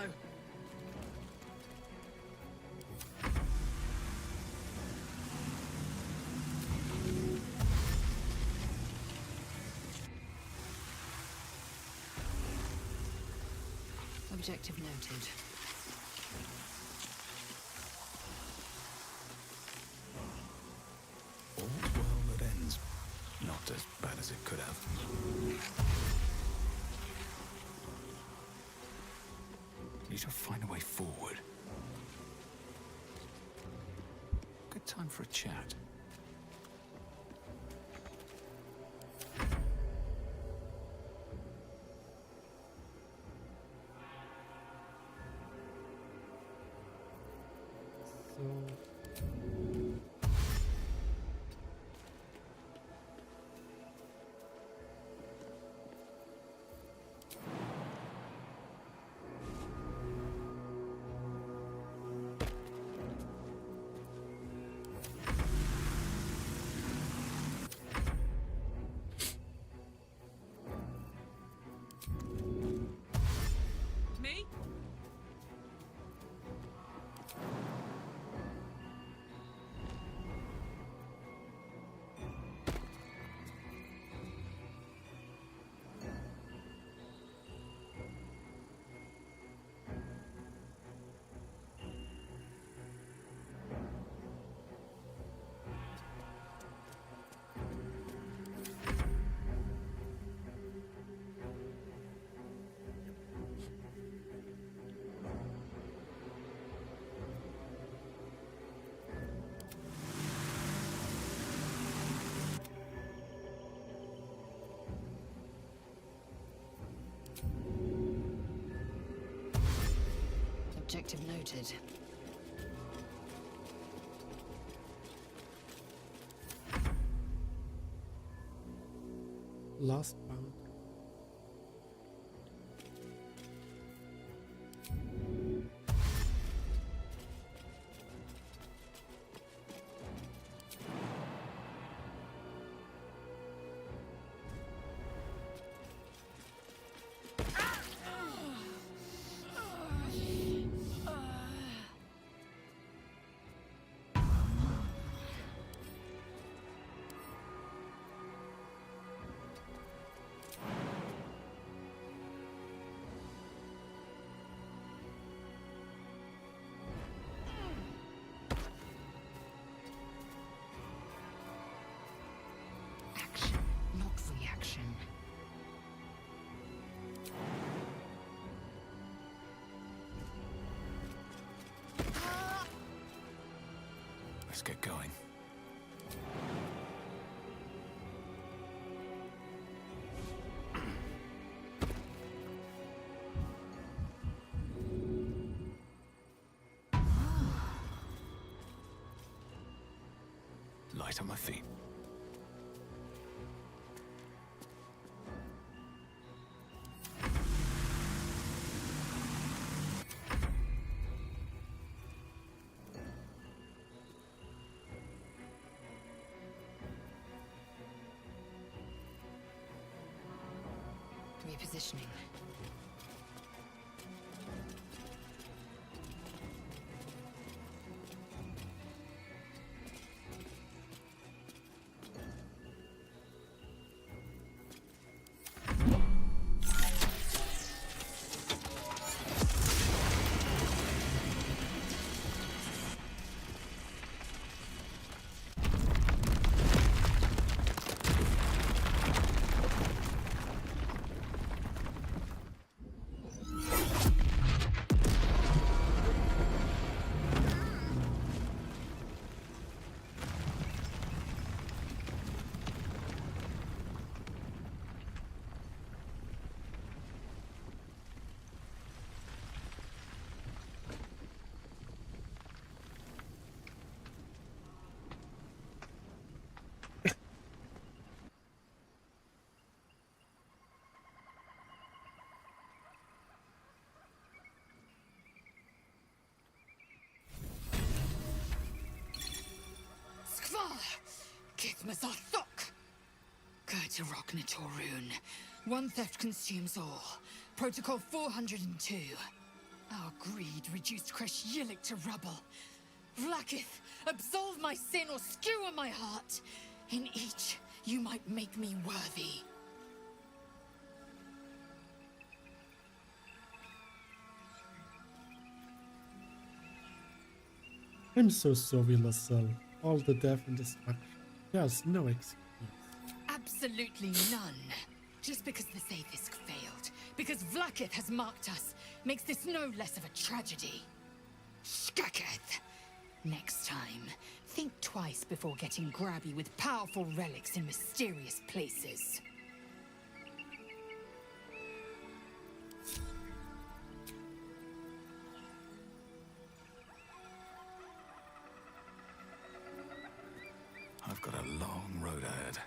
Objective noted. All's well that ends. Not as bad as it could have. Need to find a way forward. Good time for a chat. Me? Objective noted. Last round. Action, not reaction. Let's get going. Light on my feet. Repositioning. Mazarthok! Gerta Rokna Torun. One theft consumes all. Protocol 402. Our greed reduced Kresh Yilik to rubble. Vlakith, absolve my sin or skewer my heart. In each, you might make me worthy. I'm so sorry, Lascelles. All the death and destruction. There's no excuse. Absolutely none. Just because the Zaithisk failed, because Vlakith has marked us, makes this no less of a tragedy. Shkaketh! Next time, think twice before getting grabby with powerful relics in mysterious places. I've got a long road ahead.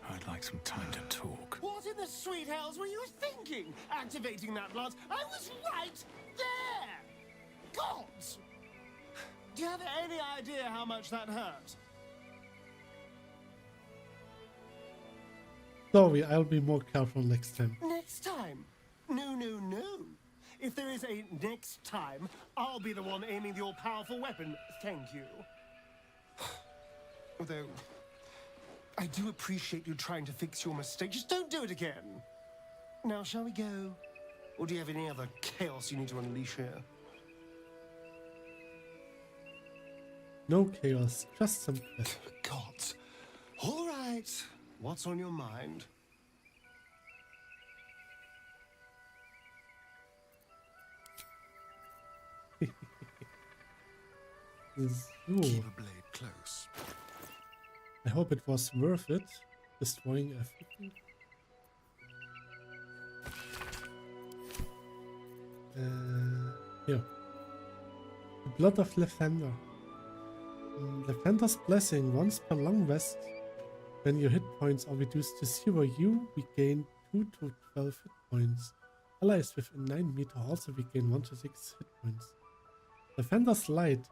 I'd like some time to talk. What in the sweet hells were you thinking? Activating that blood? I was right there! Gods! Do you have any idea how much that hurt? Sorry, I'll be more careful next time. Next time? No, no, no. If there is a next time, I'll be the one aiming the all-powerful weapon. Thank you. Although, I do appreciate you trying to fix your mistake. Just don't do it again. Now, shall we go? Or do you have any other chaos you need to unleash here? No chaos, just some death. Gods. All right. What's on your mind? So, Keep a blade close. I hope it was worth it, destroying everything. Here. The Blood of Lavender. Lavender's Blessing. Once per long rest, when your hit points are reduced to 0, you regain 2 to 12 hit points. Allies within 9 meters also regain 1 to 6 hit points. Lavender's Light.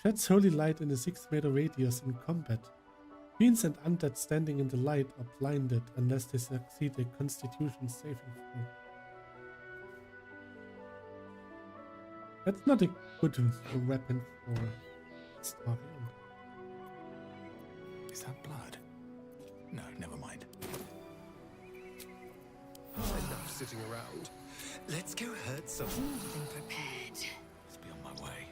Sheds holy light in a 6-meter radius in combat. Fiends and undead standing in the light are blinded unless they succeed a Constitution saving throw. That's not a good weapon for Starion. Is that blood? No, never mind. Enough sitting around. Let's go hurt someone. Prepared. Let's be on my way.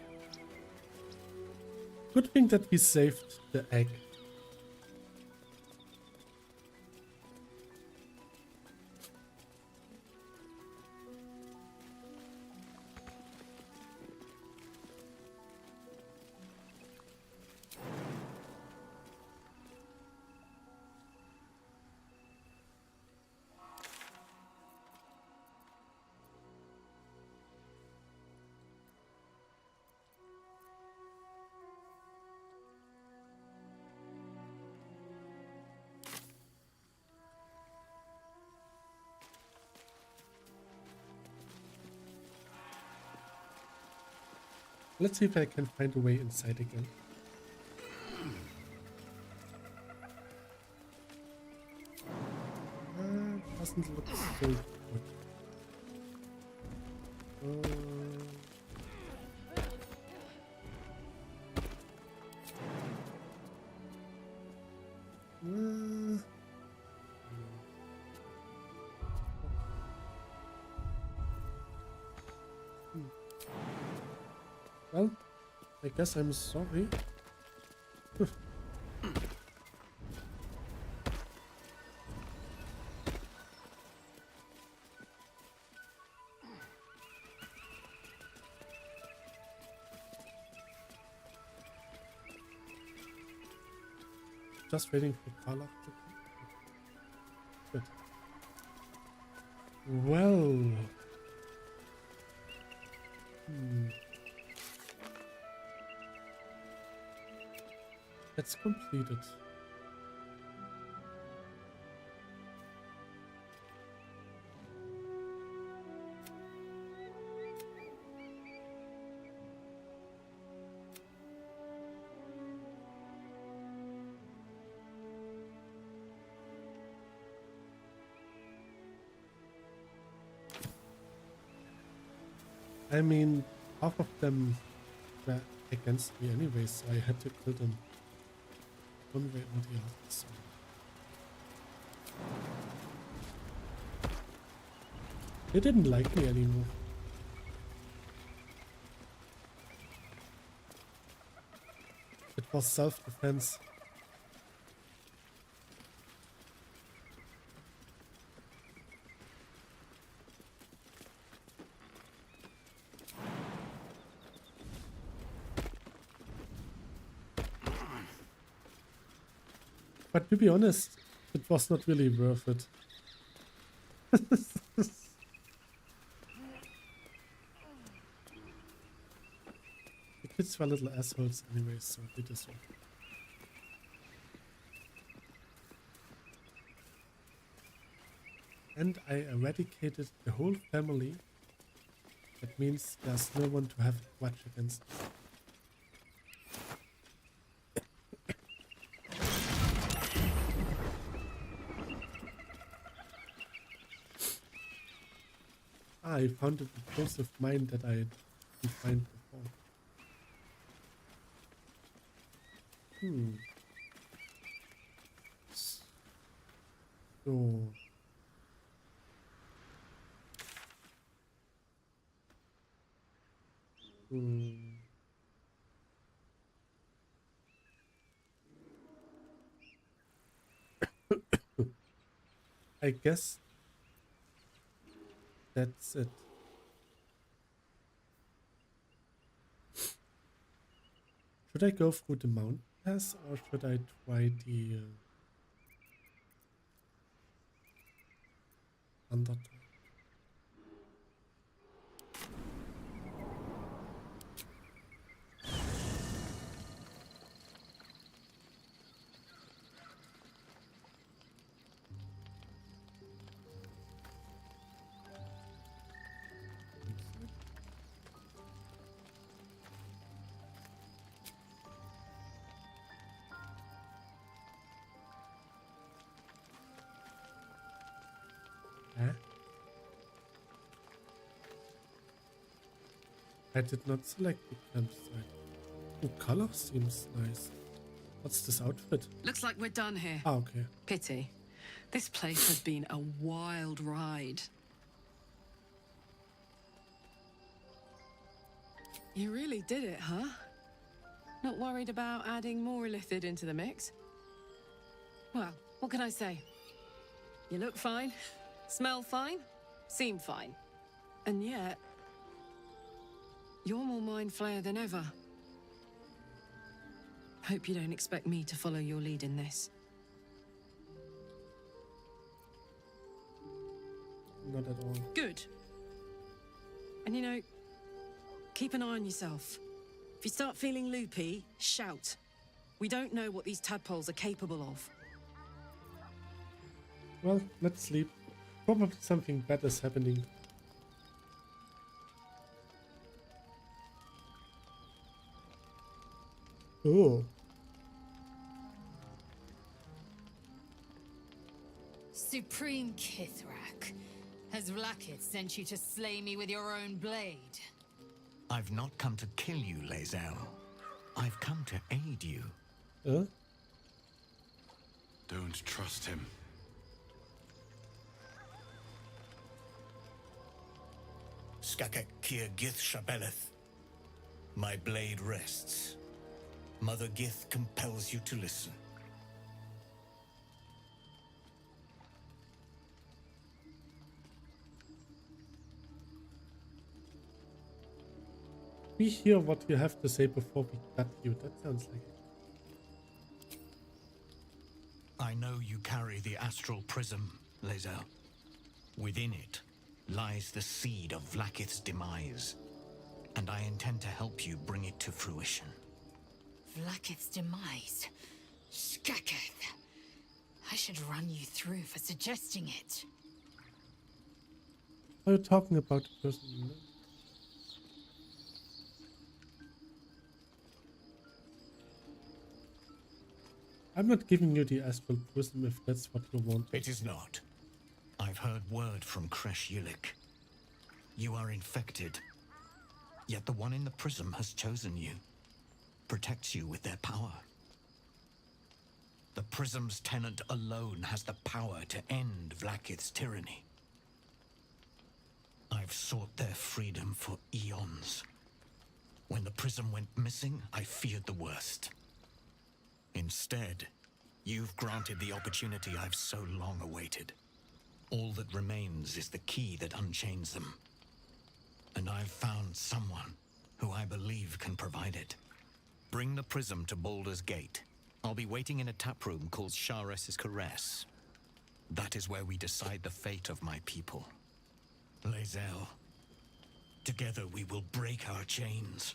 Good thing that we saved the egg. Let's see if I can find a way inside again. Doesn't look so good. Well, I guess I'm sorry. Just waiting for Carla to come. Good. Well. That's completed. I mean, half of them were against me anyway, so I had to kill them one way or the other. So. They didn't like me anymore. It was self-defense. But to be honest, it was not really worth it. The kids were little assholes anyway, so they deserve it. And I eradicated the whole family. That means there's no one to have a grudge against. I found an explosive mine that I didn't find before. So... I guess that's it. Should I go through the mountain pass or should I try the undertone? I did not select the campsite. Oh, color seems nice. What's this outfit? Looks like we're done here. Ah, okay. Pity. This place has been a wild ride. You really did it, huh? Not worried about adding more illithid into the mix? Well, what can I say? You look fine, smell fine, seem fine. And yet, you're more mind flayer than ever. Hope you don't expect me to follow your lead in this. Not at all. Good. And you know, keep an eye on yourself. If you start feeling loopy, shout. We don't know what these tadpoles are capable of. Well, let's sleep. Probably something bad is happening. Oh. Supreme Kithrak, has Vlakith sent you to slay me with your own blade? I've not come to kill you, Lae'zel. I've come to aid you. Don't trust him. Skakek Kir Gith Shabeleth. My blade rests. Mother Gith compels you to listen. We hear what you have to say before we cut you. That sounds like it. I know you carry the astral prism, Lae'zel. Within it lies the seed of Vlakith's demise, and I intend to help you bring it to fruition. Vlakith's demise. Skaketh. I should run you through for suggesting it. Are you talking about the person? I'm not giving you the astral prism if that's what you want. It is not. I've heard word from Kresh Yulik. You are infected. Yet the one in the prism has chosen you. Protects you with their power. The prism's tenant alone has the power to end Vlakith's tyranny. I've sought their freedom for eons. When the prism went missing, I feared the worst. Instead, you've granted the opportunity I've so long awaited. All that remains is the key that unchains them. And I've found someone who I believe can provide it. Bring the prism to Baldur's Gate. I'll be waiting in a taproom called Shares's Caress. That is where we decide the fate of my people. Lae'zel, together we will break our chains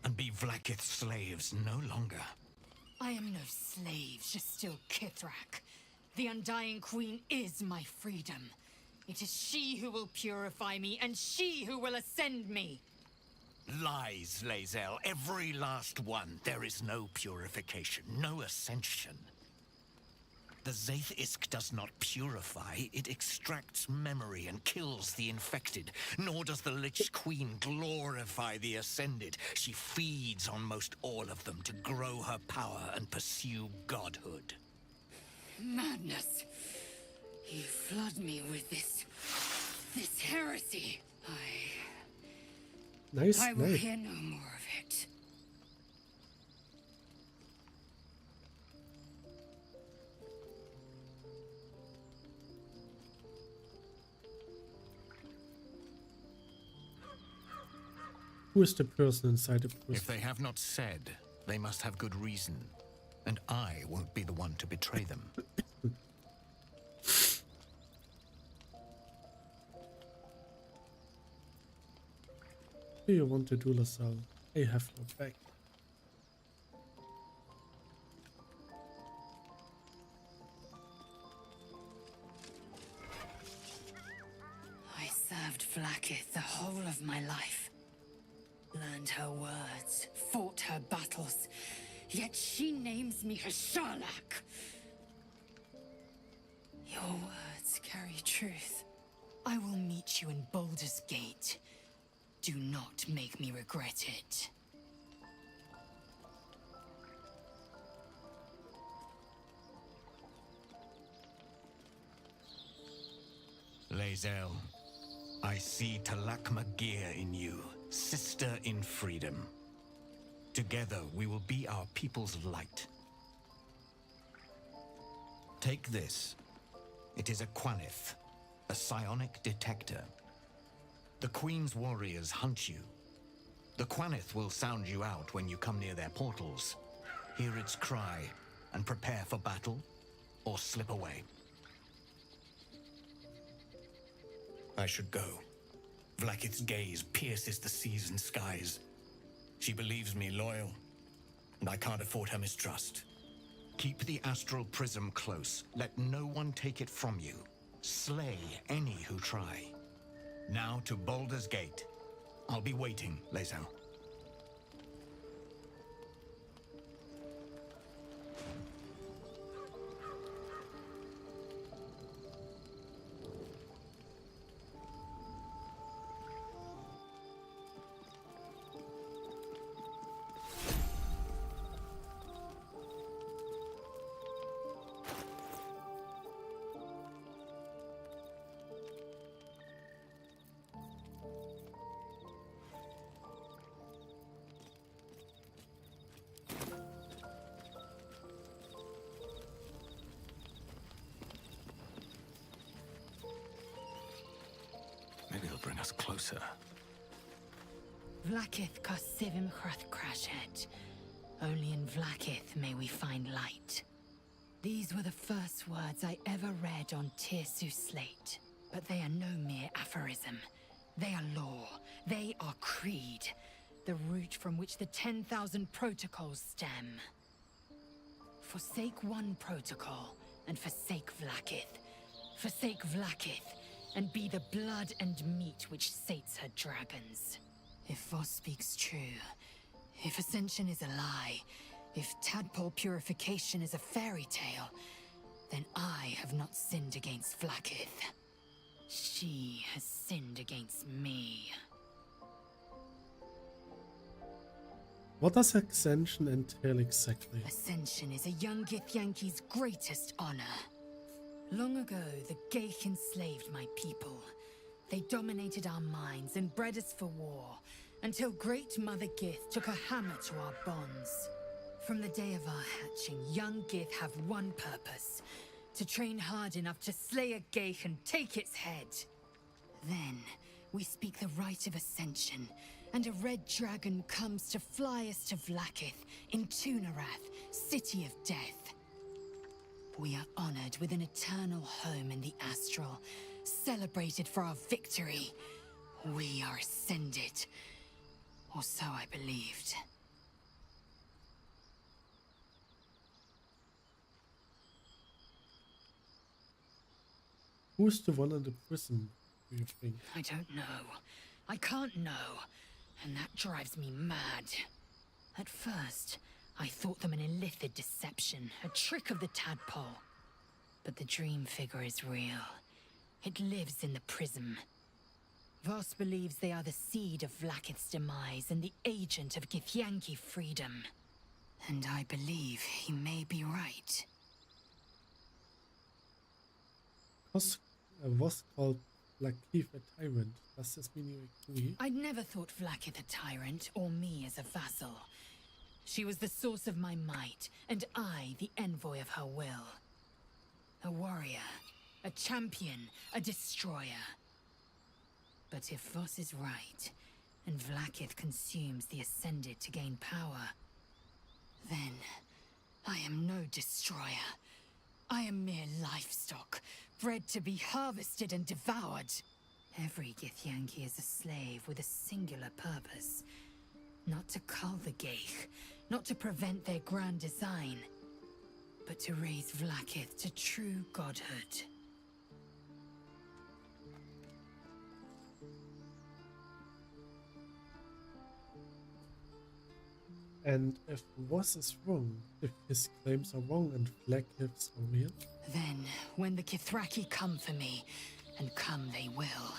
and be Vlakith's slaves no longer. I am no slave, just still Kithrak. The Undying Queen is my freedom. It is she who will purify me, and she who will ascend me. Lies, Lae'zel, every last one. There is no purification, no ascension. The Zaith Isk does not purify, it extracts memory and kills the infected. Nor does the Lich Queen glorify the ascended. She feeds on most all of them to grow her power and pursue godhood. Madness. You flood me with this heresy. I will hear no more of it. Who is the person inside the prison? If they have not said, they must have good reason. And I won't be the one to betray them. What do you want to do, LaSalle? I have no back. I served Vlakith the whole of my life. Learned her words, fought her battles, yet she names me her Sharlak. Your words carry truth. I will meet you in Baldur's Gate. Do not make me regret it. Lae'zel, I see Talak Magir in you, sister in freedom. Together we will be our people's light. Take this. It is a Quanith, a psionic detector. The Queen's warriors hunt you. The Quanith will sound you out when you come near their portals. Hear its cry and prepare for battle, or slip away. I should go. Vlakith's gaze pierces the seas and skies. She believes me loyal, and I can't afford her mistrust. Keep the astral prism close. Let no one take it from you. Slay any who try. Now to Baldur's Gate. I'll be waiting, Lae'zel. Maybe it'll bring us closer. Vlakith Kosivim Chrath Crashet. Only in Vlakith may we find light. These were the first words I ever read on Tirsu's slate. But they are no mere aphorism. They are law. They are creed. the root from which the 10,000 protocols stem. Forsake one protocol, and forsake Vlaakith. Forsake Vlaakith, and be the blood and meat which sates her dragons. If Voss speaks true, if Ascension is a lie, if tadpole purification is a fairy tale, then I have not sinned against Vlaakith. She has sinned against me. What does Ascension entail exactly? Ascension is a young Githyanki's greatest honor. Long ago, the Geich enslaved my people. They dominated our minds and bred us for war, until Great Mother Gith took a hammer to our bonds. From the day of our hatching, young Gith have one purpose: to train hard enough to slay a Geich and take its head. Then, we speak the rite of Ascension, and a red dragon comes to fly us to Vlaakith, in Tunarath, City of Death. We are honored with an eternal home in the Astral, celebrated for our victory. We are ascended. Or so I believed. Who's the one in the prison, do you think? I don't know. I can't know. And that drives me mad. At first, I thought them an illithid deception, a trick of the tadpole. But the dream figure is real. It lives in the prism. Voss believes they are the seed of Vlaakith's demise and the agent of Githyanki freedom. And I believe he may be right. Was called Vlaakith a tyrant. Does this mean you agree? I'd never thought Vlaakith a tyrant, or me as a vassal. She was the source of my might, and I the envoy of her will. A warrior, a champion, a destroyer. But if Voss is right, and Vlaakith consumes the Ascended to gain power, then I am no destroyer. I am mere livestock, bred to be harvested and devoured. Every Githyanki is a slave with a singular purpose. Not to cull the Geich, not to prevent their grand design, but to raise Vlaakith to true godhood. And if Voss is wrong, if his claims are wrong and Vlaakith's are real? Then, when the Kithraki come for me, and come they will,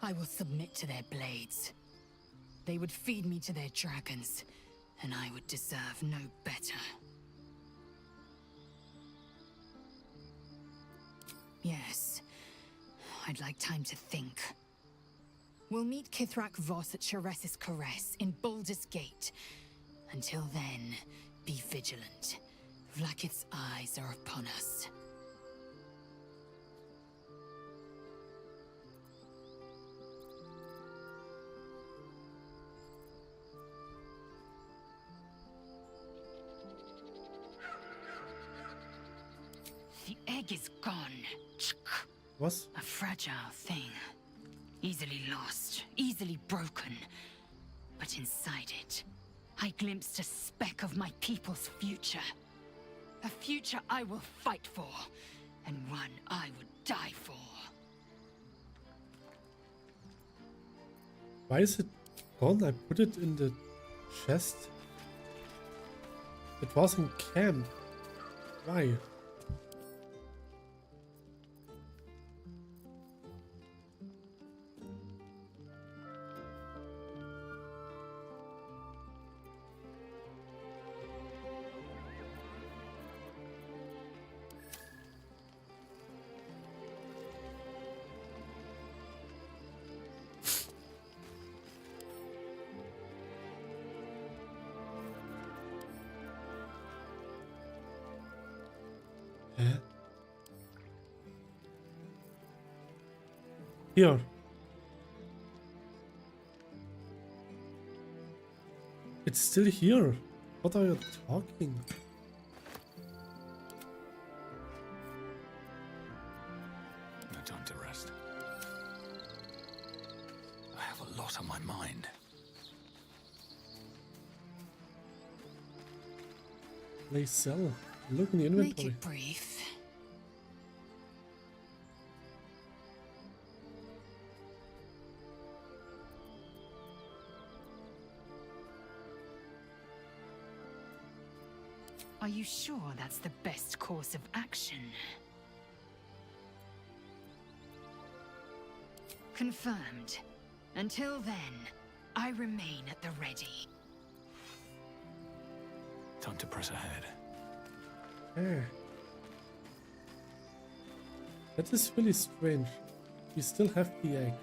I will submit to their blades. They would feed me to their dragons, and I would deserve no better. Yes, I'd like time to think. We'll meet Kithrak Voss at Shares's Caress in Baldur's Gate. Until then, be vigilant. Vlaakith's eyes are upon us. The egg is gone. What? A fragile thing. Easily lost, easily broken. But inside it, I glimpsed a speck of my people's future. A future I will fight for, and one I would die for. Why is it gone? I put it in the chest. It was in camp. Why? Here. It's still here. What are you talking? No time to rest. I have a lot on my mind. Place sell. Look in the Make inventory. it brief. Are you sure that's the best course of action? Confirmed. Until then, I remain at the ready. Time to press ahead. Ah. That is really strange. We still have the egg.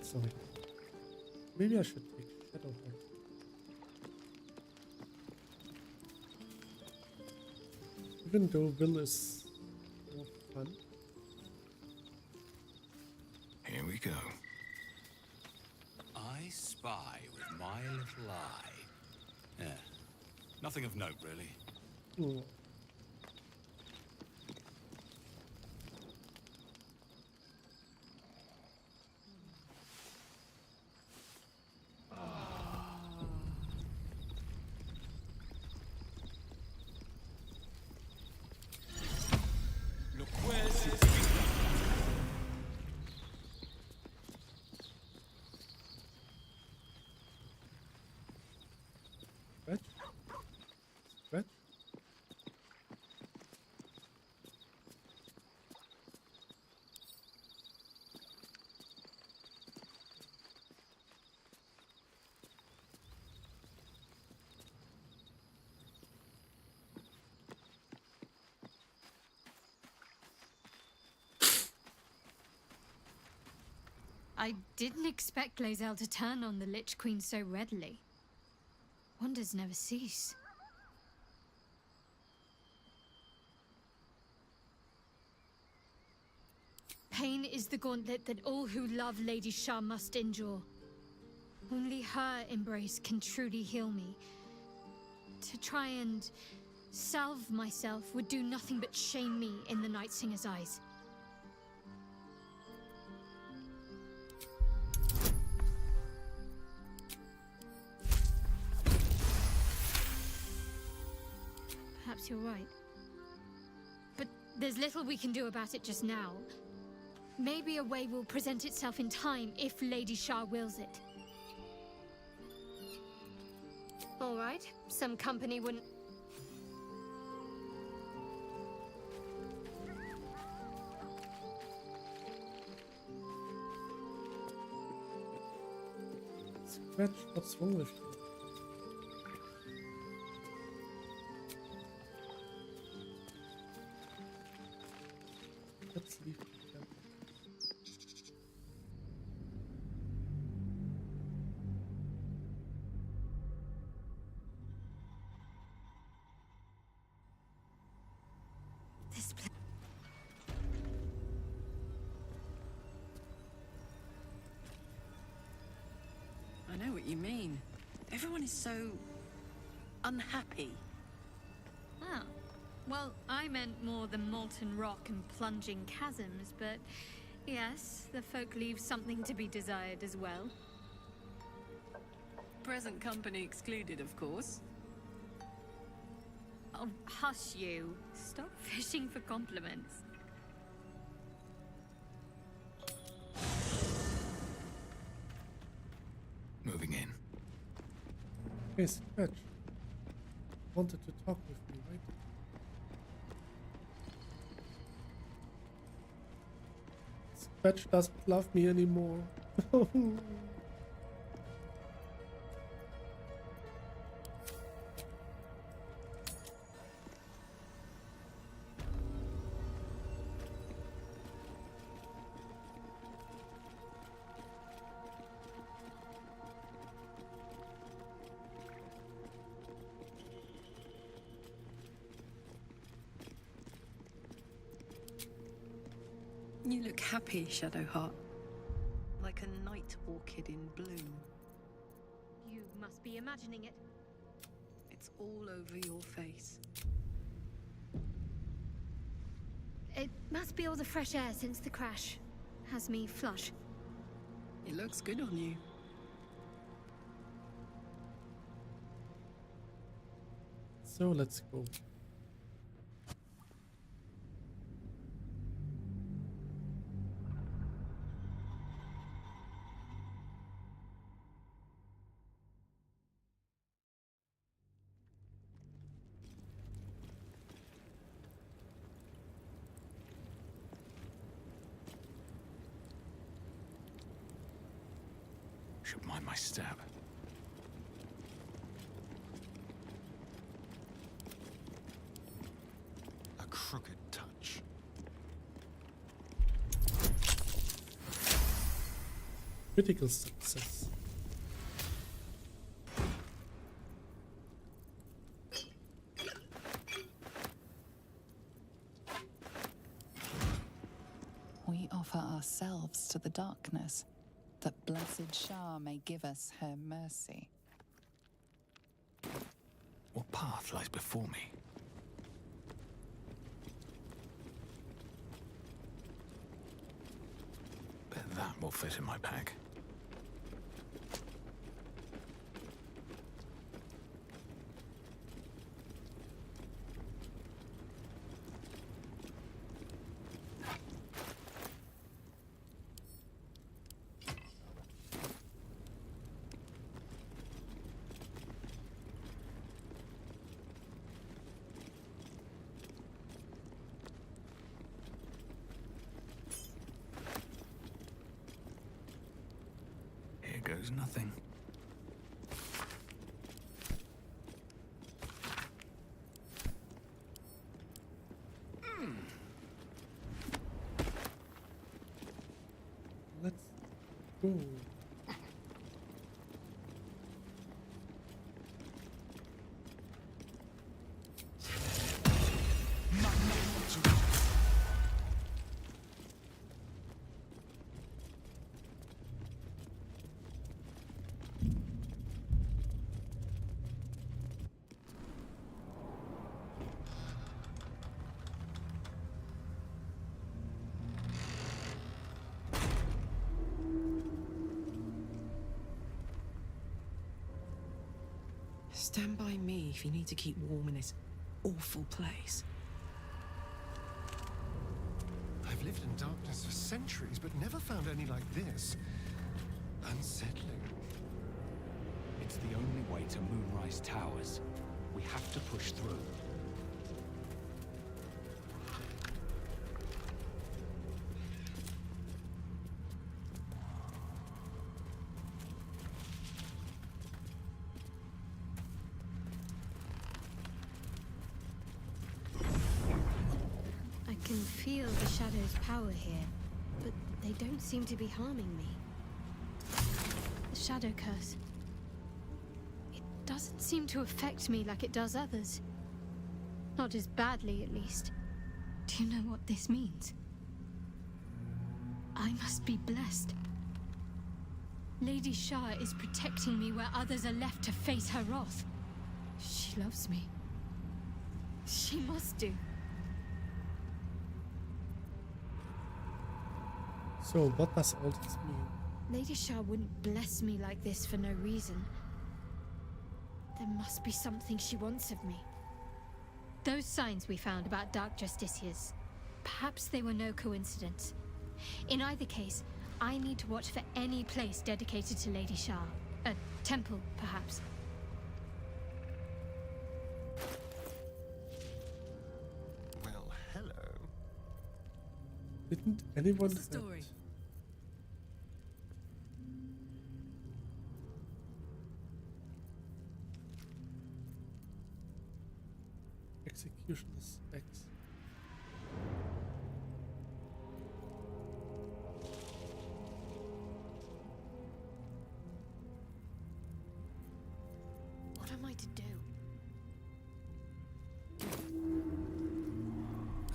Sorry. Maybe I should take Shadowheart. Even though Will is more fun. Here we go. I spy with my little eye. Yeah. Nothing of note, really. Oh. Stretch. Stretch. I didn't expect Glazel to turn on the Lich Queen so readily. Wonders never cease. Pain is the gauntlet that all who love Lady Shah must endure. Only her embrace can truly heal me. To try and salve myself would do nothing but shame me in the Night Singer's eyes. Perhaps you're right. But there's little we can do about it just now. Maybe a way will present itself in time if Lady Shah wills it. All right, some company wouldn't... Scratch, what's wrong with you? Let's leave it there. This place. I know what you mean. Everyone is so unhappy. Ah. Well, I meant more the molten rock and plunging chasms, but yes, the folk leave something to be desired as well. Present company excluded, of course. Oh, hush you. Stop fishing for compliments. Moving in. Hey, Scratch. Wanted to talk with me, right? Scratch doesn't love me anymore. You look happy, Shadowheart. Like like a night orchid in bloom. You must be imagining it. It's all over your face. It must be all the fresh air since the crash. Has me flush. It looks good on you. So let's go. Should mind my step. A crooked touch. Critical success. We offer ourselves to the darkness, that blessed Shah may give us her mercy. What path lies before me? Bet that will fit in my pack. Here goes nothing. Let's go. Stand by me if you need to keep warm in this awful place. I've lived in darkness for centuries, but never found any like this. Unsettling. It's the only way to Moonrise Towers. We have to push through. I can feel the shadow's power here, but they don't seem to be harming me. The shadow curse. It doesn't seem to affect me like it does others. Not as badly, at least. Do you know what this means? I must be blessed. Lady Shah is protecting me where others are left to face her wrath. She loves me. She must do. So what does all this mean? Lady Shah wouldn't bless me like this for no reason. There must be something she wants of me. Those signs we found about Dark Justiciars, perhaps they were no coincidence. In either case, I need to watch for any place dedicated to Lady Shah. A temple, perhaps. Well, hello. Didn't anyone What's the story? Executioner's X? What am I to do?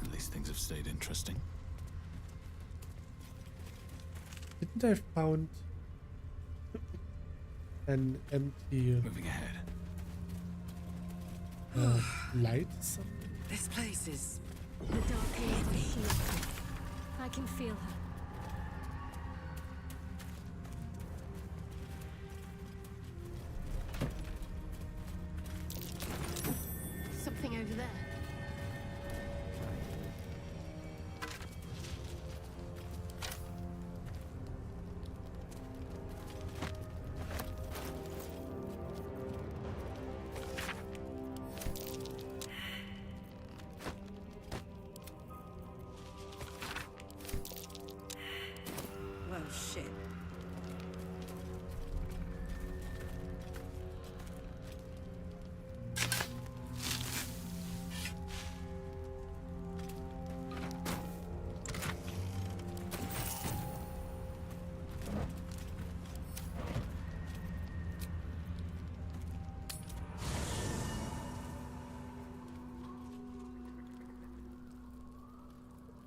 At least things have stayed interesting. Didn't And I found an empty Moving ahead. light something. This place is The Dark Lord is shielded. I can feel her. Something over there. well, shit.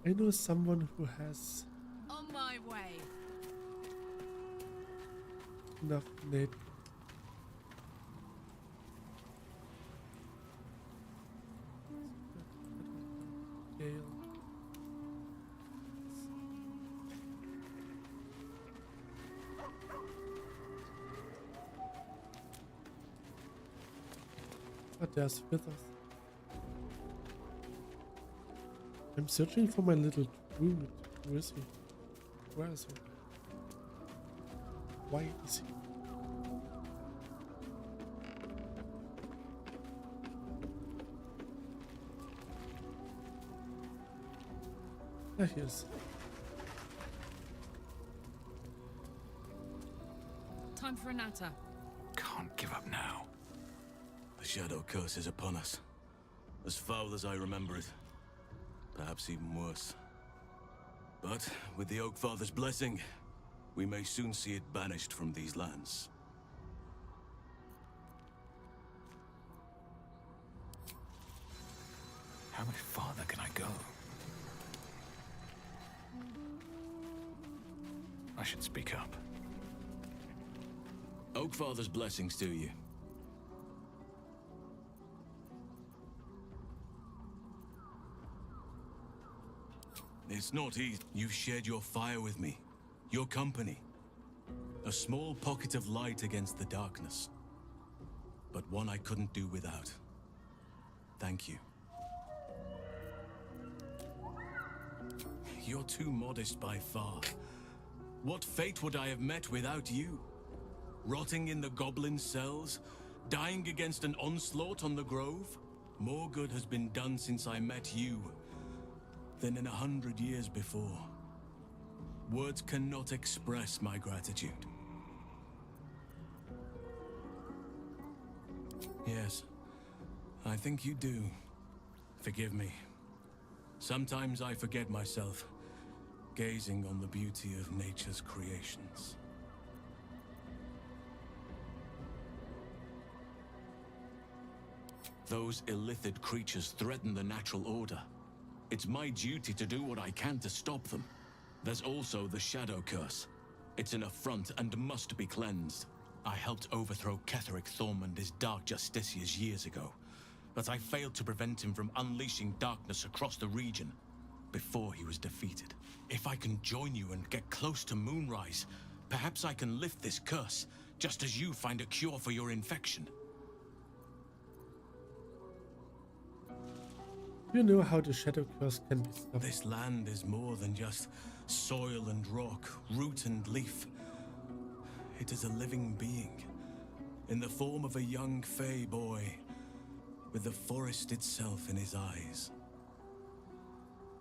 I know someone who has On my way. enough net. Gale. But there's withers. I'm searching for my little druid. Where is he? Where is he? Why is he? There he is. Time for a natter. Can't give up now. The shadow curse is upon us. As foul as I remember it. Perhaps even worse. But with the Oak Father's blessing, we may soon see it banished from these lands. How much farther can I go? I should speak up. Oak Father's blessings to you. It's not easy. You've shared your fire with me. Your company. A small pocket of light against the darkness. But one I couldn't do without. Thank you. You're too modest by far. What fate would I have met without you? Rotting in the goblin cells? Dying against an onslaught on the grove? More good has been done since I met you than in 100 years before. Words cannot express my gratitude. Yes, I think you do. Forgive me. Sometimes I forget myself, gazing on the beauty of nature's creations. Those illithid creatures threaten the natural order. It's my duty to do what I can to stop them. There's also the Shadow Curse. It's an affront and must be cleansed. I helped overthrow Ketheric Thorm and his Dark Justiciars years ago, but I failed to prevent him from unleashing darkness across the region before he was defeated. If I can join you and get close to Moonrise, perhaps I can lift this curse, just as you find a cure for your infection. You know how the Shadow Curse can be stopped. This land is more than just soil and rock, root and leaf. It is a living being, in the form of a young Fey boy, with the forest itself in his eyes.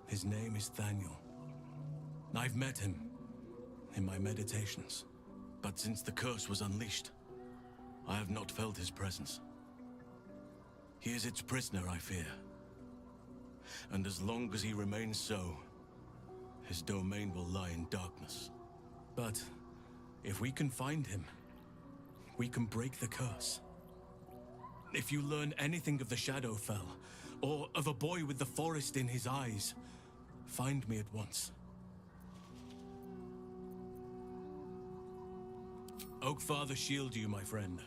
His name is Thaniel. I've met him in my meditations, but since the curse was unleashed, I have not felt his presence. He is its prisoner, I fear. And as long as he remains so, his domain will lie in darkness. But if we can find him, we can break the curse. If you learn anything of the Shadowfell, or of a boy with the forest in his eyes, find me at once. Oakfather shield you, my friend.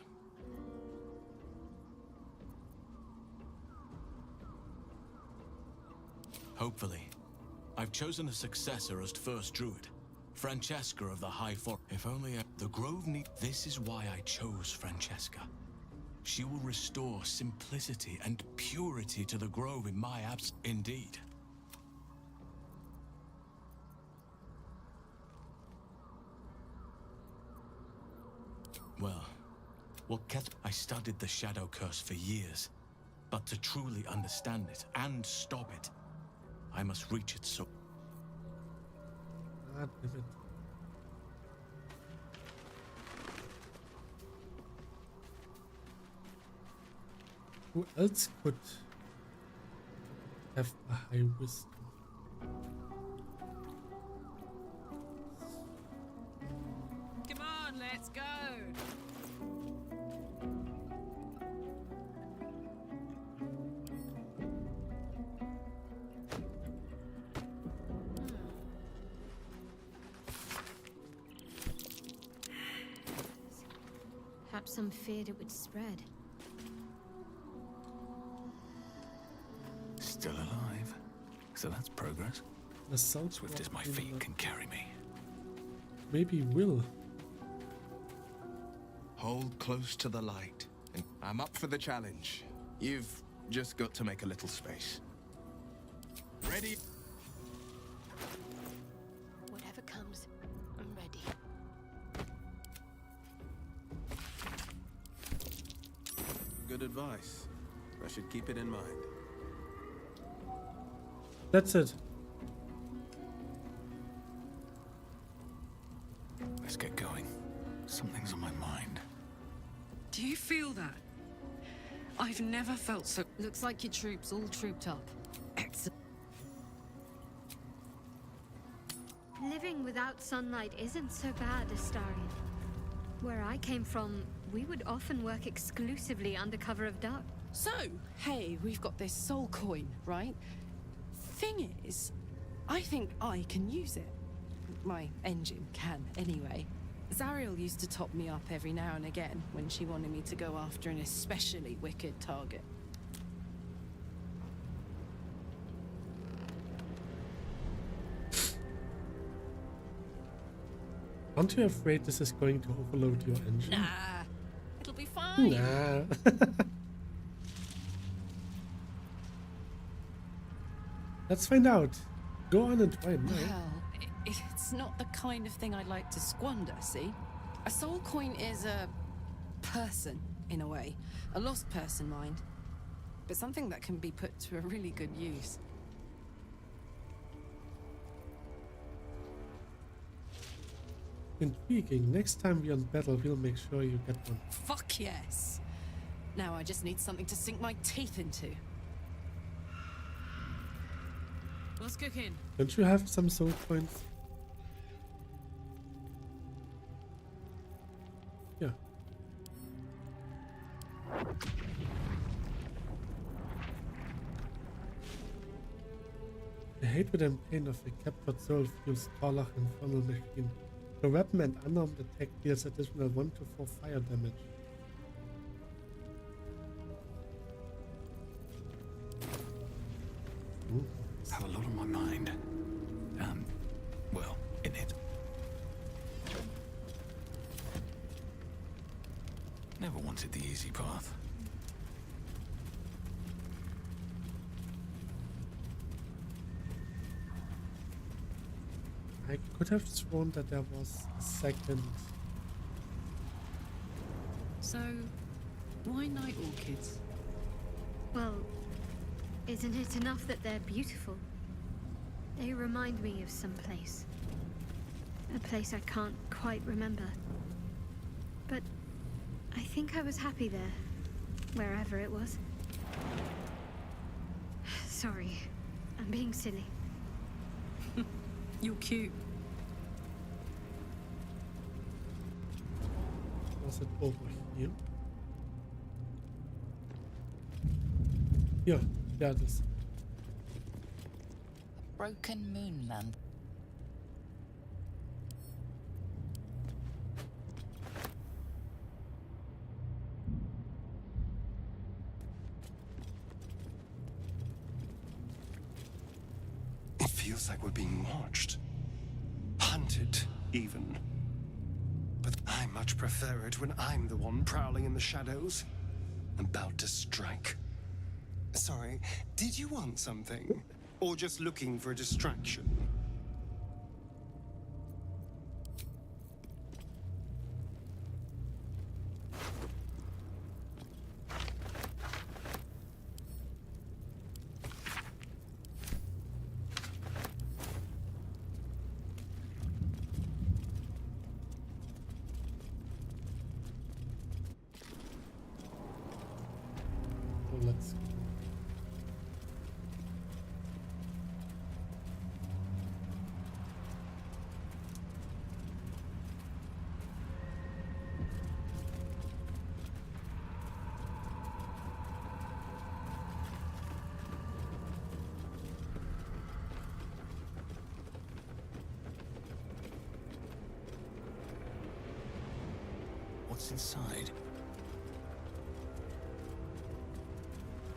Hopefully. I've chosen a successor as first druid. Francesca of the High Forest. If only the Grove need. This is why I chose Francesca. She will restore simplicity and purity to the Grove in my absence. Indeed. Well, I studied the Shadow Curse for years, but to truly understand it and stop it, I must reach its source. God damn it. Who else could have a high wisdom? Come on, let's go. Perhaps some feared it would spread. Still alive. So that's progress. The sound Swift as my feet can carry me. Maybe will. Hold close to the light. I'm up for the challenge. You've just got to make a little space. Ready? Whatever comes, I'm ready. Good advice. I should keep it in mind. That's it. Let's get going. Something's on my mind. Do you feel that? I've never felt so... Looks like your troops all trooped up. Excellent. Living without sunlight isn't so bad, Astarion. Where I came from, we would often work exclusively under cover of dark. So, hey, we've got this soul coin, right? Thing is, I think I can use it. My engine can, anyway. Zariel used to top me up every now and again when she wanted me to go after an especially wicked target. Aren't you afraid this is going to overload your engine? Nah, it'll be fine. Nah. Let's find out. Go on and try now. Well, it's not the kind of thing I'd like to squander, see? A soul coin is a person, in a way. A lost person, mind. But something that can be put to a really good use. Intriguing. Next time we're on battle, we'll make sure you get one. Fuck yes! Now I just need something to sink my teeth into. What's cooking? Don't you have some soul coins? Yeah. The hatred and pain of the captured soul fuels Tarlach Infernal Machine. The weapon and unarmed attack deals additional 1 to 4 fire damage. Ooh. Have a lot on my mind. And, well, in it. Never wanted the easy path. I could have sworn that there was a second. So, why night orchids? Well, isn't it enough that they're beautiful? They remind me of some place. A place I can't quite remember. But I think I was happy there, wherever it was. Sorry, I'm being silly. You're cute. Was it over here? Yeah, it is. Broken moonland. feels like we're being watched. Hunted, even. But I much prefer it when I'm the one prowling in the shadows, about to strike. Sorry, did you want something? Or just looking for a distraction? Let's What's inside?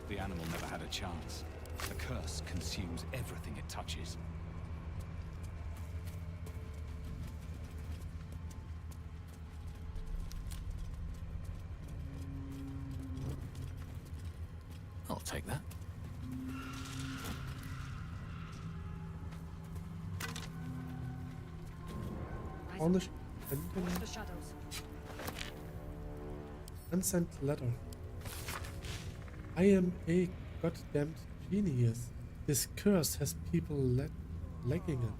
The animal never had a chance. The curse consumes everything it touches. I'll take that. on the The shadows. unsent letter. I am a goddamned genius. This curse has people lacking it.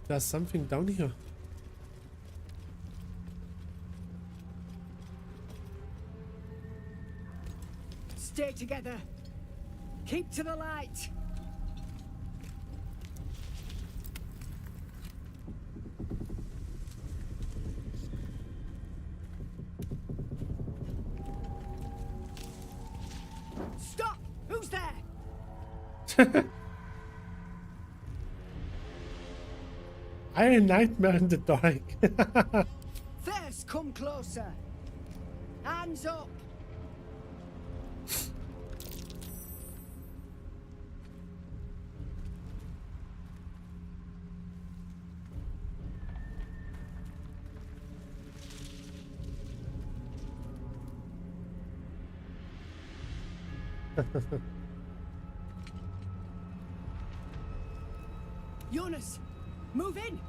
There's something down here. Stay together. Keep to the light. Stop! Who's there? I had a nightmare in the dark. First, come closer. Hands up. Jonas, move in.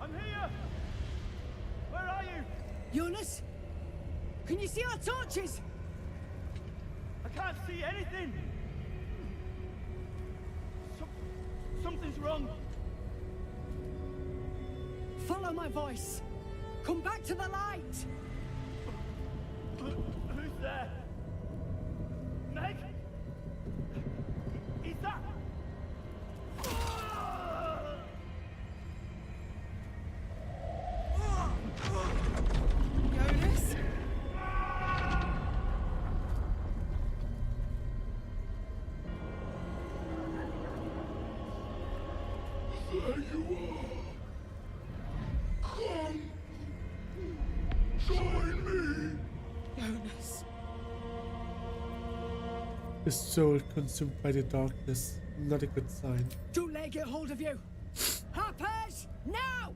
I'm here! Where are you? Jonas, can you see our torches? I can't see anything! Something's wrong. Follow my voice. Come back to the light. Who's there? Meg? Is that? Jonas? There you are. Come. Join me. Jonas. His soul consumed by the darkness. Not a good sign. Don't let it get hold of you. Harpers, now!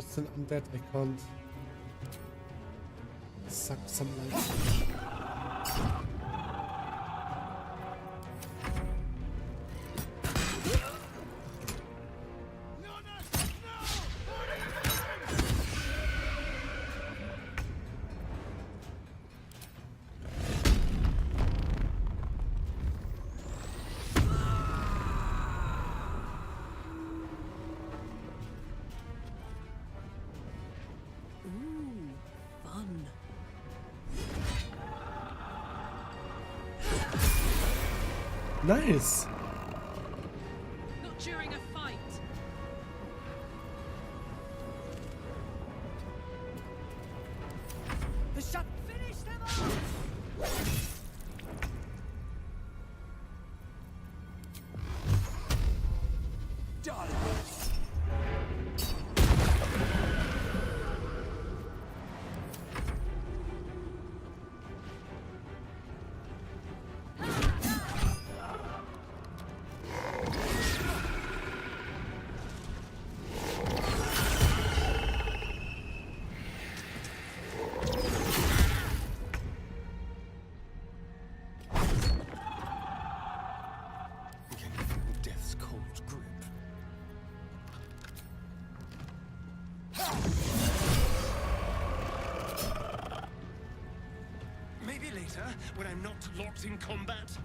it's an undead, I can't suck some life. Nice. Not during a fight. The shot. Finish them off! Done. Death's cold grip. Maybe later, when I'm not locked in combat.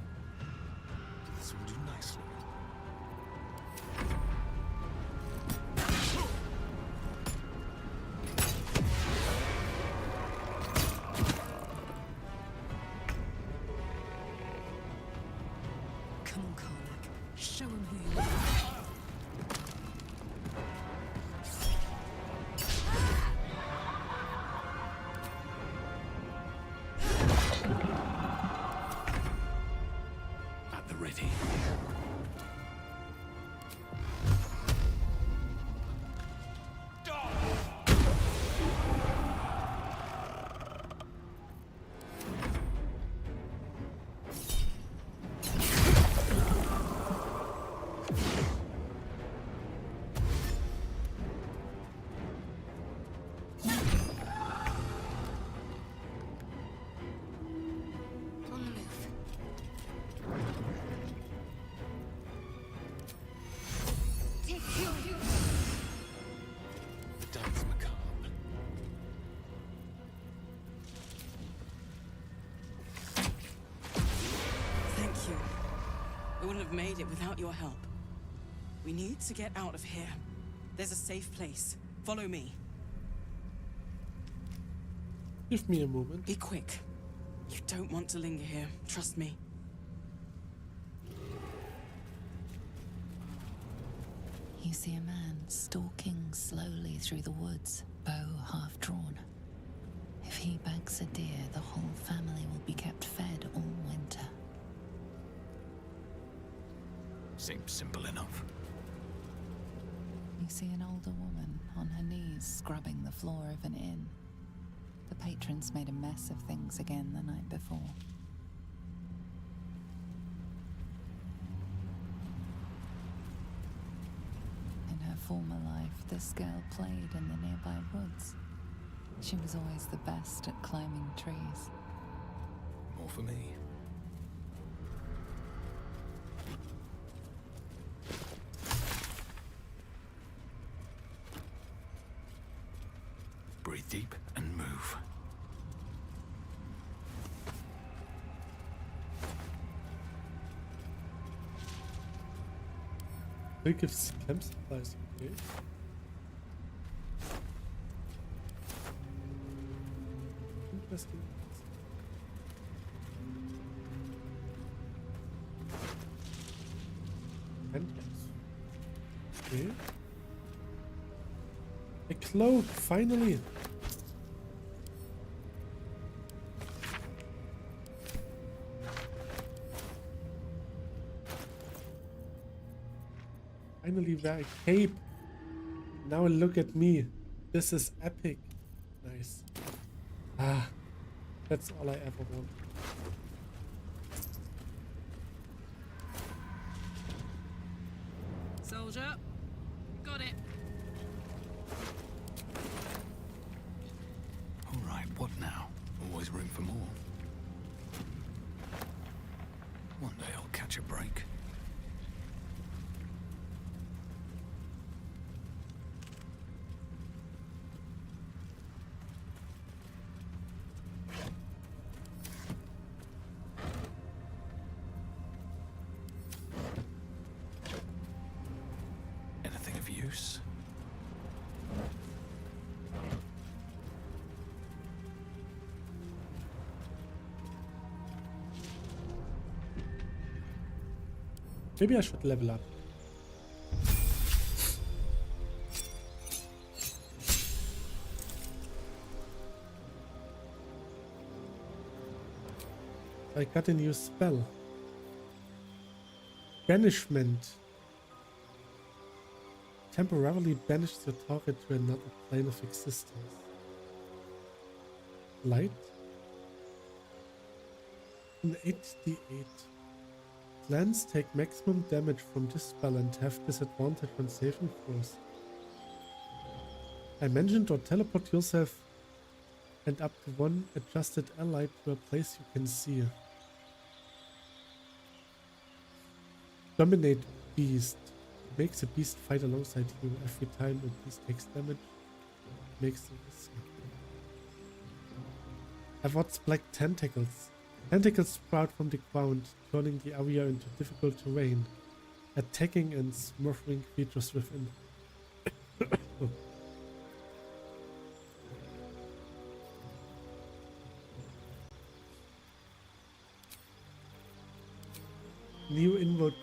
This will do nicely. Come on, Karlach. Show him who you are. At the ready. On the move. Take you. The dance macabre. Thank you. I wouldn't have made it without your help. We need to get out of here. There's a safe place. Follow me. Give me a moment. Be quick. You don't want to linger here. Trust me. You see a man stalking slowly through the woods, bow half drawn. If he bags a deer, the whole family will be kept fed all winter. Seems simple enough. You see an older woman on her knees scrubbing the floor of an inn. The patrons made a mess of things again the night before. In her former life, this girl played in the nearby woods. She was always the best at climbing trees. More for me. Breathe deep and move. They give camp supplies, okay. Interesting. Okay. A cloak, finally. Finally wear a cape. Now look at me. This is epic. Nice. Ah, that's all I ever want. Soldier. Got it. room for more. One day I'll catch a break. Anything of use? Maybe I should level up. I got a new spell. Banishment. Temporarily banish the target to another plane of existence. Light. An 8d8. Clans take maximum damage from this spell and have disadvantage on saving throws. I mentioned or teleport yourself and up to one adjusted ally to a place you can see. Dominate Beast. Makes a beast fight alongside you. Every time a beast takes damage, makes the risk. Avoids black tentacles. Tentacles sprout from the ground, turning the area into difficult terrain, attacking and smothering creatures within. New inward.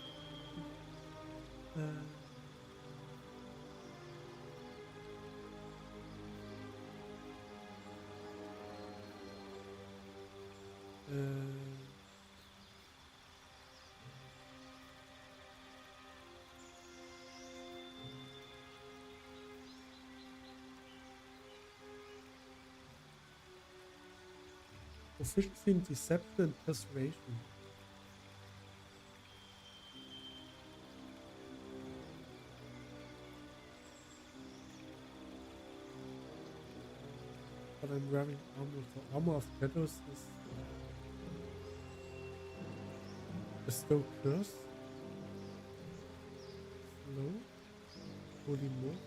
Proficiency in deception and persuasion. But I'm wearing armor, so armor of shadows is bestow curse. Slow. Holy more.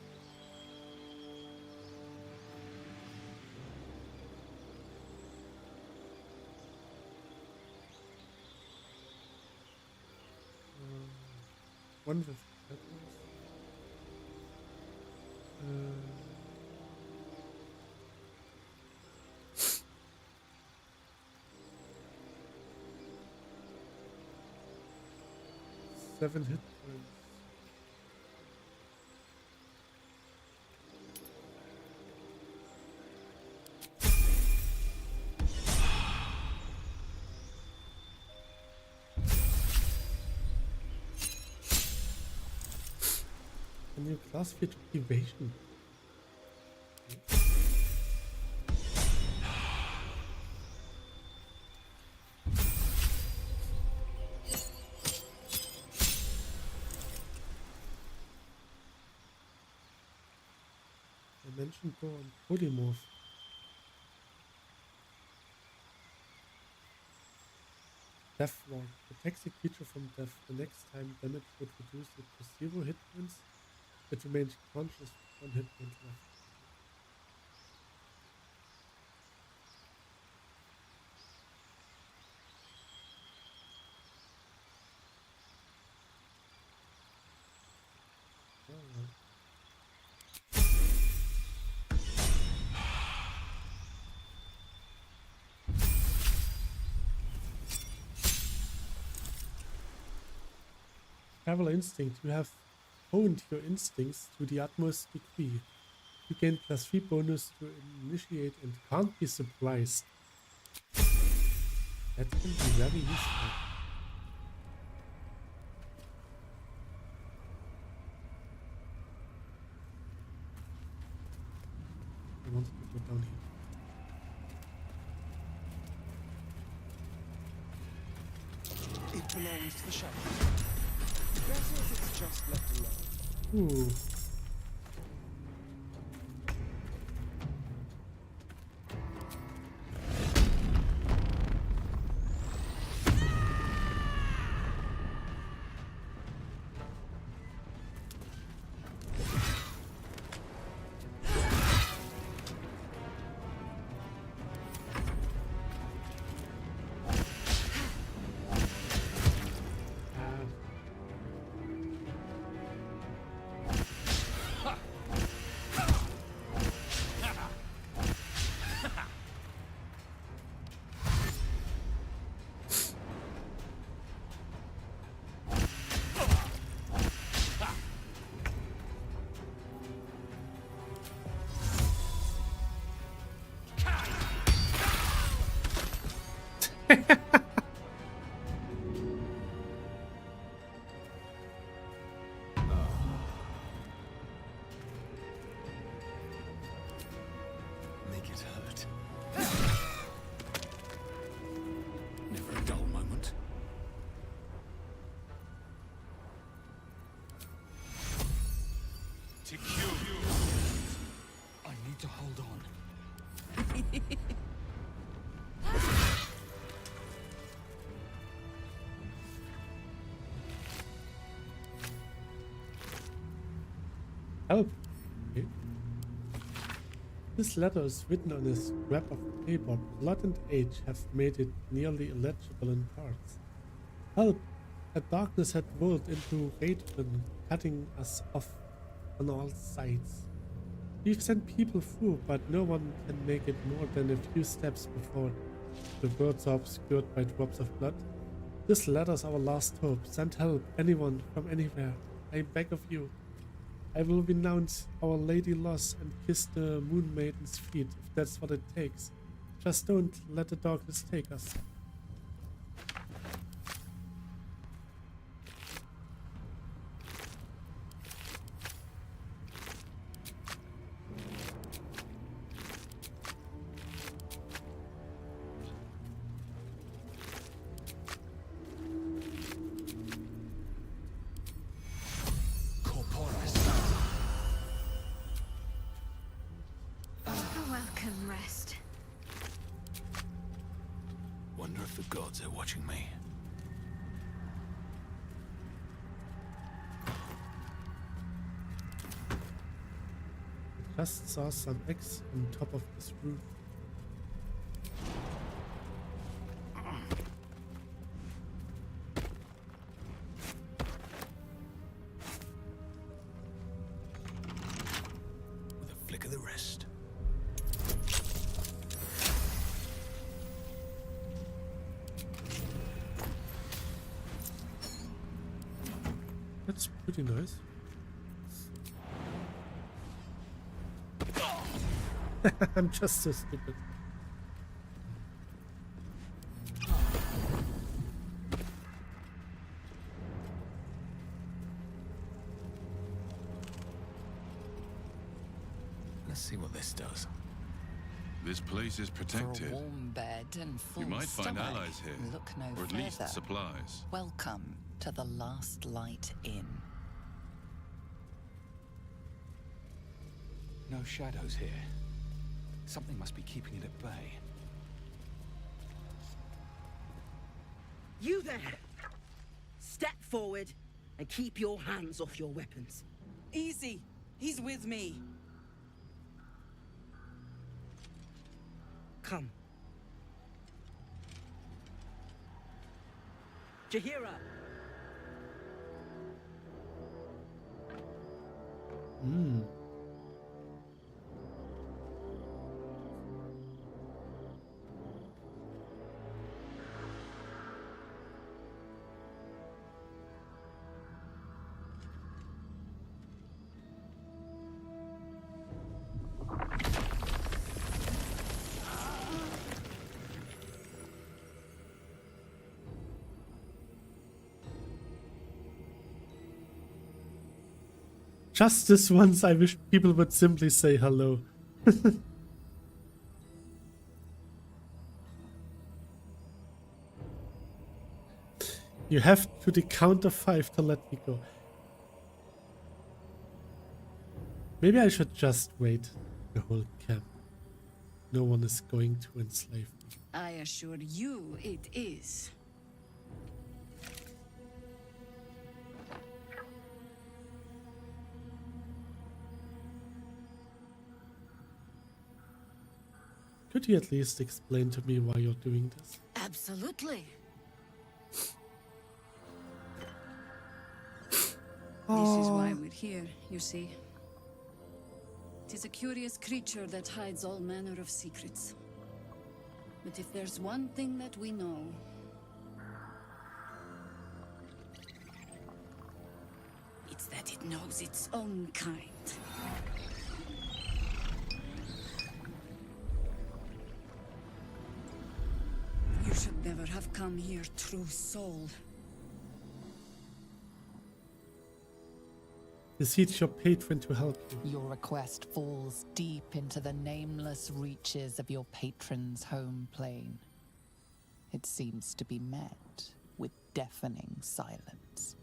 One with shadows. 7 hit points. A new class feature, evasion. Dimension door and polymorph. Death Ward. Protects the creature from death. The next time damage would reduce it to 0 hit points. It remains conscious with 1 hit point left. Traveler instinct. You have honed your instincts to the utmost degree. You gain +3 bonus to initiate and can't be surprised. That can be very useful. I want to go down here. It belongs to the shop. Better if it's just left alone. Ooh. Make it hurt. Never a dull moment. To cure you, I need to hold on. Help. Okay. This letter is written on a scrap of paper. Blood and age have made it nearly illegible in parts. Help! A darkness had rolled into Raidman, cutting us off on all sides. We've sent people through, but no one can make it more than a few steps before the words are obscured by drops of blood. This letter's our last hope. Send help, anyone, from anywhere. I beg of you. I will renounce Our Lady Loss and kiss the Moon Maiden's feet, if that's what it takes. Just don't let the darkness take us. Welcome, rest. Wonder if the gods are watching me. Just saw some eggs on top of this roof. With a flick of the wrist. That's pretty nice. I'm just so stupid. Let's see what this does. This place is protected. For a warm bed and full You might find stomach, allies here, look no or at further. least supplies. Welcome to the Last Light Inn. No shadows here. Something must be keeping it at bay. You there! Step forward and keep your hands off your weapons. Easy. He's with me. Come. Jahira! Just this once, I wish people would simply say hello. You have to the count of 5 to let me go. Maybe I should just wait the whole camp. No one is going to enslave me. I assure you it is. Could you at least explain to me why you're doing this? Absolutely. Oh. This is why we're here, you see. It is a curious creature that hides all manner of secrets. But if there's one thing that we know, it's that it knows its own kind. You should never come here, true soul? Beseech your patron to help you. Your request falls deep into the nameless reaches of your patron's home plane. It seems to be met with deafening silence.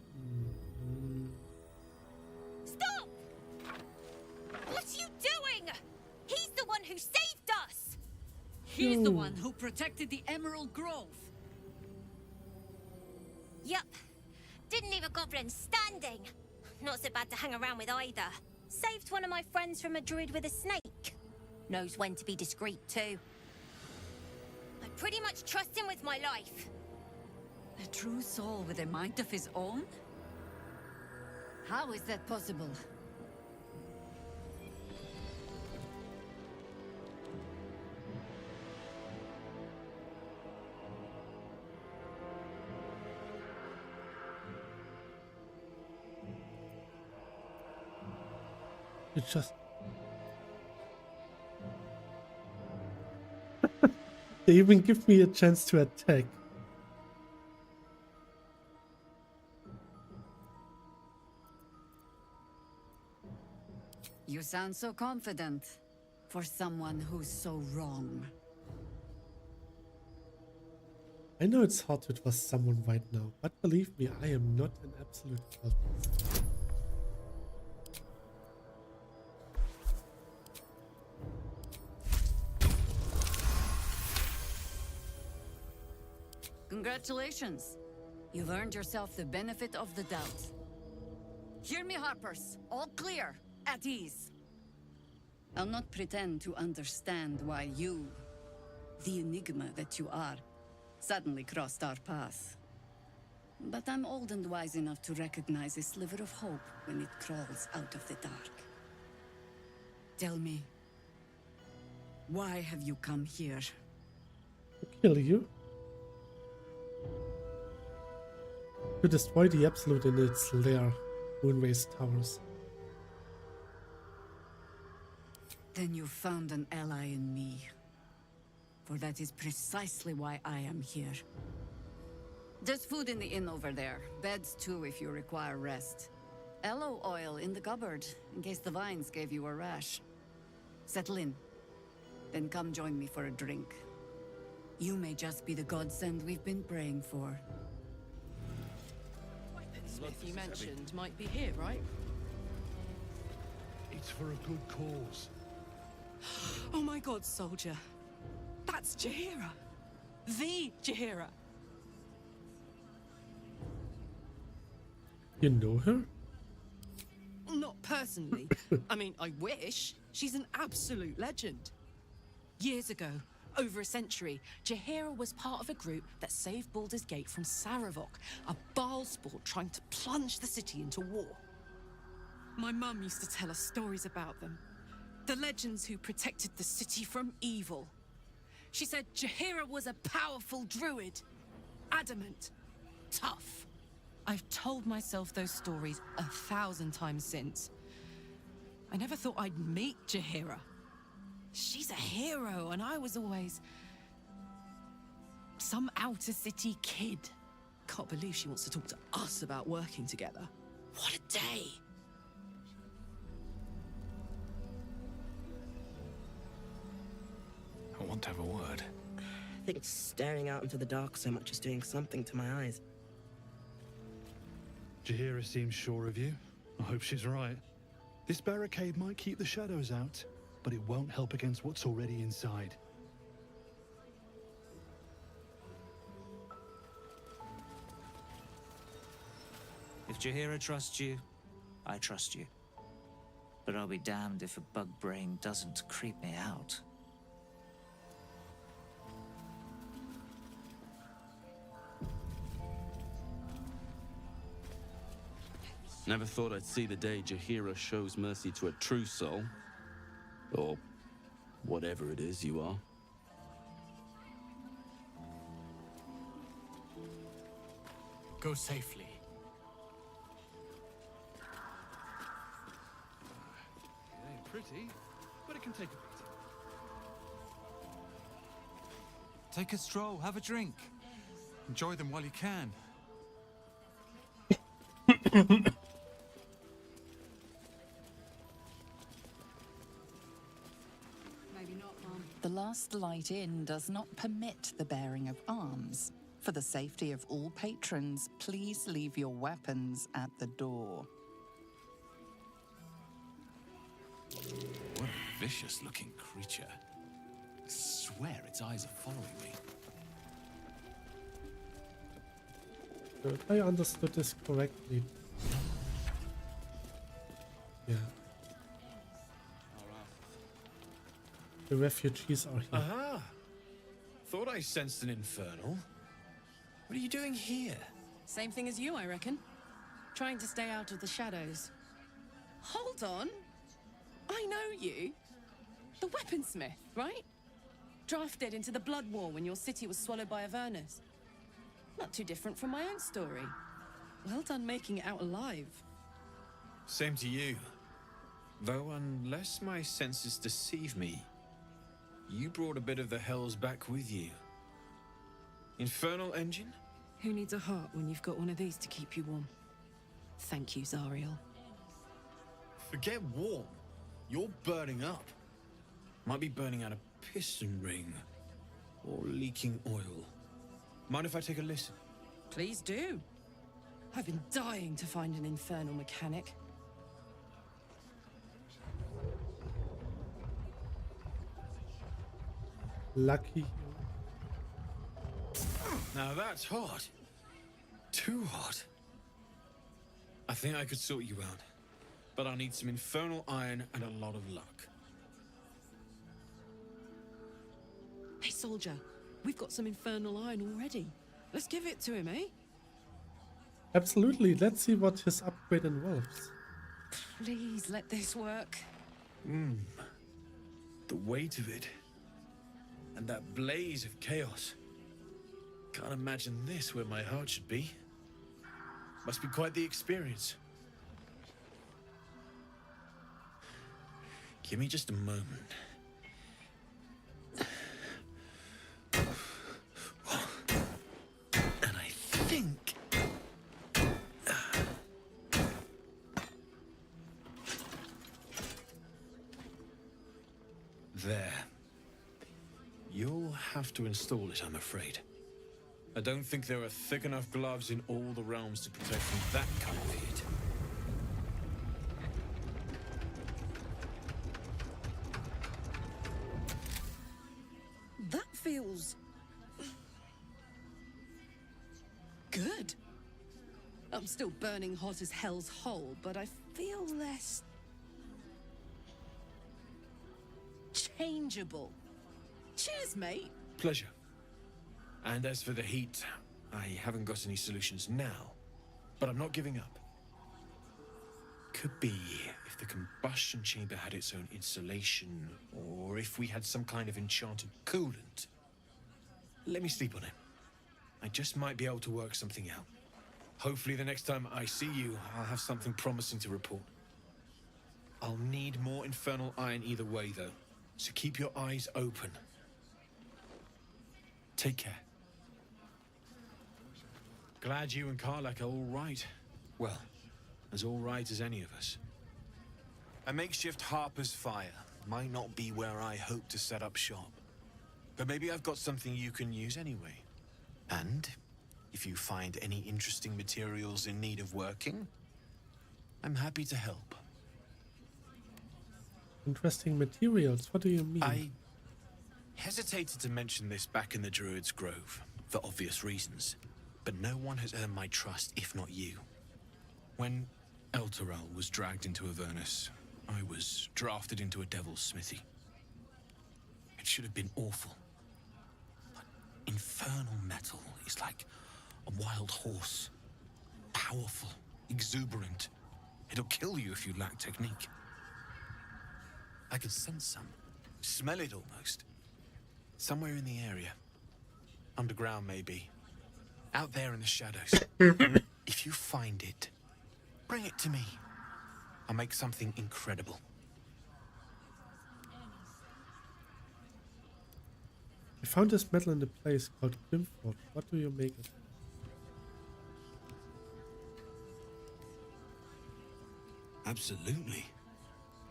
Stop! What are you doing? He's the one who saved us! He's the one who protected the Emerald Grove. Yup. Didn't leave a goblin standing. Not so bad to hang around with either. Saved one of my friends from a druid with a snake. Knows when to be discreet too. I pretty much trust him with my life. A true soul with a mind of his own? How is that possible? You just... They even give me a chance to attack. You sound so confident for someone who's so wrong. I know it's hard to trust someone right now, but believe me, I am not an absolute cultist. Congratulations. You've earned yourself the benefit of the doubt. Hear me, Harpers. All clear. At ease. I'll not pretend to understand why you, the enigma that you are, suddenly crossed our path. But I'm old and wise enough to recognize a sliver of hope when it crawls out of the dark. Tell me, why have you come here? Kill you? To destroy the Absolute in its lair, Moonrace Towers. Then you found an ally in me. For that is precisely why I am here. There's food in the inn over there. Beds too if you require rest. Aloe oil in the cupboard, in case the vines gave you a rash. Settle in. Then come join me for a drink. You may just be the godsend we've been praying for. Smith you mentioned might be here, right? It's for a good cause. Oh my god, soldier. That's Jaheira. The Jaheira. You know her? Not personally. I mean, I wish. She's an absolute legend. Years ago, over a century, Jaheira was part of a group that saved Baldur's Gate from Saravok, a Baalsport trying to plunge the city into war. My mum used to tell us stories about them. The legends who protected the city from evil. She said Jaheira was a powerful druid. Adamant. Tough. I've told myself those stories 1,000 times since. I never thought I'd meet Jaheira. She's a hero, and I was always... some outer city kid. Can't believe she wants to talk to us about working together. What a day! I want to have a word. I think staring out into the dark so much is doing something to my eyes. Jaheira seems sure of you. I hope she's right. This barricade might keep the shadows out, but it won't help against what's already inside. If Jaheira trusts you, I trust you. But I'll be damned if a bug brain doesn't creep me out. Never thought I'd see the day Jaheira shows mercy to a true soul. Or whatever it is you are. Go safely. It ain't pretty, but it can take a beating. Take a stroll, have a drink. Enjoy them while you can. Maybe not, Mom. The last light in does not permit the bearing of arms. For the safety of all patrons, please leave your weapons at the door. What a vicious-looking creature. I swear its eyes are following me. So if I understood this correctly. Yeah. The refugees are here. Aha! Thought I sensed an infernal. What are you doing here? Same thing as you, I reckon. Trying to stay out of the shadows. Hold on. I know you. The weaponsmith, right? Drafted into the Blood War when your city was swallowed by Avernus. Not too different from my own story. Well done making it out alive. Same to you. Though unless my senses deceive me, you brought a bit of the hells back with you. Infernal engine? Who needs a heart when you've got one of these to keep you warm? Thank you, Zariel. Forget warm. You're burning up. Might be burning out a piston ring. Or leaking oil. Mind if I take a listen? Please do. I've been dying to find an infernal mechanic. Lucky. Now that's hot. Too hot. I think I could sort you out. But I'll need some infernal iron and a lot of luck. Hey, soldier. We've got some infernal iron already. Let's give it to him, eh? Absolutely. Let's see what his upgrade involves. Please let this work. The weight of it. And that blaze of chaos. Can't imagine this where my heart should be. Must be quite the experience. Give me just a moment. And I think... There. You'll have to install it, I'm afraid. I don't think there are thick enough gloves in all the realms to protect from that kind of heat. That feels... good. I'm still burning hot as hell's hole, but I feel less... changeable. Cheers, mate. Pleasure. And as for the heat, I haven't got any solutions now, but I'm not giving up. Could be if the combustion chamber had its own insulation, or if we had some kind of enchanted coolant. Let me sleep on it. I just might be able to work something out. Hopefully the next time I see you, I'll have something promising to report. I'll need more infernal iron either way, though, so keep your eyes open. Take care. Glad you and Karlak are all right. Well, as all right as any of us. A makeshift Harper's Fire might not be where I hope to set up shop. But maybe I've got something you can use anyway. And if you find any interesting materials in need of working, I'm happy to help. Interesting materials? What do you mean? I hesitated to mention this back in the Druid's Grove, for obvious reasons. But no one has earned my trust, if not you. When Elturel was dragged into Avernus, I was drafted into a devil's smithy. It should have been awful. But infernal metal is like a wild horse. Powerful, exuberant. It'll kill you if you lack technique. I can sense some. Smell it almost. Somewhere in the area. Underground, maybe. Out there in the shadows. If you find it, bring it to me. I'll make something incredible. I found this metal in a place called Brimford. What do you make it? Absolutely.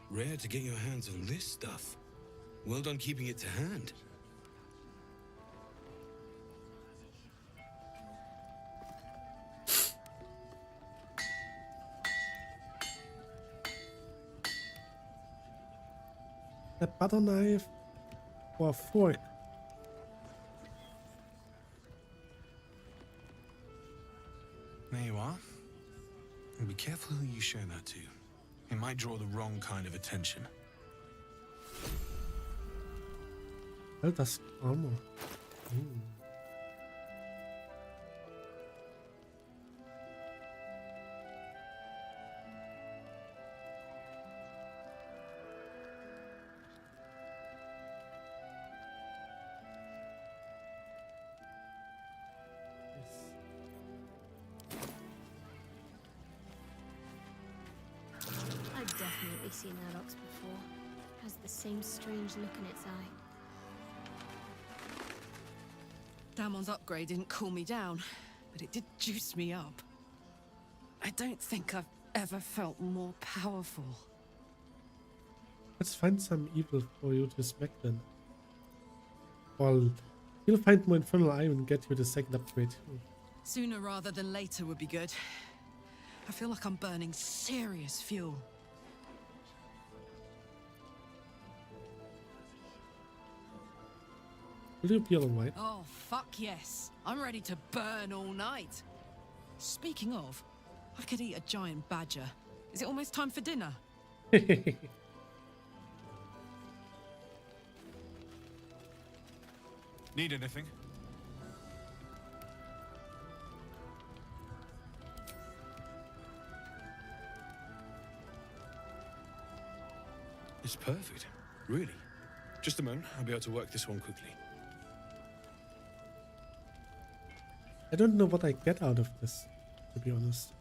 Rare to get your hands on this stuff. Well done keeping it to hand. A butter knife or a fork? There you are. And be careful who you show that to. It might draw the wrong kind of attention. Well, that's armor. I've definitely seen that ox before. Has the same strange look in its eye. Damon's upgrade didn't cool me down, but it did juice me up. I don't think I've ever felt more powerful. Let's find some evil for you to smack then. Well, you'll find more infernal eye and get you the second upgrade. Sooner rather than later would be good. I feel like I'm burning serious fuel. Will you be alright? Oh, fuck yes. I'm ready to burn all night. Speaking of, I could eat a giant badger. Is it almost time for dinner? Need anything? It's perfect. Really. Just a moment. I'll be able to work this one quickly. I don't know what I get out of this, to be honest.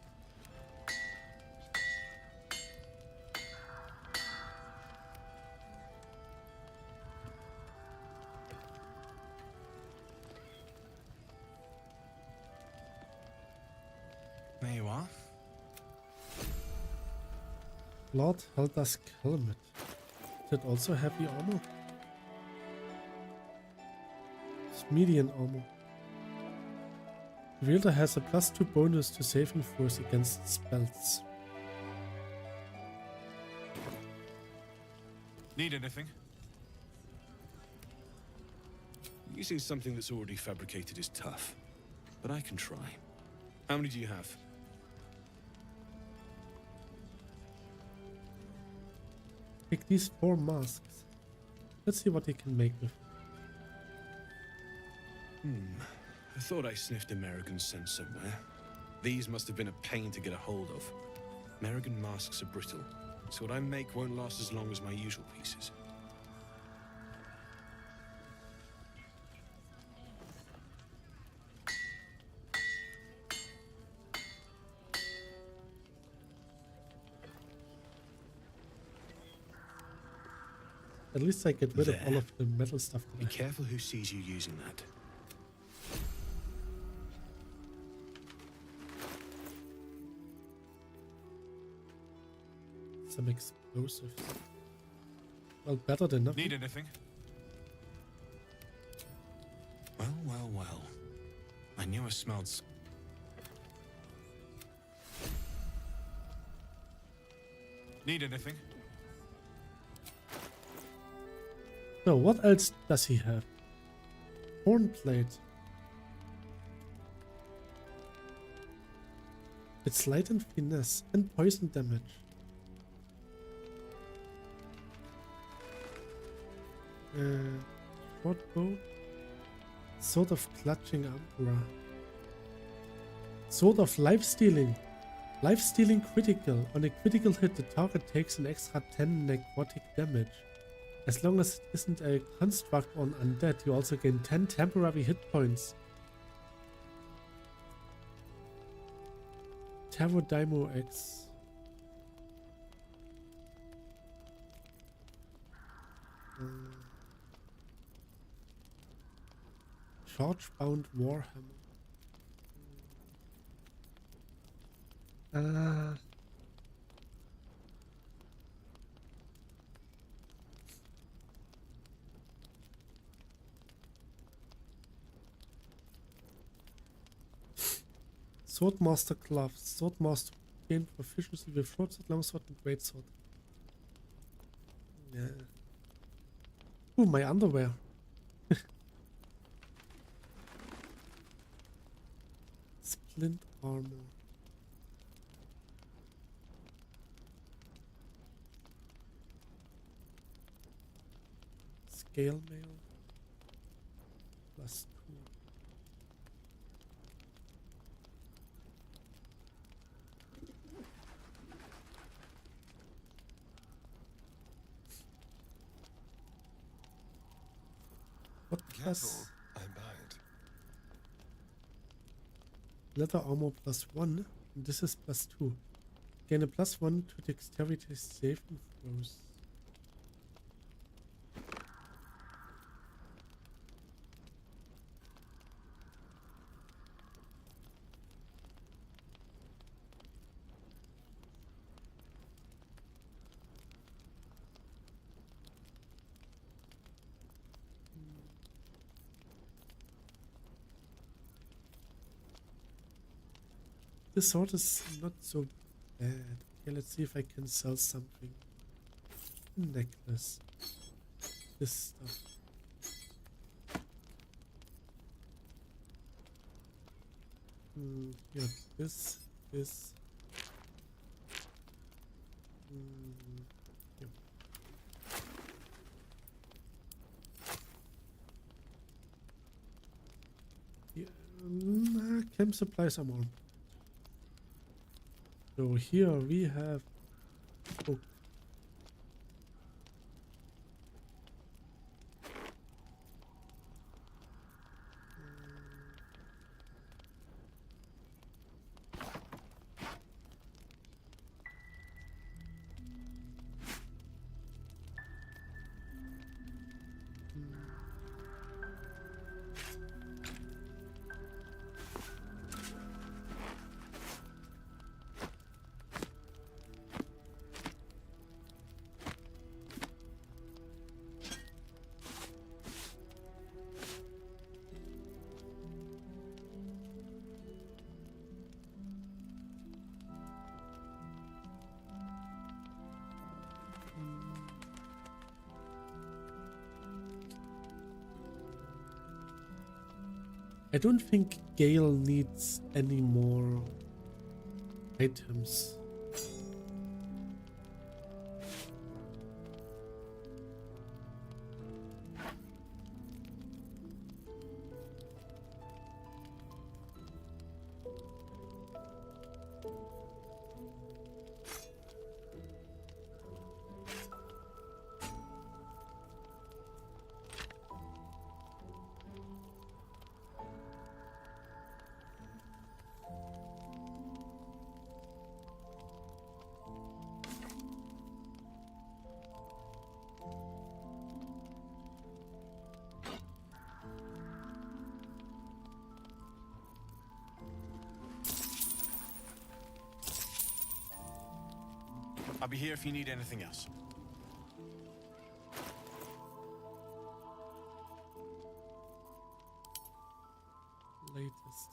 There you are. Lord Helda's helmet. Is it also heavy armor? It's medium armor. The wielder has a +2 bonus to saving throws against spells. Need anything? Using something that's already fabricated is tough, but I can try. How many do you have? Take these 4 masks. Let's see what he can make with. I thought I sniffed a Merrigan scent somewhere. These must have been a pain to get a hold of. Merrigan masks are brittle, so what I make won't last as long as my usual pieces. At least I get rid of all of the metal stuff. Be careful who sees you using that. Some explosives. Well, better than nothing. Need anything? Well, well, well. I knew I smelled Need anything? So, what else does he have? Hornplate. It's light and finesse and poison damage. Shortbow. Sword of Clutching Umbra. Sword of Life Stealing. Life Stealing critical. On a critical hit, the target takes an extra 10 necrotic damage. As long as it isn't a construct on undead, you also gain 10 temporary hit points. Tarot Daimo X. Charge-bound Warhammer. Swordmaster gloves. Swordmaster gain proficiency with short sword, long sword, and great sword. Yeah. Ooh, my underwear. Splint armor. Scale mail. +2. What plus? I might. Leather armor +1. And this is +2. Gain a +1 to dexterity saving throws. This sword is not so bad. Okay, let's see if I can sell something. Necklace. This stuff. Yeah, this. Yeah. Yeah, camp supplies are more. So here we have book. I don't think Gale needs any more items. I'll be here if you need anything else. Latest.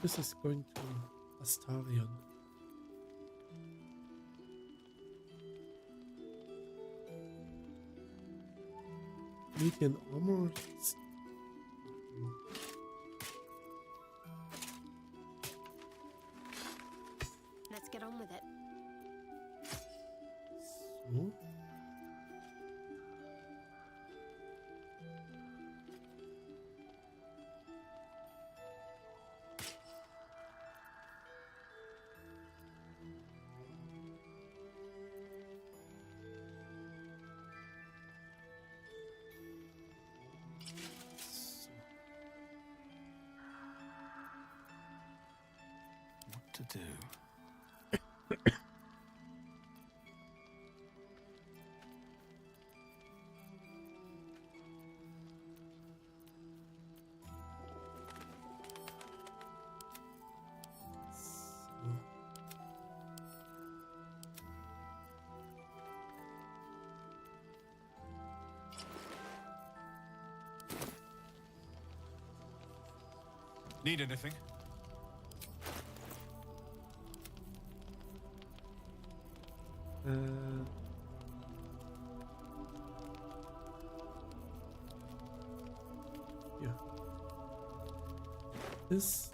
This is going to Astarion. Median armor. Let's get on with it. So. To do. Need anything? Yeah. This.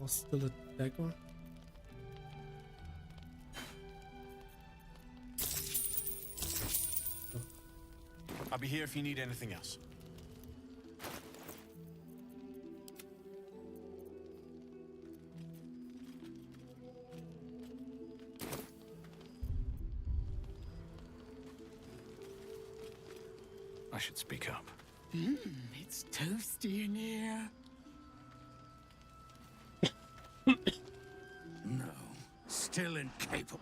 Was still a dagger. I'll be here if you need anything else. I should speak up. It's toasty in here. No, still incapable.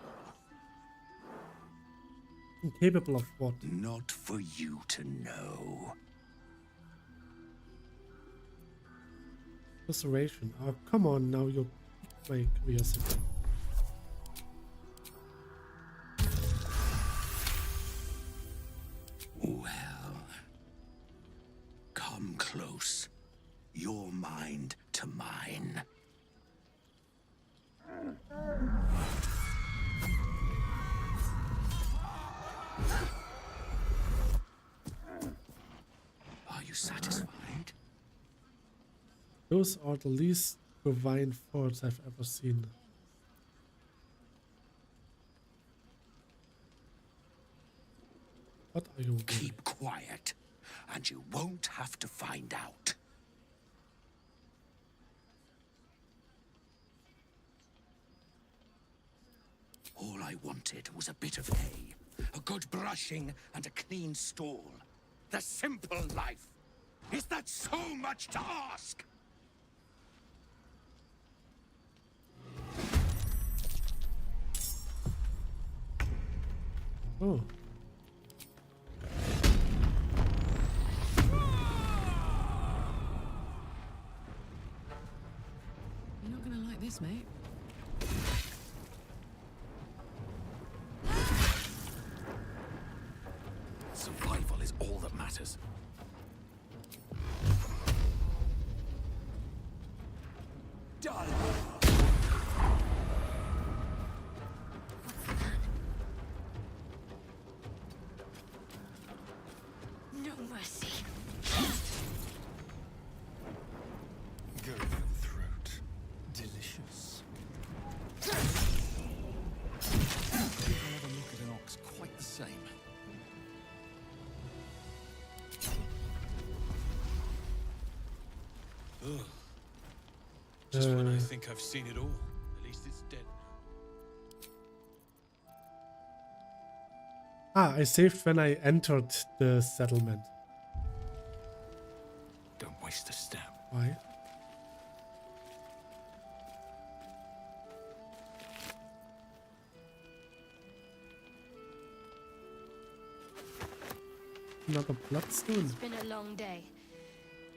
Incapable of what? Not for you to know. Restoration. Oh, come on now, you piqued my curiosity. Well, come close. Your mind to mine. Are you satisfied? Those are the least bovine forts I've ever seen. What are you doing? Keep quiet, and you won't have to find out. All I wanted was a bit of hay, a good brushing, and a clean stall. The simple life. Is that so much to ask? Oh. You're not gonna like this, mate. Survival is all that matters. Done. No mercy. Go for the throat. Delicious. I'll never look at an ox quite the same. Ugh. Just when I think I've seen it all, at least it's dead now. Ah, I saved when I entered the settlement. Don't waste a step. Why? Another bloodstone. It's been a long day.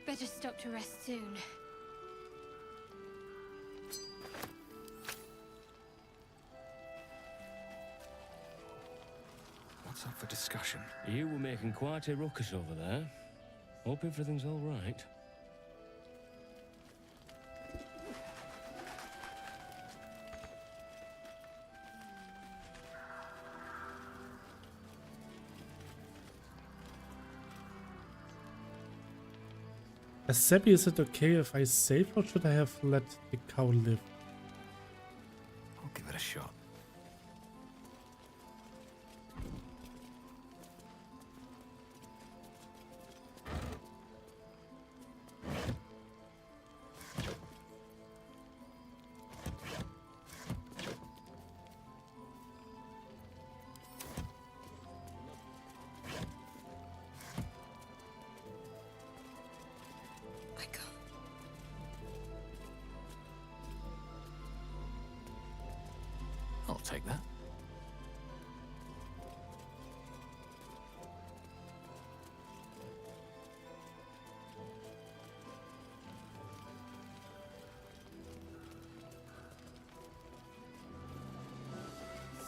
Better stop to rest soon. What's up for discussion? You were making quite a ruckus over there. Hope everything's all right. Seppi, is it okay if I save or should I have let the cow live? I'll give it a shot.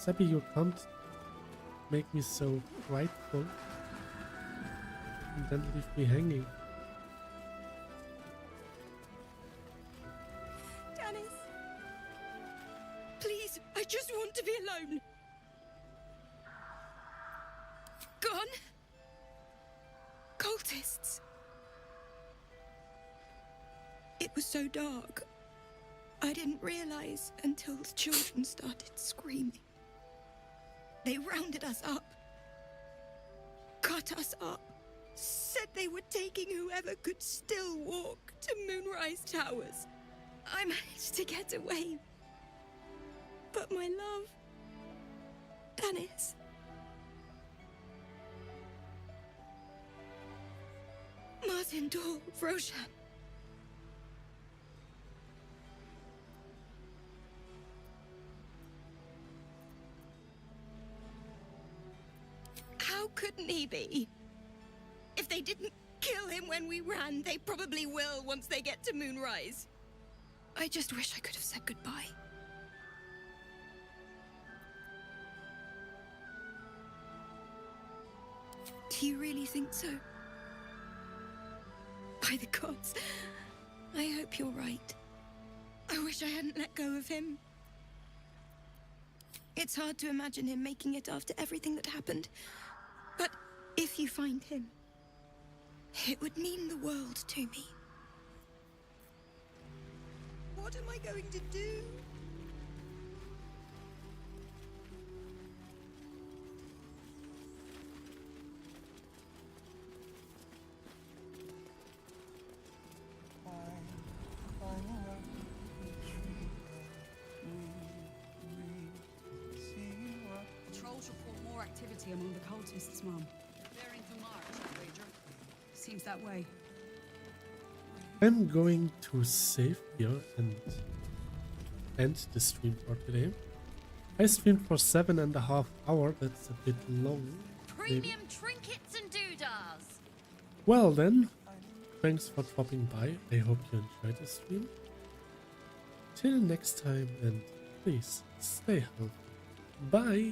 Seppi, you can't make me so frightful and then leave me hanging. Dennis, please, I just want to be alone. Gone? Cultists. It was so dark. I didn't realize until the children started screaming. They rounded us up, cut us up, said they were taking whoever could still walk to Moonrise Towers. I managed to get away. But my love, Dennis, Martin Dahl, Roshan. How couldn't he be? If they didn't kill him when we ran, they probably will once they get to Moonrise. I just wish I could have said goodbye. Do you really think so? By the gods, I hope you're right. I wish I hadn't let go of him. It's hard to imagine him making it after everything that happened. But if you find him, it would mean the world to me. What am I going to do? Trolls report more activity among the cultists, Mom. They're into March, I wager. Seems that way. I'm going to save here and end the stream for today. I streamed for 7.5 hours. That's a bit long. Premium trinkets and doodahs. Well then, thanks for dropping by. I hope you enjoyed the stream. Till next time, and please stay healthy. Bye.